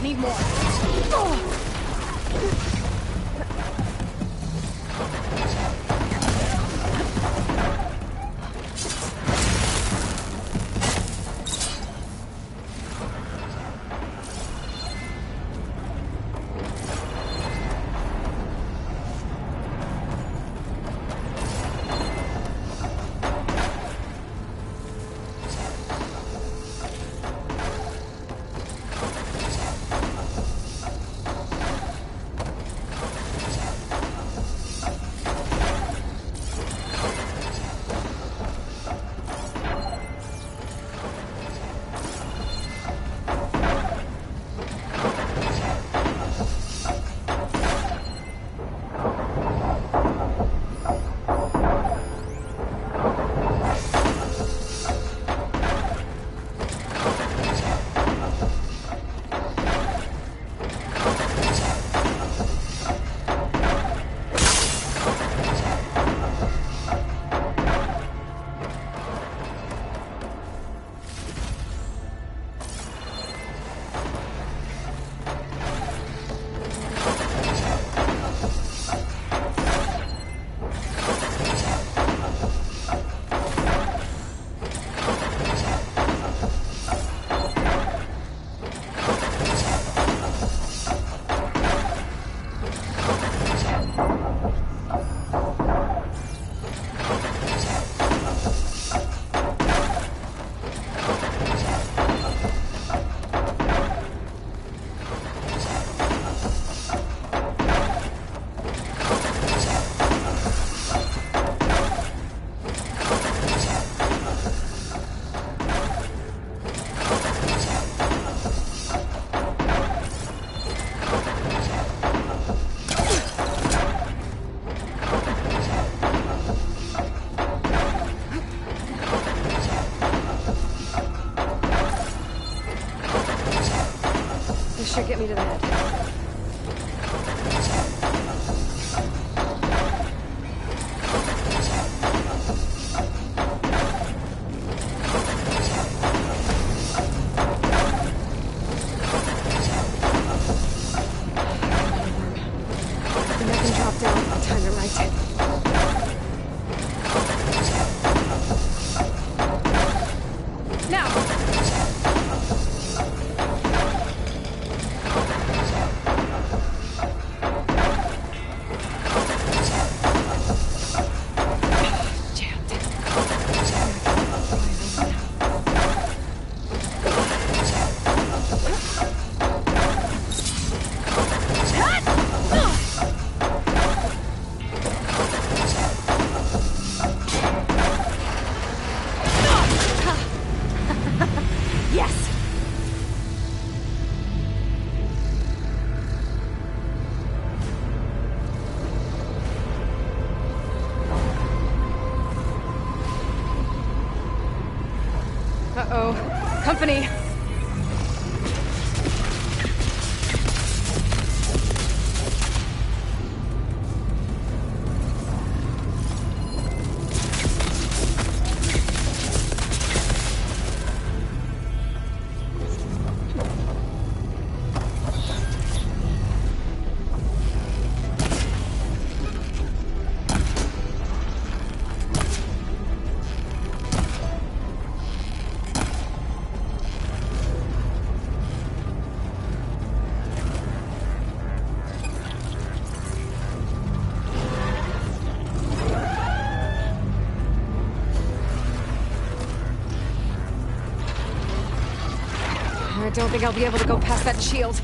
Need more. Should get me to the head. I think I can drop down if I time it right. Uh-oh. Company! don't think I'll be able to go past that shield.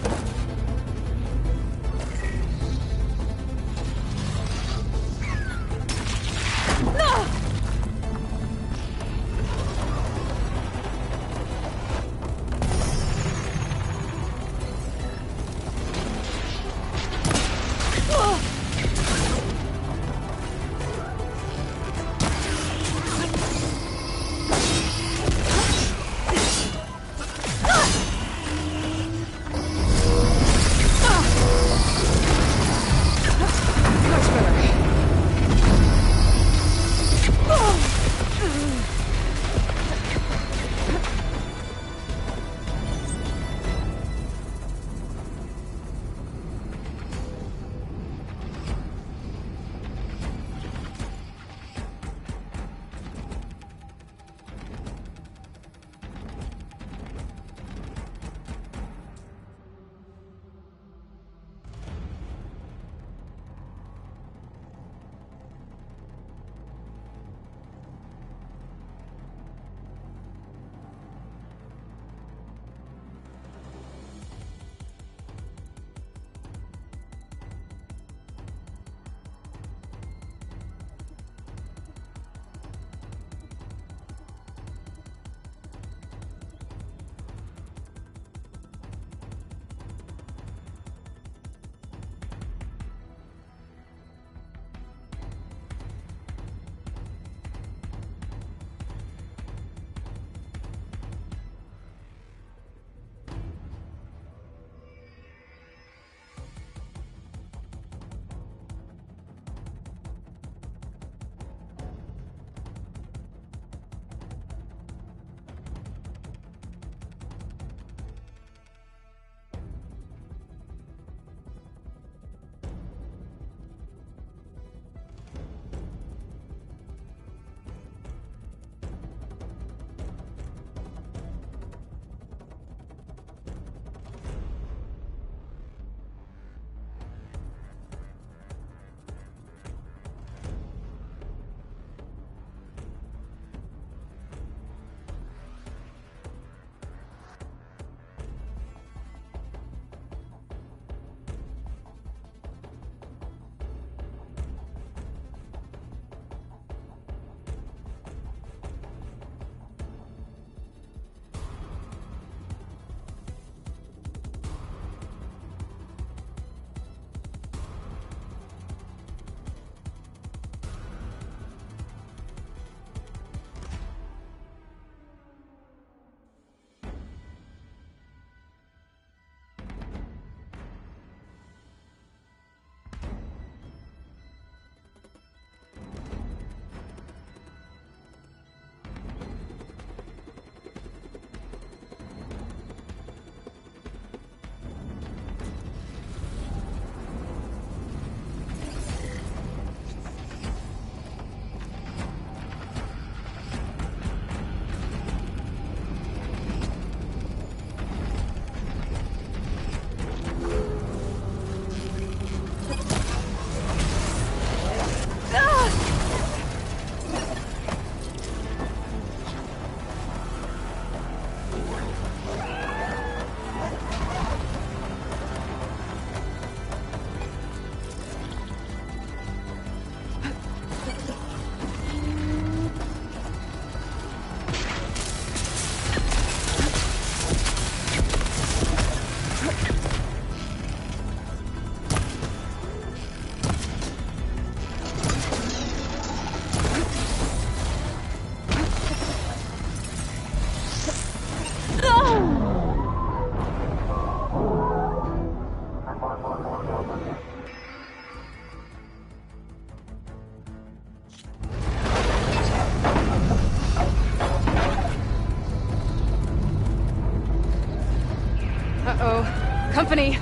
Company!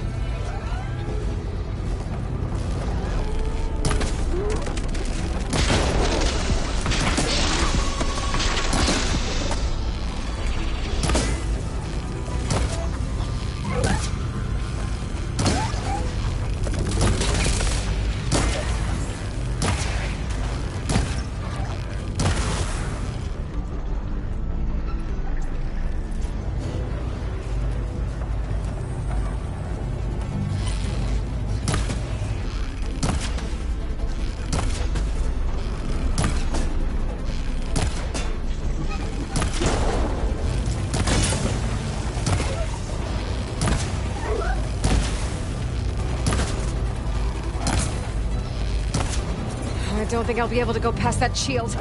don't think I'll be able to go past that shield.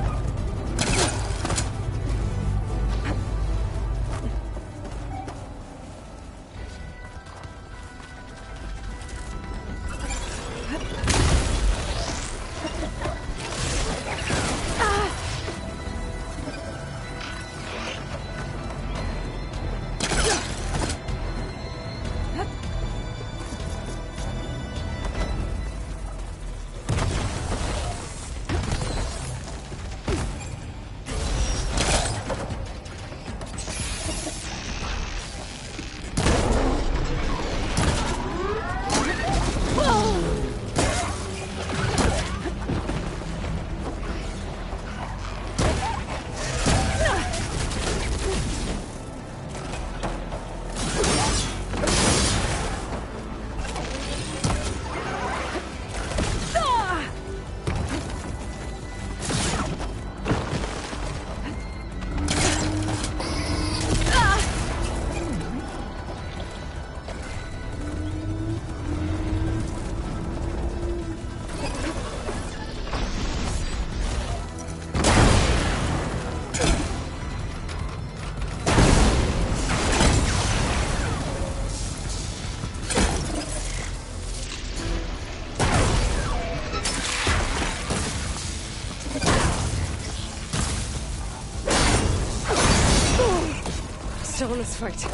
Still in this fight.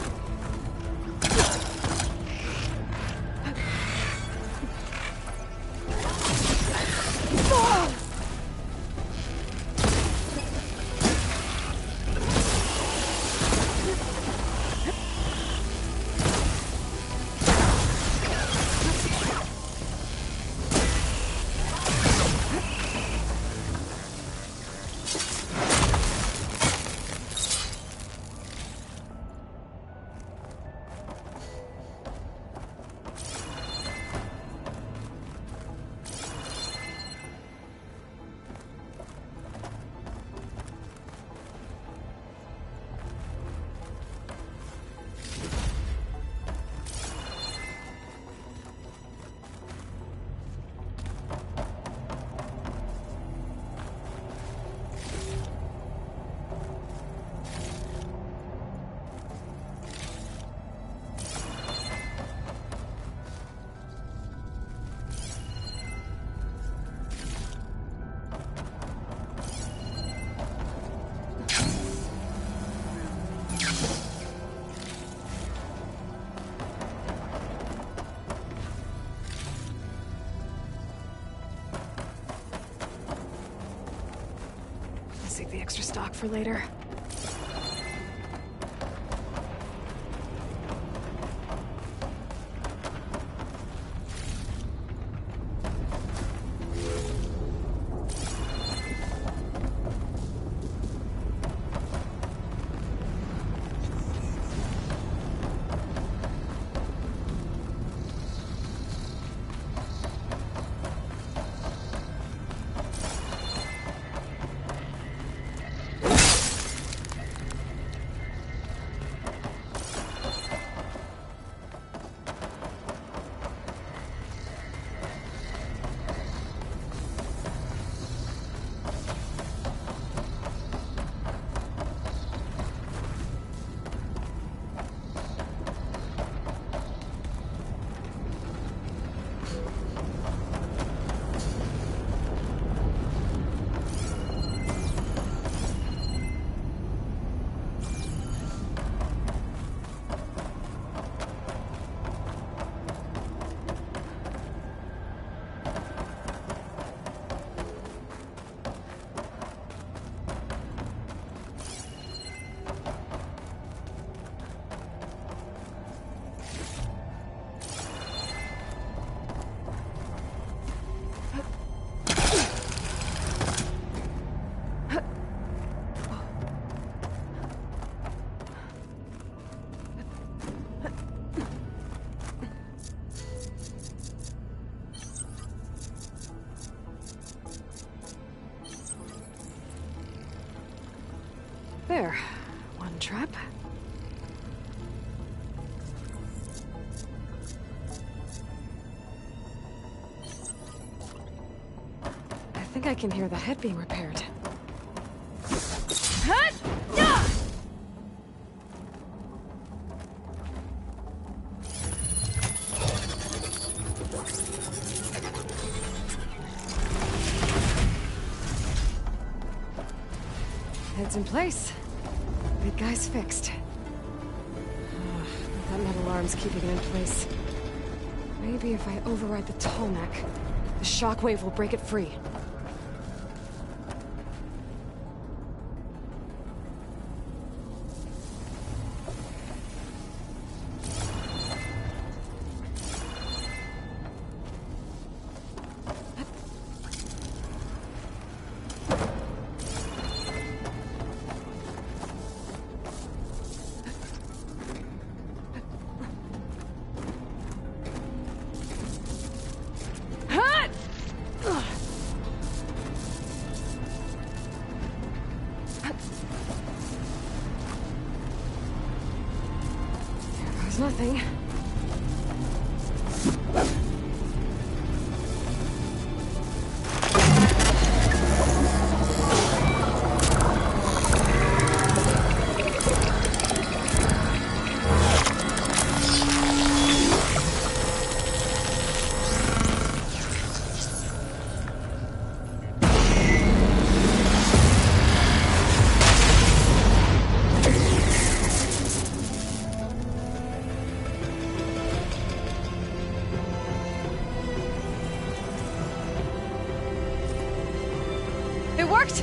Save the extra stock for later. There. One trap. I think think I can hear the head being repaired. Head's in place. Big guy's fixed. That metal arm's keeping it in place. Maybe if I override the tall neck, the shockwave will break it free. Nothing. It worked!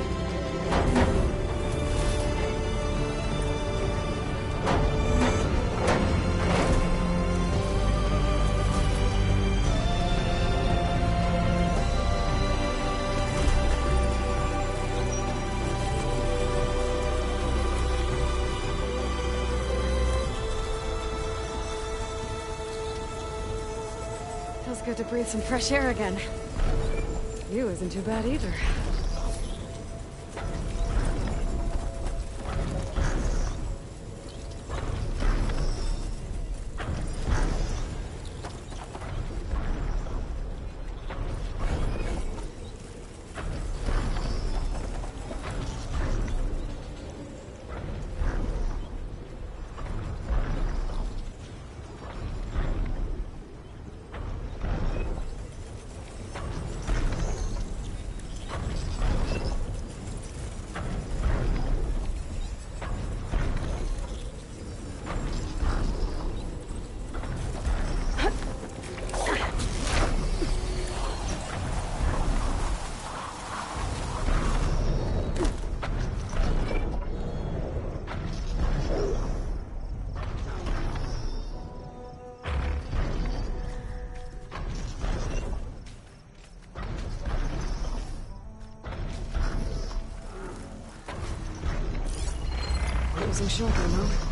Feels good to breathe some fresh air again. View isn't too bad either. Using shotgun, huh?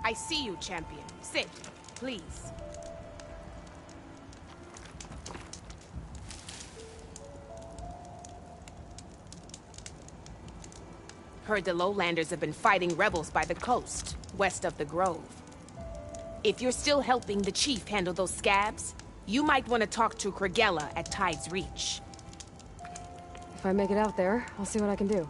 I see you, champion. Sit, please. Heard the lowlanders have been fighting rebels by the coast. west of the Grove. If you're still helping the chief handle those scabs, you might want to talk to Kragella at Tide's Reach. If I make it out there, I'll see what I can do.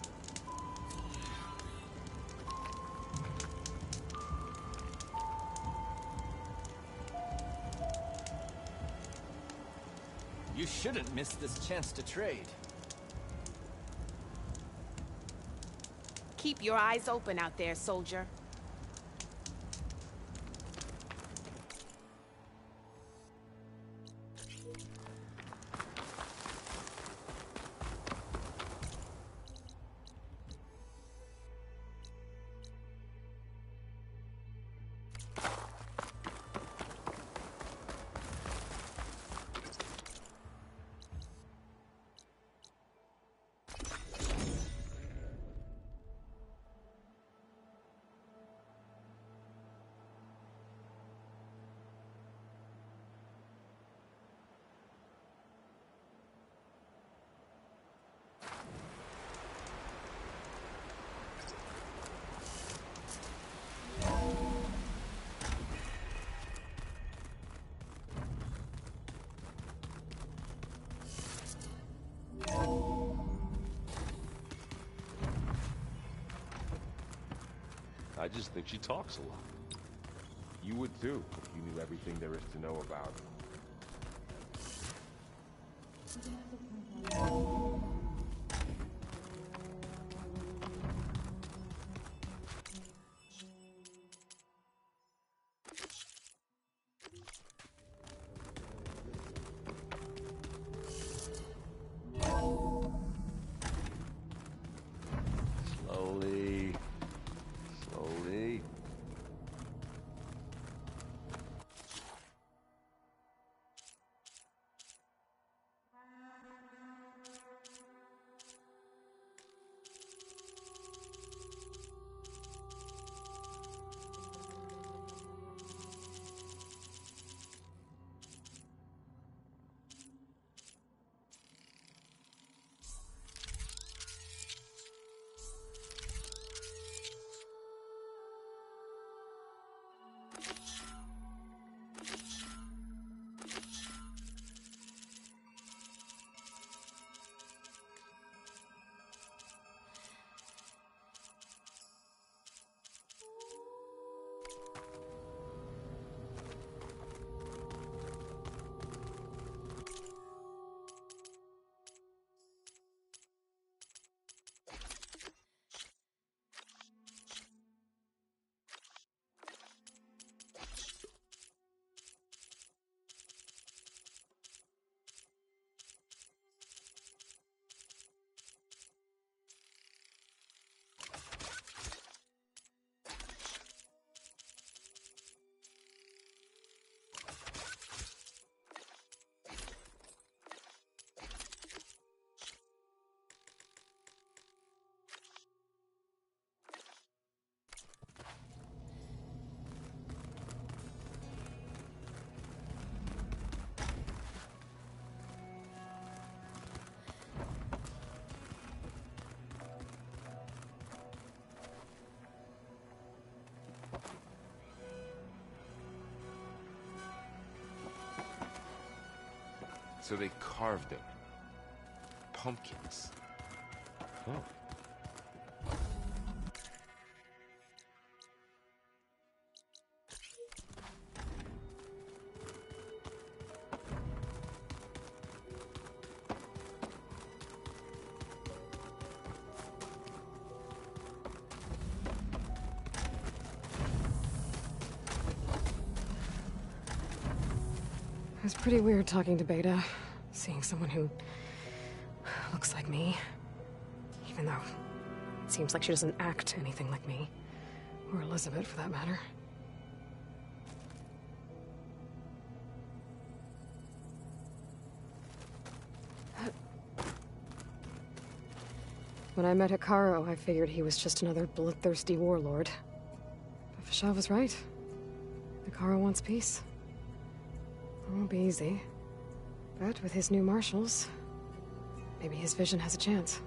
You shouldn't miss this chance to trade. Keep your eyes open out there, soldier. I just think she talks a lot. You would too, if you knew everything there is to know about her. Slowly. Slowly. So they carved them. Pumpkins. Oh. It was pretty weird talking to Beta, seeing someone who looks like me. Even though it seems like she doesn't act anything like me. Or Elizabeth, for that matter. When I met Hikaru, I figured he was just another bloodthirsty warlord. But Fashaw was right. Hikaru wants peace. It won't be easy. But with his new marshals, maybe his vision has a chance.